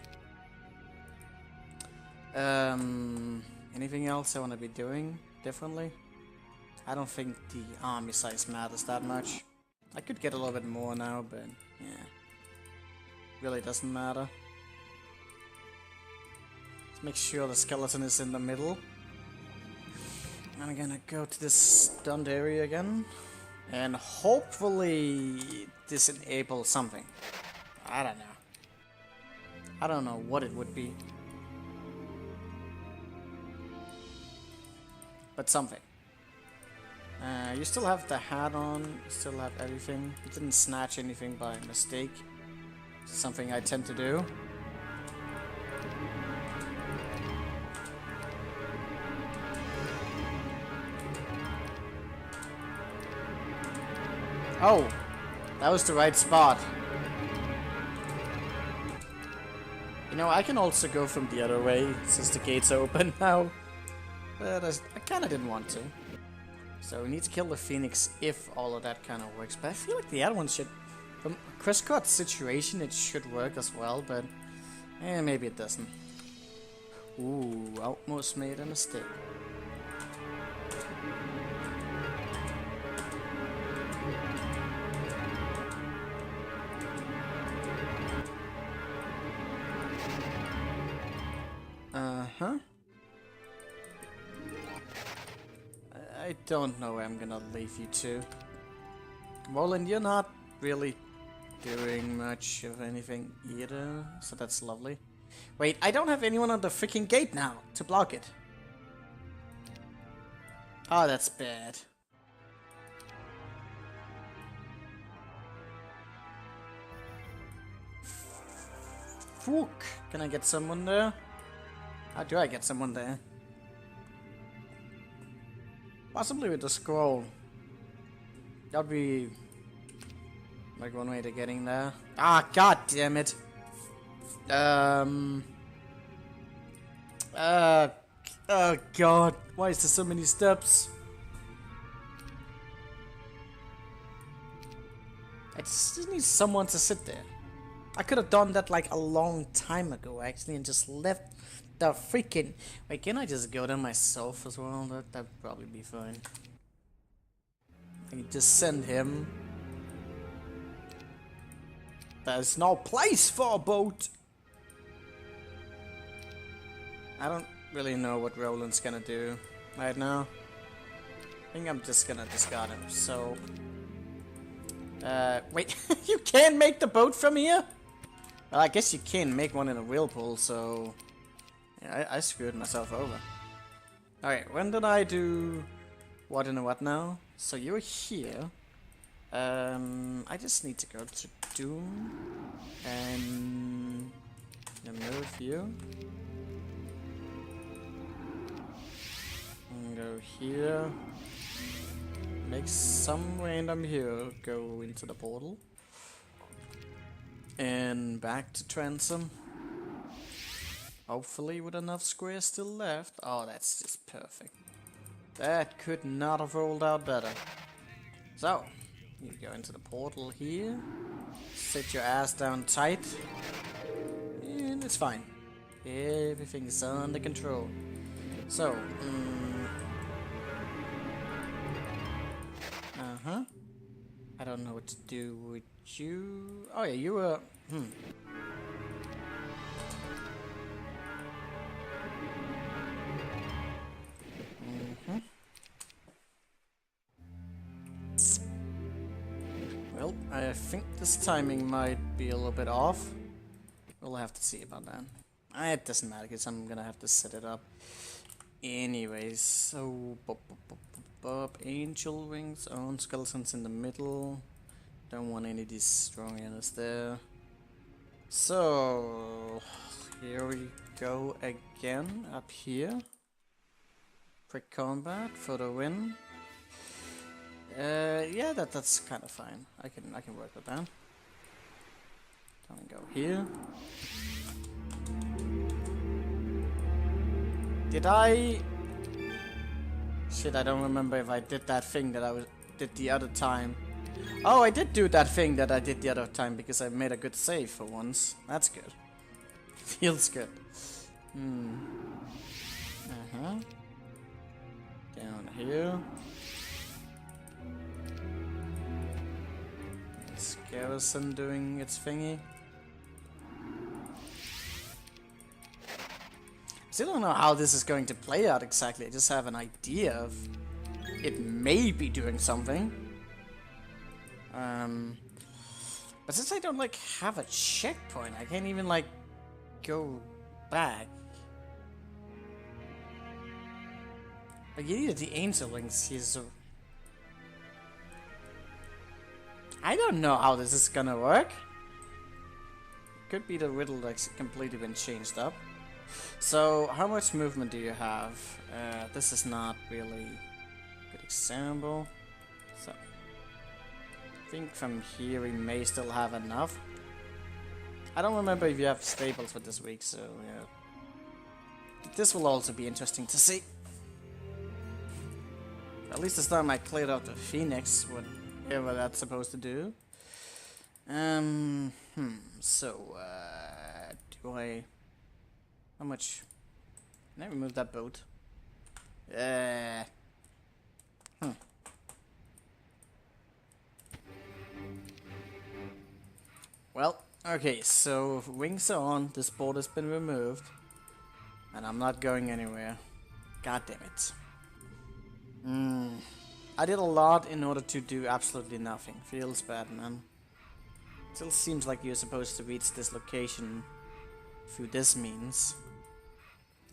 Anything else I want to be doing differently? I don't think the army size matters that much. I could get a little bit more now, but yeah. Really doesn't matter. Let's make sure the skeleton is in the middle. I'm gonna go to this stunned area again. And hopefully this enables something. I don't know. I don't know what it would be. But something. You still have the hat on, you still have everything. You didn't snatch anything by mistake. Something I tend to do. Oh, that was the right spot. You know, I can also go from the other way since the gate's open now. But I kinda didn't want to. So we need to kill the Phoenix if all of that kinda works. But I feel like the other one should... From Crescott's situation, it should work as well, but... maybe it doesn't. Ooh, almost made a mistake. Uh-huh. I don't know where I'm gonna leave you to. Roland, you're not really doing much of anything either, so that's lovely. Wait, I don't have anyone on the freaking gate now to block it. Oh, that's bad. Fuck. Can I get someone there? How do I get someone there? Possibly with the scroll. That would be like one way to getting there. Ah, god damn it. Oh god, why is there so many steps? I just need someone to sit there. I could have done that like a long time ago actually and just left the freaking... Wait, can I just go there myself as well? That'd probably be fine. I can just send him. There's no place for a boat! I don't really know what Roland's gonna do right now. I think I'm just gonna discard him, so... wait, you can't make the boat from here? Well, I guess you can make one in a whirlpool, so... Yeah, I screwed myself over. Alright, when did I do what and what now? So you're here. I just need to go to Doom and move you. And go here. Make some random hero go into the portal. And back to Transom. Hopefully with enough squares still left. Oh, that's just perfect. That could not have rolled out better. So, you go into the portal here. Sit your ass down tight. And it's fine. Everything's under control. So, uh-huh. I don't know what to do with you. Oh yeah, you were... Well, I think this timing might be a little bit off. We'll have to see about that. It doesn't matter because I'm gonna have to set it up anyways. So, angel wings, own skeletons in the middle. Don't want any of these strong enemies there. So, here we go again, up here. Quick combat for the win. Yeah, that's kind of fine. I can work with that. Don't go here. Did I? Shit, I don't remember if I did that thing that I did the other time. Oh, I did do that thing that I did the other time because I made a good save for once. That's good. Feels good. Down here. This garrison doing its thingy. Still don't know how this is going to play out exactly. I just have an idea of it may be doing something. But since I don't like have a checkpoint, I can't even like go back. Like you needed the angel wings. I don't know how this is gonna work. Could be the riddle that's completely been changed up. So, how much movement do you have? This is not really a good example. So, I think from here we may still have enough. I don't remember if you have staples for this week, so yeah. This will also be interesting to see. At least this time I cleared out the Phoenix, whatever that's supposed to do. So, do I... How much? Can I remove that boat? Well, okay, so wings are on, this board has been removed, and I'm not going anywhere. God damn it. I did a lot in order to do absolutely nothing. Feels bad, man. Still seems like you're supposed to reach this location through this means.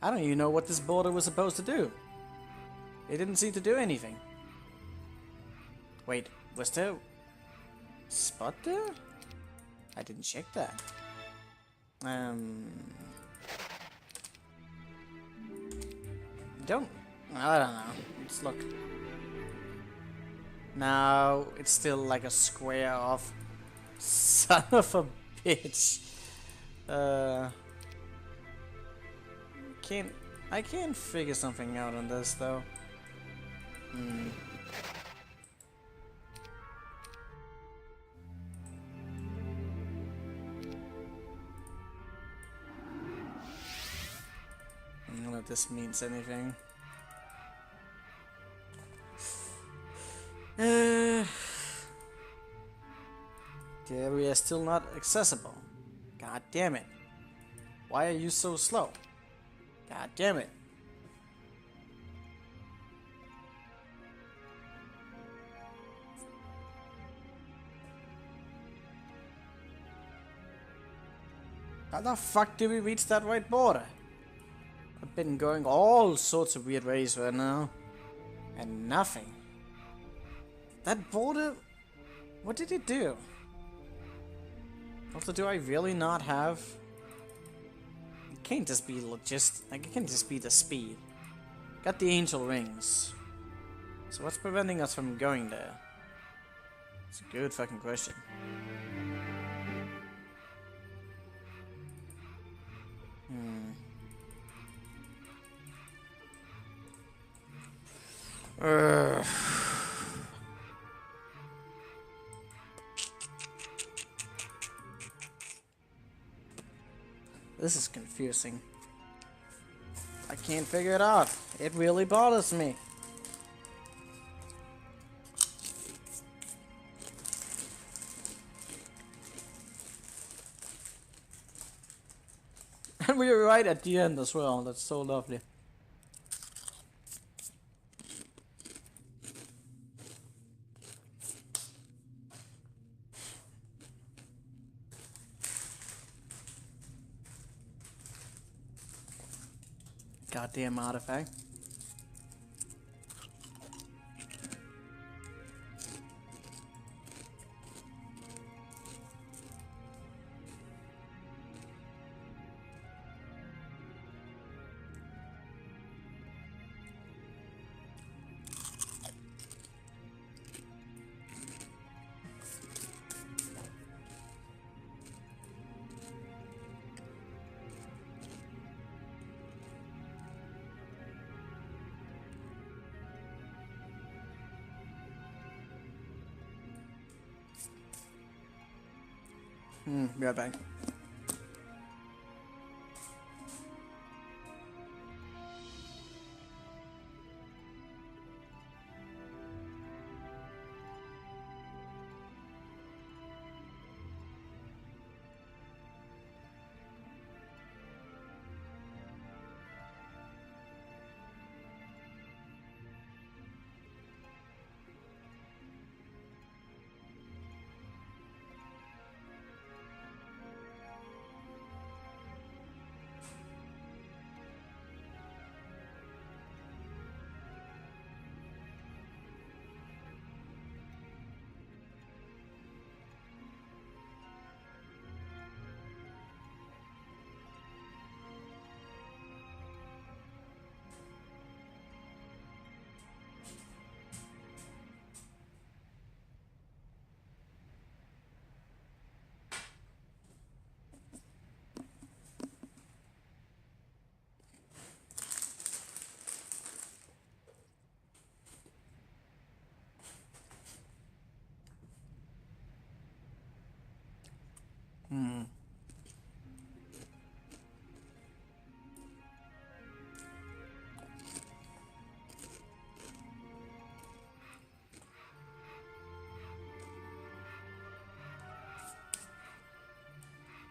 I don't even know what this border was supposed to do. It didn't seem to do anything. Wait, was there a spot there? I didn't check that. I don't know. Let's look. No, it's still like a square off. Son of a bitch. I can't figure something out on this though. I don't know if this means anything. The area is still not accessible. God damn it. Why are you so slow? God damn it. How the fuck do we reach that white border? I've been going all sorts of weird ways right now. And nothing. That border... What did it do? Also, do I really not have... It can't just be like, it can't just be the speed. Got the angel rings. So what's preventing us from going there? It's a good fucking question. This is confusing. I can't figure it out. It really bothers me. And we were right at the end as well. That's so lovely. Goddamn artifact. Be right back. Hmm.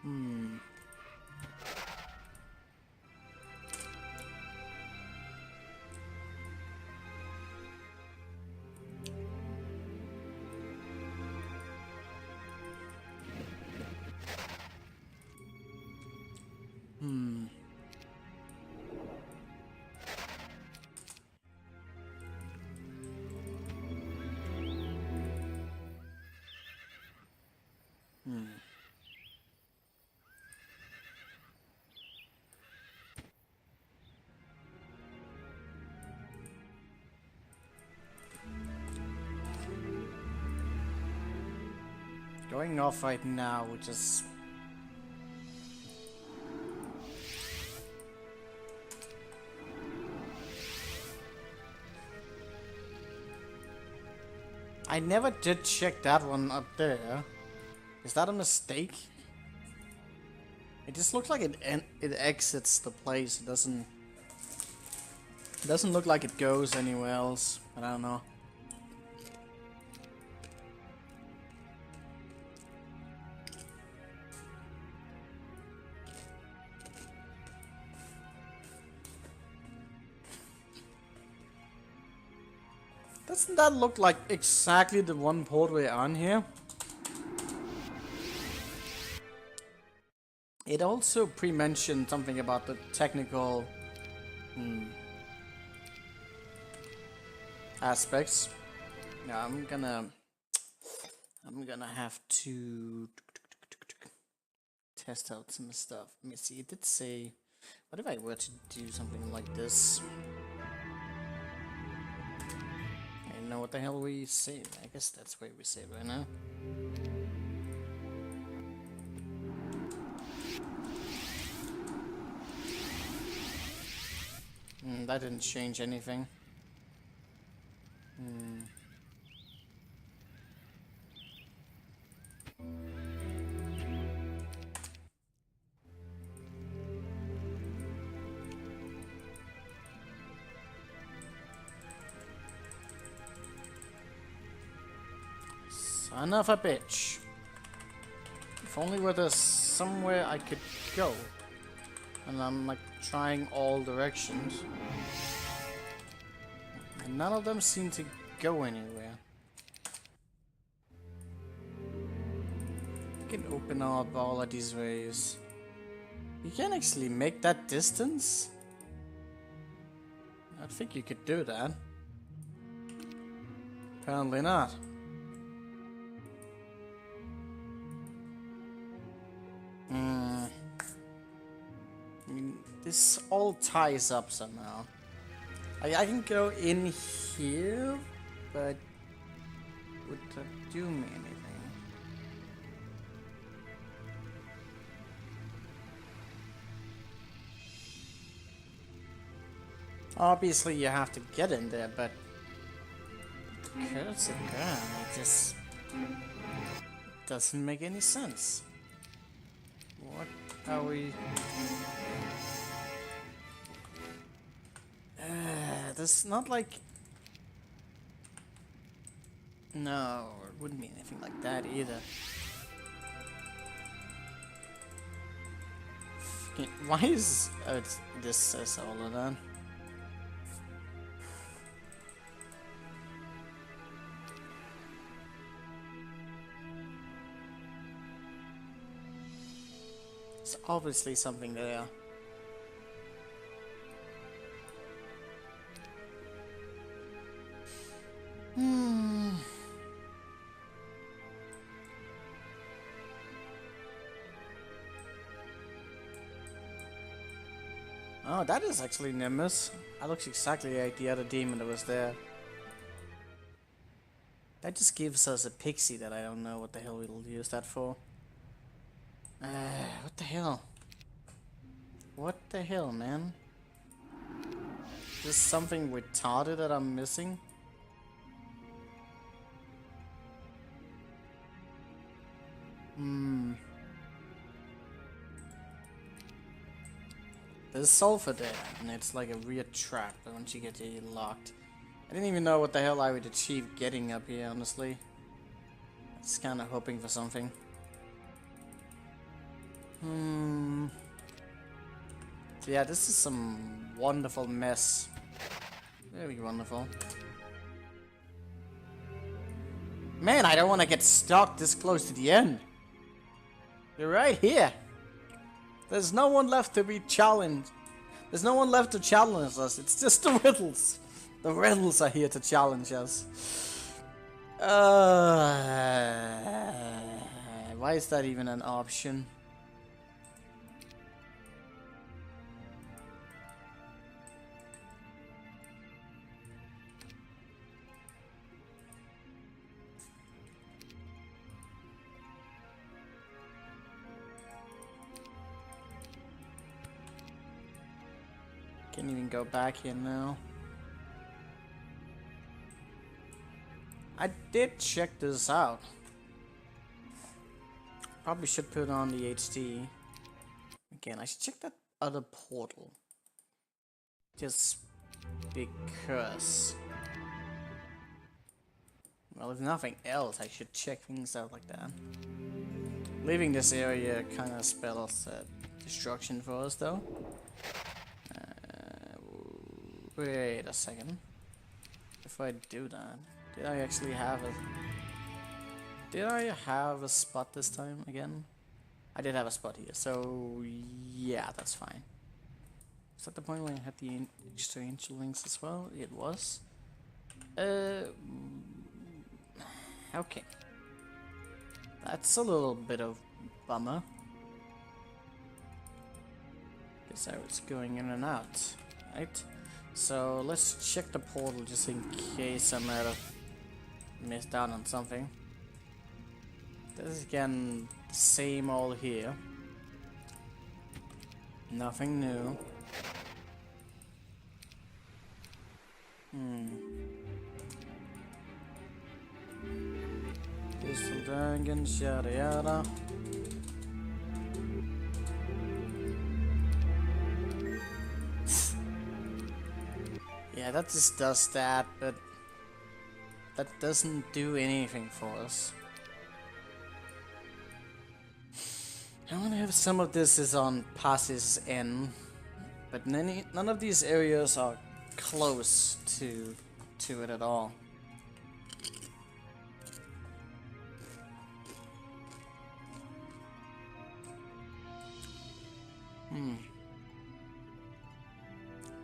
Hmm. Hmm. Hmm. Going off right now, which is... I never did check that one up there. Is that a mistake? It just looks like it exits the place. It doesn't look like it goes anywhere else. But I don't know. Doesn't that look like exactly the one port we're on here? It also pre-mentioned something about the technical aspects. Yeah, I'm gonna have to test out some stuff. Let me see. It did say, what if I were to do something like this? I don't know what the hell we save. I guess that's where we save right now. That didn't change anything. Son of a bitch. If only were there somewhere I could go. And I'm like trying all directions. And none of them seem to go anywhere. You can open up all of these ways. You can actually make that distance? I think you could do that. Apparently not. I mean, this all ties up somehow. I can go in here, but would that do me anything? Obviously, you have to get in there, but curse it down. It just doesn't make any sense. What are we? This not like. No, it wouldn't be anything like that either. Why is this says all of that? There's obviously something there. Oh, that is actually Nimbus. That looks exactly like the other demon that was there. That just gives us a pixie that I don't know what the hell we'll use that for. What the hell? What the hell, man? Is this something retarded that I'm missing? There's sulfur there, and it's like a weird trap once you get it locked. I didn't even know what the hell I would achieve getting up here, honestly. Just kind of hoping for something. So yeah, this is some wonderful mess. Very wonderful. Man, I don't want to get stuck this close to the end. You're right here. There's no one left to be challenged. There's no one left to challenge us. It's just the riddles. The riddles are here to challenge us. Why is that even an option? Can't even go back here now. I did check this out. Probably should put on the HD. Again, I should check that other portal. Just because. Well, if nothing else, I should check things out like that. Leaving this area kind of spells destruction for us, though. Wait a second. If I do that, did I actually have a... Did I have a spot this time again? I did have a spot here, so yeah, that's fine. Was that the point when I had the exchange links as well? It was. Okay. That's a little bit of bummer. Guess I was going in and out, right? So let's check the portal just in case I might have missed out on something. This is again the same all here. Nothing new. Crystal dragons, yada yada. Yeah, that just does that, but that doesn't do anything for us. I want to have some of this is on passes N, but none of these areas are close to it at all.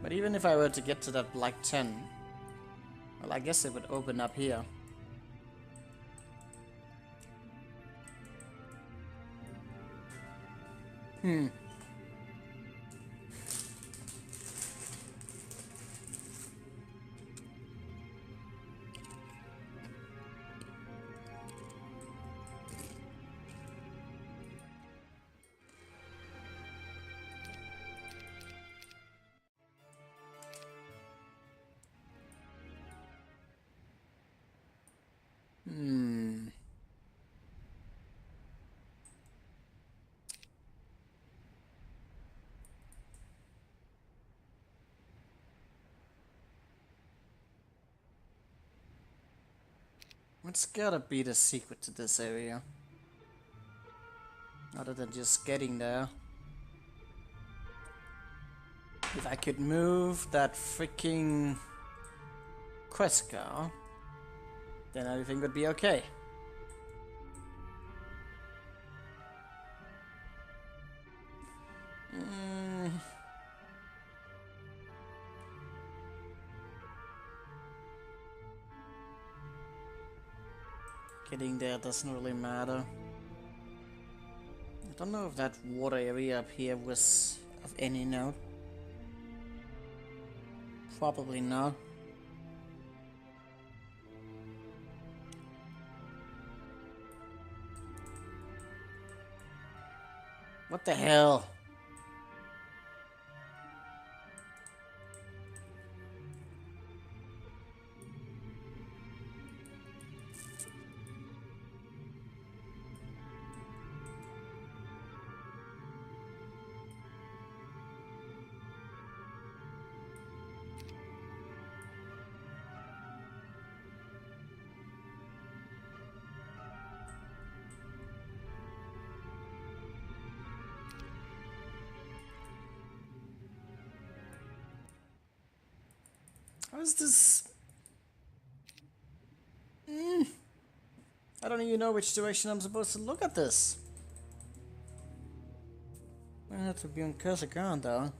But even if I were to get to that black 10, well, I guess it would open up here. What's gotta be the secret to this area? Other than just getting there. If I could move that freaking quest car, then everything would be okay. Getting there doesn't really matter. I don't know if that water area up here was of any note. Probably not. What the hell? How is this? I don't even know which direction I'm supposed to look at this. I have to be on cursor ground though.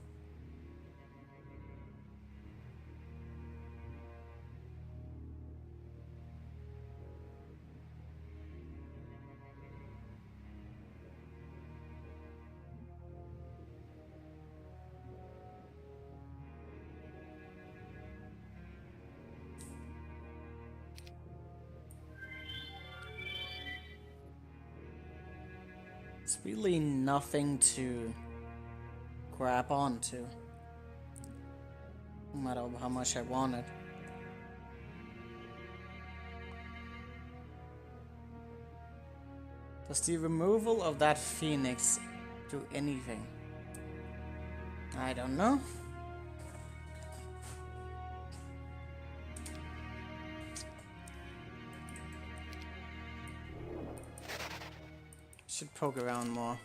It's really nothing to grab onto, no matter how much I want it. Does the removal of that phoenix do anything? I don't know. Should poke around more.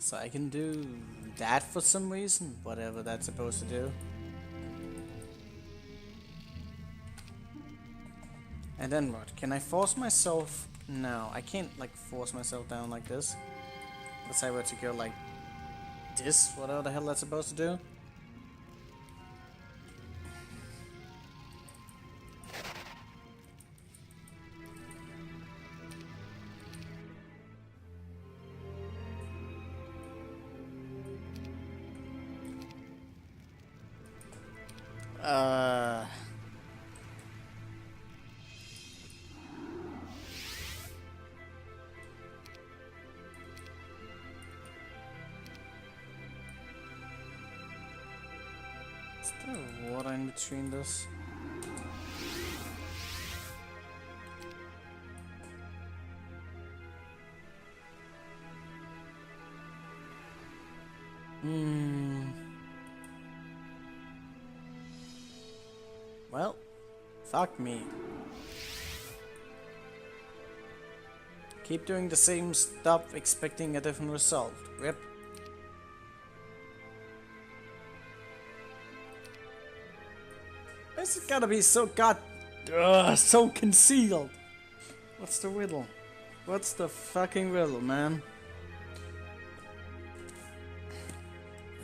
So I can do that for some reason, whatever that's supposed to do. And then what? Can I force myself? No, I can't like force myself down like this. Let's say I were to go like this, whatever the hell that's supposed to do. Is there water in between this? Well, fuck me. Keep doing the same stuff, expecting a different result. Rip. This has gotta be so so concealed. What's the riddle? What's the fucking riddle, man?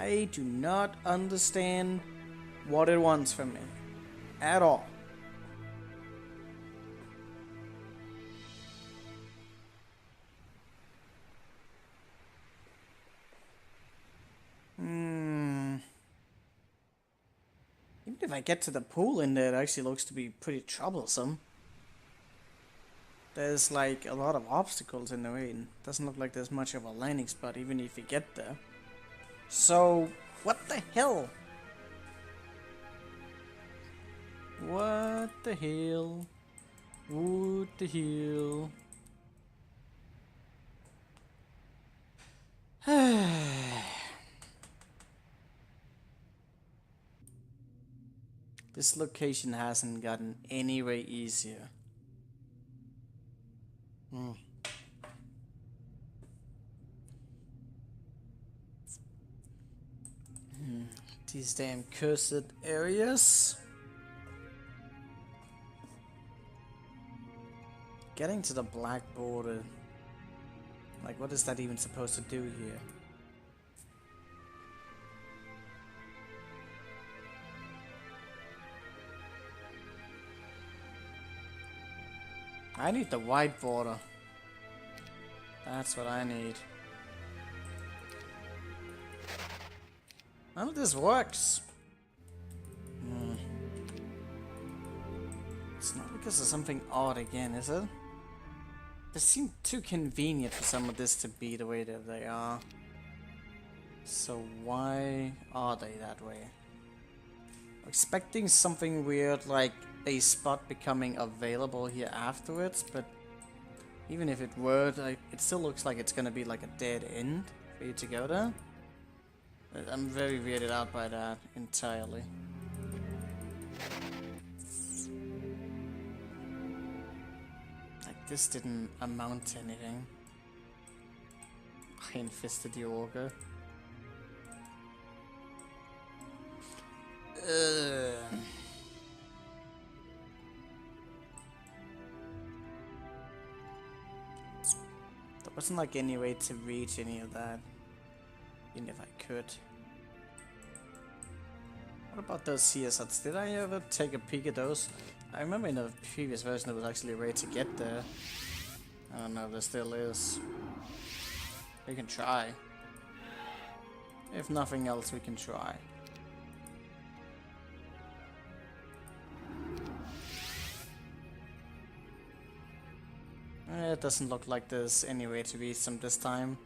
I do not understand what it wants from me. At all. Even if I get to the pool in there, it actually looks to be pretty troublesome. There's like a lot of obstacles in the way. Doesn't look like there's much of a landing spot even if you get there. So, what the hell? What the hell? What the hell? This location hasn't gotten any way easier. These damn cursed areas. Getting to the black border. Like, what is that even supposed to do here? I need the white border. That's what I need. None of this works. It's not because of something odd again, is it? They seem too convenient for some of this to be the way that they are. So why are they that way? I'm expecting something weird like a spot becoming available here afterwards, but even if it were, it still looks like it's gonna be like a dead end for you to go there. I'm very weirded out by that entirely. Like, this didn't amount to anything. I infested the ogre. There wasn't like any way to reach any of that, even if I could. What about those CSATs? Did I ever take a peek at those? I remember in the previous version there was actually a way to get there. I don't know if there still is. We can try. If nothing else, we can try. It doesn't look like there's any way to reach them this time.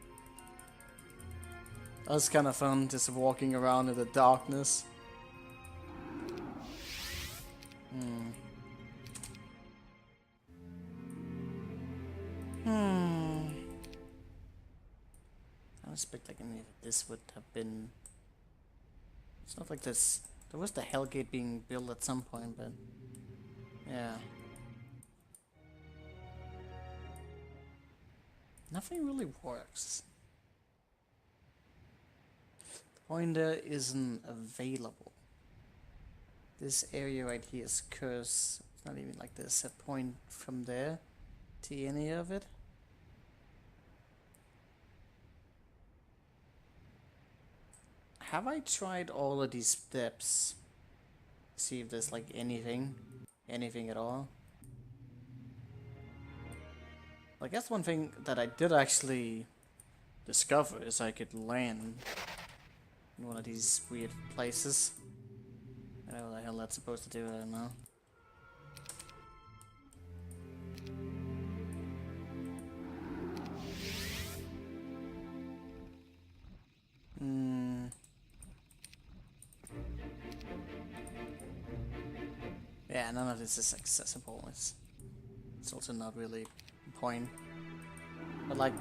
That was kind of fun, just walking around in the darkness. I don't expect like any of this would have been. It's not like this. There was the Hellgate being built at some point, but yeah. Nothing really works. The pointer isn't available. This area right here is cursed. It's not even like there's a point from there to any of it. Have I tried all of these steps? See if there's like anything at all. I guess one thing that I did actually discover is I could land in one of these weird places. I don't know what the hell that's supposed to do, I don't know. Yeah, none of this is accessible. It's also not really a point. But like,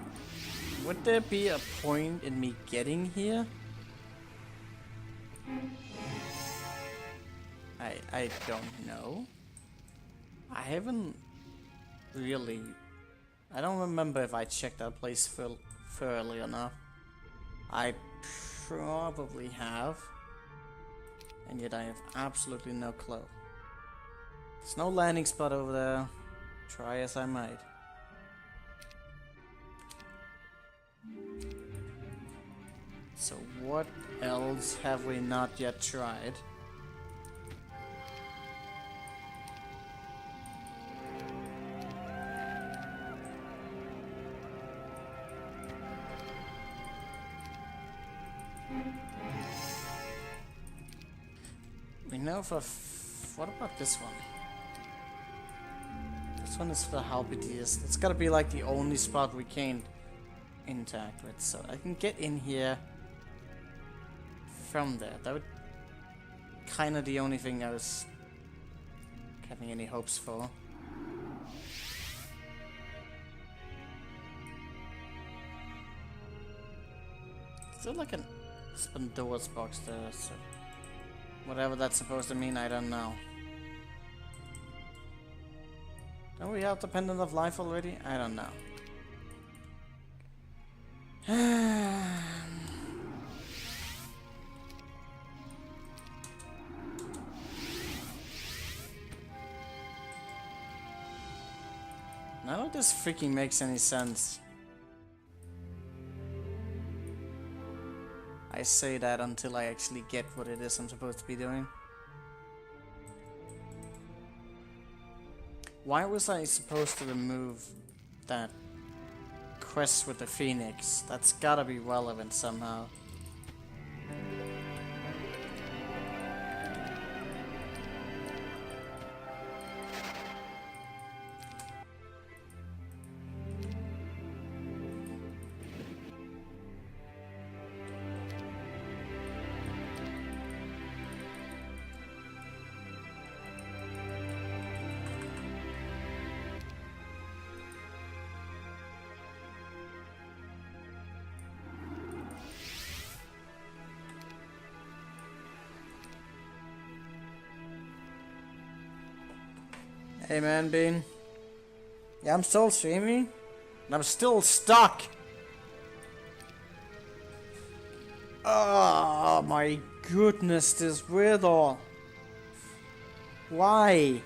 would there be a point in me getting here? I don't know. I haven't really. I don't remember if I checked that place thoroughly enough. I probably have, and yet I have absolutely no clue. There's no landing spot over there. Try as I might. So what else have we not yet tried? We know for what about this one? This one is for the Halberdiers. It's gotta be like the only spot we can't interact with. So I can get in here from there. That would kind of the only thing I was having any hopes for. Still like an Spandora's box there, so whatever that's supposed to mean, I don't know. Don't we have the Pendant of Life already? I don't know. None of this freaking makes any sense. I say that until I actually get what it is I'm supposed to be doing. Why was I supposed to remove that quest with the Phoenix? That's gotta be relevant somehow. Hey man, Bean. Yeah, I'm still streaming. And I'm still stuck. Oh my goodness, this riddle. Why?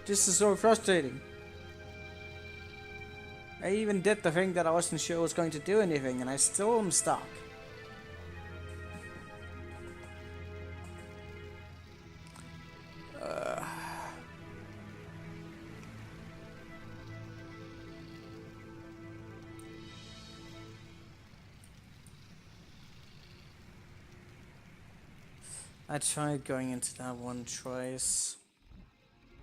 This is so frustrating. I even did the thing that I wasn't sure was going to do anything, and I still am stuck. I tried going into that one twice.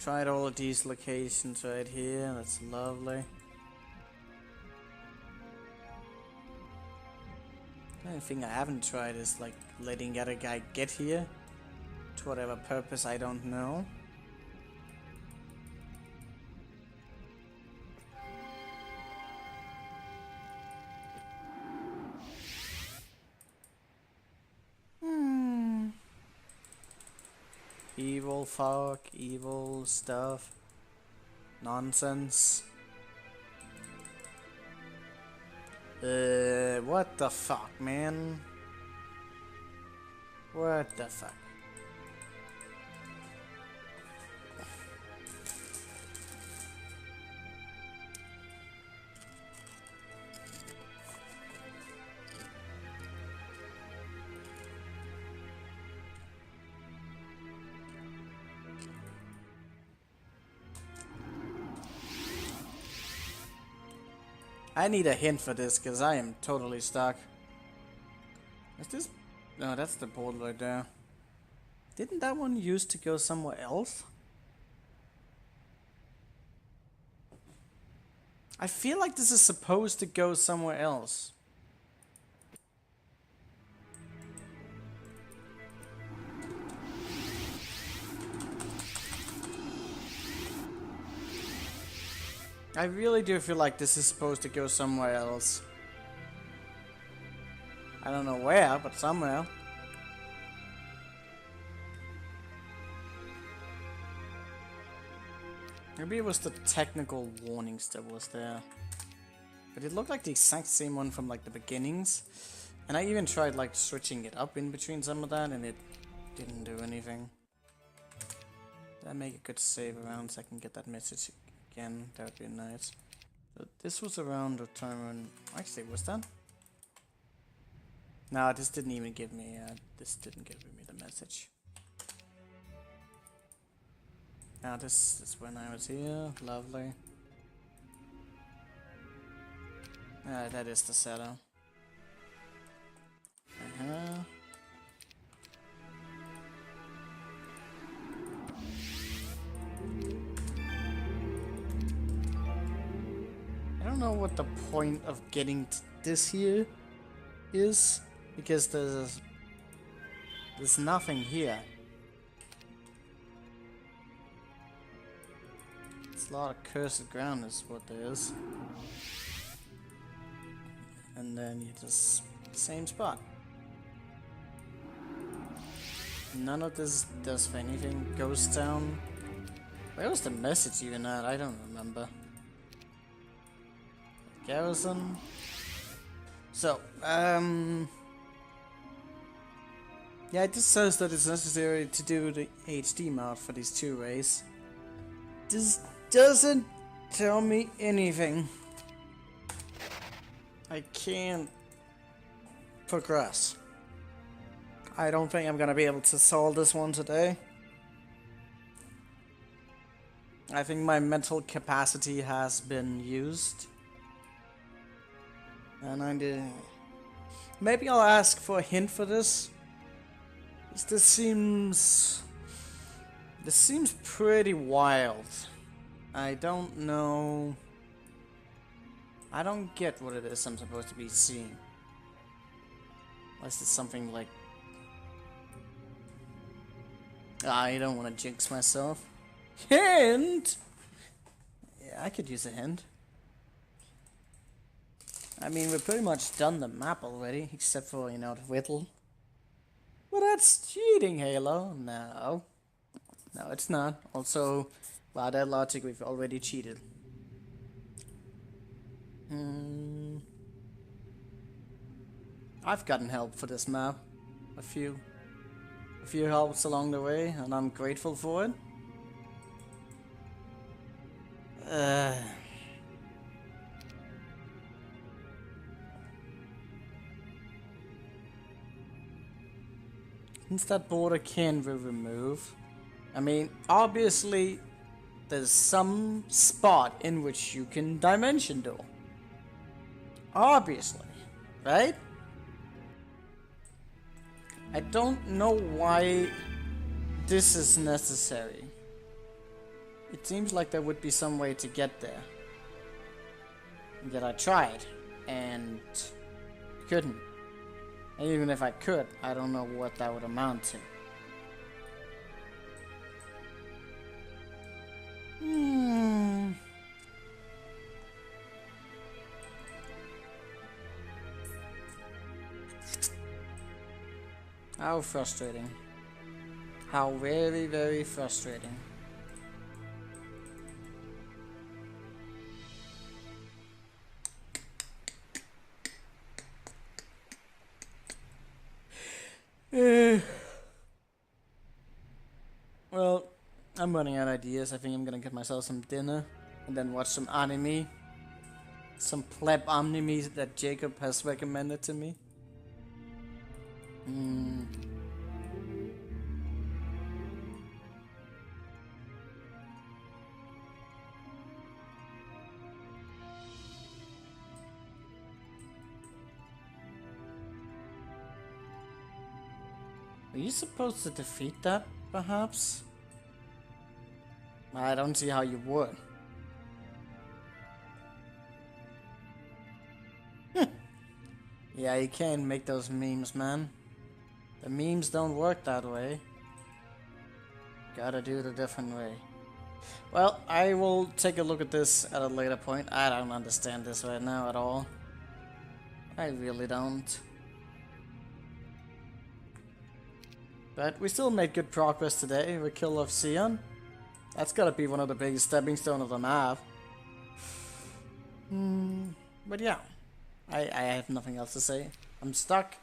Tried all of these locations right here, that's lovely. The only thing I haven't tried is like letting the other guy get here. To whatever purpose, I don't know. Evil fuck, evil stuff. Nonsense. What the fuck, man? What the fuck? I need a hint for this, because I am totally stuck. Is this... No, that's the portal right there. Didn't that one used to go somewhere else? I feel like this is supposed to go somewhere else. I really do feel like this is supposed to go somewhere else. I don't know where, but somewhere. Maybe it was the technical warnings that was there. But it looked like the exact same one from like the beginnings. And I even tried like switching it up in between some of that and it didn't do anything. Did I make a good save around so I can get that message again? That would be nice. So this was around the time when... Actually, was that? No, this didn't even give me... this didn't give me the message. Now this is when I was here. Lovely. That is the setup. I don't know what the point of getting to this here is, because there's nothing here. It's a lot of cursed ground is what there is. And then you just... same spot. None of this does anything. Goes down. Where was the message even at? I don't remember. Garrison. So, yeah, it just says that it's necessary to do the HD mod for these two rays. This doesn't tell me anything. I can't progress. I don't think I'm gonna be able to solve this one today. I think my mental capacity has been used. And I did. Maybe I'll ask for a hint for this. This seems pretty wild. I don't know. I don't get what it is I'm supposed to be seeing. Unless it's something like... I don't want to jinx myself. Hint? Yeah, I could use a hint. I mean, we've pretty much done the map already, except for, you know, the whittle. Well, that's cheating, Halo. No. No, it's not. Also, by that logic, we've already cheated. Hmm. I've gotten help for this map. A few. A few helps along the way, and I'm grateful for it. Uh, since that border can be removed, I mean, obviously, there's some spot in which you can dimension door. Obviously, right? I don't know why this is necessary. It seems like there would be some way to get there. Yet I tried, and couldn't. And even if I could, I don't know what that would amount to. How frustrating. How very, very frustrating. Well, I'm running out of ideas. I think I'm gonna get myself some dinner and then watch some anime. Some pleb anime that Jacob has recommended to me. Are you supposed to defeat that, perhaps? I don't see how you would. Yeah, you can't make those memes, man. The memes don't work that way. Gotta do it a different way. Well, I will take a look at this at a later point. I don't understand this right now at all. I really don't. But we still made good progress today with Kill of Sion. That's gotta be one of the biggest stepping stones of the map. But yeah, I have nothing else to say. I'm stuck.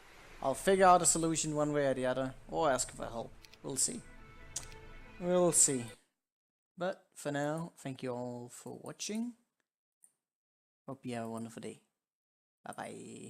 I'll figure out a solution one way or the other, or ask for help. We'll see. We'll see. But for now, thank you all for watching. Hope you have a wonderful day. Bye bye.